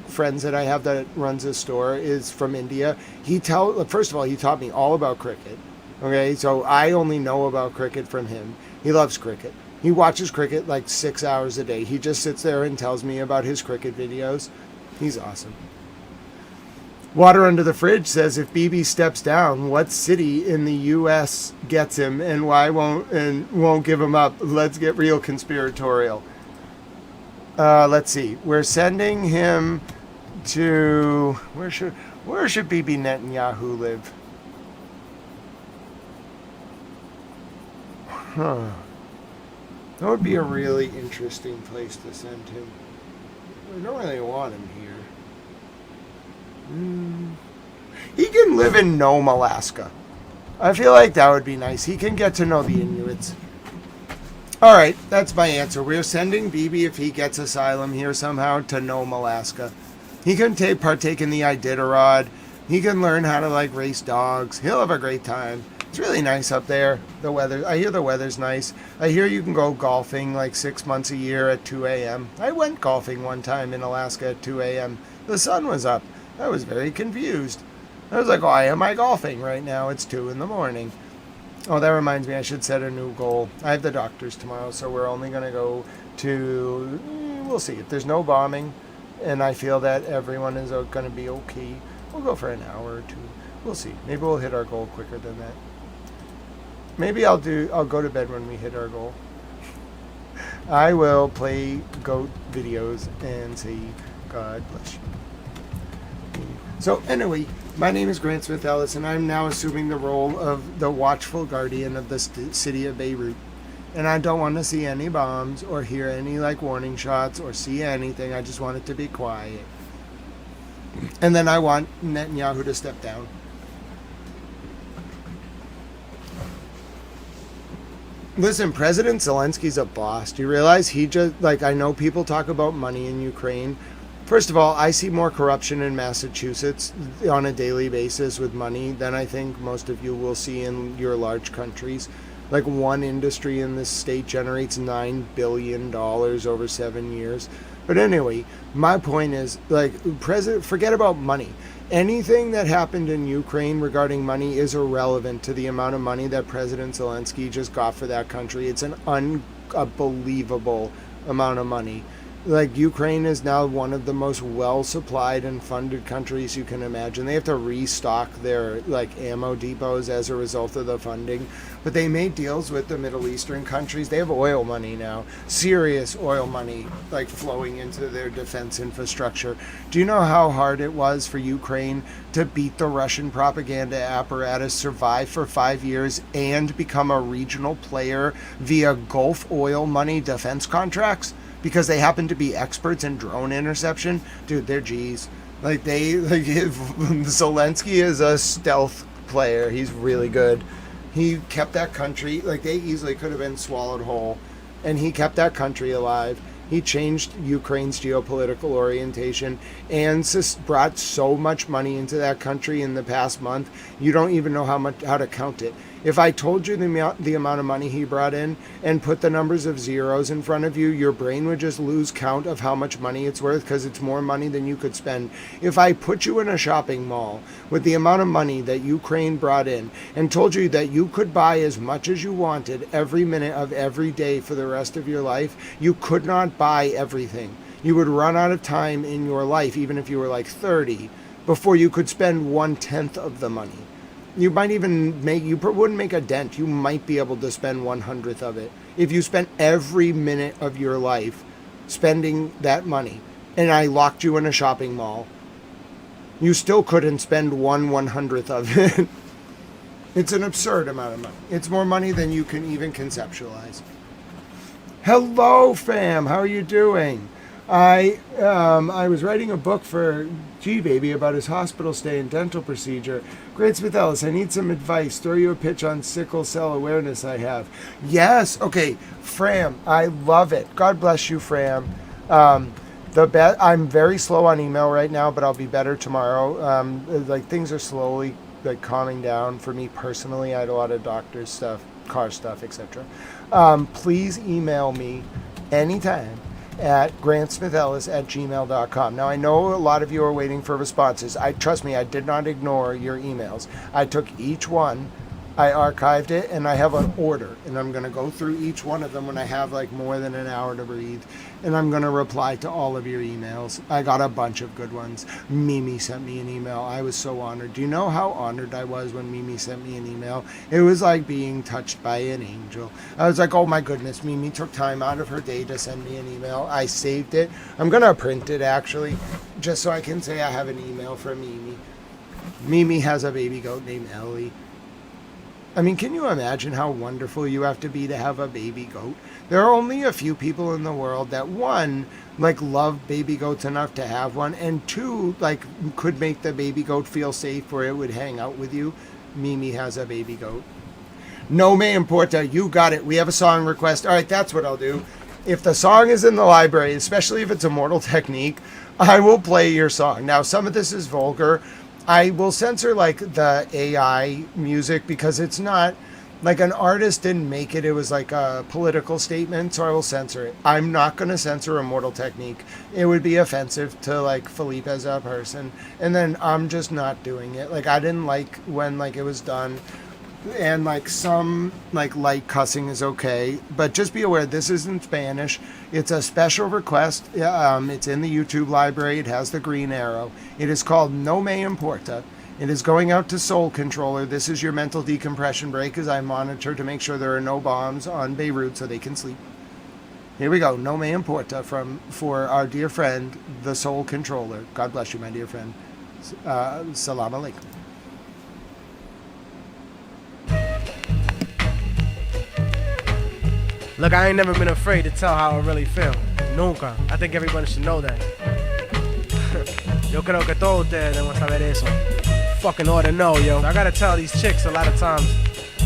friends that I have that runs a store is from India. First of all, he taught me all about cricket. Okay, so I only know about cricket from him. He loves cricket. He watches cricket like 6 hours a day. He just sits there and tells me about his cricket videos. He's awesome. Water Under the Fridge says, if Bibi steps down, what city in the U.S. gets him and why won't give him up? Let's get real conspiratorial. Let's see. We're sending him to where should Bibi Netanyahu live? Huh. That would be a really interesting place to send him. We don't really want him here. He can live in Nome, Alaska. I feel like that would be nice. He can get to know the Inuits. All right, that's my answer. We're sending Bibi, if he gets asylum here somehow, to Nome, Alaska. He can partake in the Iditarod. He can learn how to like race dogs. He'll have a great time. It's really nice up there. The weather, I hear the weather's nice. I hear you can go golfing like 6 months a year at 2 a.m. I went golfing one time in Alaska at 2 a.m. The sun was up. I was very confused. I was like, why am I golfing right now? It's 2 in the morning. Oh, that reminds me, I should set a new goal. I have the doctors tomorrow, so we're only going to go to, we'll see. If there's no bombing and I feel that everyone is going to be okay, we'll go for an hour or 2. We'll see. Maybe we'll hit our goal quicker than that. Maybe I'll go to bed when we hit our goal. I will play goat videos and say, God bless you. So anyway, my name is Grant Smith Ellis, and I'm now assuming the role of the watchful guardian of the city of Beirut. And I don't want to see any bombs or hear any like warning shots or see anything. I just want it to be quiet. And then I want Netanyahu to step down. Listen, President Zelensky's a boss. Do you realize he just, like, I know people talk about money in Ukraine. First of all, I see more corruption in Massachusetts on a daily basis with money than I think most of you will see in your large countries. Like, one industry in this state generates $9 billion over 7 years. But anyway, my point is, like, forget about money. Anything that happened in Ukraine regarding money is irrelevant to the amount of money that President Zelensky just got for that country. It's an unbelievable amount of money. Like, Ukraine is now one of the most well-supplied and funded countries you can imagine. They have to restock their, like, ammo depots as a result of the funding. But they made deals with the Middle Eastern countries. They have oil money now. Serious oil money, like, flowing into their defense infrastructure. Do you know how hard it was for Ukraine to beat the Russian propaganda apparatus, survive for 5 years, and become a regional player via Gulf oil money defense contracts? Because they happen to be experts in drone interception. Dude, they're G's. Like, Zelensky is a stealth player. He's really good. He kept that country, like, they easily could have been swallowed whole. And he kept that country alive. He changed Ukraine's geopolitical orientation and brought so much money into that country in the past month, you don't even know how to count it. If I told you the amount of money he brought in and put the numbers of zeros in front of you, your brain would just lose count of how much money it's worth because it's more money than you could spend. If I put you in a shopping mall with the amount of money that Ukraine brought in and told you that you could buy as much as you wanted every minute of every day for the rest of your life, you could not buy everything. You would run out of time in your life, even if you were like 30, before you could spend 1/10 of the money. You might even wouldn't make a dent. You might be able to spend 1/100th of it. If you spent every minute of your life spending that money, and I locked you in a shopping mall, you still couldn't spend 1/100th of it. It's an absurd amount of money. It's more money than you can even conceptualize. Hello, fam. How are you doing? I was writing a book for G-Baby about his hospital stay and dental procedure. Grant Smith Ellis, I need some advice. Throw you a pitch on sickle cell awareness I have. Yes. Okay. Fram, I love it. God bless you, Fram. I'm very slow on email right now, but I'll be better tomorrow. Like, things are slowly like calming down for me personally. I had a lot of doctor's stuff, car stuff, etc. Please email me anytime at grantsmithellis@gmail.com. Now, I know a lot of you are waiting for responses. Trust me, I did not ignore your emails. I took each one, I archived it, and I have an order, and I'm going to go through each one of them when I have like more than an hour to breathe, and I'm going to reply to all of your emails. I got a bunch of good ones. Mimi sent me an email. I was so honored. Do you know how honored I was when Mimi sent me an email? It was like being touched by an angel. I was like, oh my goodness, Mimi took time out of her day to send me an email. I saved it. I'm going to print it, actually, just so I can say I have an email from Mimi. Mimi has a baby goat named Ellie. I mean, can you imagine how wonderful you have to be to have a baby goat? There are only a few people in the world that, one, like, love baby goats enough to have one, and two, like, could make the baby goat feel safe where it would hang out with you. Mimi has a baby goat. No me importa, you got it. We have a song request. All right, that's what I'll do. If the song is in the library, especially if it's Immortal Technique, I will play your song. Now, some of this is vulgar. I will censor, like, the AI music because it's not, like, an artist didn't make it. It was like a political statement, so I will censor it. I'm not going to censor Immortal Technique. It would be offensive to, like, Philippe as a person. And then I'm just not doing it. Like, I didn't like when, like, it was done. And, like, some, like, light cussing is okay. But just be aware, this is in Spanish. It's a special request. It's in the YouTube library. It has the green arrow. It is called No Me Importa. It is going out to Soul Controller. This is your mental decompression break as I monitor to make sure there are no bombs on Beirut so they can sleep. Here we go. No Me Importa for our dear friend, the Soul Controller. God bless you, my dear friend. Salam alaikum. Look, I ain't never been afraid to tell how I really feel. Nunca. I think everybody should know that. Yo creo que todos ustedes deben saber eso. Fucking ought to know, yo. I gotta tell these chicks a lot of times,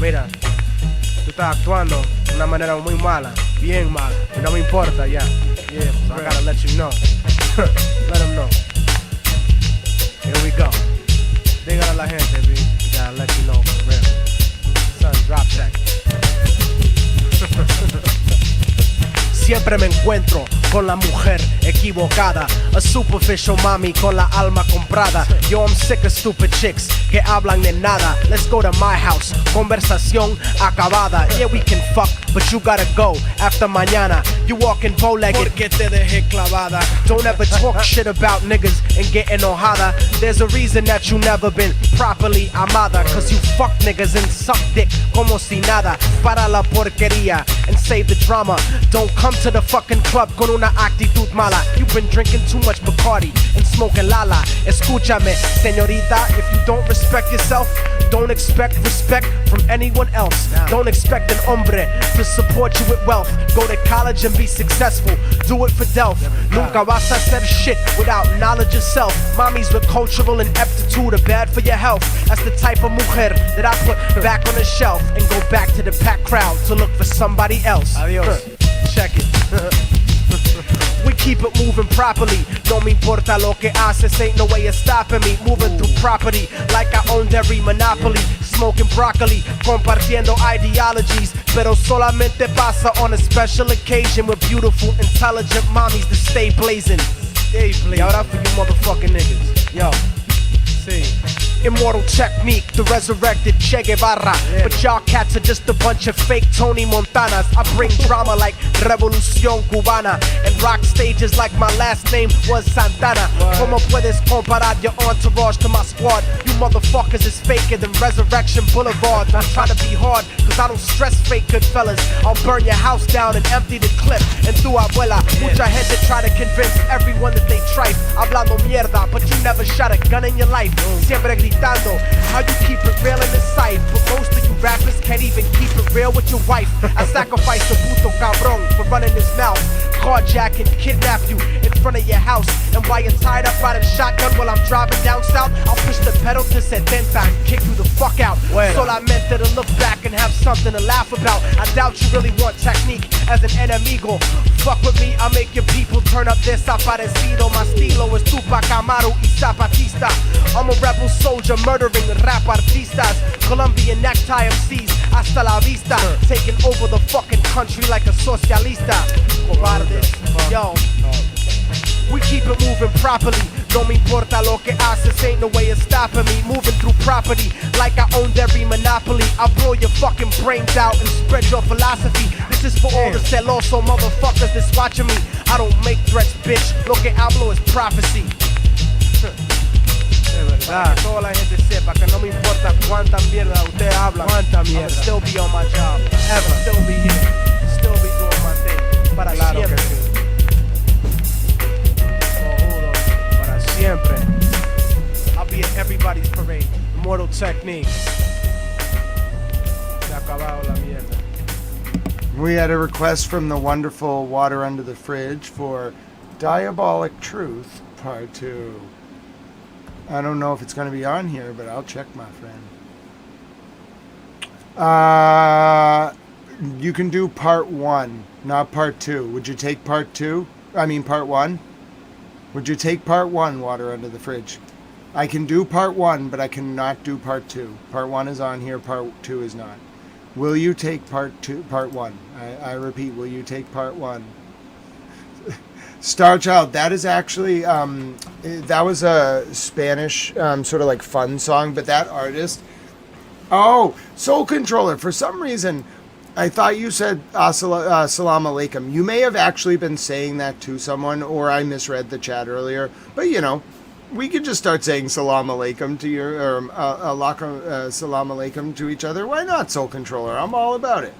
mira, tú estás actuando de una manera muy mala, bien mala. Y no me importa, ya. Yeah, so I gotta let you know. Let them know. Here we go. Dígale a la gente, B. We gotta let you know for real. Son, drop that. Siempre me encuentro con la mujer equivocada, a superficial mami con la alma comprada. Yo, I'm sick of stupid chicks que hablan de nada. Let's go to my house, conversación acabada. Yeah, we can fuck, but you gotta go after mañana. You walking bow-legged porque te dejé clavada. Don't ever talk shit about niggas and get enojada. There's a reason that you never been properly amada, cause you fuck niggas and suck dick como si nada. Para la porquería and save the drama. Don't come to the fucking club con una actitud mala. You've been drinking too much Bacardi and smoking Lala. Escúchame, señorita, if you don't respect yourself, don't expect respect from anyone else. Don't expect an hombre to support you with wealth. Go to college and be successful. Do it for Delph. Nunca vas a hacer shit without knowledge of self. Mommies with cultural ineptitude are bad for your health. That's the type of mujer that I put back on the shelf and go back to the packed crowd to look for somebody else. Adios. Check it. We keep it moving properly. No me importa lo que haces, ain't no way of stopping me. Moving through property like I owned every monopoly. Smoking broccoli, compartiendo ideologies. Pero solamente pasa on a special occasion with beautiful, intelligent mommies that stay blazing. Y ahora for you motherfucking niggas. Yo, see. Immortal Technique, the resurrected Che Guevara. But y'all cats are just a bunch of fake Tony Montanas. I bring drama like Revolución Cubana and rock stages like my last name was Santana. Como puedes comparar your entourage to my squad? You motherfuckers is faker than Resurrection Boulevard. Don't try to be hard, cause I don't stress fake good fellas. I'll burn your house down and empty the clip. And tu abuela, mucha gente try to convince everyone that they tripe. Hablando mierda, but you never shot a gun in your life. Siempre gritando, how you keep it real in the sight. But most of you rappers can't even keep it real with your wife. I sacrificed a puto cabrón for running his mouth. Carjack and kidnap you in front of your house. And while you're tied up riding shotgun while I'm driving down south, I'll push the pedal to 70 and kick you the fuck out. Solamente to look back and have something to laugh about. I doubt you really want technique as an enemigo. Fuck with me, I'll make your people turn up desaparecido. My estilo is Tupac Amaru y Zapatista. I'm a rebel soldier murdering rap artistas. Colombian necktie MCs, hasta la vista. Taking over the fucking country like a socialista. Yo, we keep it moving properly. No me importa lo que haces, ain't no way of stopping me. Moving through property like I owned every monopoly. I'll blow your fucking brains out and spread your philosophy. This is for all the celoso motherfuckers that's watching me. I don't make threats, bitch. Lo que hablo is prophecy. Para que toda la gente sepa que no me importa cuánta mierda ustedes hablan. Cuánta mierda. I'll still be on my job. Ever. Still be here. Still be doing my thing. Para siempre. Para siempre. I'll be at everybody's parade. Immortal Technique. We had a request from the wonderful Water Under the Fridge for Diabolic Truth Part 2. I don't know if it's going to be on here, but I'll check, my friend. You can do Part 1, not Part 2. Would you take Part 2? I mean Part 1? Would you take Part 1, Water Under the Fridge? I can do Part 1, but I cannot do Part 2. Part 1 is on here, Part 2 is not. Will you take Part 1? I repeat, will you take Part 1? Star Child, that is actually, that was a Spanish sort of like fun song, but that artist, oh, Soul Controller, for some reason, I thought you said Salam Alaikum. You may have actually been saying that to someone, or I misread the chat earlier, but you know, we could just start saying Salam Alaikum to your, or Salam Alaikum to each other. Why not, Soul Controller? I'm all about it.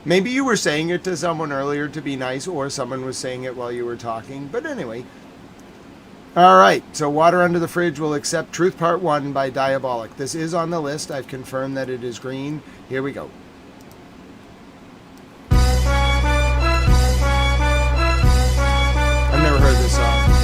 Maybe you were saying it to someone earlier to be nice, or someone was saying it while you were talking. But anyway. All right. So Water Under the Fridge will accept Truth Part 1 by Diabolic. This is on the list. I've confirmed that it is green. Here we go. I've never heard this song.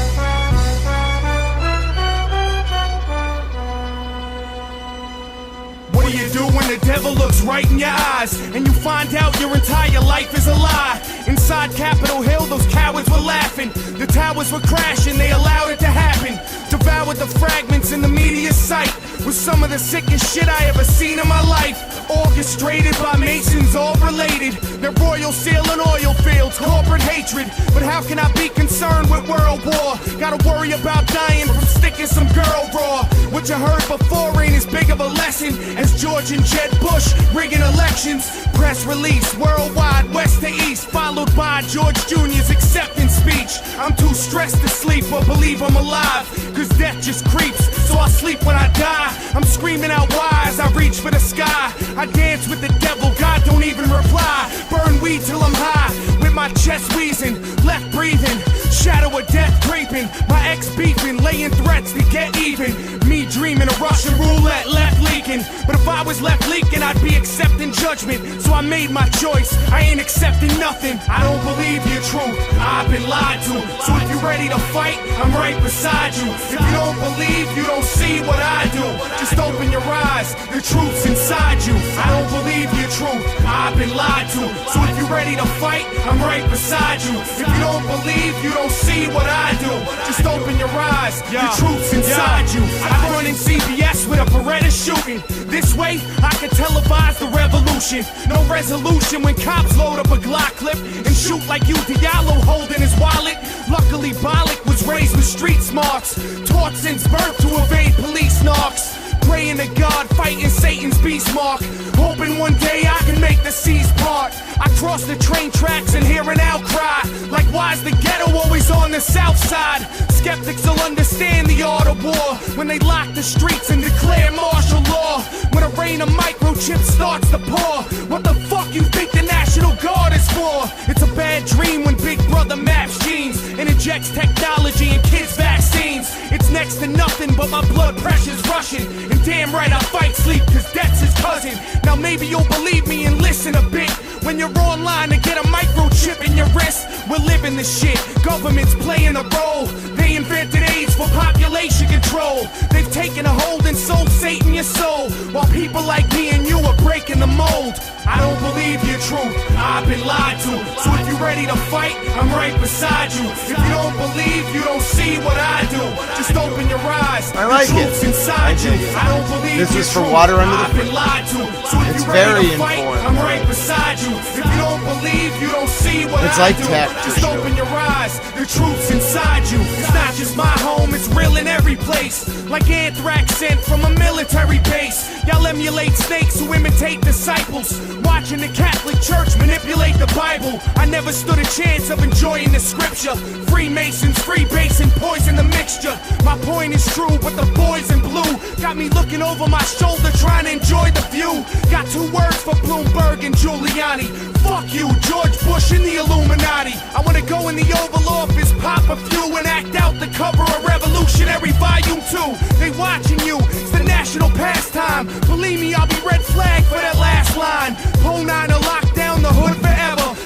What do you do when the devil looks right in your eyes and you find out your entire life is a lie? Inside Capitol Hill, those cowards were laughing. The towers were crashing, they allowed it to happen. Devoured the fragments in the media's sight with some of the sickest shit I ever seen in my life. Orchestrated by Masons, all related. Their royal seal and oil fields, corporate hatred. But how can I be concerned with world war? Gotta worry about dying from sticking some girl raw. What you heard before ain't as big of a lesson as George and Jeb Bush rigging elections. Press release worldwide, west to east, followed by George Jr.'s acceptance speech. I'm too stressed to sleep or believe I'm alive, cause death just creeps, so I sleep when I die. I'm screaming out why as I reach for the sky. I dance with the devil, God don't even reply. Burn weed till I'm high, with my chest wheezing, left breathing, shadow of death creeping. My ex beefing, laying threats to get even. Me dreaming of Russian roulette, left leaking. But if I was left leaking, I'd be accepting judgment. So I made my choice, I ain't accepting nothing. I don't believe your truth, I've been lied to. So if you're ready to fight, I'm right beside you. If you don't believe, you don't see what I do. Just open your eyes, the truth's inside you. I don't believe your truth, I've been lied to. So if you're ready to fight, I'm right beside you. If you don't believe, you don't see what I do. Just open your eyes, the truth's inside you. I run in CBS with a Beretta shooting. This way, I can televise the revolution. No resolution when cops load up a Glock clip and shoot like you Diallo holding his wallet. Luckily, Bollock was raised with street smarts, taught since birth to evade police knocks. Praying to God, fighting Satan's beast mark, hoping one day I can make the seas part. I cross the train tracks and hear an outcry, like why's the ghetto always on the south side? Skeptics will understand the art of war when they lock the streets and declare martial law. When a rain of microchips starts to pour, what the fuck you think the National Guard is for? It's a bad dream when Big Brother maps genes and injects technology in kids' vaccines. It's next to nothing but my blood pressure's rushing. And damn right I fight sleep, cause death's his cousin. Now maybe you'll believe me and listen a bit. When you're online to get a microchip in your wrist, we're living this shit. Government's playing a role. They invented AIDS for population control. They've taken a hold and sold Satan your soul, while people like me and you are breaking the mold. I don't believe your truth, I've been lied to. So if you're ready to fight, I'm right beside you. If you don't believe, you don't see what I do. Just open your eyes, I like the truth's it. inside you. I don't believe This your is for truth, Water Under the I've been lied to. So if It's you're ready very to fight, informed. I'm right beside you. If you don't believe, you don't see what It's I like do. tech, for Just sure. open your eyes, the truth's inside you. It's not just my home, it's real in every place. Like anthrax sent from a military base. Y'all emulate snakes who imitate disciples, watching the Catholic Church manipulate the Bible. I never stood a chance of enjoying the scripture. Freemasons, freebasing, poison the mixture. My point is true, but the boys in blue got me looking over my shoulder trying to enjoy the view. Got 2 words for Bloomberg and Giuliani. Fuck you, George Bush and the Illuminati. I wanna go in the Oval Office, pop a few, and act out the cover of Revolutionary Volume 2. They watching you, it's the national pastime. Believe me, I'll be red flag for that last line. Pole 9 to lock down the hood forever.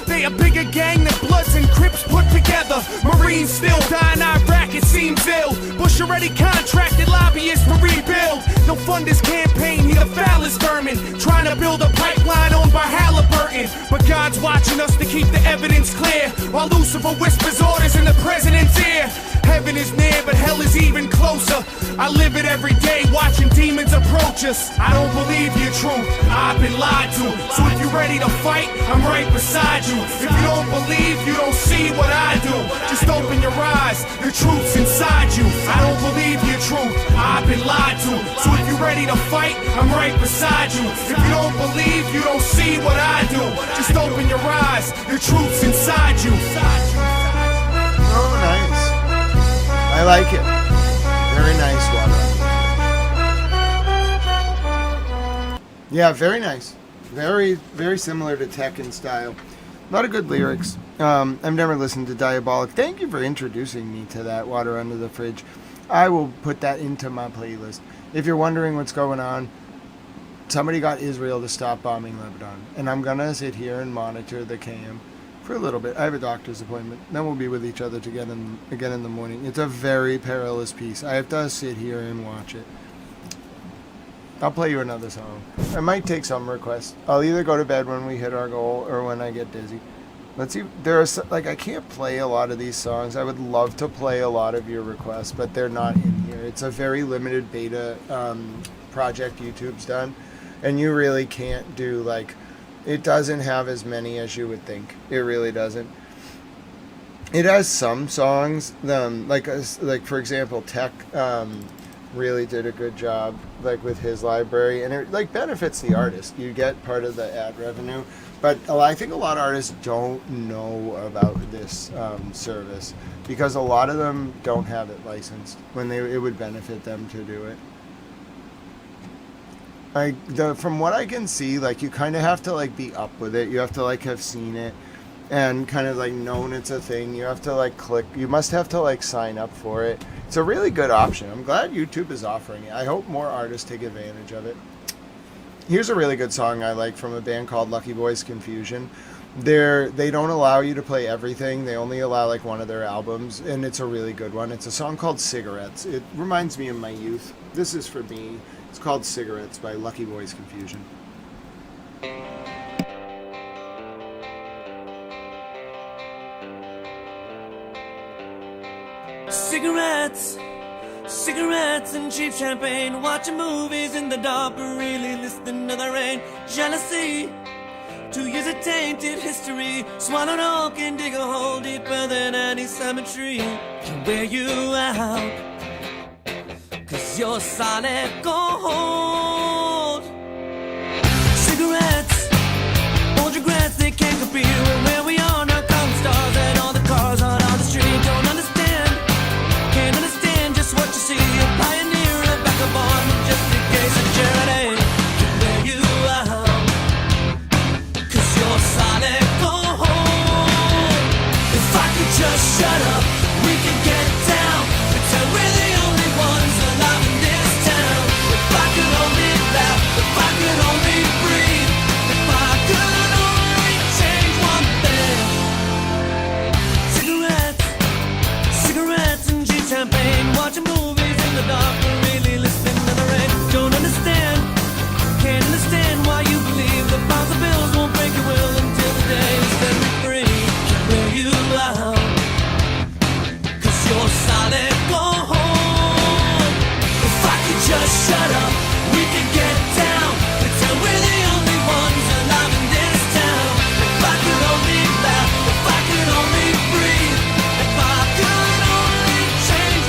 closer. Marines still die in Iraq, it seems ill. Bush already contracted lobbyists to rebuild. They'll fund his campaign, he the foulest vermin, trying to build a pipeline owned by Halliburton. But God's watching us to keep the evidence clear, while Lucifer whispers orders in the president's ear. Heaven is near, but hell is even closer. I live it every day, watching demons approach us. I don't believe your truth, I've been lied to. So if you're ready to fight, I'm right beside you. If you don't believe, you don't see what I do. Just open your eyes, the truth's inside you. I don't believe your truth, I've been lied to. So if you're ready to fight, I'm right beside you. If you don't believe, you don't see what I do. Just open your eyes, the truth's inside you. Oh, nice. I like it. Very nice, Water. Yeah, very nice. Very, very similar to Tech in style. A lot of good lyrics. I've never listened to Diabolic. Thank you for introducing me to that, Water Under the Fridge. I will put that into my playlist. If you're wondering what's going on, somebody got Israel to stop bombing Lebanon. And I'm going to sit here and monitor the cam for a little bit. I have a doctor's appointment. Then we'll be with each other again in the morning. It's a very perilous piece. I have to sit here and watch it. I'll play you another song. I might take some requests. I'll either go to bed when we hit our goal or when I get dizzy. Let's see. There's I can't play a lot of these songs. I would love to play a lot of your requests, but they're not in here. It's a very limited beta project YouTube's done, and you really can't do it doesn't have as many as you would think. It really doesn't. It has some songs, like for example, Tech really did a good job with his library, and it benefits the artist. You get part of the ad revenue, but I think a lot of artists don't know about this service because a lot of them don't have it licensed when it would benefit them to do it. From what I can see, you kind of have to be up with it. You have to have seen it and kind of known it's a thing. You have to click. You must have to sign up for it. It's a really good option. I'm glad YouTube is offering it. I hope more artists take advantage of it. Here's a really good song I like from a band called Lucky Boys Confusion. They don't allow you to play everything. They only allow one of their albums, and it's a really good one. It's a song called Cigarettes. It reminds me of my youth. This is for me. It's called Cigarettes by Lucky Boys Confusion. Cigarettes, cigarettes and cheap champagne. Watching movies in the dark, but really listening to the rain. Jealousy, 2 years of tainted history. Swallowed all can dig a hole deeper than any cemetery. Can wear you out, 'cause you're solid gold. Cigarettes, old regrets, they can't compare with where we are now. Come stars and all the cars out on the street. Don't understand, can't understand just what you see. A pioneer in a vagabond, just in case of charity. Can wear you out, 'cause you're solid gold. If I could just shut up, we could get down. Pretend we're the only ones alive in this town. If I could only laugh, if I could only breathe, if I could only change one thing. Cigarettes, cigarettes and cheap champagne. Watching movies in the dark, but really listening to the rain. Don't understand, can't understand why you believe the pounds of bills won't break your will until the day you set me free. Can wear you out, 'cause you're solid gold. If I could just shut up, we could get down. Pretend we're the only ones alive in this town. If I could only laugh, if I could only breathe, if I could only change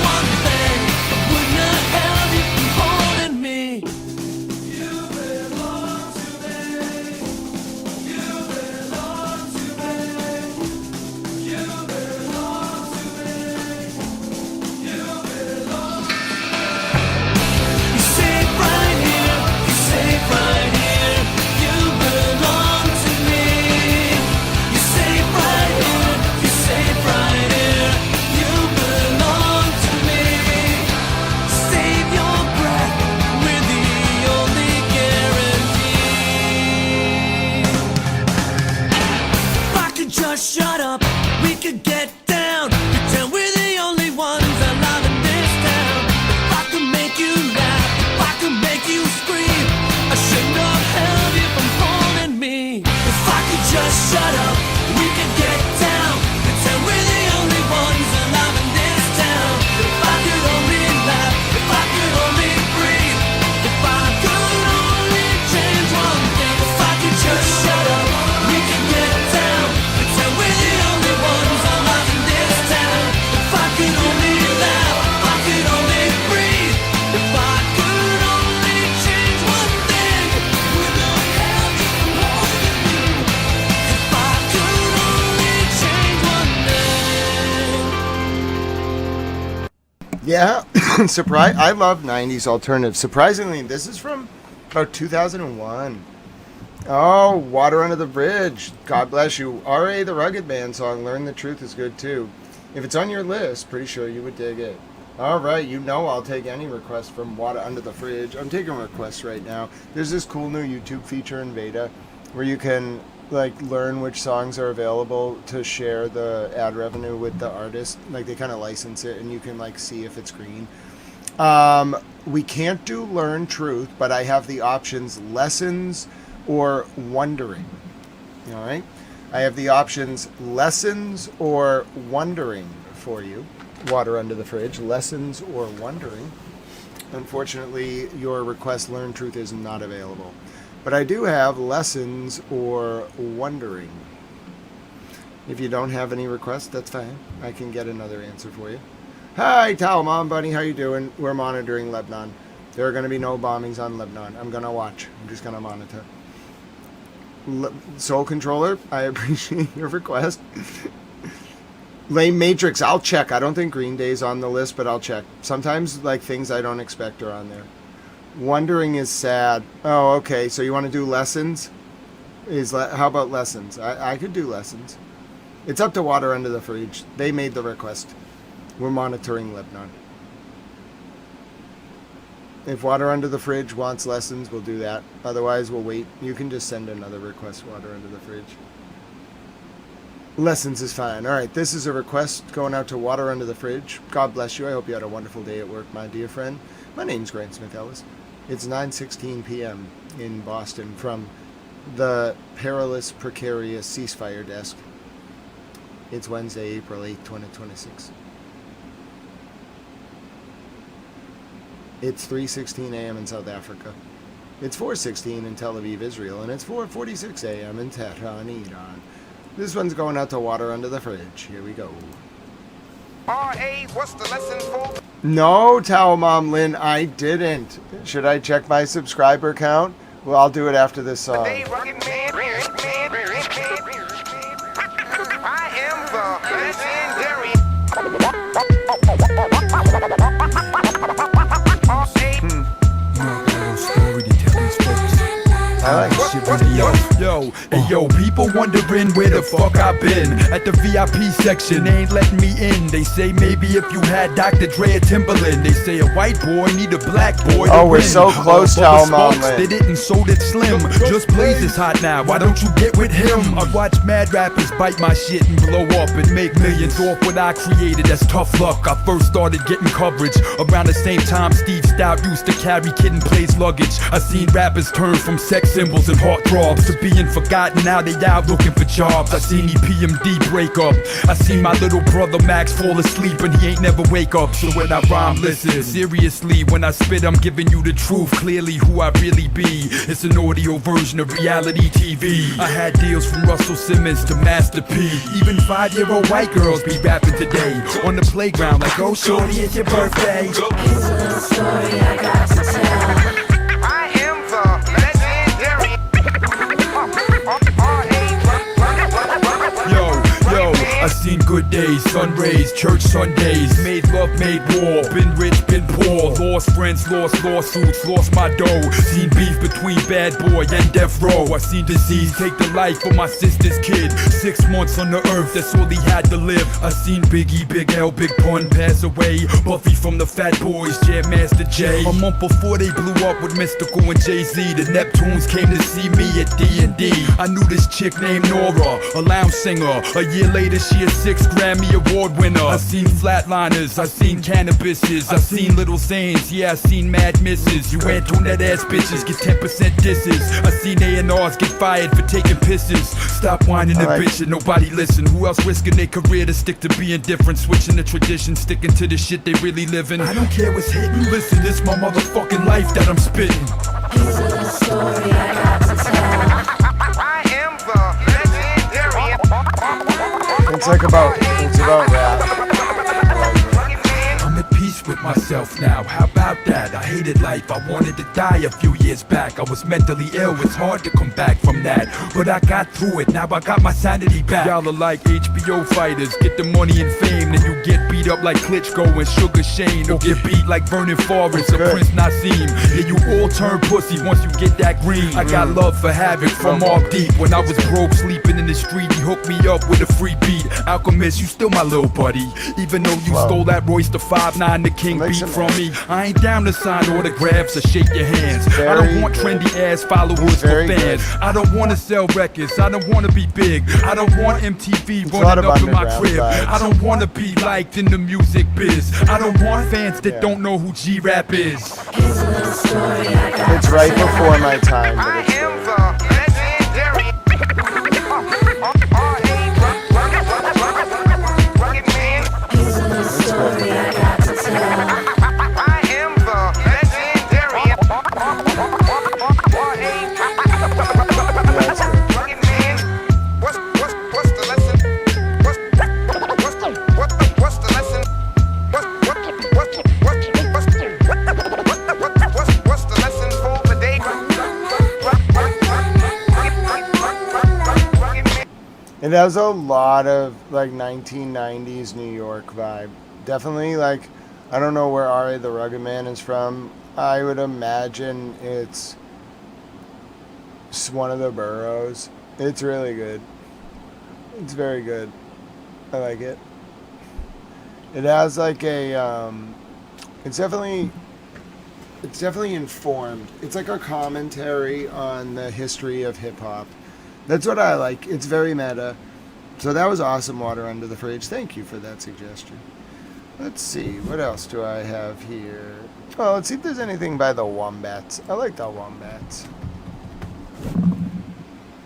Yeah, surprise! I love '90s alternative. Surprisingly, this is from about 2001. Oh, Water Under the Bridge. God bless you. R.A. the Rugged Man song, Learn the Truth, is good too. If it's on your list, pretty sure you would dig it. All right, you know I'll take any request from Water Under the Fridge. I'm taking requests right now. There's this cool new YouTube feature in beta where you can like learn which songs are available to share the ad revenue with the artist. Like they kind of license it and you can like see if it's green. We can't do Learn Truth, but I have the options Lessons or Wondering. All right? I have the options Lessons or Wondering for you. Water Under the Fridge, Lessons or Wondering. Unfortunately, your request Learn Truth is not available. But I do have Lessons or Wondering. If you don't have any requests, that's fine. I can get another answer for you. Hi, Towel Mom Bunny, how you doing? We're monitoring Lebanon. There are going to be no bombings on Lebanon. I'm going to watch. I'm just going to monitor. Soul Controller, I appreciate your request. Lame Matrix, I'll check. I don't think Green Day's on the list, but I'll check. Sometimes, like, things I don't expect are on there. Wondering is sad. Oh, okay. So you want to do Lessons? How about Lessons? I could do Lessons. It's up to Water Under the Fridge. They made the request. We're monitoring Lebanon. If Water Under the Fridge wants Lessons, we'll do that. Otherwise, we'll wait. You can just send another request, Water Under the Fridge. Lessons is fine. All right, this is a request going out to Water Under the Fridge. God bless you. I hope you had a wonderful day at work, my dear friend. My name's Grant Smith Ellis. It's 9:16 p.m. in Boston from the perilous, precarious ceasefire desk. It's Wednesday, April 8, 2026. It's 3:16 a.m. in South Africa. It's 4:16 in Tel Aviv, Israel, and it's 4:46 a.m. in Tehran, Iran. This one's going out to Water Under the Fridge. Here we go. R.A., what's the lesson for? No, Towel Mom Lynn, I didn't. Should I check my subscriber count? Well, I'll do it after this song. I am Yo, people wondering where the fuck I've been. At the VIP section, they ain't letting me in. They say maybe if you had Dr. Dre or Timberland. They say a white boy need a black boy to we're win. so close, Towel Mom Lynn. They didn't sold it slim. Just Blaze is hot now, why don't you get with him? I watch mad rappers bite my shit and blow up and make millions off what I created. That's tough luck. I first started getting coverage around the same time Steve Stout used to carry Kid and Play's luggage. I seen rappers turn from sex symbols and heartthrobs to being forgotten. Now they out looking for jobs. I seen EPMD break up. I seen my little brother Max fall asleep and he ain't never wake up. So when I rhyme, listen seriously. When I spit, I'm giving you the truth, clearly who I really be. It's an audio version of reality TV. I had deals from Russell Simmons to Master P. Even 5-year-old white girls be rapping today on the playground like, oh shorty, it's your birthday. Here's a little story I got to tell. I seen good days, sun rays, church Sundays. Made love, made war, been rich, been poor. Lost friends, lost lawsuits, lost my dough. Seen beef between bad boy and death row. I seen disease take the life of my sister's kid. 6 months on the earth, that's all he had to live. I seen Biggie, Big L, Big Pun pass away. Buffy from the Fat Boys, Jam Master Jay. A month before they blew up with Mystical and Jay-Z, the Neptunes came to see me at D&D. I knew this chick named Nora, a lounge singer. A year later, she a 6th Grammy Award winner. I seen flatliners, I seen cannabises, I seen Little Zanes, yeah, I seen Mad Misses. You Antoinette ass bitches get 10% disses. I seen A&Rs get fired for taking pisses. Stop whining and bitching, nobody listen. Who else risking their career to stick to being different? Switching the tradition, sticking to the shit they really living. I don't care what's hitting, listen, this my motherfucking life that I'm spitting. Here's a little story I got to tell. It's about rap. I'm at peace with myself now. How about that? I hated life, I wanted to die a few years back. I was mentally ill, it's hard to come back from that, but I got through it, now I got my sanity back. Y'all are like HBO fighters, get the money and fame, then you get beat up like Klitschko and Sugar Shane, or get beat like Vernon Forrest or Prince Nassim. Yeah, you all turn pussy once you get that green. I got love for Havoc from Mobb Deep. When I was broke, sleeping in the street, he hooked me up with a free beat. Alchemist, you still my little buddy, even though you stole that Royce the 5'9", the King beat from me. I ain't down to sign autographs or shake your hands. I don't want trendy ass followers for fans. I don't want to sell records, I don't want to be big. I don't want MTV running up in my crib. I don't want to be liked in the music biz. I don't want fans that don't know who G-Rap is. It's right before my time, but it's It has a lot of like 1990s New York vibe. Definitely, like, I don't know where R.A. the Rugged Man is from. I would imagine it's one of the boroughs. It's really good. It's very good. I like it. It has like a it's definitely informed. It's like a commentary on the history of hip hop. That's what I like. It's very meta. So that was awesome, Water Under the Fridge. Thank you for that suggestion. Let's see. What else do I have here? Oh, let's see if there's anything by the Wombats. I like the Wombats.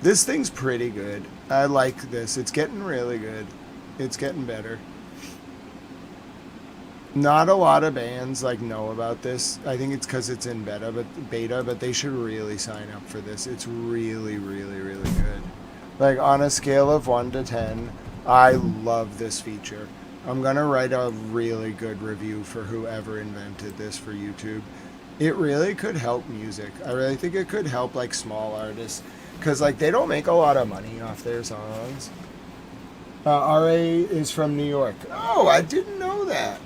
This thing's pretty good. I like this. It's getting really good. It's getting better. Not a lot of bands like know about this. I think it's because it's in beta, but they should really sign up for this. It's really, really, really good. Like on a scale of 1 to 10, I love this feature. I'm gonna write a really good review for whoever invented this for YouTube. It really could help music. I really think it could help like small artists, because like they don't make a lot of money off their songs. R.A. is from New York. Oh, I didn't know that.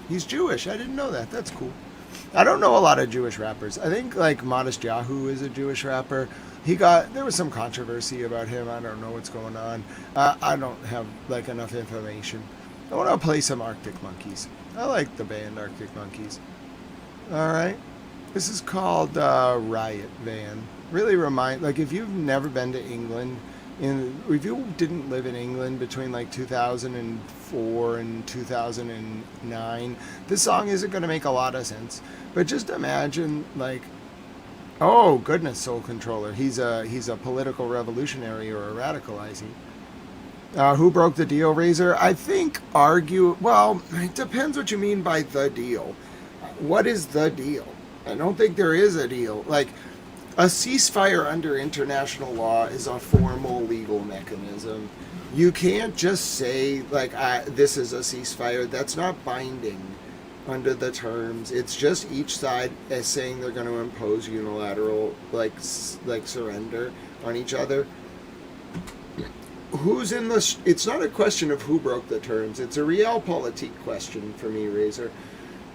He's Jewish. I didn't know that. That's cool. I don't know a lot of Jewish rappers. I think like Modest Yahoo is a Jewish rapper. There was some controversy about him. I don't know what's going on. I don't have like enough information. I want to play some Arctic Monkeys. I like the band Arctic Monkeys. All right. This is called Riot Van. Really like if you've never been to England, if you didn't live in England between like 2004 and 2009, this song isn't going to make a lot of sense. But just imagine like, oh goodness, Soul Controller. He's a political revolutionary or a radicalizing. Who broke the deal, Razor? I think well, it depends what you mean by the deal. What is the deal? I don't think there is a deal. Like, a ceasefire under international law is a formal legal mechanism. You can't just say, like, this is a ceasefire. That's not binding under the terms. It's just each side is saying they're going to impose unilateral, like surrender on each other. Who's in the... It's not a question of who broke the terms. It's a realpolitik question for me, Razor.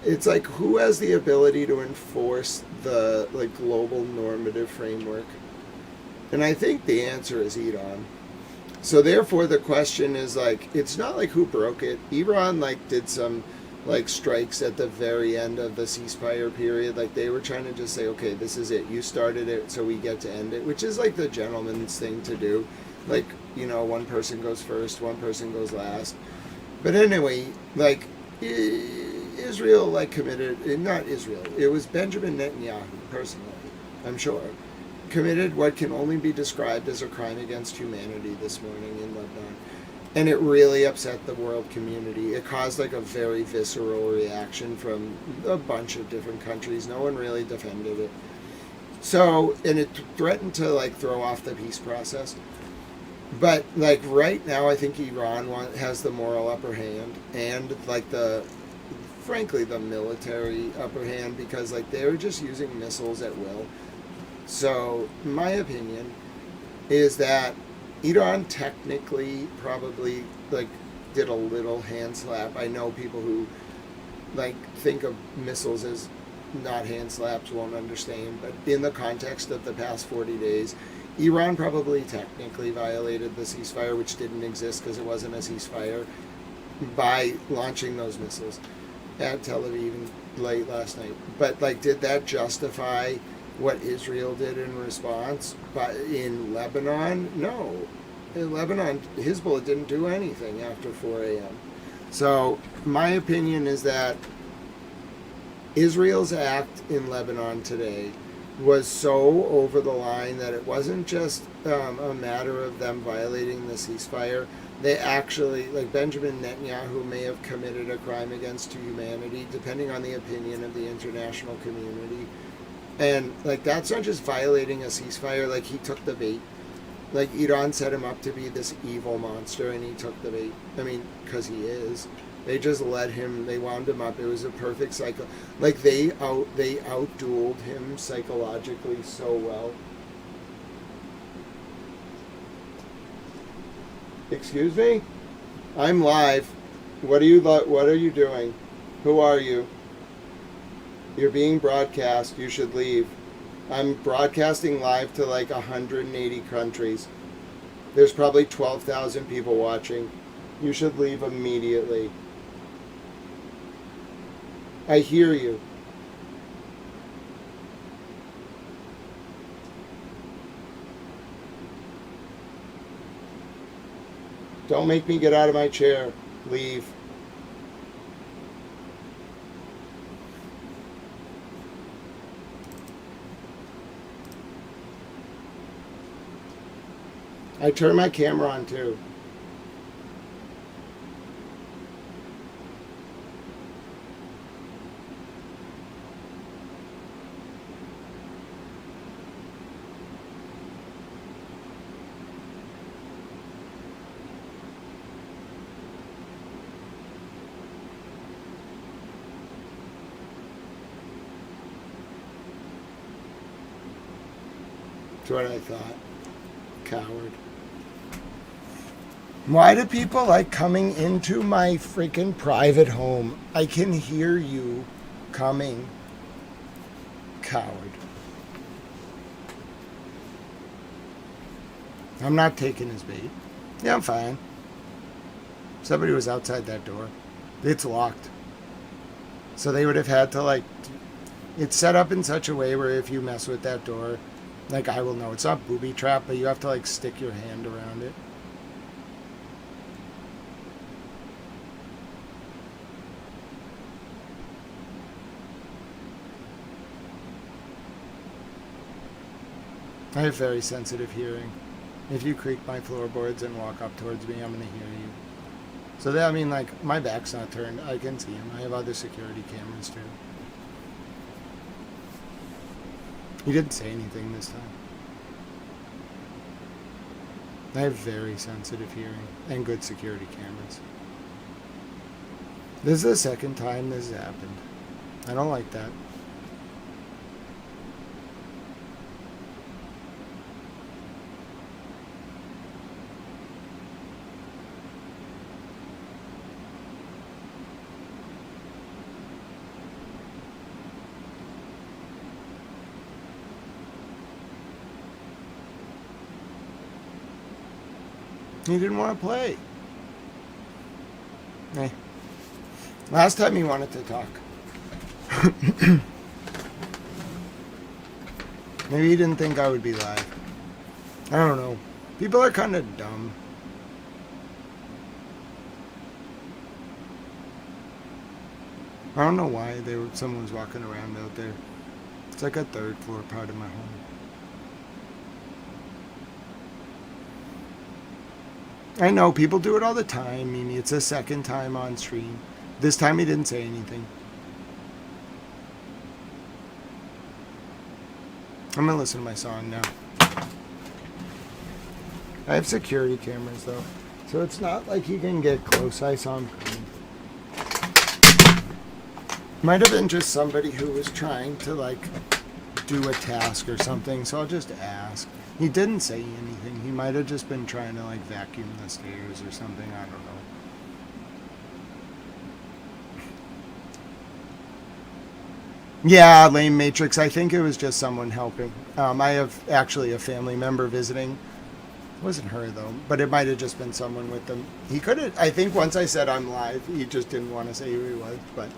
It's like, who has the ability to enforce the like global normative framework? And I think the answer is Iran. So therefore the question is like, it's not like who broke it. Iran like did some like strikes at the very end of the ceasefire period. Like they were trying to just say, okay, this is it. You started it, so we get to end it, which is like the gentleman's thing to do. Like, you know, one person goes first, one person goes last. But anyway, like... Israel not Israel, it was Benjamin Netanyahu personally, I'm sure, committed what can only be described as a crime against humanity this morning in Lebanon. And it really upset the world community. It caused like a very visceral reaction from a bunch of different countries. No one really defended it. So, and it threatened to like throw off the peace process. But like right now, I think Iran has the moral upper hand, and like the frankly, the military upper hand because, like, they were just using missiles at will. So, my opinion is that Iran technically probably, like, did a little hand slap. I know people who, like, think of missiles as not hand slaps won't understand, but in the context of the past 40 days, Iran probably technically violated the ceasefire, which didn't exist because it wasn't a ceasefire, by launching those missiles at Tel Aviv late last night. But, like, did that justify what Israel did in response? But in Lebanon, no. In Lebanon, Hezbollah didn't do anything after 4 a.m. So my opinion is that Israel's act in Lebanon today was so over the line that it wasn't just a matter of them violating the ceasefire. They actually, like, Benjamin Netanyahu may have committed a crime against humanity, depending on the opinion of the international community. And, like, that's not just violating a ceasefire. Like, he took the bait. Like, Iran set him up to be this evil monster, and he took the bait. I mean, because he is. They just let him, they wound him up. It was a perfect cycle. Like, they outdueled him psychologically so well. Excuse me? I'm live. What are you doing? Who are you? You're being broadcast. You should leave. I'm broadcasting live to like 180 countries. There's probably 12,000 people watching. You should leave immediately. I hear you. Don't make me get out of my chair. Leave. I turned my camera on too. That's what I thought. Coward. Why do people like coming into my freaking private home? I can hear you coming. Coward. I'm not taking his bait. Yeah, I'm fine. Somebody was outside that door. It's locked. So they would have had to, like, it's set up in such a way where if you mess with that door, like, I will know. It's not booby trap, but you have to, like, stick your hand around it. I have very sensitive hearing. If you creak my floorboards and walk up towards me, I'm going to hear you. So that, I mean, like, my back's not turned. I can see him. I have other security cameras too. He didn't say anything this time. I have very sensitive hearing and good security cameras. This is the second time this has happened. I don't like that. He didn't want to play. Hey. Last time he wanted to talk. Maybe he didn't think I would be live. I don't know. People are kind of dumb. I don't know why someone's walking around out there. It's like a third floor part of my home. I know, people do it all the time, Mimi. It's the second time on stream. This time he didn't say anything. I'm gonna listen to my song now. I have security cameras though, so it's not like he can get close. I saw him coming. Might have been just somebody who was trying to like do a task or something, so I'll just ask. He didn't say anything. He might have just been trying to like vacuum the stairs or something. I don't know. Yeah, lame Matrix. I think it was just someone helping. I have actually a family member visiting. It wasn't her though, but it might have just been someone with them. He could have. I think once I said I'm live, he just didn't want to say who he was. But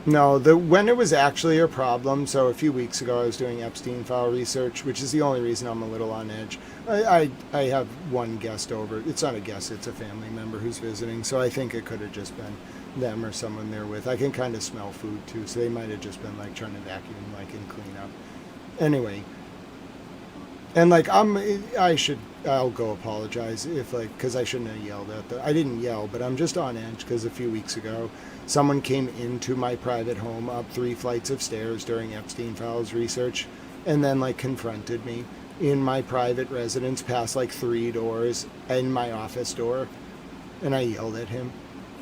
no, when it was actually a problem. So a few weeks ago, I was doing Epstein file research, which is the only reason I'm a little on edge. I have one guest over. It's not a guest. It's a family member who's visiting. So I think it could have just been them or someone they're with. I can kind of smell food too, so they might have just been like trying to vacuum like and clean up. Anyway, and like I'll go apologize if like, because I shouldn't have yelled at I didn't yell, but I'm just on edge because a few weeks ago someone came into my private home up 3 flights of stairs during Epstein files research and then like confronted me in my private residence past like 3 doors and my office door, and I yelled at him.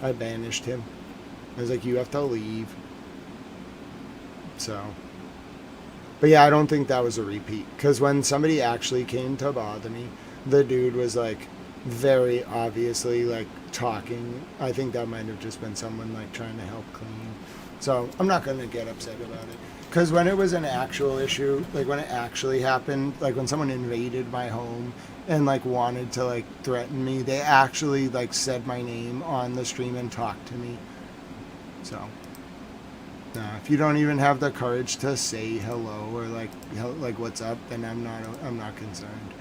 I banished him. I was like, you have to leave. So, but yeah, I don't think that was a repeat. Because when somebody actually came to bother me, the dude was like very obviously like talking. I think that might have just been someone like trying to help clean. So I'm not going to get upset about it. Because when it was an actual issue, like when it actually happened, like when someone invaded my home and like wanted to like threaten me, they actually like said my name on the stream and talked to me. So if you don't even have the courage to say hello or like what's up, then I'm not concerned.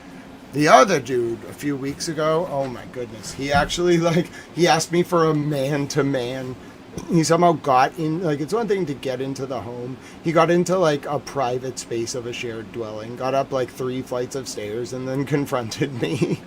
The other dude a few weeks ago, oh my goodness, he actually like he asked me for a man-to-man. He somehow got in, like, it's one thing to get into the home. He got into like a private space of a shared dwelling, got up like 3 flights of stairs and then confronted me.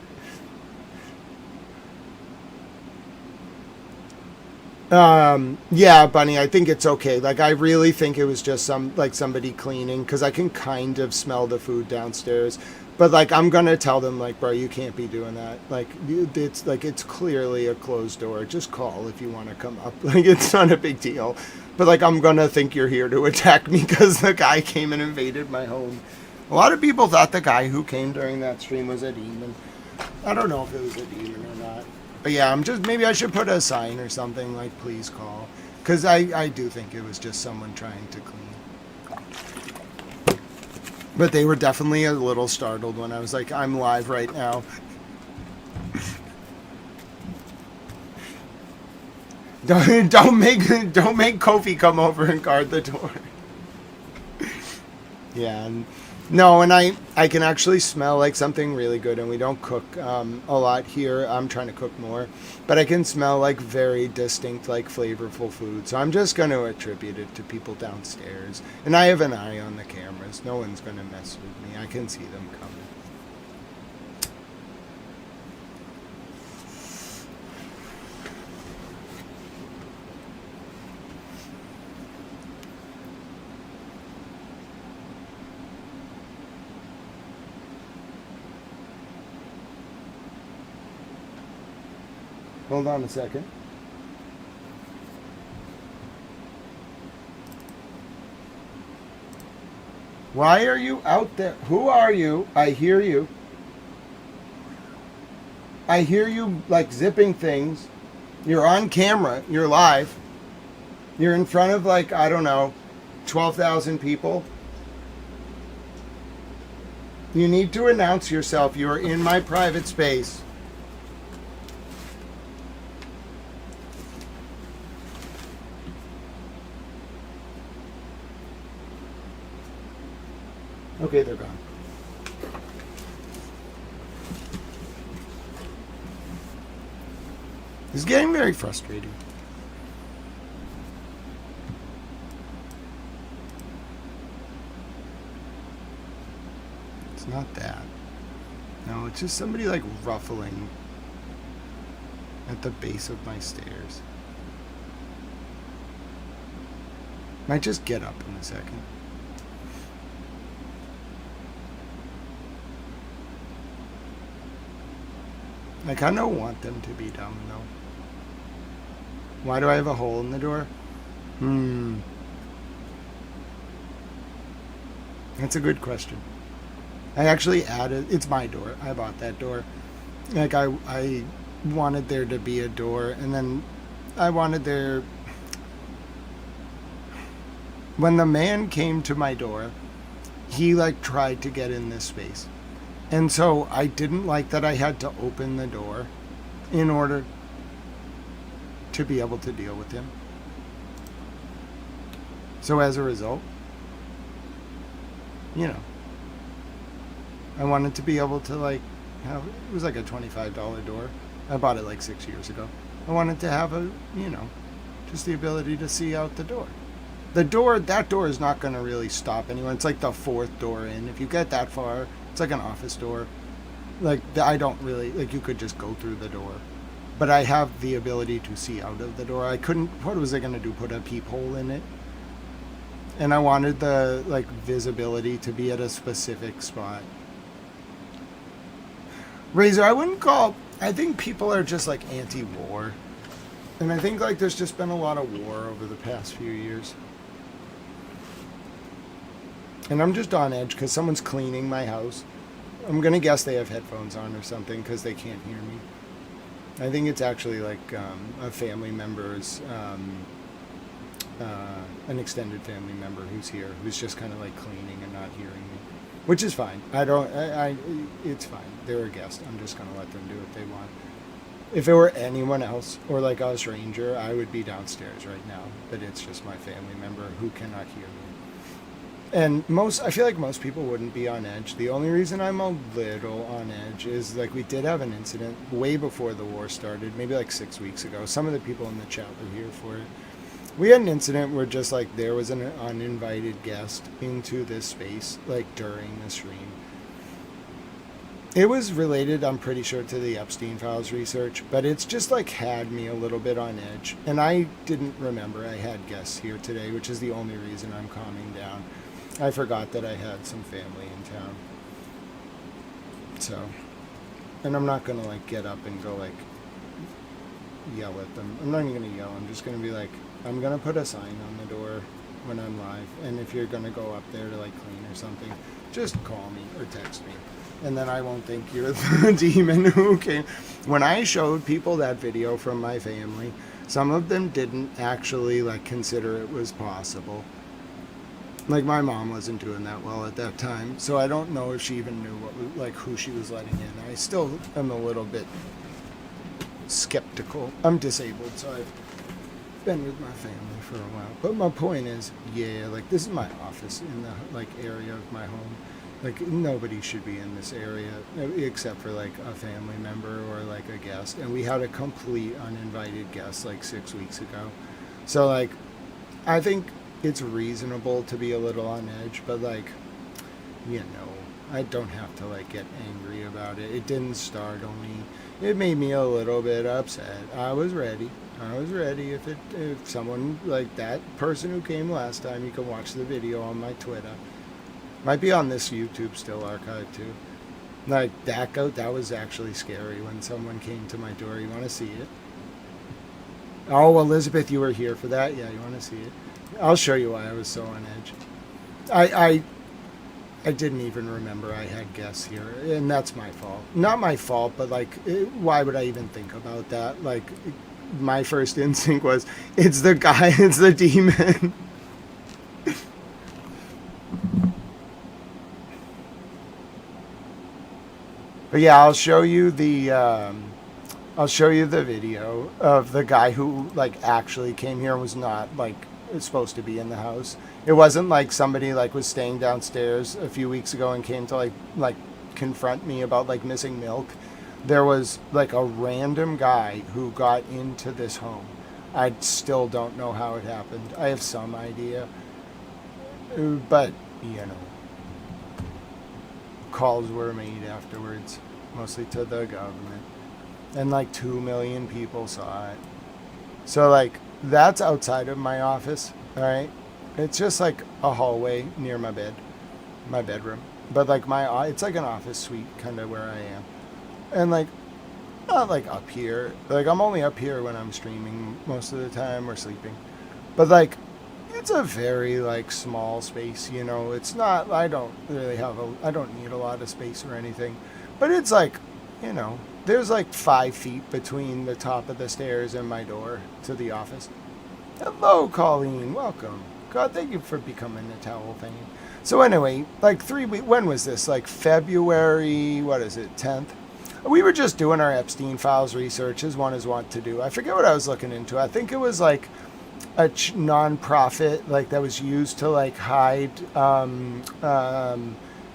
Yeah, Bunny, I think it's okay. Like, I really think it was just somebody cleaning, because I can kind of smell the food downstairs. But like, I'm gonna tell them like, bro, you can't be doing that. Like, it's clearly a closed door. Just call if you want to come up. Like, it's not a big deal. But like, I'm gonna think you're here to attack me because the guy came and invaded my home. A lot of people thought the guy who came during that stream was a demon. I don't know if it was a demon or not. But yeah, maybe I should put a sign or something like, please call. Because I do think it was just someone trying to clean. But they were definitely a little startled when I was like, I'm live right now. Don't make Kofi come over and guard the door. Yeah, no, and I can actually smell like something really good, and we don't cook a lot here. I'm trying to cook more, but I can smell like very distinct, like flavorful food. So I'm just going to attribute it to people downstairs. And I have an eye on the cameras. No one's going to mess with me. I can see them coming. Hold on a second. Why are you out there? Who are you? I hear you. I hear you like zipping things. You're on camera. You're live. You're in front of like, I don't know, 12,000 people. You need to announce yourself. You are in my private space. Okay, they're gone. It's getting very frustrating. It's not that. No, it's just somebody like ruffling at the base of my stairs. Might just get up in a second. I kind of want them to be dumb, though. Why do I have a hole in the door? That's a good question. I actually added, it's my door. I bought that door. Like I wanted there to be a door, and then I wanted there, when the man came to my door, he like tried to get in this space. And so I didn't like that I had to open the door in order to be able to deal with him. So as a result, you know, I wanted to be able to like have, it was like a $25 door. I bought it like 6 years ago. I wanted to have a, you know, just the ability to see out the door. The door, that door is not going to really stop anyone. It's like the fourth door in. If you get that far, it's like an office door. Like, I don't really, like, you could just go through the door. But I have the ability to see out of the door. I couldn't, what was I going to do? Put a peephole in it? And I wanted the, like, visibility to be at a specific spot. Razor, I wouldn't call, I think people are just, like, anti-war. And I think, like, there's just been a lot of war over the past few years. And I'm just on edge because someone's cleaning my house. I'm going to guess they have headphones on or something because they can't hear me. I think it's actually like a family member's, an extended family member who's here, who's just kind of like cleaning and not hearing me, which is fine. It's fine. They're a guest. I'm just going to let them do what they want. If it were anyone else or like a stranger, I would be downstairs right now, but it's just my family member who cannot hear me. And I feel like most people wouldn't be on edge. The only reason I'm a little on edge is like we did have an incident way before the war started, maybe like 6 weeks ago. Some of the people in the chat were here for it. We had an incident where just like there was an uninvited guest into this space, like during the stream. It was related, I'm pretty sure, to the Epstein Files research, but it's just like had me a little bit on edge. And I didn't remember I had guests here today, which is the only reason I'm calming down. I forgot that I had some family in town. So, and I'm not going to like get up and go like yell at them. I'm not even going to yell. I'm just going to be like, I'm going to put a sign on the door when I'm live. And if you're going to go up there to like clean or something, just call me or text me. And then I won't think you're the demon who came. When I showed people that video from my family, some of them didn't actually like consider it was possible. Like my mom wasn't doing that well at that time, so I don't know if she even knew what, like who she was letting in. I still am a little bit skeptical. I'm disabled, so I've been with my family for a while. But my point is, yeah, like this is my office in the like area of my home. Like nobody should be in this area except for like a family member or like a guest. And we had a complete uninvited guest like 6 weeks ago. So like, I think it's reasonable to be a little on edge, but like, you know, I don't have to like get angry about it. It didn't startle me. It made me a little bit upset. I was ready. If someone like that person who came last time, you can watch the video on my Twitter. Might be on this YouTube still archived too. Like that was actually scary when someone came to my door. You want to see it? Oh, Elizabeth, you were here for that? Yeah, you want to see it? I'll show you why I was so on edge. I didn't even remember I had guests here, and that's my fault. Not my fault, but like, why would I even think about that? Like, my first instinct was, it's the guy, it's the demon. But yeah, I'll show you the video of the guy who like actually came here and was not like supposed to be in the house. It wasn't like somebody like was staying downstairs a few weeks ago and came to like confront me about like missing milk. There was like a random guy who got into this home. I still don't know how it happened. I have some idea, but you know, calls were made afterwards, mostly to the government, and like 2 million people saw it. So like, that's outside of my office, all right? It's just like a hallway near my bedroom. But like it's like an office suite kind of where I am. And like, not like up here. Like I'm only up here when I'm streaming most of the time or sleeping. But like, it's a very like small space, you know. It's not, I don't need a lot of space or anything. But it's like, you know, there's like 5 feet between the top of the stairs and my door to the office. Hello, Colleen. Welcome. God, thank you for becoming a towel thing. So anyway, like 3 weeks, when was this? Like February, 10th? We were just doing our Epstein Files research, as one is wont to do. I forget what I was looking into. I think it was like a non-profit, like that was used to like hide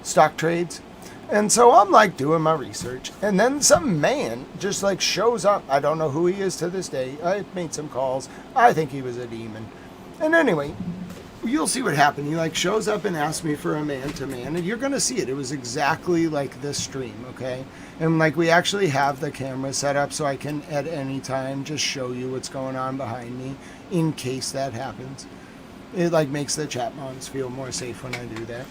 stock trades. And so I'm like doing my research, and then some man just like shows up. I don't know who he is to this day. I made some calls. I think he was a demon. And anyway, you'll see what happened. He like shows up and asks me for a man-to-man, and you're gonna see it. It was exactly like this stream, okay? And like we actually have the camera set up so I can at any time just show you what's going on behind me in case that happens. It like makes the chat moms feel more safe when I do that.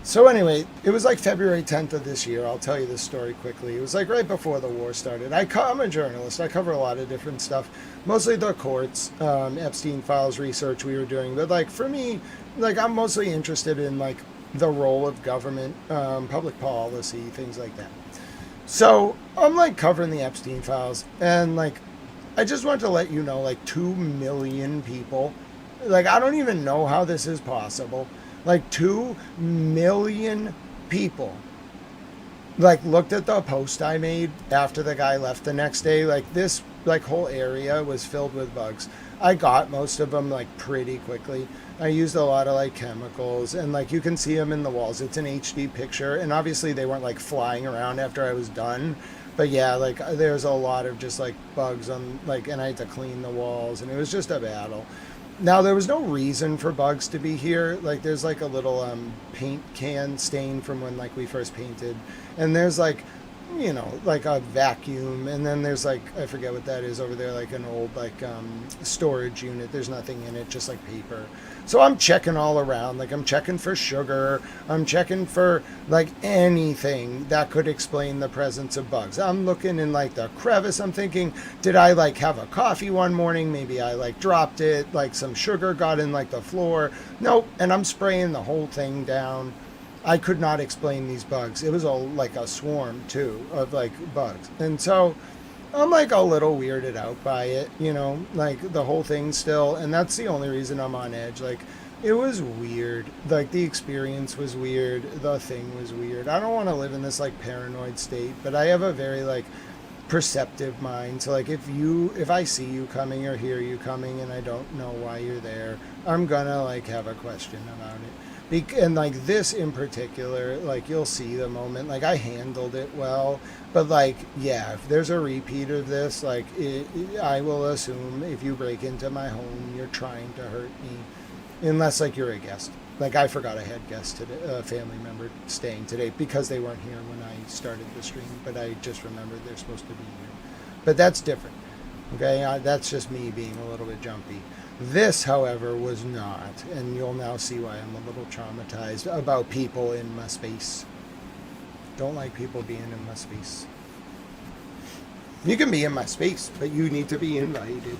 So anyway, it was like February 10th of this year. I'll tell you this story quickly. It was like right before the war started. I'm a journalist. I cover a lot of different stuff, mostly the courts, Epstein Files research we were doing. But like for me, like I'm mostly interested in like the role of government, public policy, things like that. So I'm like covering the Epstein Files, and like I just want to let you know, like 2 million people, like I don't even know how this is possible. Like 2 million people like looked at the post I made after the guy left the next day. Like this like whole area was filled with bugs. I got most of them like pretty quickly. I used a lot of like chemicals, and like you can see them in the walls. It's an HD picture, and obviously they weren't like flying around after I was done. But yeah, like there's a lot of just like bugs on like, and I had to clean the walls, and it was just a battle. Now, there was no reason for bugs to be here. Like, there's like a little paint can stain from when like we first painted. And there's like, you know, like a vacuum. And then there's like, I forget what that is over there, like an old like storage unit. There's nothing in it, just like paper. So I'm checking all around. Like I'm checking for sugar. I'm checking for like anything that could explain the presence of bugs. I'm looking in like the crevice. I'm thinking, did I like have a coffee one morning? Maybe I like dropped it. Like some sugar got in like the floor. Nope. And I'm spraying the whole thing down. I could not explain these bugs. It was like a swarm too of like bugs. And so I'm like a little weirded out by it, you know, like the whole thing still. And that's the only reason I'm on edge. Like it was weird. Like the experience was weird. The thing was weird. I don't want to live in this like paranoid state, but I have a very like perceptive mind. So like if I see you coming or hear you coming and I don't know why you're there, I'm gonna like have a question about it. And like this in particular, like you'll see the moment, like I handled it well, but like, yeah, if there's a repeat of this, like I will assume if you break into my home, you're trying to hurt me, unless like you're a guest. Like I forgot I had guests today, a family member staying today because they weren't here when I started the stream, but I just remembered they're supposed to be here. But that's different. Okay, that's just me being a little bit jumpy. This, however, was not, and you'll now see why I'm a little traumatized about people in my space. Don't like people being in my space. You can be in my space, but you need to be invited.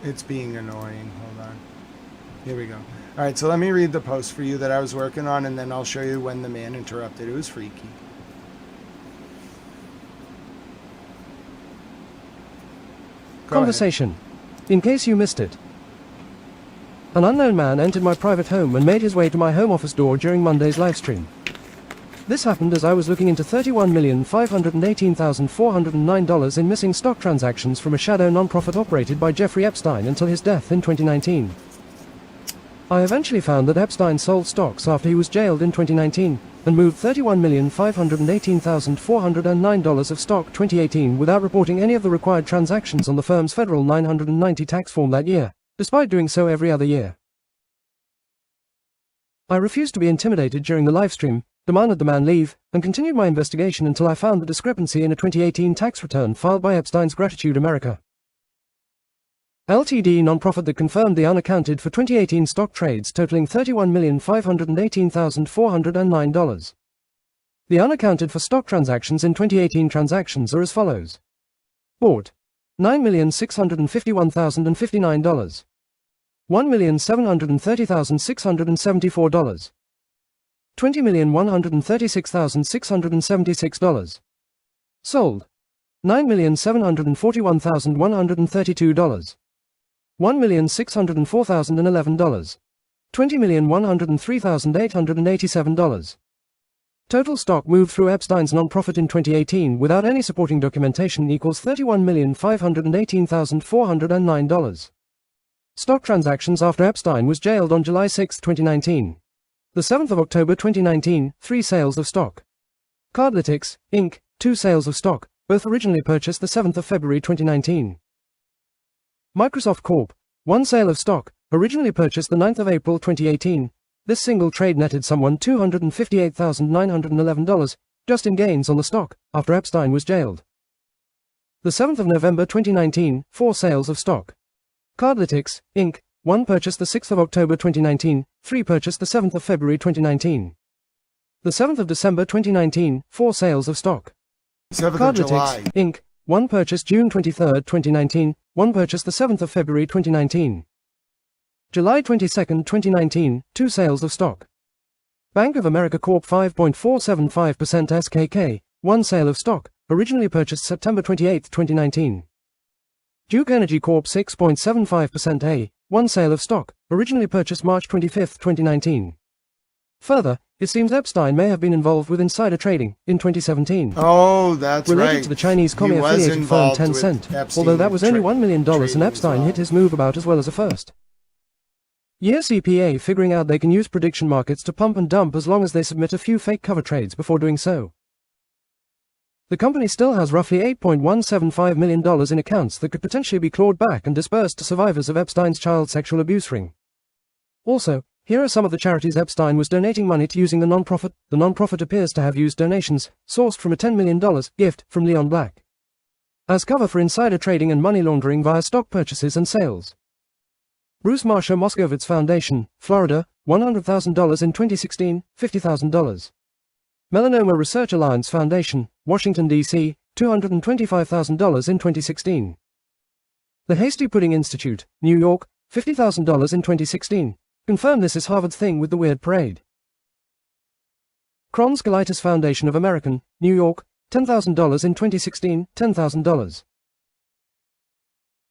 It's being annoying. Hold on. Here we go. All right, so let me read the post for you that I was working on, and then I'll show you when the man interrupted. It was freaky. Conversation. In case you missed it. An unknown man entered my private home and made his way to my home office door during Monday's livestream. This happened as I was looking into $31,518,409 in missing stock transactions from a shadow nonprofit operated by Jeffrey Epstein until his death in 2019. I eventually found that Epstein sold stocks after he was jailed in 2019 and moved $31,518,409 of stock 2018 without reporting any of the required transactions on the firm's federal 990 tax form that year, despite doing so every other year. I refused to be intimidated during the livestream, demanded the man leave, and continued my investigation until I found the discrepancy in a 2018 tax return filed by Epstein's Gratitude America Ltd. nonprofit that confirmed the unaccounted for 2018 stock trades totaling $31,518,409. The unaccounted for stock transactions in 2018 transactions are as follows. Bought $9,651,059. $1,730,674. $20,136,676. Sold. $9,741,132. $1,604,011. $20,103,887. Total stock moved through Epstein's nonprofit in 2018 without any supporting documentation equals $31,518,409. Stock transactions after Epstein was jailed on July 6, 2019. The 7th of October 2019, 3 sales of stock. Cardlytics, Inc., 2 sales of stock, both originally purchased the 7th of February 2019. Microsoft Corp., 1 sale of stock, originally purchased the 9th of April 2018. This single trade netted someone $258,911 just in gains on the stock after Epstein was jailed. The 7th of November 2019, 4 sales of stock. Cardlytics, Inc., 1 purchased the 6th of October 2019, 3 purchased the 7th of February 2019. The 7th of December 2019, 4 sales of stock. 7th of Cardlytics, July. Inc., 1 purchased June 23, 2019, 1 purchased the 7th of February 2019. July 22, 2019, 2 sales of stock. Bank of America Corp. 5.475% SKK, 1 sale of stock, originally purchased September 28, 2019. Duke Energy Corp. 6.75% A, 1 sale of stock, originally purchased March 25, 2019. Further, it seems Epstein may have been involved with insider trading in 2017. Oh, that's related right. to the Chinese He commie was affiliated firm involved with Tencent, Epstein although that was only $1 million and trading Epstein as well. hit his move about as well as a first. Year CPA figuring out they can use prediction markets to pump and dump as long as they submit a few fake cover trades before doing so. The company still has roughly $8.175 million in accounts that could potentially be clawed back and dispersed to survivors of Epstein's child sexual abuse ring. Also, here are some of the charities Epstein was donating money to using the nonprofit. The nonprofit appears to have used donations sourced from a $10 million gift from Leon Black as cover for insider trading and money laundering via stock purchases and sales. Bruce Marsha Moskowitz Foundation, Florida, $100,000 in 2016, $50,000. Melanoma Research Alliance Foundation, Washington, D.C., $225,000 in 2016. The Hasty Pudding Institute, New York, $50,000 in 2016. Confirm this is Harvard's thing with the weird parade. Crohn's Colitis Foundation of American, New York, $10,000 in 2016, $10,000.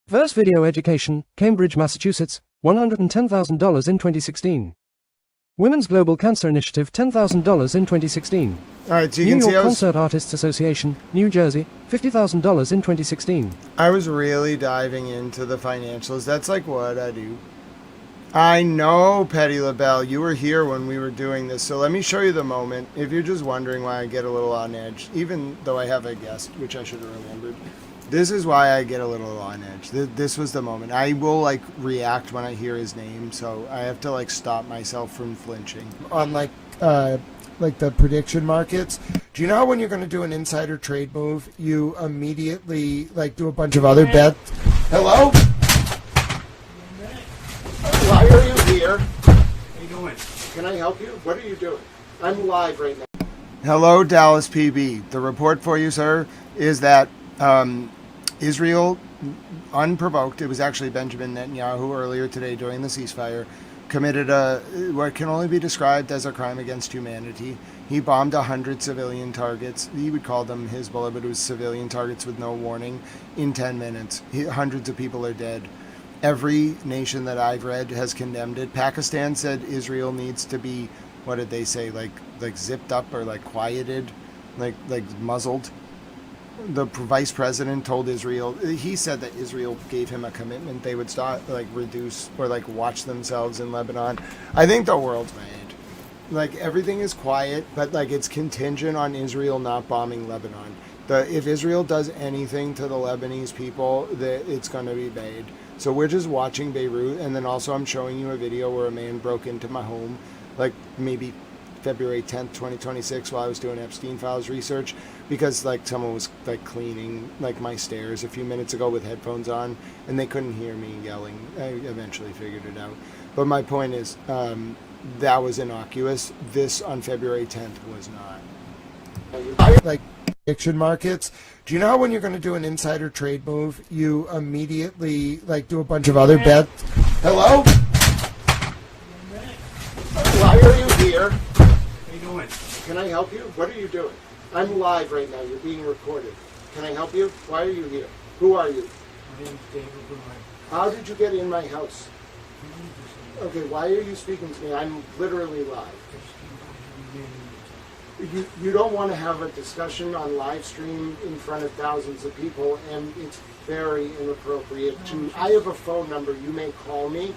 Verse Video Education, Cambridge, Massachusetts, $110,000 in 2016. Women's Global Cancer Initiative, $10,000 in 2016. All right, so you New can see York Concert Artists Association, New Jersey, $50,000 in 2016. I was really diving into the financials. That's like what I do. I know, Petty LaBelle, you were here when we were doing this, so let me show you the moment. If you're just wondering why I get a little on edge, even though I have a guest, which I should have remembered. This is why I get a little on edge. This was the moment. I will like react when I hear his name, so I have to like stop myself from flinching. On like the prediction markets, do you know when you're going to do an insider trade move, you immediately like do a bunch of other bets? Hello? Why are you here? How you doing? Can I help you? What are you doing? I'm live right now. Hello, Dallas PB. The report for you, sir, is that Israel, unprovoked, it was actually Benjamin Netanyahu earlier today during the ceasefire, committed what can only be described as a crime against humanity. He bombed 100 civilian targets. He would call them Hezbollah, but it was civilian targets with no warning in 10 minutes. Hundreds of people are dead. Every nation that I've read has condemned it. Pakistan said Israel needs to be, what did they say, like zipped up or like quieted, like muzzled. The vice president told Israel, he said that Israel gave him a commitment they would start like reduce or like watch themselves in Lebanon. I think the world's mad. Like everything is quiet, but like it's contingent on Israel not bombing Lebanon. If Israel does anything to the Lebanese people, it's going to be bad. So we're just watching Beirut, and then also I'm showing you a video where a man broke into my home, like maybe February 10th, 2026, while I was doing Epstein Files research, because like someone was like cleaning like my stairs a few minutes ago with headphones on, and they couldn't hear me yelling. I eventually figured it out. But my point is, that was innocuous. This on February 10th was not. Like prediction markets. Do you know how when you're going to do an insider trade move, you immediately do a bunch of other bets? Hello? Why are you here? How you doing? Can I help you? What are you doing? I'm live right now. You're being recorded. Can I help you? Why are you here? Who are you? My name's David Blumen. How did you get in my house? Okay, why are you speaking to me? I'm literally live. You don't want to have a discussion on live stream in front of thousands of people, and it's very inappropriate to. I have a phone number. You may call me.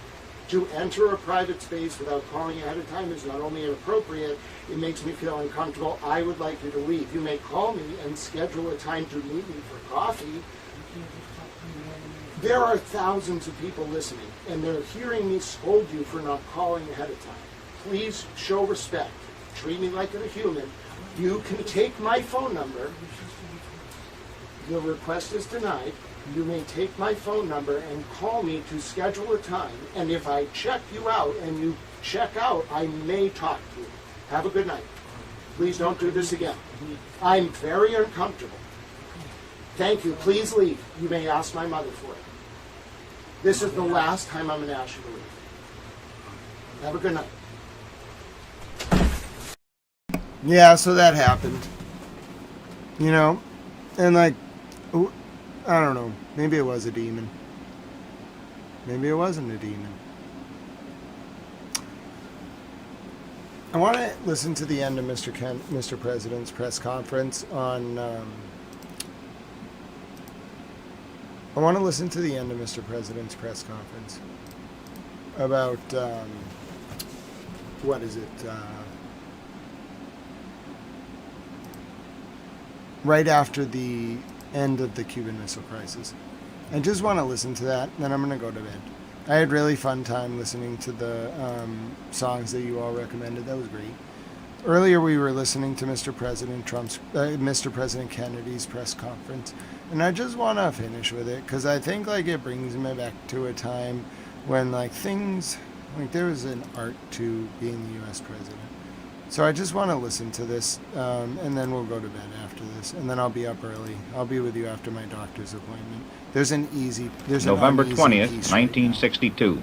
To enter a private space without calling ahead of time is not only inappropriate, it makes me feel uncomfortable. I would like you to leave. You may call me and schedule a time to meet me for coffee. There are thousands of people listening, and they're hearing me scold you for not calling ahead of time. Please show respect. Treat me like a human. You can take my phone number. Your request is denied. You may take my phone number and call me to schedule a time. And if I check you out and you check out, I may talk to you. Have a good night. Please don't do this again. I'm very uncomfortable. Thank you. Please leave. You may ask my mother for it. This is the last time I'm going to ask you to leave. Have a good night. Yeah, so that happened. You know, and I don't know. Maybe it was a demon. Maybe it wasn't a demon. I want to listen to the end of Mr. President's press conference on. I want to listen to the end of Mr. President's press conference about what is it? Right after the end of the Cuban Missile Crisis. I just want to listen to that, then I'm going to go to bed. I had really fun time listening to the songs that you all recommended. That was great. Earlier we were listening to Mr. President Kennedy's press conference, and I just want to finish with it because I think it brings me back to a time when there was an art to being the U.S. president. So I just want to listen to this, and then we'll go to bed after this, and then I'll be up early. I'll be with you after my doctor's appointment. There's November 20th, 1962.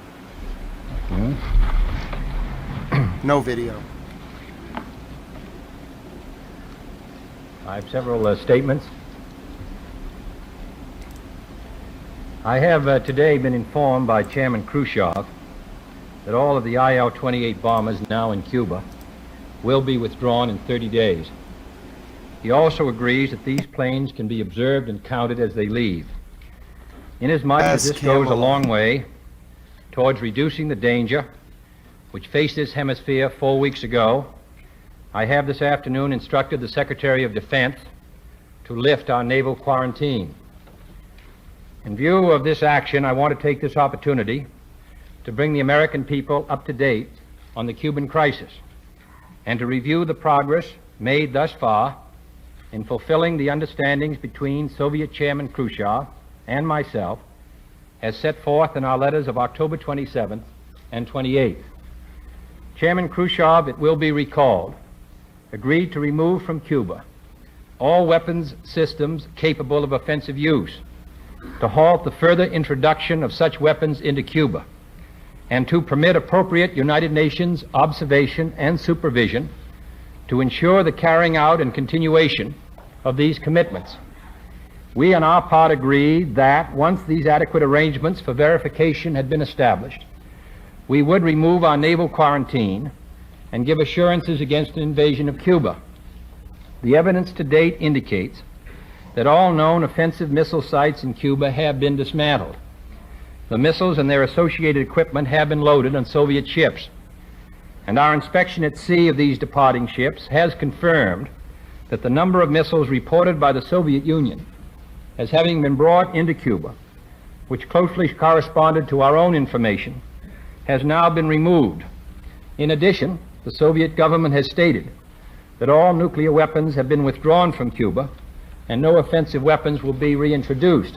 No video. I have several statements. I have today been informed by Chairman Khrushchev that all of the IL-28 bombers now in Cuba will be withdrawn in 30 days. He also agrees that these planes can be observed and counted as they leave. Inasmuch as this goes a long way towards reducing the danger which faced this hemisphere 4 weeks ago, I have this afternoon instructed the Secretary of Defense to lift our naval quarantine. In view of this action, I want to take this opportunity to bring the American people up to date on the Cuban crisis and to review the progress made thus far in fulfilling the understandings between Soviet Chairman Khrushchev and myself as set forth in our letters of October 27th and 28th. Chairman Khrushchev, it will be recalled, agreed to remove from Cuba all weapons systems capable of offensive use, to halt the further introduction of such weapons into Cuba, and to permit appropriate United Nations observation and supervision to ensure the carrying out and continuation of these commitments. We on our part agreed that once these adequate arrangements for verification had been established, we would remove our naval quarantine and give assurances against an invasion of Cuba. The evidence to date indicates that all known offensive missile sites in Cuba have been dismantled. The missiles and their associated equipment have been loaded on Soviet ships, and our inspection at sea of these departing ships has confirmed that the number of missiles reported by the Soviet Union as having been brought into Cuba, which closely corresponded to our own information, has now been removed. In addition, the Soviet government has stated that all nuclear weapons have been withdrawn from Cuba and no offensive weapons will be reintroduced.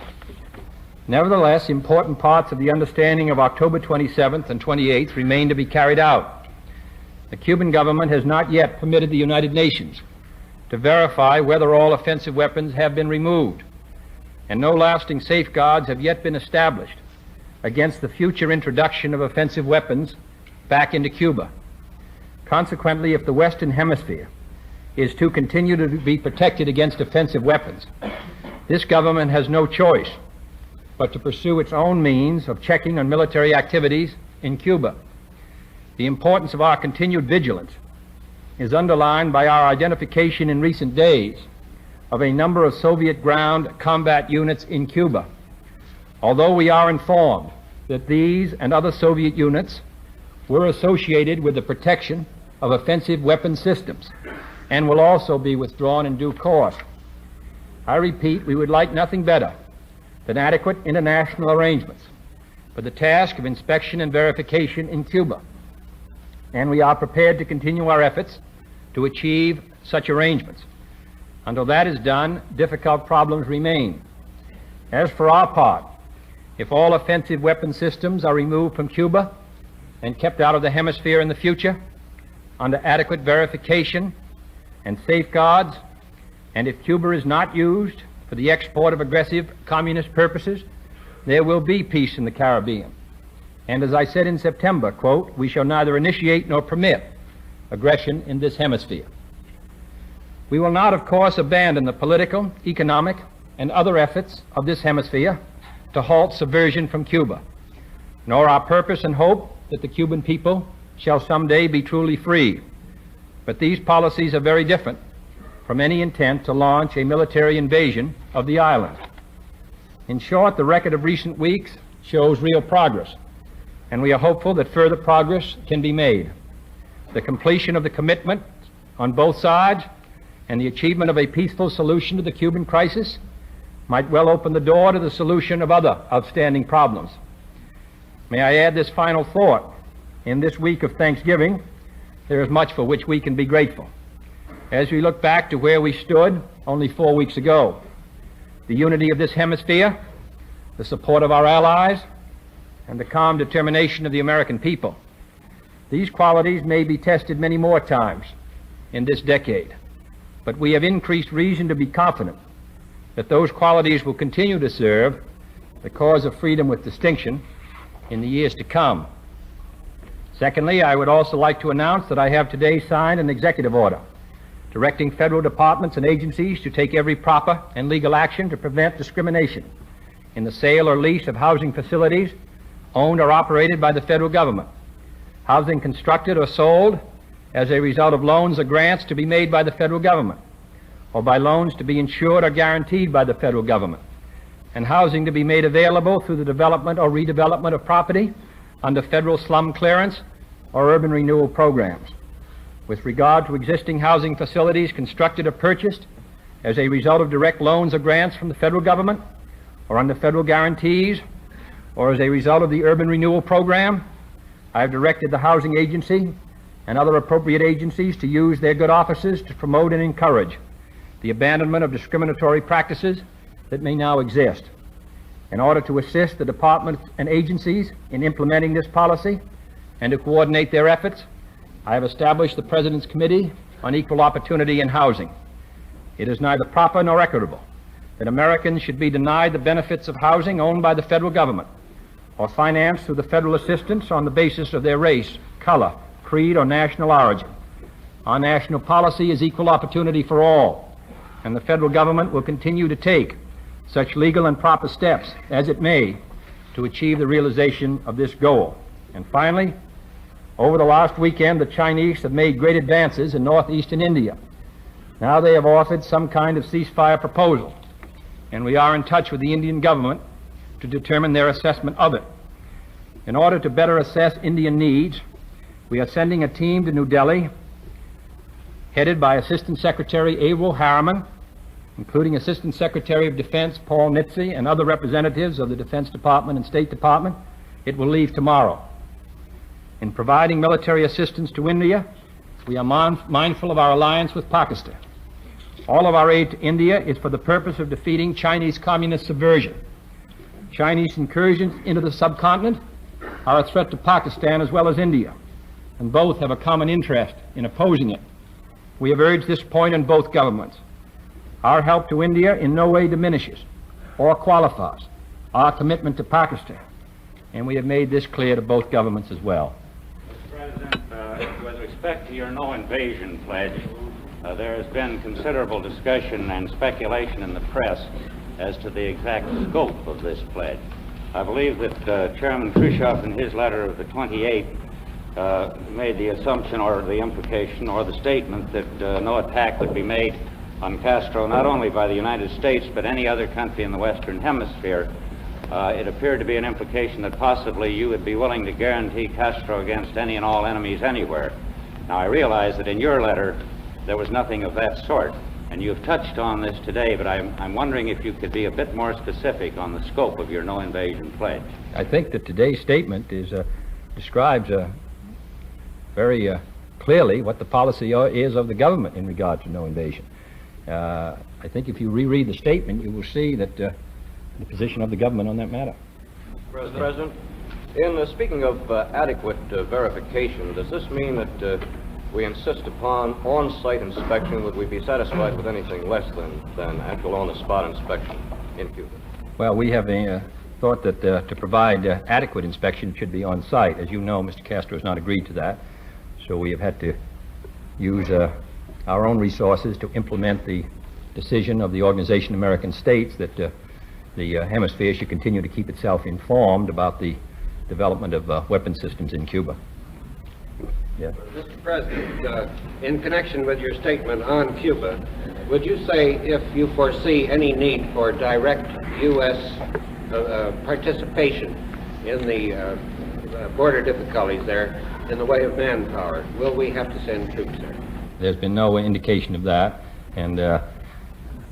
Nevertheless, important parts of the understanding of October 27th and 28th remain to be carried out. The Cuban government has not yet permitted the United Nations to verify whether all offensive weapons have been removed, and no lasting safeguards have yet been established against the future introduction of offensive weapons back into Cuba. Consequently, if the Western Hemisphere is to continue to be protected against offensive weapons, this government has no choice but to pursue its own means of checking on military activities in Cuba. The importance of our continued vigilance is underlined by our identification in recent days of a number of Soviet ground combat units in Cuba. Although we are informed that these and other Soviet units were associated with the protection of offensive weapon systems and will also be withdrawn in due course, I repeat, we would like nothing better than adequate international arrangements for the task of inspection and verification in Cuba, and we are prepared to continue our efforts to achieve such arrangements. Until that is done, difficult problems remain. As for our part, if all offensive weapon systems are removed from Cuba and kept out of the hemisphere in the future, under adequate verification and safeguards, and if Cuba is not used for the export of aggressive communist purposes, there will be peace in the Caribbean. And as I said in September, quote, we shall neither initiate nor permit aggression in this hemisphere. We will not, of course, abandon the political, economic, and other efforts of this hemisphere to halt subversion from Cuba, nor our purpose and hope that the Cuban people shall someday be truly free. But these policies are very different from any intent to launch a military invasion of the island. In short, the record of recent weeks shows real progress, and we are hopeful that further progress can be made. The completion of the commitment on both sides and the achievement of a peaceful solution to the Cuban crisis might well open the door to the solution of other outstanding problems. May I add this final thought? In this week of Thanksgiving, there is much for which we can be grateful. As we look back to where we stood only 4 weeks ago, the unity of this hemisphere, the support of our allies, and the calm determination of the American people, these qualities may be tested many more times in this decade, but we have increased reason to be confident that those qualities will continue to serve the cause of freedom with distinction in the years to come. Secondly, I would also like to announce that I have today signed an executive order directing federal departments and agencies to take every proper and legal action to prevent discrimination in the sale or lease of housing facilities owned or operated by the federal government, housing constructed or sold as a result of loans or grants to be made by the federal government, or by loans to be insured or guaranteed by the federal government, and housing to be made available through the development or redevelopment of property under federal slum clearance or urban renewal programs. With regard to existing housing facilities constructed or purchased as a result of direct loans or grants from the federal government, or under federal guarantees, or as a result of the urban renewal program, I have directed the housing agency and other appropriate agencies to use their good offices to promote and encourage the abandonment of discriminatory practices that may now exist. In order to assist the departments and agencies in implementing this policy and to coordinate their efforts, I have established the President's Committee on Equal Opportunity in Housing. It is neither proper nor equitable that Americans should be denied the benefits of housing owned by the federal government or financed through the federal assistance on the basis of their race, color, creed, or national origin. Our national policy is equal opportunity for all, and the federal government will continue to take such legal and proper steps as it may to achieve the realization of this goal. And finally, over the last weekend, the Chinese have made great advances in northeastern India. Now they have offered some kind of ceasefire proposal, and we are in touch with the Indian government to determine their assessment of it. In order to better assess Indian needs, we are sending a team to New Delhi, headed by Assistant Secretary Avril Harriman, including Assistant Secretary of Defense Paul Nitze and other representatives of the Defense Department and State Department. It will leave tomorrow. In providing military assistance to India, we are mindful of our alliance with Pakistan. All of our aid to India is for the purpose of defeating Chinese communist subversion. Chinese incursions into the subcontinent are a threat to Pakistan as well as India, and both have a common interest in opposing it. We have urged this point in both governments. Our help to India in no way diminishes or qualifies our commitment to Pakistan, and we have made this clear to both governments as well. President, with respect to your no invasion pledge, there has been considerable discussion and speculation in the press as to the exact scope of this pledge. I believe that Chairman Khrushchev in his letter of the 28th made the assumption or the implication or the statement that no attack would be made on Castro not only by the United States but any other country in the Western Hemisphere. It appeared to be an implication that possibly you would be willing to guarantee Castro against any and all enemies anywhere. Now, I realize that in your letter there was nothing of that sort, and you've touched on this today, but I'm wondering if you could be a bit more specific on the scope of your no invasion pledge. I think that today's statement describes very clearly what the policy is of the government in regard to no invasion. I think if you reread the statement, you will see that the position of the government on that matter. President, in speaking of adequate verification, does this mean that we insist upon on-site inspection? Would we be satisfied with anything less than actual on-the-spot inspection in Cuba? Well, we have thought that to provide adequate inspection should be on-site. As you know, Mr. Castro has not agreed to that, so we have had to use our own resources to implement the decision of the Organization of American States that the hemisphere should continue to keep itself informed about the development of weapon systems in Cuba. Yeah. Mr. President, in connection with your statement on Cuba, would you say if you foresee any need for direct U.S. Participation in the border difficulties there in the way of manpower, will we have to send troops there? There's been no indication of that, and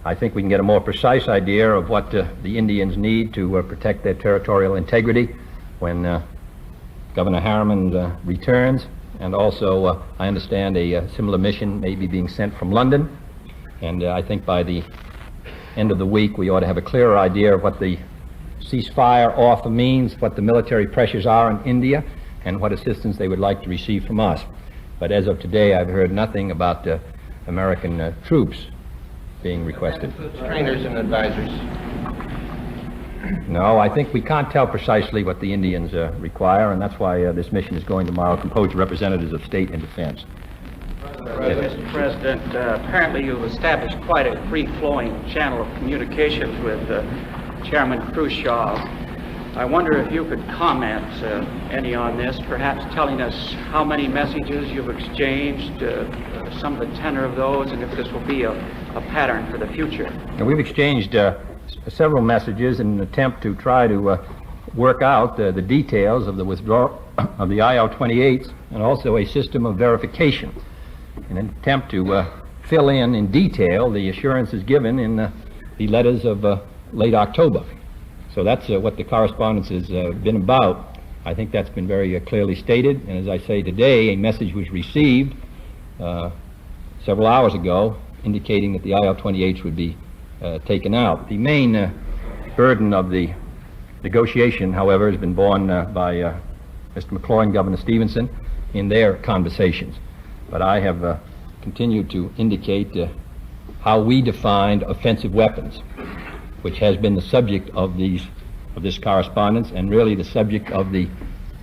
I think we can get a more precise idea of what the Indians need to protect their territorial integrity when Governor Harriman returns. And also, I understand a similar mission may be being sent from London. And I think by the end of the week, we ought to have a clearer idea of what the ceasefire offer means, what the military pressures are in India, and what assistance they would like to receive from us. But as of today, I've heard nothing about American troops being requested. Trainers and advisors. No, I think we can't tell precisely what the Indians require, and that's why this mission is going tomorrow, composed of representatives of state and defense. Mr. President, apparently you've established quite a free-flowing channel of communications with Chairman Khrushchev. I wonder if you could comment any on this, perhaps telling us how many messages you've exchanged, some of the tenor of those, and if this will be a pattern for the future. And we've exchanged several messages in an attempt to try to work out the details of the withdrawal of the IL-28s and also a system of verification in an attempt to fill in detail the assurances given in the letters of late October. So that's what the correspondence has been about. I think that's been very clearly stated, and as I say today, a message was received several hours ago indicating that the IL-28s would be taken out. The main burden of the negotiation, however, has been borne by Mr. McCloy and Governor Stevenson in their conversations. But I have continued to indicate how we defined offensive weapons, which has been the subject of this correspondence and really the subject of the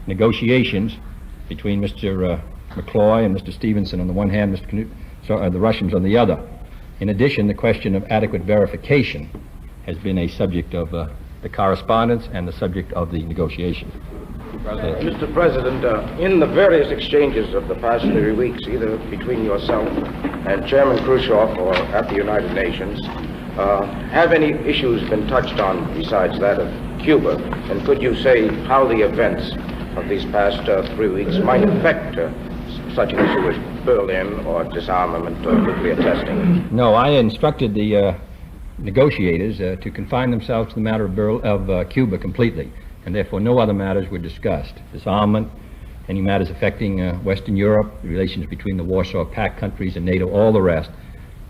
negotiations between Mr. McCloy and Mr. Stevenson on the one hand, the Russians on the other. In addition, the question of adequate verification has been a subject of the correspondence and the subject of the negotiation. Mr. President, in the various exchanges of the past 3 weeks, either between yourself and Chairman Khrushchev or at the United Nations, have any issues been touched on besides that of Cuba? And could you say how the events of these past 3 weeks might affect such an issue as Berlin or disarmament or nuclear testing? No, I instructed the negotiators to confine themselves to the matter of Cuba completely, and therefore no other matters were discussed. Disarmament, any matters affecting Western Europe, the relations between the Warsaw Pact countries and NATO, all the rest.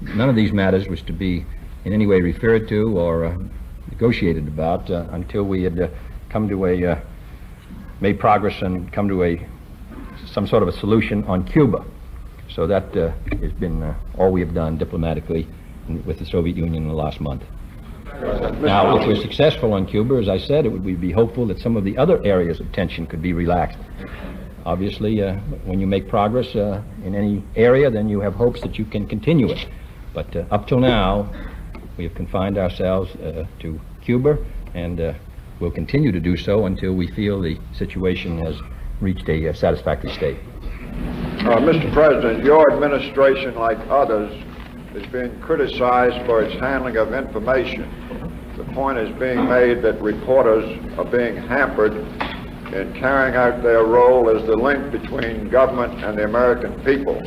None of these matters was to be in any way referred to or negotiated about until we had come to made progress and come to some sort of a solution on Cuba. So that has been all we have done diplomatically with the Soviet Union in the last month. Now, if we're successful on Cuba, as I said, we'd be hopeful that some of the other areas of tension could be relaxed. Obviously, when you make progress in any area, then you have hopes that you can continue it. But up till now, we have confined ourselves to Cuba, and we'll continue to do so until we feel the situation has reached a satisfactory state. Mr. President, your administration, like others, is being criticized for its handling of information. The point is being made that reporters are being hampered in carrying out their role as the link between government and the American people,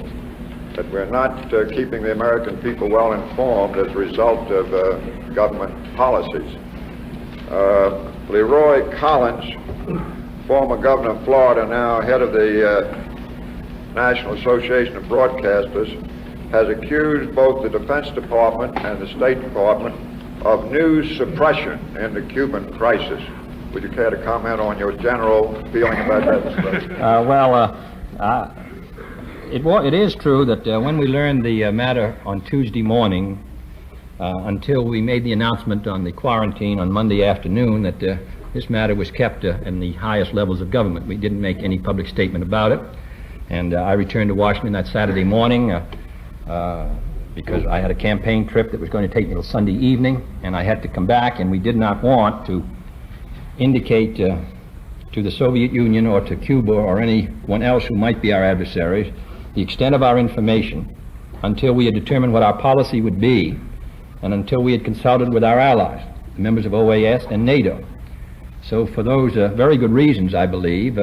that we're not keeping the American people well informed as a result of government policies. Leroy Collins, former governor of Florida, now head of the National Association of Broadcasters, has accused both the Defense Department and the State Department of news suppression in the Cuban crisis. Would you care to comment on your general feeling about that, Mr. President? It is true that when we learned the matter on Tuesday morning, until we made the announcement on the quarantine on Monday afternoon, that this matter was kept in the highest levels of government. We didn't make any public statement about it. And I returned to Washington that Saturday morning because I had a campaign trip that was going to take me till Sunday evening, and I had to come back, and we did not want to indicate to the Soviet Union or to Cuba or anyone else who might be our adversaries the extent of our information until we had determined what our policy would be and until we had consulted with our allies, the members of OAS and NATO. So for those very good reasons, I believe,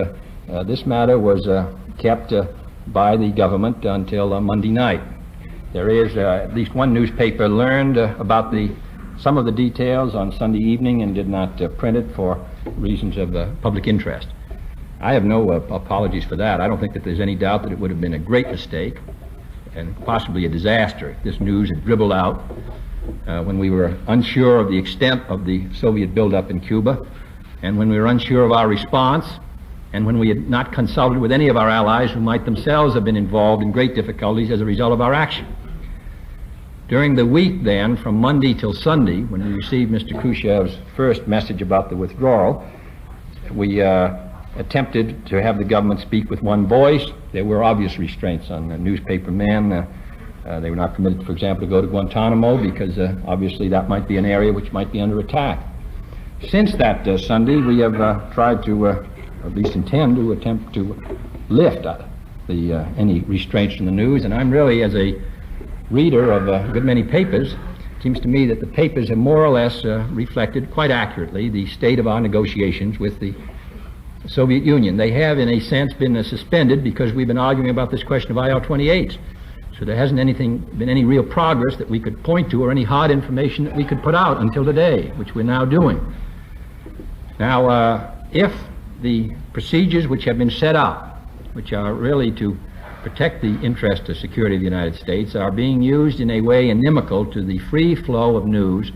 this matter was kept by the government until Monday night. There is at least one newspaper learned about some of the details on Sunday evening and did not print it for reasons of public interest. I have no apologies for that. I don't think that there's any doubt that it would have been a great mistake and possibly a disaster if this news had dribbled out when we were unsure of the extent of the Soviet buildup in Cuba, and when we were unsure of our response, and when we had not consulted with any of our allies who might themselves have been involved in great difficulties as a result of our action. During the week then, from Monday till Sunday, when we received Mr. Khrushchev's first message about the withdrawal, we attempted to have the government speak with one voice. There were obvious restraints on newspaper men. They were not permitted, for example, to go to Guantanamo because obviously that might be an area which might be under attack. Since that Sunday, we have tried to, at least intend to attempt to lift any restraints from the news, and I'm really, as a reader of a good many papers, it seems to me that the papers have more or less reflected quite accurately the state of our negotiations with the Soviet Union. They have, in a sense, been suspended because we've been arguing about this question of IL-28s. So there hasn't been any real progress that we could point to or any hard information that we could put out until today, which we're now doing. Now, if the procedures which have been set up, which are really to protect the interest of security of the United States, are being used in a way inimical to the free flow of news,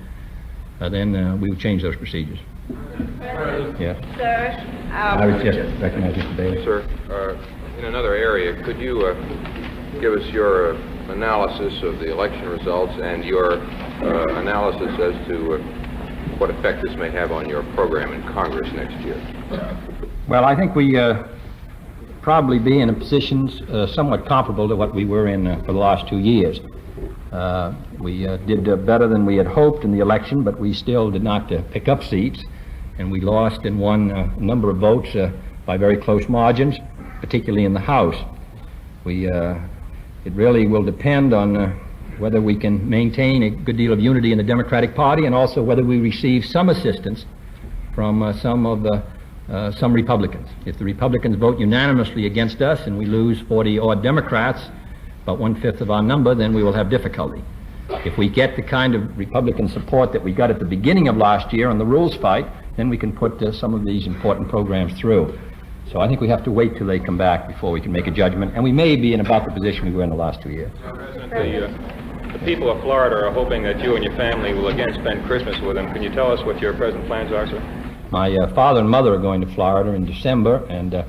then we will change those procedures. Yes. Sir, I would just recognize Mr. Bailey. Sir, in another area, could you give us your analysis of the election results and your analysis as to what effect this may have on your program in Congress next year? Well, I think we probably be in a position somewhat comparable to what we were in for the last 2 years. We did better than we had hoped in the election, but we still did not pick up seats, and we lost and won a number of votes by very close margins, particularly in the House. It really will depend on whether we can maintain a good deal of unity in the Democratic Party, and also whether we receive some assistance from some Republicans. If the Republicans vote unanimously against us and we lose 40-odd Democrats, about 1/5 of our number, then we will have difficulty. If we get the kind of Republican support that we got at the beginning of last year on the rules fight, then we can put some of these important programs through. So I think we have to wait till they come back before we can make a judgment, and we may be in about the position we were in the last 2 years. President, the people of Florida are hoping that you and your family will again spend Christmas with them. Can you tell us what your present plans are, sir? My father and mother are going to Florida in December, and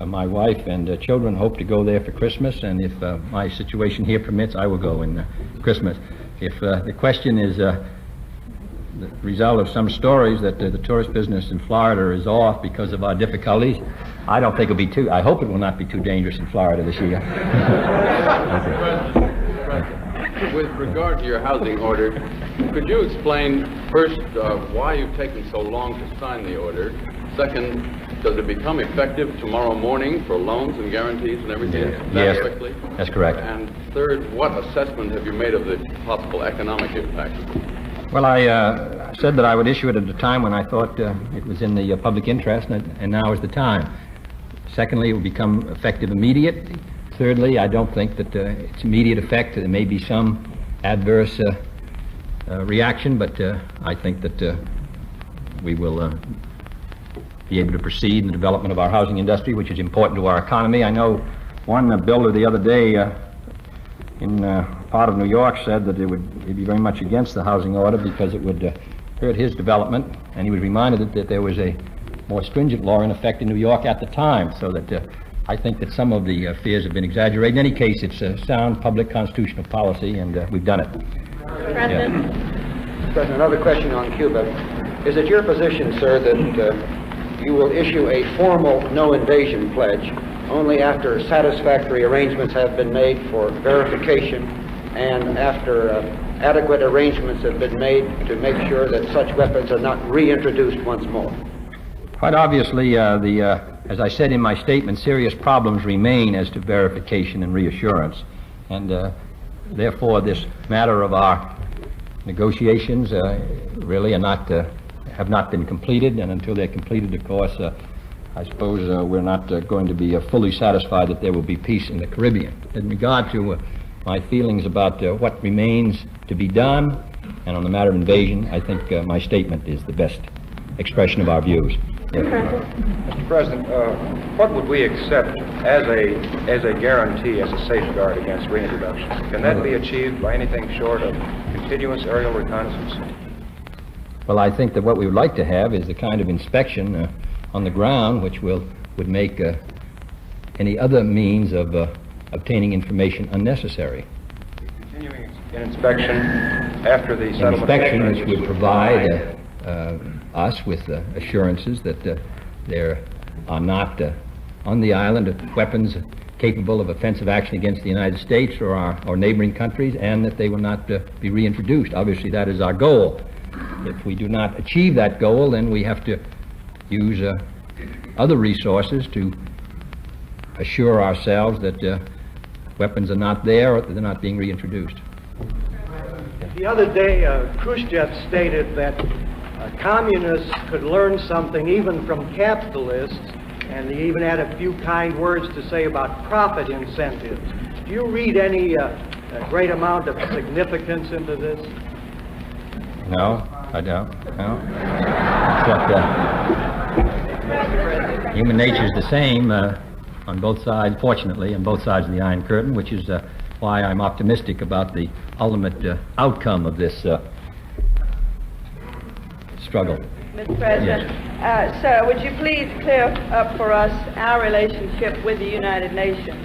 my wife and children hope to go there for Christmas, and if my situation here permits, I will go in Christmas. If the question is the result of some stories that the tourist business in Florida is off because of our difficulties, I don't think it'll be too, I hope it will not be too dangerous in Florida this year. With regard to your housing order, could you explain first why you've taken so long to sign the order? Second, does it become effective tomorrow morning for loans and guarantees and everything Yes, quickly? that's correct. And third, what assessment have you made of the possible economic impact? Well, I said that I would issue it at a time when I thought it was in the public interest, and now is the time. Secondly, it will become effective immediately. Thirdly, I don't think that its immediate effect, there may be some adverse reaction, but I think that we will be able to proceed in the development of our housing industry, which is important to our economy. I know one builder the other day in part of New York said that he'd be very much against the housing order because it would hurt his development, and he was reminded that there was a more stringent law in effect in New York at the time, so that I think that some of the fears have been exaggerated. In any case, it's a sound public constitutional policy, and we've done it. President? President, another question on Cuba. Is it your position, sir, that you will issue a formal no-invasion pledge only after satisfactory arrangements have been made for verification and after adequate arrangements have been made to make sure that such weapons are not reintroduced once more? Quite obviously, as I said in my statement, serious problems remain as to verification and reassurance, and therefore this matter of our negotiations really are not have not been completed, and until they're completed, of course, I suppose we're not going to be fully satisfied that there will be peace in the Caribbean. In regard to my feelings about what remains to be done, and on the matter of invasion, I think my statement is the best expression of our views. Yes. Mr. President, what would we accept as a guarantee, as a safeguard against reintroduction? Can that be achieved by anything short of continuous aerial reconnaissance? Well, I think that what we would like to have is the kind of inspection on the ground which would make any other means of obtaining information unnecessary. Continuing inspection after the settlement. Inspection which would provide us with assurances that there are not on the island weapons capable of offensive action against the United States or neighboring countries, and that they will not be reintroduced. Obviously, that is our goal. If we do not achieve that goal, then we have to use other resources to assure ourselves that weapons are not there or that they're not being reintroduced. The other day, Khrushchev stated that communists could learn something even from capitalists, and he even had a few kind words to say about profit incentives. Do you read any great amount of significance into this? No, I don't. No. Except human nature is the same on both sides, fortunately, on both sides of the Iron Curtain, which is why I'm optimistic about the ultimate outcome of this struggle. Mr. President, Yes. sir, would you please clear up for us our relationship with the United Nations?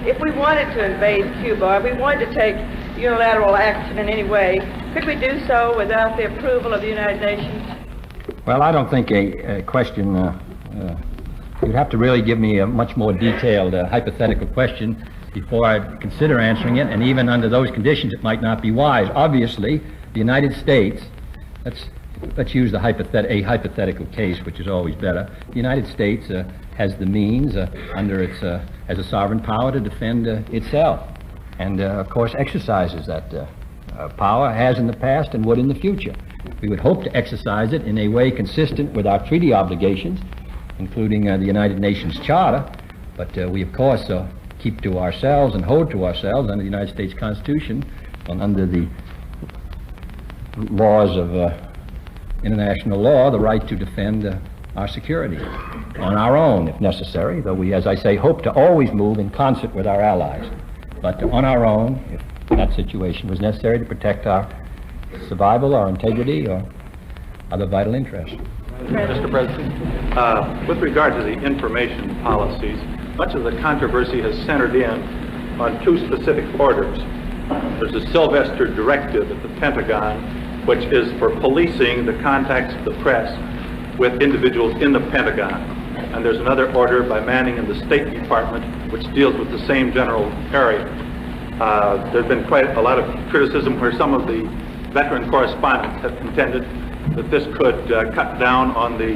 If we wanted to invade Cuba, or we wanted to take unilateral action in any way, could we do so without the approval of the United Nations? Well, I don't think a question, you'd have to really give me a much more detailed hypothetical question before I consider answering it, and even under those conditions it might not be wise. Obviously, the United States, let's use a hypothetical case, which is always better. The United States has the means under its as a sovereign power to defend itself, and of course exercises that power, has in the past and would in the future. We would hope to exercise it in a way consistent with our treaty obligations, including the United Nations Charter, but we of course keep to ourselves and hold to ourselves under the United States Constitution and under the laws of international law the right to defend our security on our own if necessary, though we, as I say, hope to always move in concert with our allies, but on our own if that situation was necessary to protect our survival, our integrity, or other vital interests. Mr. President, with regard to the information policies, much of the controversy has centered in on two specific orders. There's a Sylvester directive at the Pentagon, which is for policing the contacts of the press with individuals in the Pentagon. And there's another order by Manning in the State Department, which deals with the same general area. There's been quite a lot of criticism where some of the veteran correspondents have contended that this could cut down on the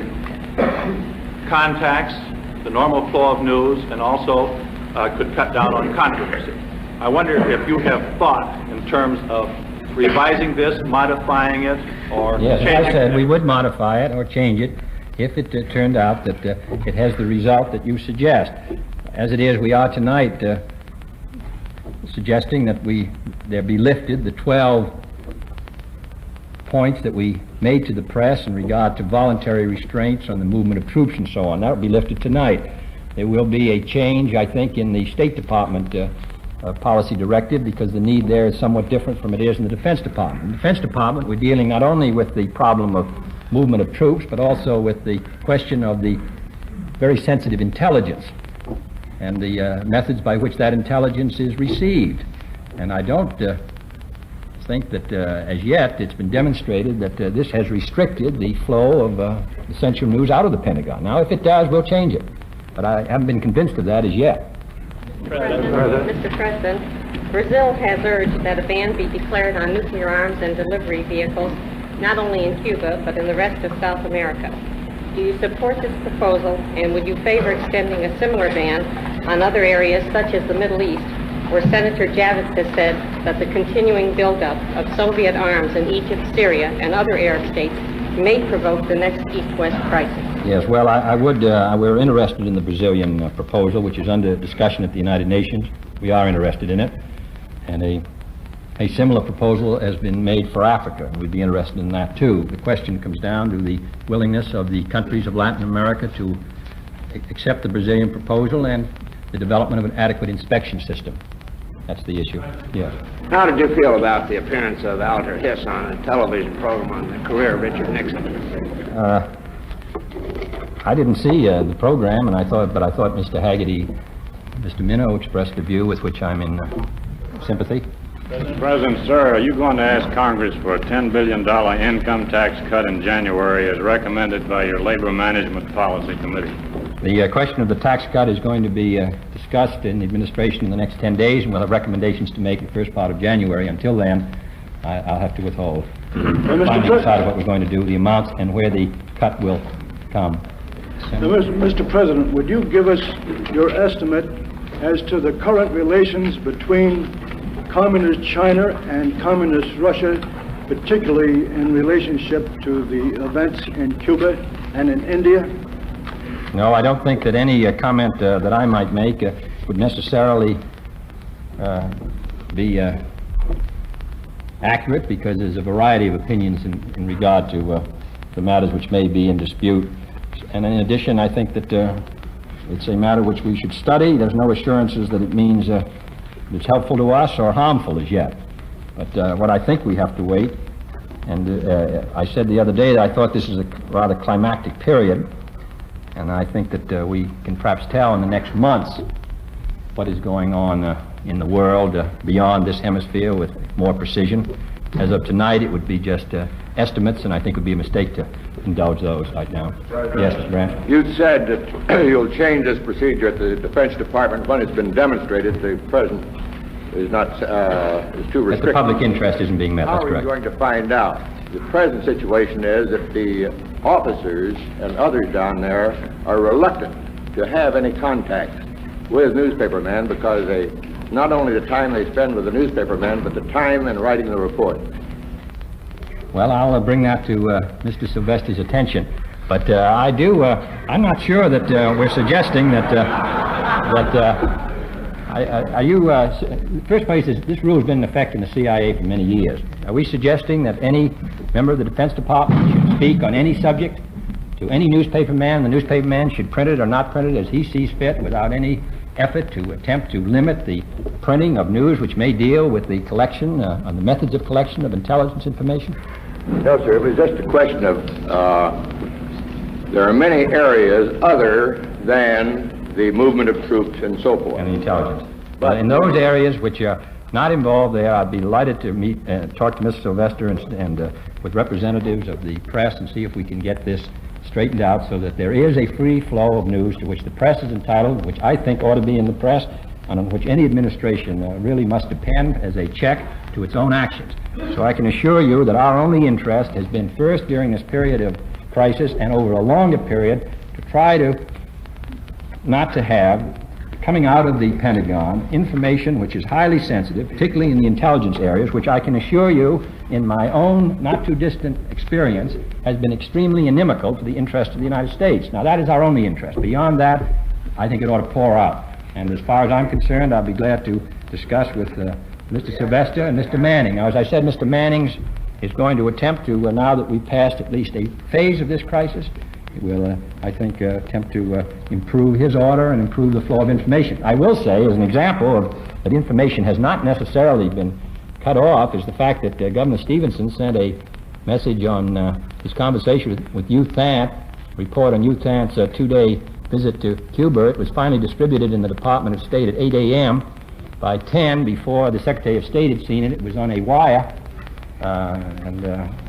contacts, the normal flow of news, and also could cut down on controversy. I wonder if you have thought in terms of revising this, modifying it, or yes, changing as I said, it? we would modify it or change it if it turned out that it has the result that you suggest. As it is, we are tonight suggesting that there be lifted the 12 points that we made to the press in regard to voluntary restraints on the movement of troops and so on. That will be lifted tonight. There will be a change, I think, in the State Department policy directive, because the need there is somewhat different from it is in the Defense Department. In the Defense Department, we're dealing not only with the problem of movement of troops, but also with the question of the very sensitive intelligence and the methods by which that intelligence is received. And I don't think that as yet it's been demonstrated that this has restricted the flow of essential news out of the Pentagon. Now, if it does, we'll change it. But I haven't been convinced of that as yet. Mr. President, Brazil has urged that a ban be declared on nuclear arms and delivery vehicles, not only in Cuba, but in the rest of South America. Do you support this proposal, and would you favor extending a similar ban on other areas such as the Middle East, where Senator Javits has said that the continuing buildup of Soviet arms in Egypt, Syria, and other Arab states may provoke the next East-West crisis? Yes, well, we're interested in the Brazilian proposal, which is under discussion at the United Nations. We are interested in it. And a similar proposal has been made for Africa. We'd be interested in that, too. The question comes down to the willingness of the countries of Latin America to accept the Brazilian proposal and the development of an adequate inspection system. That's the issue. Yes. How did you feel about the appearance of Alger Hiss on a television program on the career of Richard Nixon? I didn't see the program, but I thought Mr. Haggerty, Mr. Minow expressed a view with which I'm in sympathy. Mr. President, sir, are you going to ask Congress for a $10 billion income tax cut in January as recommended by your Labor Management Policy Committee? The question of the tax cut is going to be discussed in the administration in the next 10 days, and we'll have recommendations to make in the first part of January. Until then, I'll have to withhold. Finally decide what we're going to do, the amounts, and where the cut will come. Now, Mr. President, would you give us your estimate as to the current relations between Communist China and Communist Russia, particularly in relationship to the events in Cuba and in India? No, I don't think that any comment that I might make would necessarily be accurate, because there's a variety of opinions in regard to the matters which may be in dispute. And in addition, I think that it's a matter which we should study. There's no assurances that it means it's helpful to us or harmful as yet. But what I think we have to wait, and I said the other day that I thought this is a rather climactic period, and I think that we can perhaps tell in the next months what is going on in the world beyond this hemisphere with more precision. As of tonight, it would be just estimates, and I think it would be a mistake to indulge those right now. Yes, Mr. Branch? You said that you'll change this procedure at the Defense Department when it's been demonstrated the present is not is too restrictive. That the public interest isn't being met, that's correct. How are you going to find out? The present situation is that the officers and others down there are reluctant to have any contact with newspapermen because they, not only the time they spend with the newspapermen, but the time in writing the report. Well, I'll bring that to Mr. Sylvester's attention. But I'm not sure that we're suggesting that, first place is, this rule has been in effect in the CIA for many years. Are we suggesting that any member of the Defense Department should speak on any subject to any newspaperman? The newspaperman should print it or not print it as he sees fit without any effort to attempt to limit the printing of news which may deal with the collection, on the methods of collection of intelligence information? No, sir. It was just a question of there are many areas other than the movement of troops and so forth. And the intelligence. But in those areas which are not involved there, I'd be delighted to meet, talk to Mr. Sylvester and with representatives of the press and see if we can get this straightened out so that there is a free flow of news to which the press is entitled, which I think ought to be in the press, and on which any administration really must depend as a check to its own actions. So I can assure you that our only interest has been first during this period of crisis and over a longer period to try to not to have coming out of the Pentagon information which is highly sensitive, particularly in the intelligence areas, which I can assure you in my own not too distant experience has been extremely inimical to the interest of the United States. Now that is our only interest. Beyond that, I think it ought to pour out. And as far as I'm concerned, I'll be glad to discuss with Mr. Sylvester and Mr. Manning. Now, as I said, Mr. Manning is going to attempt to, now that we've passed at least a phase of this crisis, he will, I think, attempt to improve his order and improve the flow of information. I will say, as an example of that information has not necessarily been cut off, is the fact that Governor Stevenson sent a message on his conversation with Hugh Thant, report on Hugh Thant's two-day visit to Cuba. It was finally distributed in the Department of State at 8 a.m. By 10, before the Secretary of State had seen it, it was on a wire, and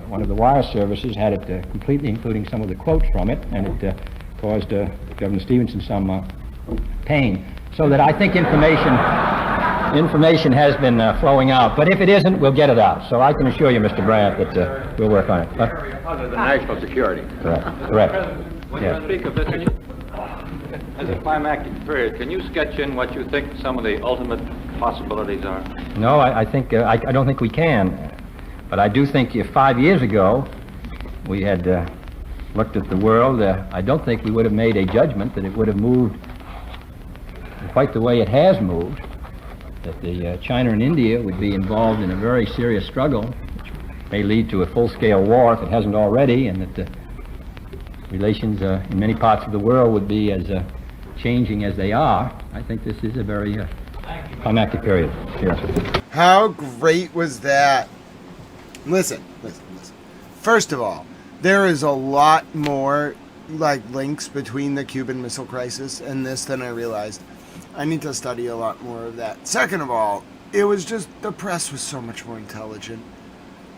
one of the wire services had it completely, including some of the quotes from it, and it caused Governor Stevenson some pain. So that I think information has been flowing out. But if it isn't, we'll get it out. So I can assure you, Mr. Brandt, that we'll work on it. Other than national security. Correct. When Yes. you speak of this, as a climactic period, can you sketch in what you think some of the ultimate possibilities are? No, I think I don't think we can. But I do think if 5 years ago we had looked at the world, I don't think we would have made a judgment that it would have moved quite the way it has moved, that the China and India would be involved in a very serious struggle, which may lead to a full-scale war if it hasn't already, and that the relations in many parts of the world would be as changing as they are. I think this is a very climactic period. Yes. How great was that? Listen. First of all, there is a lot more links between the Cuban Missile Crisis and this than I realized. I need to study a lot more of that. Second of all, it was just, the press was so much more intelligent.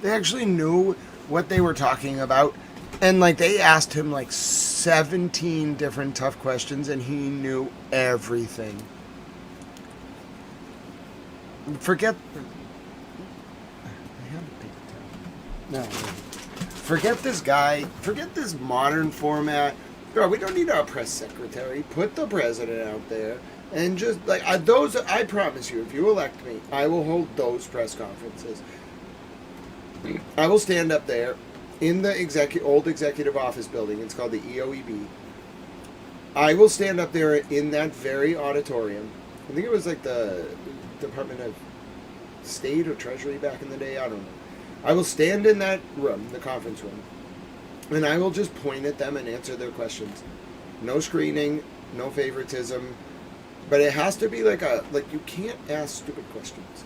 They actually knew what they were talking about. And they asked him 17 different tough questions and he knew everything. Forget this guy, forget this modern format. Bro, we don't need a press secretary. Put the president out there and just those, I promise you, if you elect me, I will hold those press conferences. I will stand up there in the old executive office building. It's called the EOEB. I will stand up there in that very auditorium. I think it was the Department of State or Treasury back in the day. I don't know. I will stand in that room, the conference room, and I will just point at them and answer their questions. No screening, no favoritism, but it has to be you can't ask stupid questions,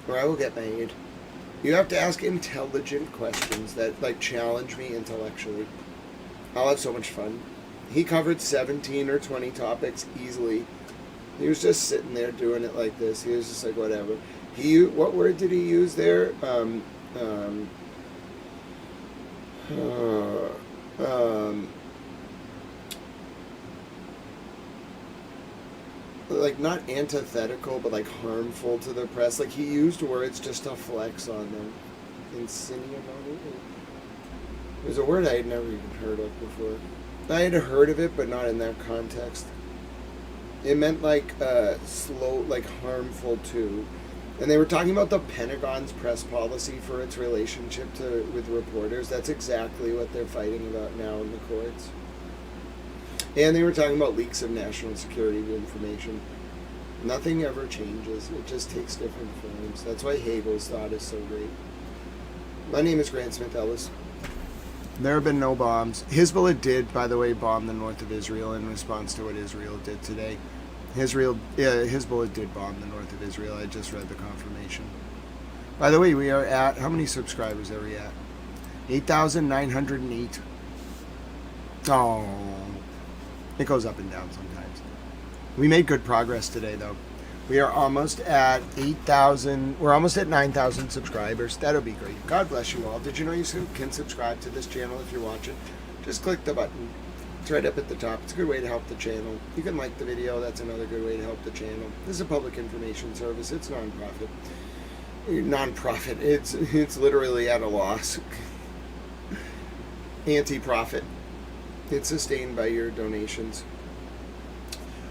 or I will get made. You have to ask intelligent questions that challenge me intellectually. I'll have so much fun. He covered 17 or 20 topics easily. He was just sitting there doing it like this. He was just whatever. What word did he use there? Not antithetical, but harmful to the press. He used words just to flex on them. Insinuating. It was a word I had never even heard of before. I had heard of it, but not in that context. It meant slow, harmful too. And they were talking about the Pentagon's press policy for its relationship with reporters. That's exactly what they're fighting about now in the courts. And they were talking about leaks of national security information. Nothing ever changes. It just takes different forms. That's why Hagel's thought is so great. My name is Grant Smith Ellis. There have been no bombs. Hezbollah did, by the way, bomb the north of Israel in response to what Israel did today. Hezbollah did bomb the north of Israel. I just read the confirmation. By the way, we are at, how many subscribers are we at? 8,908. Oh, it goes up and down sometimes. We made good progress today, though. We are almost at 8,000. We're almost at 9,000 subscribers. That'll be great. God bless you all. Did you know you can subscribe to this channel if you're watching? Just click the button. It's right up at the top. It's a good way to help the channel. You can like the video. That's another good way to help the channel. This is a public information service. It's non-profit. Non-profit. It's literally at a loss. Anti-profit. It's sustained by your donations.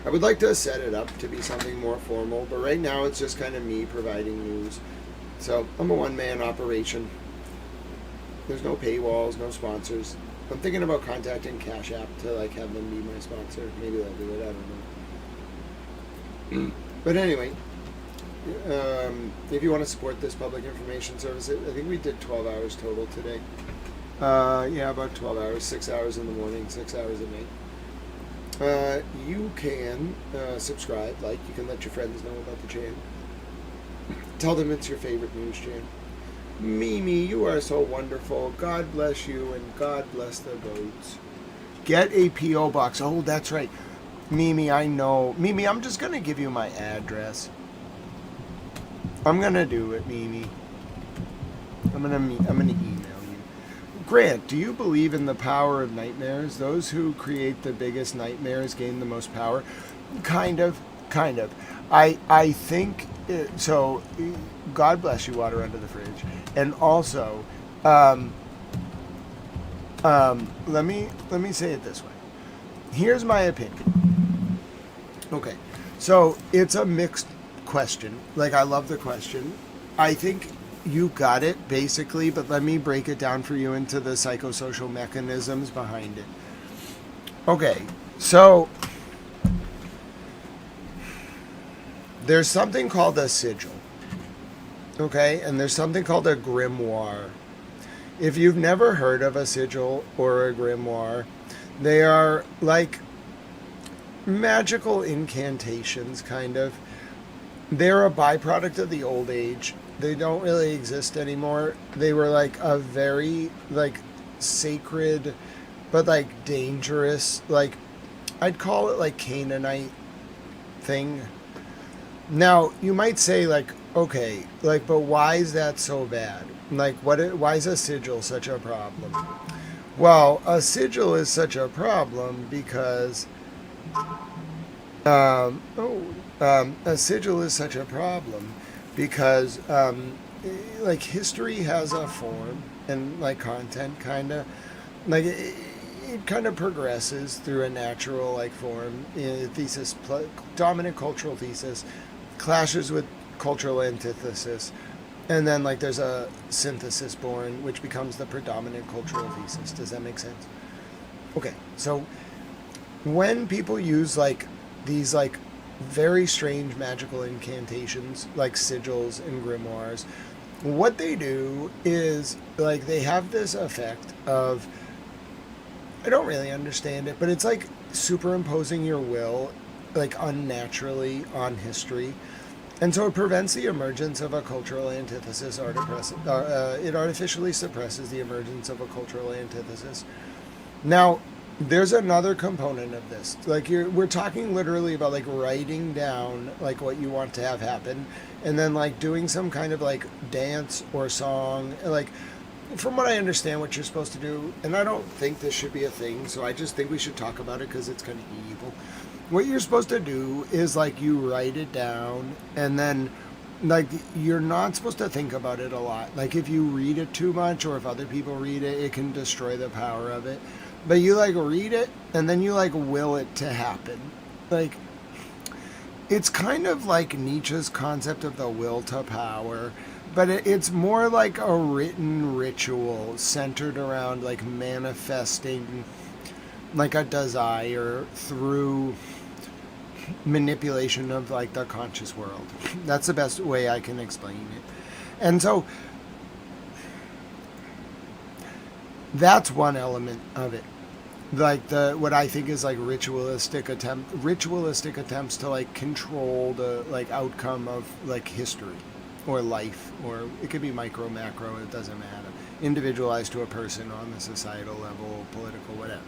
I would like to set it up to be something more formal, but right now it's just kind of me providing news. So I'm a one-man operation. There's no paywalls, no sponsors. I'm thinking about contacting Cash App to like have them be my sponsor. Maybe they'll do it. I don't know. But anyway, if you want to support this public information service, I think we did 12 hours total today. Yeah, about 12 hours, 6 hours in the morning, 6 hours at night. You can subscribe, like, you can let your friends know about the channel. Tell them it's your favorite news channel. Mimi, you are so wonderful. God bless you, and God bless the goats. Get a P.O. box. Oh, that's right. Mimi, I know. Mimi, I'm just going to give you my address. I'm going to do it, Mimi. I'm going to email you. Grant, do you believe in the power of nightmares? Those who create the biggest nightmares gain the most power? Kind of. I think so. God bless you, water under the fridge. And also, let me say it this way. Here's my opinion. Okay, so it's a mixed question. Like, I love the question. I think you got it, basically, but let me break it down for you into the psychosocial mechanisms behind it. Okay, so there's something called a sigil, okay, and there's something called a grimoire. If you've never heard of a sigil or a grimoire, they are like magical incantations, kind of. They're a byproduct of the old age. They don't really exist anymore. They were like a very like sacred but like dangerous, like I'd call it like Canaanite thing. Now you might say like, okay, like, but why is that so bad? Like, why is a sigil such a problem? Well, a sigil is such a problem because a sigil is such a problem because like history has a form and like content, kind of like it kind of progresses through a natural like form. Thesis, dominant cultural thesis clashes with cultural antithesis, and then like there's a synthesis born which becomes the predominant cultural thesis. Does that make sense? Okay, so when people use like these like very strange magical incantations like sigils and grimoires, what they do is like they have this effect of, I don't really understand it, but it's like superimposing your will like unnaturally on history, and so it prevents the emergence of a cultural antithesis. It artificially suppresses the emergence of a cultural antithesis. Now there's another component of this. Like we're talking literally about like writing down like what you want to have happen, and then like doing some kind of like dance or song. Like, from what I understand, what you're supposed to do, and I don't think this should be a thing, so I just think we should talk about it because it's kind of evil. What you're supposed to do is like you write it down, and then like you're not supposed to think about it a lot. Like if you read it too much, or if other people read it, it can destroy the power of it. But you like read it and then you like will it to happen. Like it's kind of like Nietzsche's concept of the will to power, but it's more like a written ritual centered around like manifesting like a desire through manipulation of like the conscious world. That's the best way I can explain it. And so that's one element of it. Like what I think is like ritualistic attempts to like control the like outcome of like history or life, or it could be micro, macro, it doesn't matter. Individualized to a person on the societal level, political, whatever.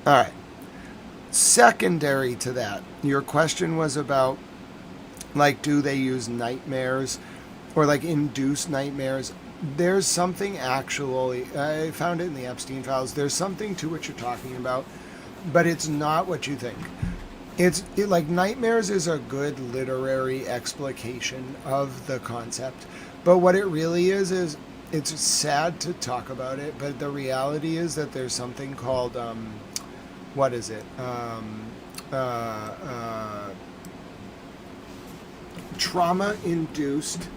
All right. Secondary to that, your question was about, like, do they use nightmares or, like, induce nightmares? There's something actually, I found it in the Epstein files, there's something to what you're talking about, but it's not what you think. Like, nightmares is a good literary explication of the concept, but what it really is it's sad to talk about it, but the reality is that there's something called, what is it? Trauma-induced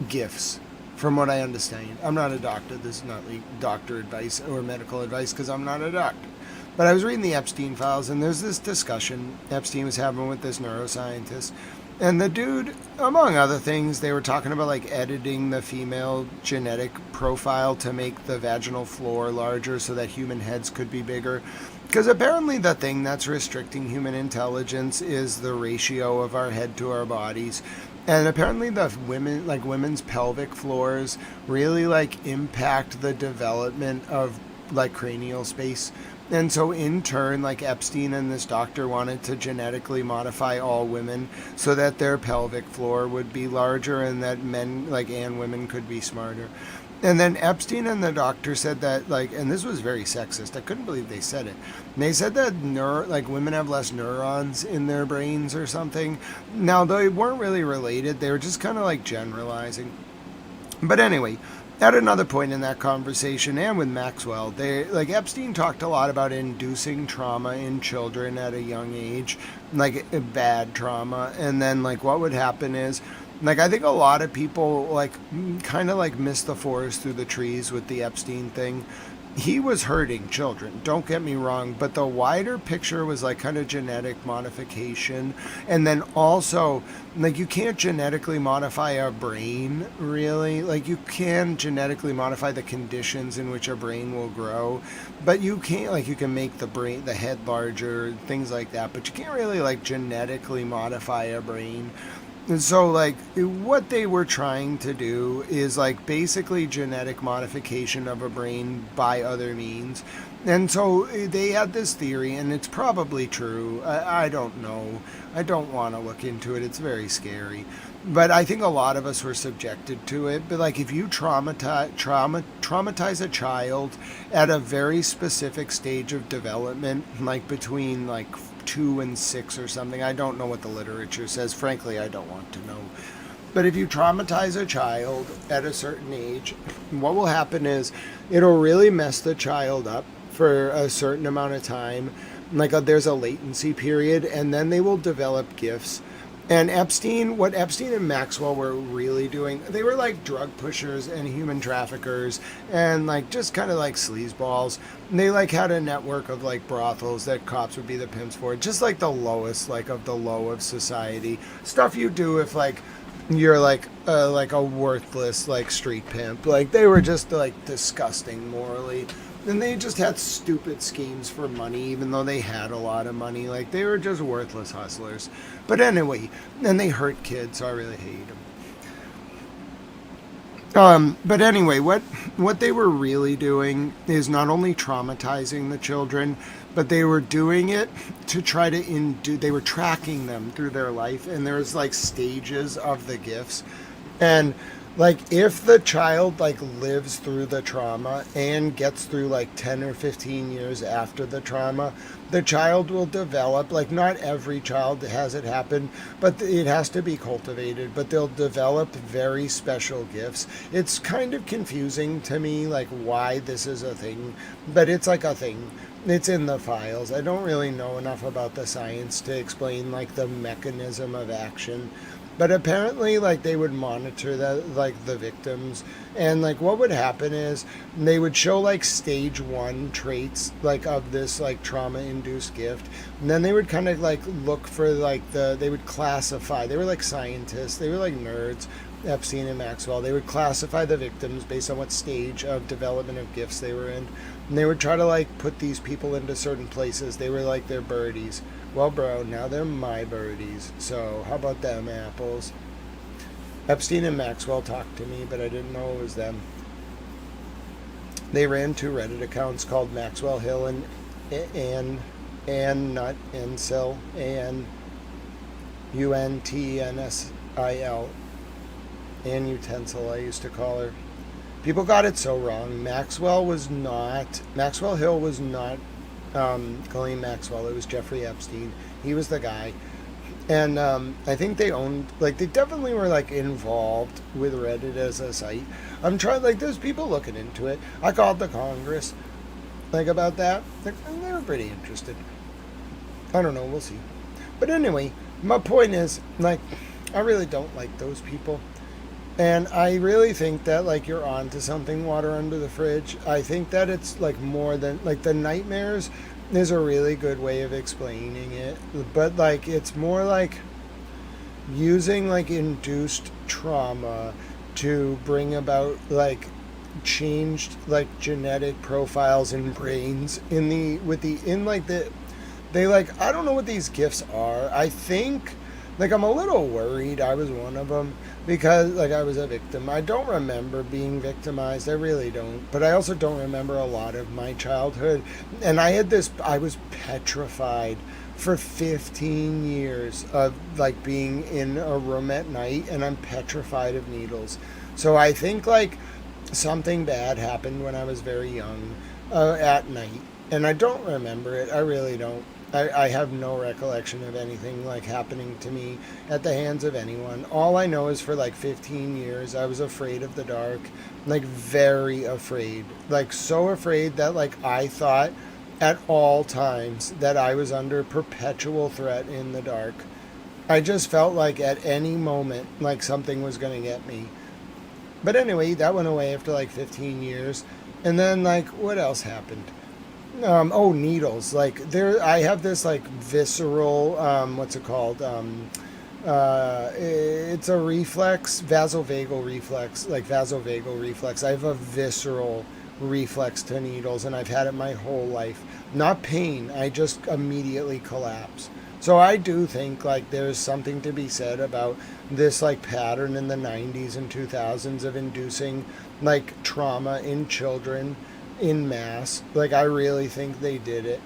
gifts, from what I understand. I'm not a doctor. This is not like doctor advice or medical advice because I'm not a doctor. But I was reading the Epstein files, and there's this discussion Epstein was having with this neuroscientist. And the dude, among other things, they were talking about, like, editing the female genetic profile to make the vaginal floor larger so that human heads could be bigger. Because apparently the thing that's restricting human intelligence is the ratio of our head to our bodies. And apparently the women's pelvic floors really, like, impact the development of, like, cranial space. And so in turn, like, Epstein and this doctor wanted to genetically modify all women so that their pelvic floor would be larger and that men, like, and women could be smarter. And then Epstein and the doctor said that, like, and this was very sexist. I couldn't believe they said it. And they said that women have less neurons in their brains or something. Now, they weren't really related. They were just kind of, like, generalizing. But anyway, at another point in that conversation, and with Maxwell, Epstein talked a lot about inducing trauma in children at a young age, like, bad trauma. And then, like, what would happen is, like, I think a lot of people, like, kind of, like, miss the forest through the trees with the Epstein thing. He was hurting children, don't get me wrong, but the wider picture was, like, kind of genetic modification. And then also, like, you can't genetically modify a brain, really. Like, you can genetically modify the conditions in which a brain will grow, but you can't, like, you can make the head larger, things like that, but you can't really, like, genetically modify a brain. And so, like, what they were trying to do is, like, basically genetic modification of a brain by other means. And so they had this theory, and it's probably true. I don't know. I don't want to look into it. It's very scary. But I think a lot of us were subjected to it. But, like, if you traumatize a child at a very specific stage of development, like between, like, 2 and 6 or something. I don't know what the literature says. Frankly, I don't want to know. But if you traumatize a child at a certain age, what will happen is it'll really mess the child up for a certain amount of time. Like, there's a latency period, and then they will develop gifts. And what Epstein and Maxwell were really doing, they were like drug pushers and human traffickers and, like, just kind of like sleazeballs. And they, like, had a network of, like, brothels that cops would be the pimps for, just like the lowest, like, of the low of society. Stuff you do if, like, you're like a worthless, like, street pimp. Like, they were just, like, disgusting morally. And they just had stupid schemes for money, even though they had a lot of money. Like, they were just worthless hustlers. But anyway, and they hurt kids, so I really hate them. But anyway, what they were really doing is not only traumatizing the children, but they were doing it to try to they were tracking them through their life, and there was, like, stages of the gifts. And, like, if the child, like, lives through the trauma and gets through, like, 10 or 15 years after the trauma, the child will develop, like, not every child has it happen, but it has to be cultivated, but they'll develop very special gifts. It's kind of confusing to me, like, why this is a thing, but it's, like, a thing. It's in the files. I don't really know enough about the science to explain, like, the mechanism of action. But apparently, like, they would monitor the victims, and, like, what would happen is they would show, like, stage 1 traits, like, of this, like, trauma-induced gift, and then they would kind of, like, look for, like, they would classify. They were, like, scientists. They were, like, nerds, Epstein and Maxwell. They would classify the victims based on what stage of development of gifts they were in, and they would try to, like, put these people into certain places. They were, like, their birdies. Well, bro, now they're my birdies, so how about them apples? Epstein and Maxwell talked to me, but I didn't know it was them. They ran 2 Reddit accounts called Maxwell Hill and Nut, Ansil, Untensil, Ann Utensil, I used to call her. People got it so wrong. Maxwell Hill was not Ghislaine Maxwell. It was Jeffrey Epstein. He was the guy. And I think they definitely were involved with Reddit as a site. I'm trying, there's people looking into it. I called the Congress, about that. And they were pretty interested. I don't know, we'll see. But anyway, my point is, I really don't like those people. And I really think that, you're on to something, water under the fridge. I think that it's, more than, the nightmares is a really good way of explaining it. But, it's more using, induced trauma to bring about, changed, genetic profiles in brains I don't know what these gifts are. I think, I'm a little worried I was one of them. Because, I was a victim. I don't remember being victimized. I really don't. But I also don't remember a lot of my childhood. And I was petrified for 15 years of, being in a room at night. And I'm petrified of needles. So I think, something bad happened when I was very young at night. And I don't remember it. I really don't. I have no recollection of anything happening to me at the hands of anyone. All I know is for 15 years I was afraid of the dark, very afraid, so afraid that I thought at all times that I was under perpetual threat in the dark. I just felt at any moment something was going to get me. But anyway, that went away after 15 years. And then what else happened? Needles. I have this visceral, what's it called? It's a reflex, vasovagal reflex, vasovagal reflex. I have a visceral reflex to needles, and I've had it my whole life. Not pain, I just immediately collapse. So I do think there's something to be said about this pattern in the 90s and 2000s of inducing trauma in children in mass. I really think they did it.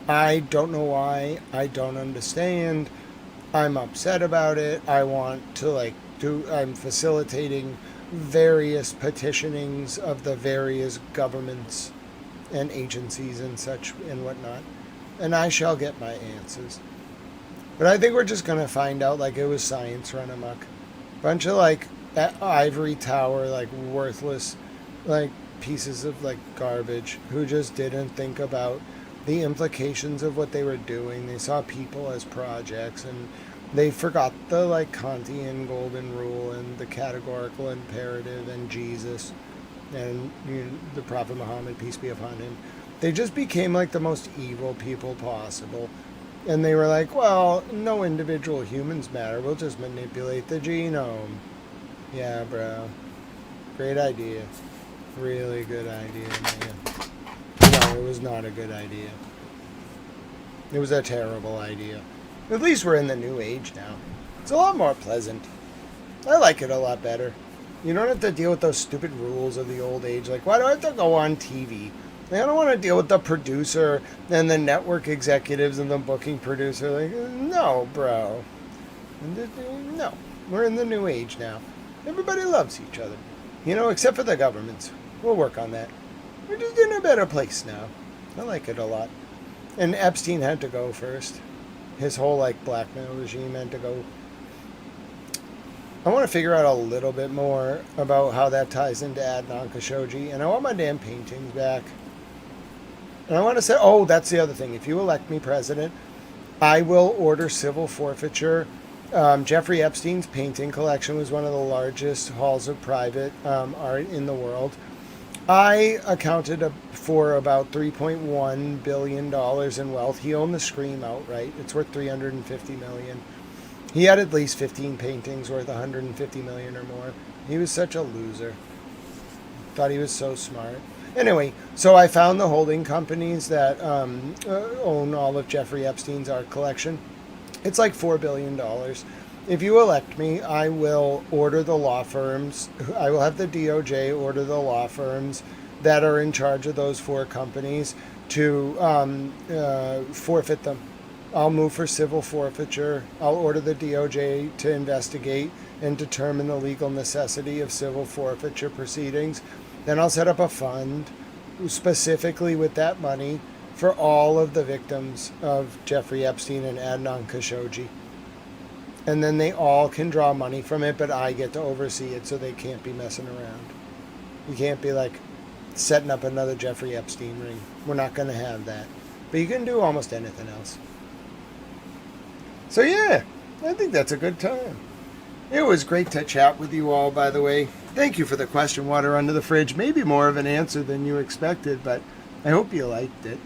I don't know why. I don't understand. I'm upset about it. I want to I'm facilitating various petitionings of the various governments and agencies and such and whatnot. And I shall get my answers. But I think we're just going to find out it was science run amok. Bunch of ivory tower, worthless, pieces of garbage who just didn't think about the implications of what they were doing. They saw people as projects, and they forgot the Kantian golden rule and the categorical imperative and Jesus and the Prophet Muhammad, peace be upon him. They just became the most evil people possible. And they were well, no individual humans matter. We'll just manipulate the genome. Yeah, bro. Great idea. Really good idea, man. No, it was not a good idea. It was a terrible idea. At least we're in the new age now. It's a lot more pleasant. I like it a lot better. You don't have to deal with those stupid rules of the old age. Why do I have to go on TV? I don't want to deal with the producer and the network executives and the booking producer. No, bro. No. We're in the new age now. Everybody loves each other. Except for the governments. We'll work on that. We're just in a better place now. I like it a lot. And Epstein had to go first. His whole blackmail regime had to go. I want to figure out a little bit more about how that ties into Adnan Khashoggi. And I want my damn paintings back. And I want to say, that's the other thing. If you elect me president, I will order civil forfeiture. Jeffrey Epstein's painting collection was one of the largest halls of private art in the world. I accounted for about $3.1 billion in wealth. He owned the Scream outright. It's worth $350 million. He had at least 15 paintings worth $150 million or more. He was such a loser. Thought he was so smart. Anyway, so I found the holding companies that own all of Jeffrey Epstein's art collection. It's $4 billion. If you elect me, I will order the law firms. I will have the DOJ order the law firms that are in charge of those 4 companies to forfeit them. I'll move for civil forfeiture. I'll order the DOJ to investigate and determine the legal necessity of civil forfeiture proceedings. Then I'll set up a fund specifically with that money for all of the victims of Jeffrey Epstein and Adnan Khashoggi. And then they all can draw money from it, but I get to oversee it, so they can't be messing around. You can't be like setting up another Jeffrey Epstein ring. We're not going to have that. But you can do almost anything else. So yeah, I think that's a good time. It was great to chat with you all, by the way. Thank you for the question, Water Under the Fridge. Maybe more of an answer than you expected, but I hope you liked it.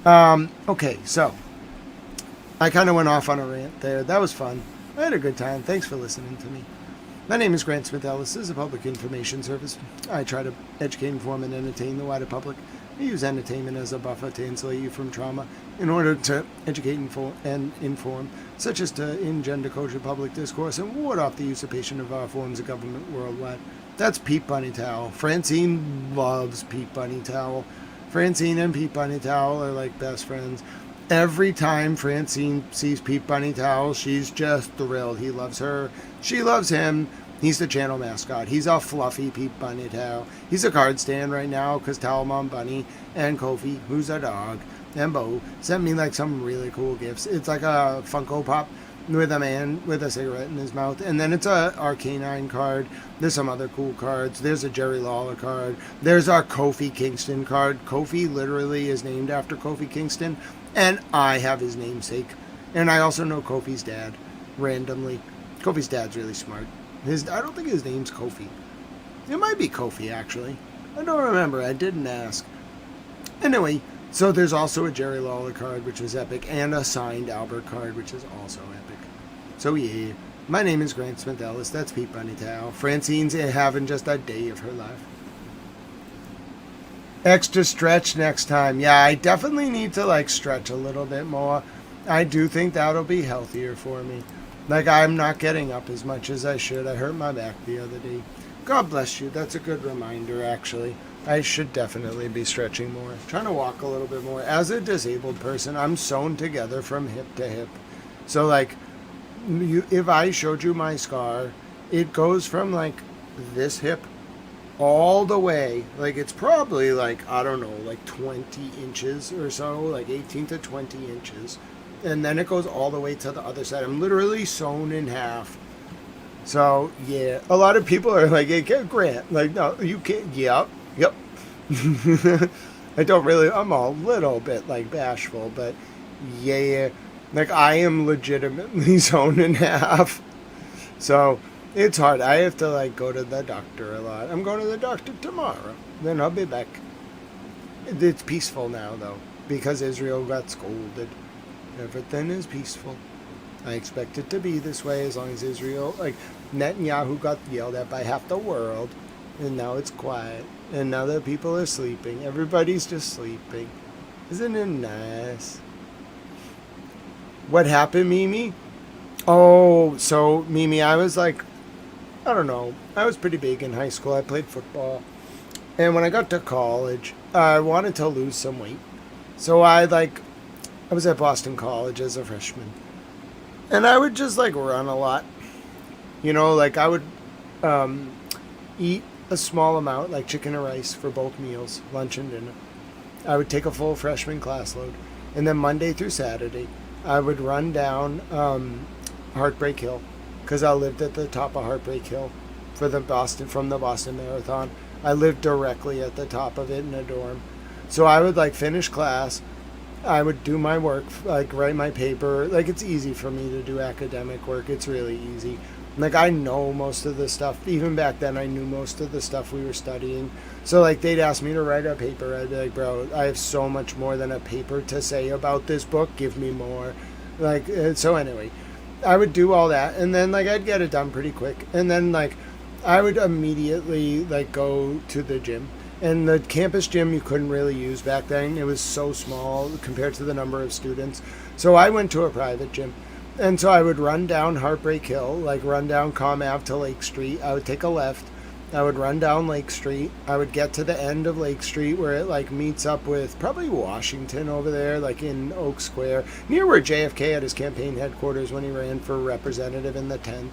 Okay, so I kind of went off on a rant there. That was fun. I had a good time. Thanks for listening to me. My name is Grant Smith Ellis. This is a public information service. I try to educate, inform, and entertain the wider public. I use entertainment as a buffer to insulate you from trauma in order to educate and inform, such as to engender culture, public discourse, and ward off the usurpation of our forms of government worldwide. That's Pete Bunny Towel. Francine loves Pete Bunny Towel. Francine and Pete Bunny Towel are like best friends. Every time Francine sees Pete Bunny Towel, she's just thrilled. He loves her. She loves him. He's the channel mascot. He's a fluffy Pete Bunny Towel. He's a card stand right now because Towel Mom Bunny and Kofi, who's a dog, and Bo sent me like some really cool gifts. It's like a Funko Pop with a man with a cigarette in his mouth. And then it's a Arcanine card. There's some other cool cards. There's a Jerry Lawler card. There's our Kofi Kingston card. Kofi literally is named after Kofi Kingston. And I have his namesake. And I also know Kofi's dad, randomly. Kofi's dad's really smart. I don't think his name's Kofi. It might be Kofi, actually. I don't remember. I didn't ask. Anyway, so there's also a Jerry Lawler card, which is epic, and a signed Albert card, which is also epic. So yeah, my name is Grant Smith Ellis. That's Pete Bunny Towel. Francine's having just a day of her life. Extra stretch next time. Yeah, I definitely need to like stretch a little bit more. I do think that'll be healthier for me. Like, I'm not getting up as much as I should. I hurt my back the other day. God bless you. That's a good reminder, actually. I should definitely be stretching more. Trying to walk a little bit more. As a disabled person, I'm sewn together from hip to hip. So, like, if I showed you my scar, it goes from, like, this hip all the way. Like, it's probably, like, I don't know, like 20 inches or so. Like, 18 to 20 inches. And then it goes all the way to the other side. I'm literally sewn in half. So, yeah. A lot of people are like, hey, Grant. Like, no, you can't. Yep. I don't really, I'm a little bit, like, bashful. But, yeah. Like, I am legitimately sewn in half. So, it's hard. I have to, like, go to the doctor a lot. I'm going to the doctor tomorrow. Then I'll be back. It's peaceful now, though. Because Israel got scolded. Everything is peaceful. I expect it to be this way as long as Israel, like Netanyahu got yelled at by half the world, and now it's quiet, and now that people are sleeping. Everybody's just sleeping. Isn't it nice? What happened, Mimi? Oh, so Mimi, I was like, I don't know. I was pretty big in high school. I played football. And when I got to college, I wanted to lose some weight. So I was at Boston College as a freshman. And I would just, like, run a lot. You know, like, I would eat a small amount, like chicken and rice for both meals, lunch and dinner. I would take a full freshman class load. And then Monday through Saturday, I would run down Heartbreak Hill. Because I lived at the top of Heartbreak Hill from the Boston Marathon. I lived directly at the top of it in a dorm. So I would, like, finish class. I would do my work, like write my paper. Like, it's easy for me to do academic work. It's really easy. Like, I know most of the stuff. Even back then, I knew most of the stuff we were studying. So, like, they'd ask me to write a paper. I'd be like, bro, I have so much more than a paper to say about this book. Give me more. Like, so anyway, I would do all that. And then, like, I'd get it done pretty quick. And then, like, I would immediately, like, go to the gym. And the campus gym you couldn't really use back then. It was so small compared to the number of students. So I went to a private gym. And so I would run down Heartbreak Hill, like run down Comm Ave to Lake Street. I would take a left. I would run down Lake Street. I would get to the end of Lake Street where it like meets up with probably Washington over there, like in Oak Square, near where JFK had his campaign headquarters when he ran for representative in the 10th.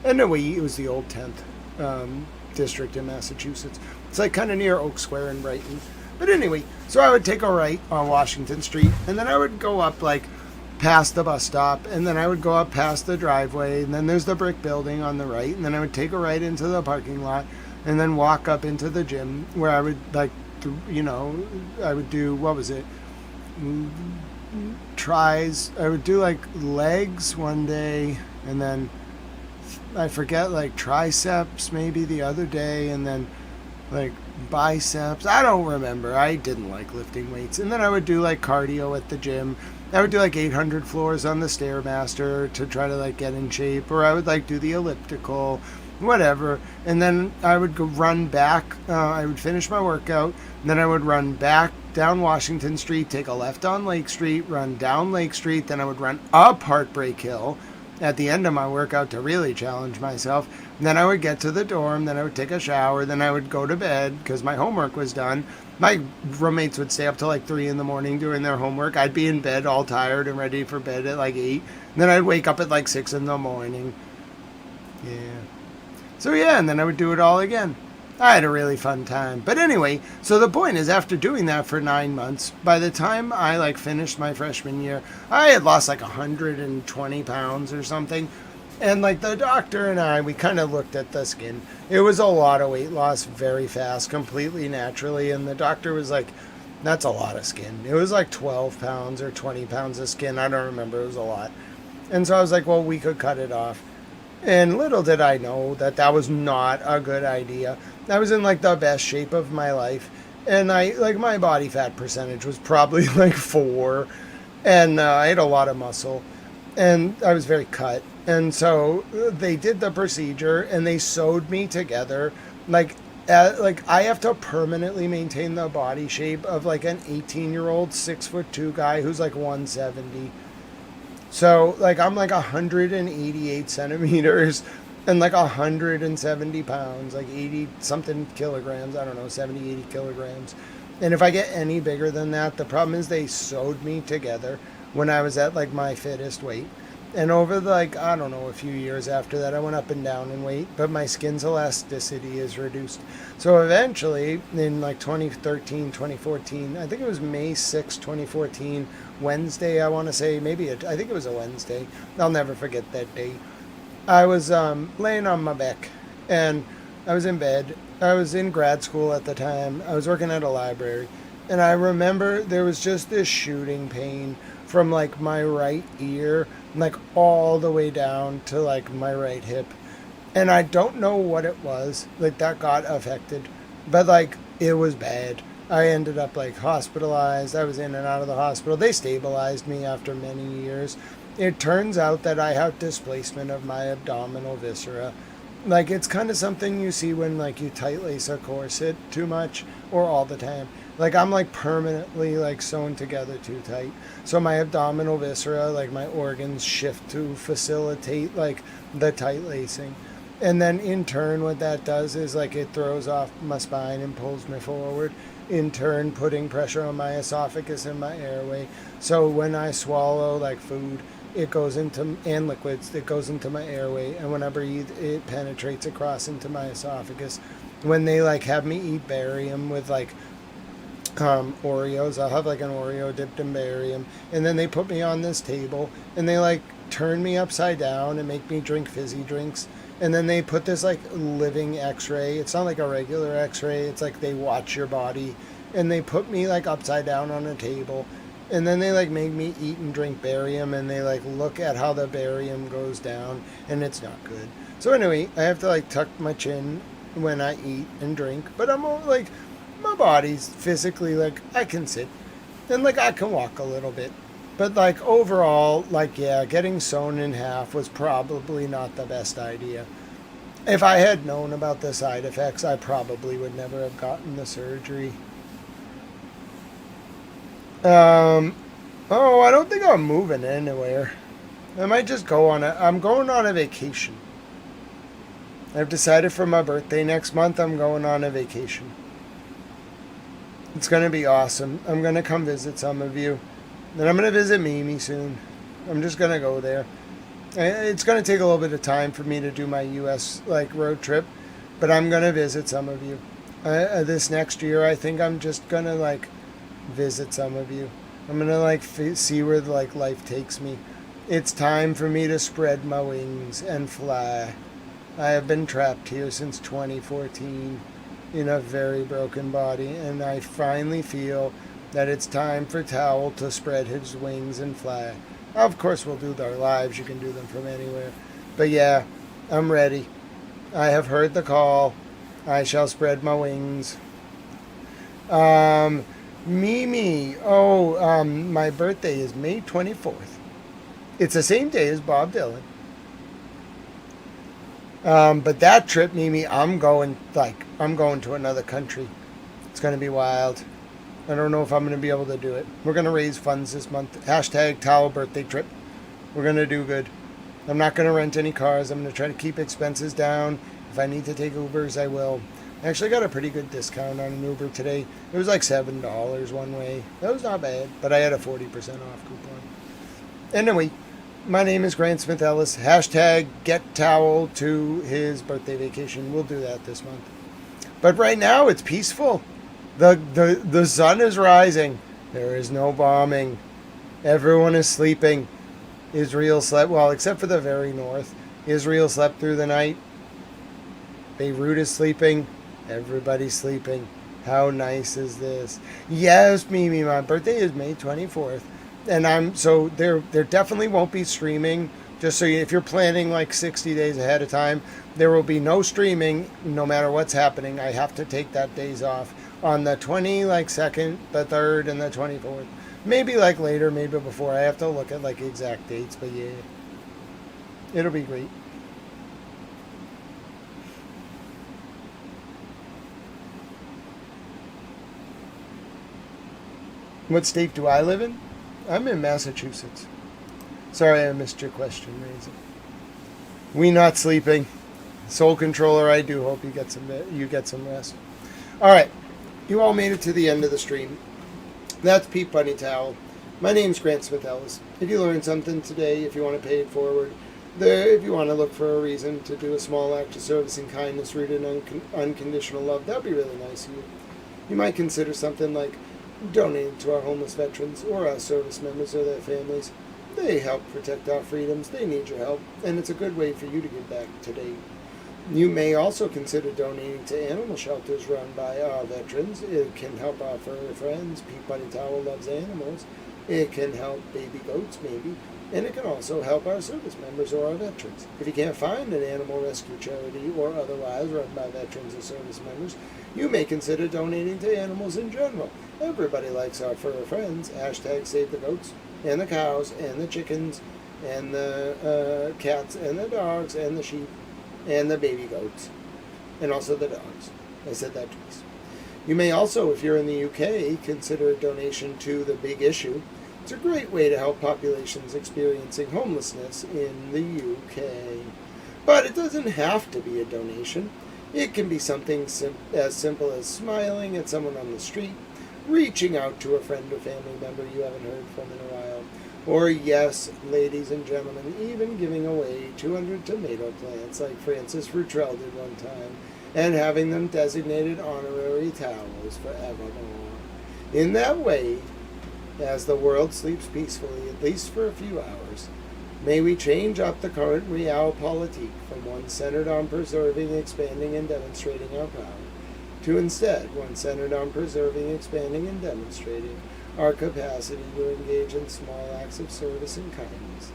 And it was the old 10th district in Massachusetts. It's like kind of near Oak Square in Brighton. But anyway, so I would take a right on Washington Street, and then I would go up like past the bus stop, and then I would go up past the driveway, and then there's the brick building on the right, and then I would take a right into the parking lot, and then walk up into the gym where I would like, I would do, what was it? Tries. I would do like legs one day, and then I forget, like triceps maybe the other day, and then like biceps. I don't remember. I didn't like lifting weights. And then I would do like cardio at the gym. I would do like 800 floors on the Stairmaster to try to like get in shape, or I would like do the elliptical, whatever. And then I would go run back. I would finish my workout, and then I would run back down Washington Street, take a left on Lake Street, run down Lake Street, then I would run up Heartbreak Hill at the end of my workout to really challenge myself. And then I would get to the dorm, then I would take a shower, then I would go to bed because my homework was done. My roommates would stay up till like 3 in the morning doing their homework. I'd be in bed all tired and ready for bed at like 8. And then I'd wake up at like 6 in the morning. Yeah. So yeah, and then I would do it all again. I had a really fun time. But anyway, so the point is, after doing that for 9 months, by the time I like finished my freshman year, I had lost like 120 pounds or something. And like the doctor and I, we kind of looked at the skin. It was a lot of weight loss very fast, completely naturally. And the doctor was like, that's a lot of skin. It was like 12 pounds or 20 pounds of skin. I don't remember. It was a lot. And so I was like, well, we could cut it off. And little did I know that that was not a good idea. I was in like the best shape of my life. And my body fat percentage was probably like 4. And I had a lot of muscle. And I was very cut. And so they did the procedure and they sewed me together. Like I have to permanently maintain the body shape of like an 18-year-old 6'2" guy who's like 170. So like I'm like 188 centimeters and like 170 pounds, like 80 something kilograms. I don't know, 70, 80 kilograms. And if I get any bigger than that, the problem is they sewed me together when I was at like my fittest weight. And over the, like, I don't know, a few years after that, I went up and down in weight, but my skin's elasticity is reduced. So eventually, in like 2013, 2014, I think it was May 6, 2014, Wednesday, I want to say, I think it was a Wednesday. I'll never forget that day. I was laying on my back, and I was in bed. I was in grad school at the time. I was working at a library, and I remember there was just this shooting pain from like my right ear, like all the way down to like my right hip. And I don't know what it was like that got affected, but like it was bad. I ended up like hospitalized. I was in and out of the hospital. They stabilized me after many years. It turns out that I have displacement of my abdominal viscera. Like it's kind of something you see when like you tight lace a corset too much or all the time. Like I'm like permanently like sewn together too tight. So my abdominal viscera, like my organs shift to facilitate like the tight lacing. And then in turn what that does is like it throws off my spine and pulls me forward. In turn putting pressure on my esophagus and my airway. So when I swallow like food, it goes into, and liquids, it goes into my airway. And when I breathe, it penetrates across into my esophagus. When they like have me eat barium with like Oreos, I'll have like an Oreo dipped in barium, and then they put me on this table and they like turn me upside down and make me drink fizzy drinks, and then they put this like living x-ray. It's not like a regular x-ray, it's like they watch your body, and they put me like upside down on a table, and then they like make me eat and drink barium, and they like look at how the barium goes down, and it's not good. So anyway, I have to like tuck my chin when I eat and drink, but I'm all, like my body's physically like I can sit and like I can walk a little bit, but like overall, like yeah, getting sewn in half was probably not the best idea. If I had known about the side effects, I probably would never have gotten the surgery. I don't think I'm moving anywhere. I might just go on I'm going on a vacation. I've decided for my birthday next month I'm going on a vacation. It's going to be awesome. I'm going to come visit some of you. And I'm going to visit Mimi soon. I'm just going to go there. It's going to take a little bit of time for me to do my U.S. road trip, but I'm going to visit some of you. This next year, I think I'm just going to visit some of you. I'm going to see where life takes me. It's time for me to spread my wings and fly. I have been trapped here since 2014 in a very broken body, and I finally feel that it's time for Towel to spread his wings and fly. Of course, we'll do our lives. You can do them from anywhere. But yeah, I'm ready. I have heard the call. I shall spread my wings. Mimi. My birthday is May 24th. It's the same day as Bob Dylan. But that trip, Mimi, I'm going to another country. It's going to be wild. I don't know if I'm going to be able to do it. We're going to raise funds this month. # Towel birthday trip. We're going to do good. I'm not going to rent any cars. I'm going to try to keep expenses down. If I need to take Ubers, I will. I actually got a pretty good discount on an Uber today. It was like $7 one way. That was not bad, but I had a 40% off coupon. Anyway, my name is Grant Smith Ellis. # Get Towel to his birthday vacation. We'll do that this month. But right now, it's peaceful. The sun is rising. There is no bombing. Everyone is sleeping. Israel slept, well, except for the very north. Israel slept through the night. Beirut is sleeping. Everybody's sleeping. How nice is this? Yes, Mimi, my birthday is May 24th. And there definitely won't be streaming. Just so if you're planning 60 days ahead of time, there will be no streaming no matter what's happening. I have to take that days off. On the 22nd, the 3rd, and the 24th. Maybe later, maybe before. I have to look at exact dates, but yeah. It'll be great. What state do I live in? I'm in Massachusetts. Sorry I missed your question, Raisin. We not sleeping. Soul Controller, I do hope you get some rest. All right. You all made it to the end of the stream. That's Pete Bunny Towel. My name's Grant Smith Ellis. If you learned something today, if you want to pay it forward, if you want to look for a reason to do a small act of service and kindness rooted in unconditional love, that'd be really nice of you. You might consider something like donating to our homeless veterans or our service members or their families. They help protect our freedoms. They need your help, and it's a good way for you to give back today. You may also consider donating to animal shelters run by our veterans. It can help our furry friends. Pete Bunny Towel loves animals. It can help baby goats, maybe. And it can also help our service members or our veterans. If you can't find an animal rescue charity or otherwise run by veterans or service members, you may consider donating to animals in general. Everybody likes our furry friends. # Save the goats and the cows and the chickens and the cats and the dogs and the sheep and the baby goats, and also the dogs. I said that twice. You may also, if you're in the UK, consider a donation to The Big Issue. It's a great way to help populations experiencing homelessness in the UK. But it doesn't have to be a donation. It can be something as simple as smiling at someone on the street, reaching out to a friend or family member you haven't heard from in a while, or yes, ladies and gentlemen, even giving away 200 tomato plants like Francis Futrell did one time, and having them designated honorary towels forevermore. In that way, as the world sleeps peacefully, at least for a few hours, may we change up the current realpolitik from one centered on preserving, expanding, and demonstrating our power, to instead one centered on preserving, expanding, and demonstrating our capacity to engage in small acts of service and kindness,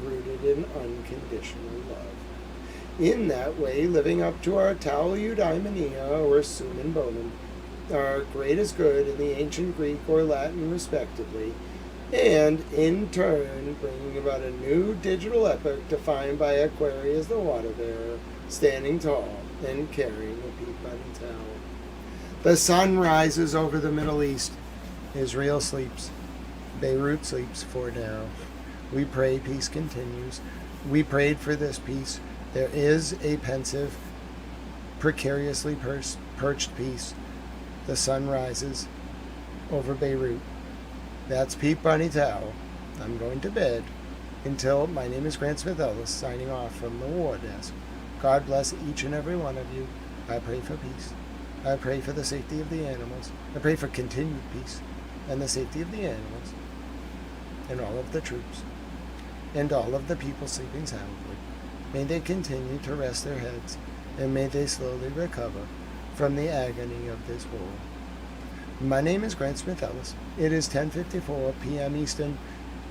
rooted in unconditional love. In that way, living up to our Tau Eudaimonia, or Summum Bonum, our greatest good in the ancient Greek or Latin respectively, and in turn bringing about a new digital epoch defined by Aquarius the water bearer, standing tall and carrying a Pete Bunny towel. The sun rises over the Middle East. Israel sleeps. Beirut sleeps for now. We pray peace continues. We prayed for this peace. There is a pensive precariously perched peace. The sun rises over Beirut. That's Pete Bunny Tao. I'm going to bed. Until, my name is Grant Smith Ellis, signing off from the War Desk. God bless each and every one of you. I pray for peace. I pray for the safety of the animals. I pray for continued peace and the safety of the animals and all of the troops and all of the people sleeping soundly. May they continue to rest their heads, and may they slowly recover from the agony of this war. My name is Grant Smith Ellis. It is 10:54 p.m. Eastern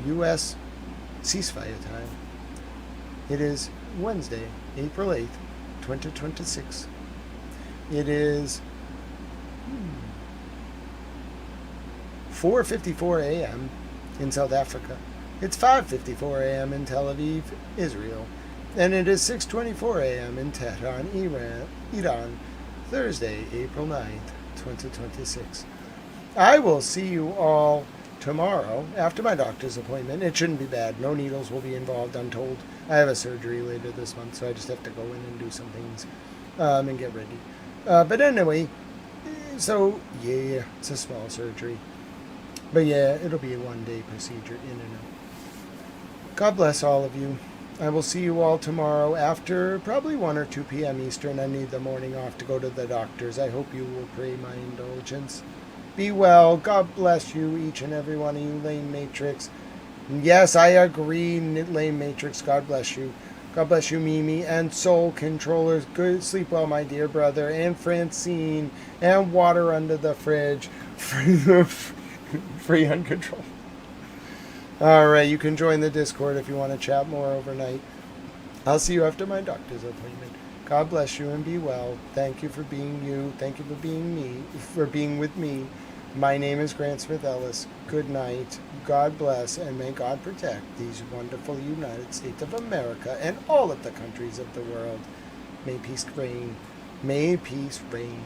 U.S. ceasefire time. It is Wednesday, April 8th, 2026. It is 4:54 a.m. in South Africa. It's 5:54 a.m. in Tel Aviv, Israel. And it is 6:24 a.m. in Tehran, Iran, Thursday, April 9th, 2026. I will see you all tomorrow after my doctor's appointment. It shouldn't be bad. No needles will be involved, I'm told. I have a surgery later this month, so I just have to go in and do some things and get ready. But anyway, so yeah, it's a small surgery. But yeah, it'll be a one-day procedure in and out. God bless all of you. I will see you all tomorrow after probably 1 or 2 p.m. Eastern. I need the morning off to go to the doctors. I hope you will pray my indulgence. Be well. God bless you, each and every one of you, Lane Matrix. Yes, I agree, Lane Matrix. God bless you. God bless you, Mimi, and Soul Controllers. Good sleep well, my dear brother, and Francine, and Water Under the Fridge. Free uncontrolled. Alright, you can join the Discord if you want to chat more overnight. I'll see you after my doctor's appointment. God bless you and be well. Thank you for being you. Thank you for being me, for being with me. My name is Grant Smith Ellis. Good night. God bless, and may God protect these wonderful United States of America and all of the countries of the world. May peace reign. May peace reign.